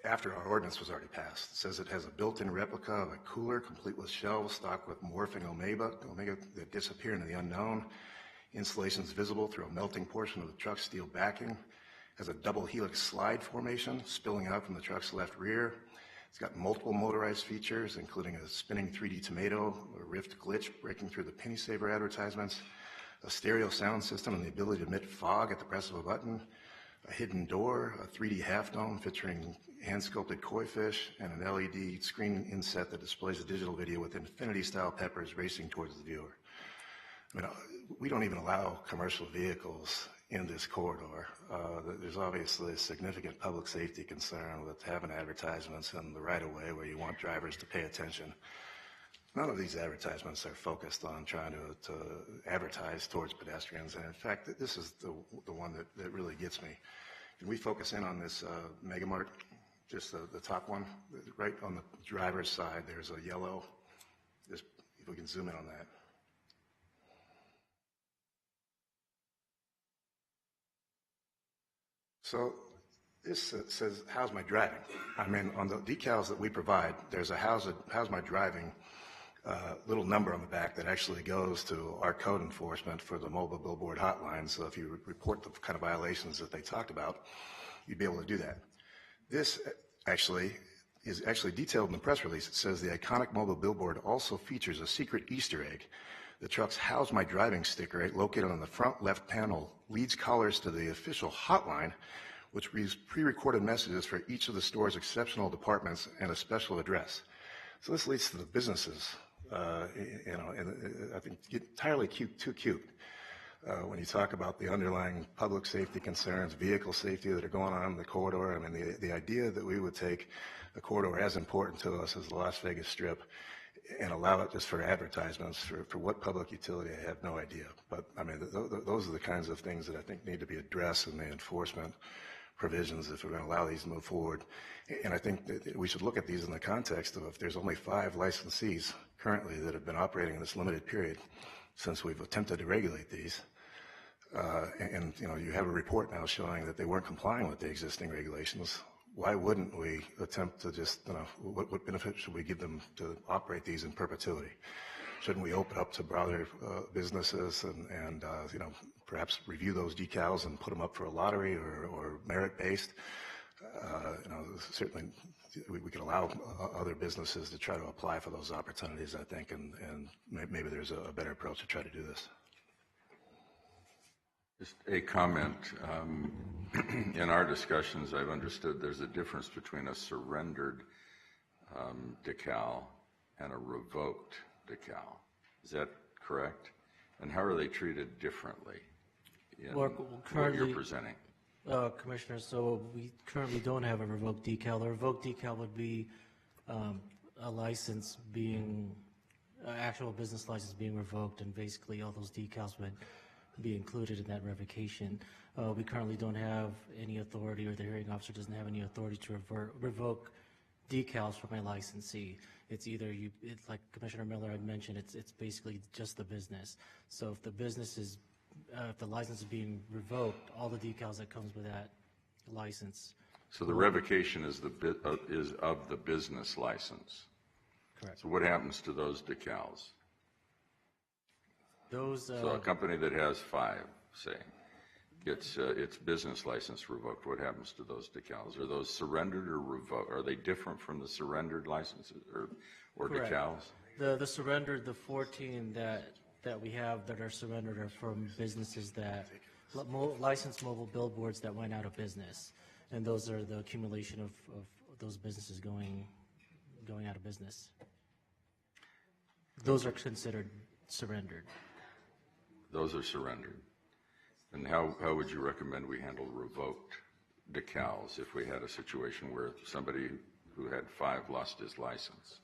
after our ordinance was already passed. It says it has a built-in replica of a cooler complete with shelves stocked with morphing Omega that disappear into the unknown. Installations visible through a melting portion of the truck's steel backing. Has a double helix slide formation spilling out from the truck's left rear. It's got multiple motorized features, including a spinning 3D tomato, a rift glitch breaking through the penny saver advertisements, a stereo sound system and the ability to emit fog at the press of a button, a hidden door, a 3D half dome featuring hand-sculpted koi fish, and an LED screen inset that displays a digital video with infinity-style peppers racing towards the viewer. I mean, we don't even allow commercial vehicles in this corridor. There's obviously a significant public safety concern with having advertisements in the right-of-way where you want drivers to pay attention. None of these advertisements are focused on trying to advertise towards pedestrians, and in fact, this is the one that really gets me. Can we focus in on this Megamart, just the top one? Right on the driver's side, there's a yellow, just if we can zoom in on that. So this says, how's my driving? I mean, on the decals that we provide, there's a how's my driving little number on the back that actually goes to our code enforcement for the mobile billboard hotline. So if you report the kind of violations that they talked about, you'd be able to do that. This is actually detailed in the press release. It says the iconic mobile billboard also features a secret Easter egg. The truck's How's My Driving sticker, located on the front left panel, leads callers to the official hotline, which reads pre-recorded messages for each of the store's exceptional departments and a special address. So this leads to the businesses, and I think entirely too cute. When you talk about the underlying public safety concerns, vehicle safety that are going on in the corridor, I mean, the idea that we would take a corridor as important to us as the Las Vegas Strip and allow it just for advertisements for what public utility, I have no idea. But I mean, those are the kinds of things that I think need to be addressed in the enforcement provisions if we're going to allow these to move forward. And I think that we should look at these in the context of if there's only 5 licensees currently that have been operating in this limited period since we've attempted to regulate these, and you have a report now showing that they weren't complying with the existing regulations. Why wouldn't we attempt to just, what benefit should we give them to operate these in perpetuity? Shouldn't we open up to broader businesses and perhaps review those decals and put them up for a lottery or merit-based? Certainly we could allow other businesses to try to apply for those opportunities, I think, and maybe there's a better approach to try to do this. Just a comment. In our discussions, I've understood there's a difference between a surrendered decal and a revoked decal. Is that correct? And how are they treated differently in what you're presenting? Commissioner, so we currently don't have a revoked decal. A revoked decal would be a license being, actual business license being revoked, and basically all those decals would be included in that revocation. We currently don't have any authority, or the hearing officer doesn't have any authority to revoke decals from a licensee. It's either it's like Commissioner Miller had mentioned, it's basically just the business. So if the business is, if the license is being revoked, all the decals that comes with that license. So the revocation is of the business license. Correct. So what happens to those decals? Those. So a company that has 5, say, its business license revoked, what happens to those decals? Are those surrendered or revoked? Are they different from the surrendered licenses or Correct. decals? The surrendered, the 14 that we have that are surrendered are from businesses that, licensed mobile billboards that went out of business. And those are the accumulation of those businesses going out of business. Those are considered surrendered. Those are surrendered. And how would you recommend we handle revoked decals if we had a situation where somebody who had 5 lost his license?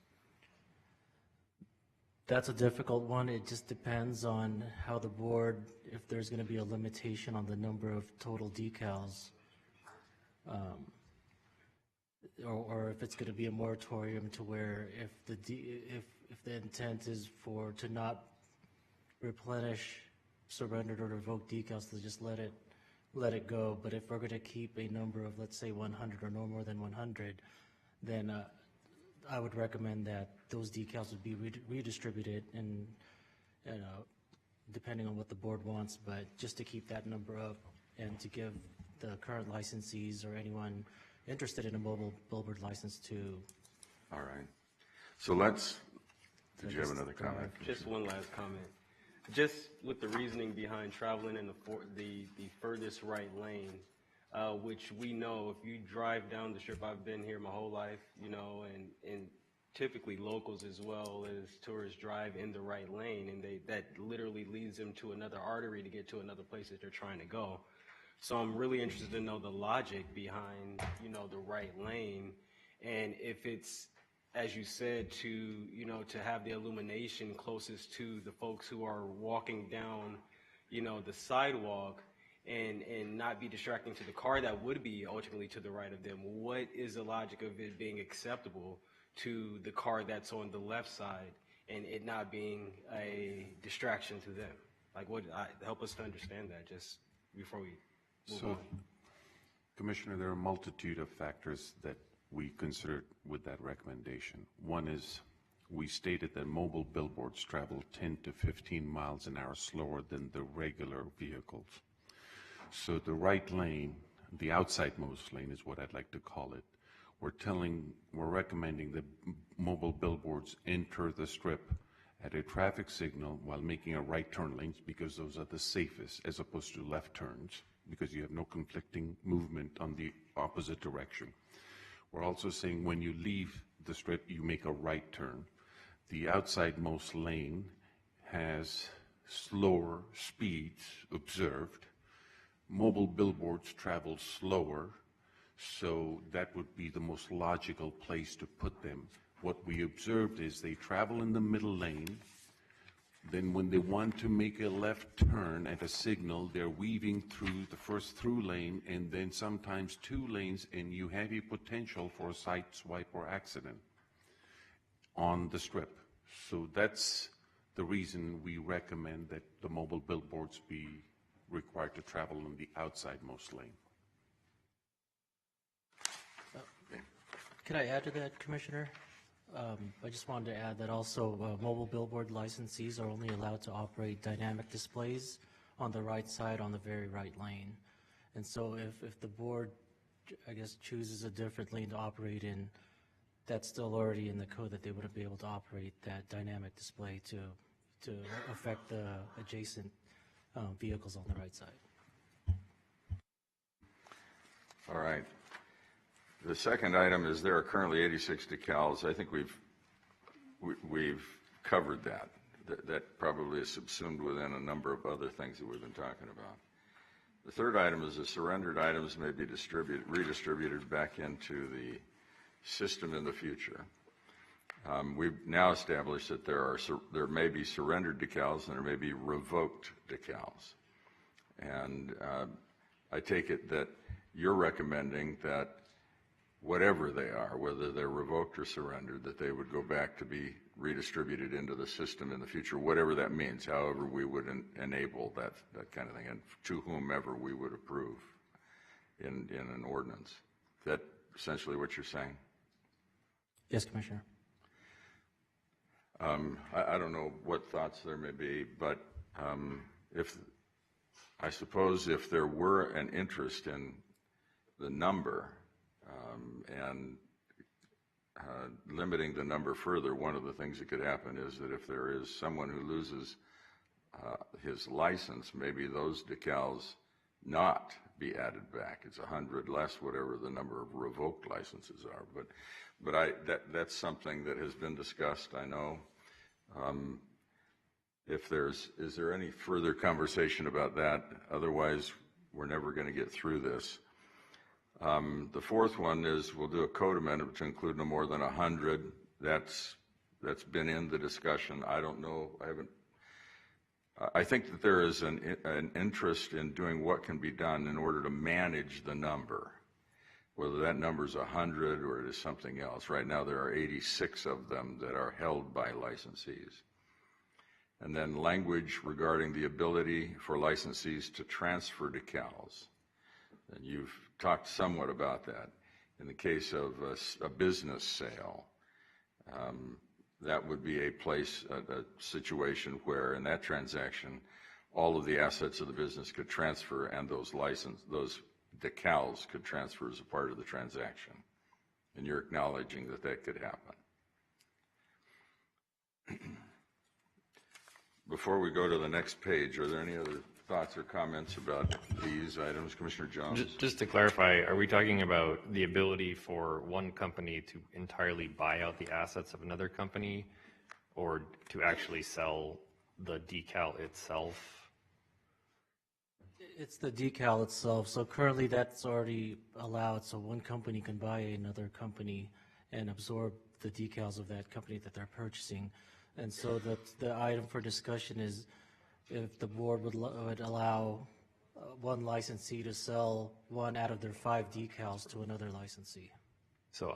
That's a difficult one. It just depends on how the board, if there's going to be a limitation on the number of total decals, or if it's going to be a moratorium to where if the intent is to not replenish surrendered or revoked decals, to just let it go. But if we're going to keep a number of, let's say, 100 or no more than 100, then I would recommend that those decals would be redistributed and depending on what the board wants, but just to keep that number up and to give the current licensees or anyone interested in a mobile billboard license to. All right. So did you have another comment? Just one last comment. Just with the reasoning behind traveling in the furthest right lane, which we know if you drive down the strip, I've been here my whole life, and typically locals as well as tourists drive in the right lane, and that literally leads them to another artery to get to another place that they're trying to go. So I'm really interested to know the logic behind, the right lane, and if it's, as you said, to have the illumination closest to the folks who are walking down, the sidewalk, and not be distracting to the car that would be ultimately to the right of them. What is the logic of it being acceptable to the car that's on the left side and it not being a distraction to them? Like, help us to understand that just before we move on. Commissioner, there are a multitude of factors that we considered with that recommendation. One is we stated that mobile billboards travel 10 to 15 miles an hour slower than the regular vehicles. So the right lane, the outsidemost lane is what I'd like to call it. We're recommending that mobile billboards enter the strip at a traffic signal while making a right turn lanes, because those are the safest, as opposed to left turns, because you have no conflicting movement on the opposite direction. We're also saying when you leave the strip, you make a right turn. The outsidemost lane has slower speeds observed. Mobile billboards travel slower, so that would be the most logical place to put them. What we observed is they travel in the middle lane, then when they want to make a left turn at a signal, they're weaving through the first through lane and then sometimes 2 lanes, and you have a potential for a side swipe or accident on the strip. So that's the reason we recommend that the mobile billboards be required to travel in the outsidemost lane. Could I add to that, Commissioner? I just wanted to add that also mobile billboard licensees are only allowed to operate dynamic displays on the right side on the very right lane. And so if the board, I guess, chooses a different lane to operate in, that's still already in the code that they wouldn't be able to operate that dynamic display to affect the adjacent vehicles on the right side. All right. The second item is there are currently 86 decals. I think we've covered that. That probably is subsumed within a number of other things that we've been talking about. The third item is the surrendered items may be redistributed back into the system in the future. We've now established that there may be surrendered decals and there may be revoked decals. And I take it that you're recommending that whatever they are, whether they're revoked or surrendered, that they would go back to be redistributed into the system in the future, whatever that means, however we would enable that kind of thing, and to whomever we would approve in an ordinance. Is that essentially what you're saying? Yes, Commissioner. I don't know what thoughts there may be, but if I suppose if there were an interest in the number and limiting the number further, one of the things that could happen is that if there is someone who loses his license, maybe those decals not be added back. It's 100 less whatever the number of revoked licenses are. But that's something that has been discussed, I know. Is there any further conversation about that? Otherwise, we're never going to get through this. The fourth one is we'll do a code amendment to include no more than 100. That's been in the discussion. I don't know. I think that there is an interest in doing what can be done in order to manage the number, whether that number is 100 or it is something else. Right now, there are 86 of them that are held by licensees. And then language regarding the ability for licensees to transfer decals. And you've talked somewhat about that. In the case of a business sale, that would be a situation where in that transaction, all of the assets of the business could transfer and those decals could transfer as a part of the transaction. And you're acknowledging that that could happen. Before we go to the next page, are there any other thoughts or comments about these items? Commissioner Jones? Just to clarify, are we talking about the ability for one company to entirely buy out the assets of another company or to actually sell the decal itself? It's the decal itself. So currently that's already allowed. So one company can buy another company and absorb the decals of that company that they're purchasing. And so the item for discussion is if the board would allow one licensee to sell one out of their 5 decals to another licensee. So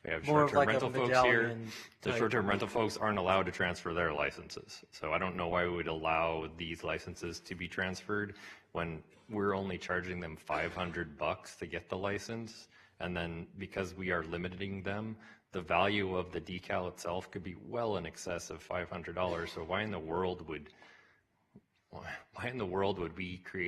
we have More of short-term like a rental folks here. medallion The type. short-term rental folks aren't allowed to transfer their licenses. So I don't know why we would allow these licenses to be transferred when we're only charging them $500 to get the license. And then because we are limiting them, the value of the decal itself could be well in excess of $500. So why in the world would we create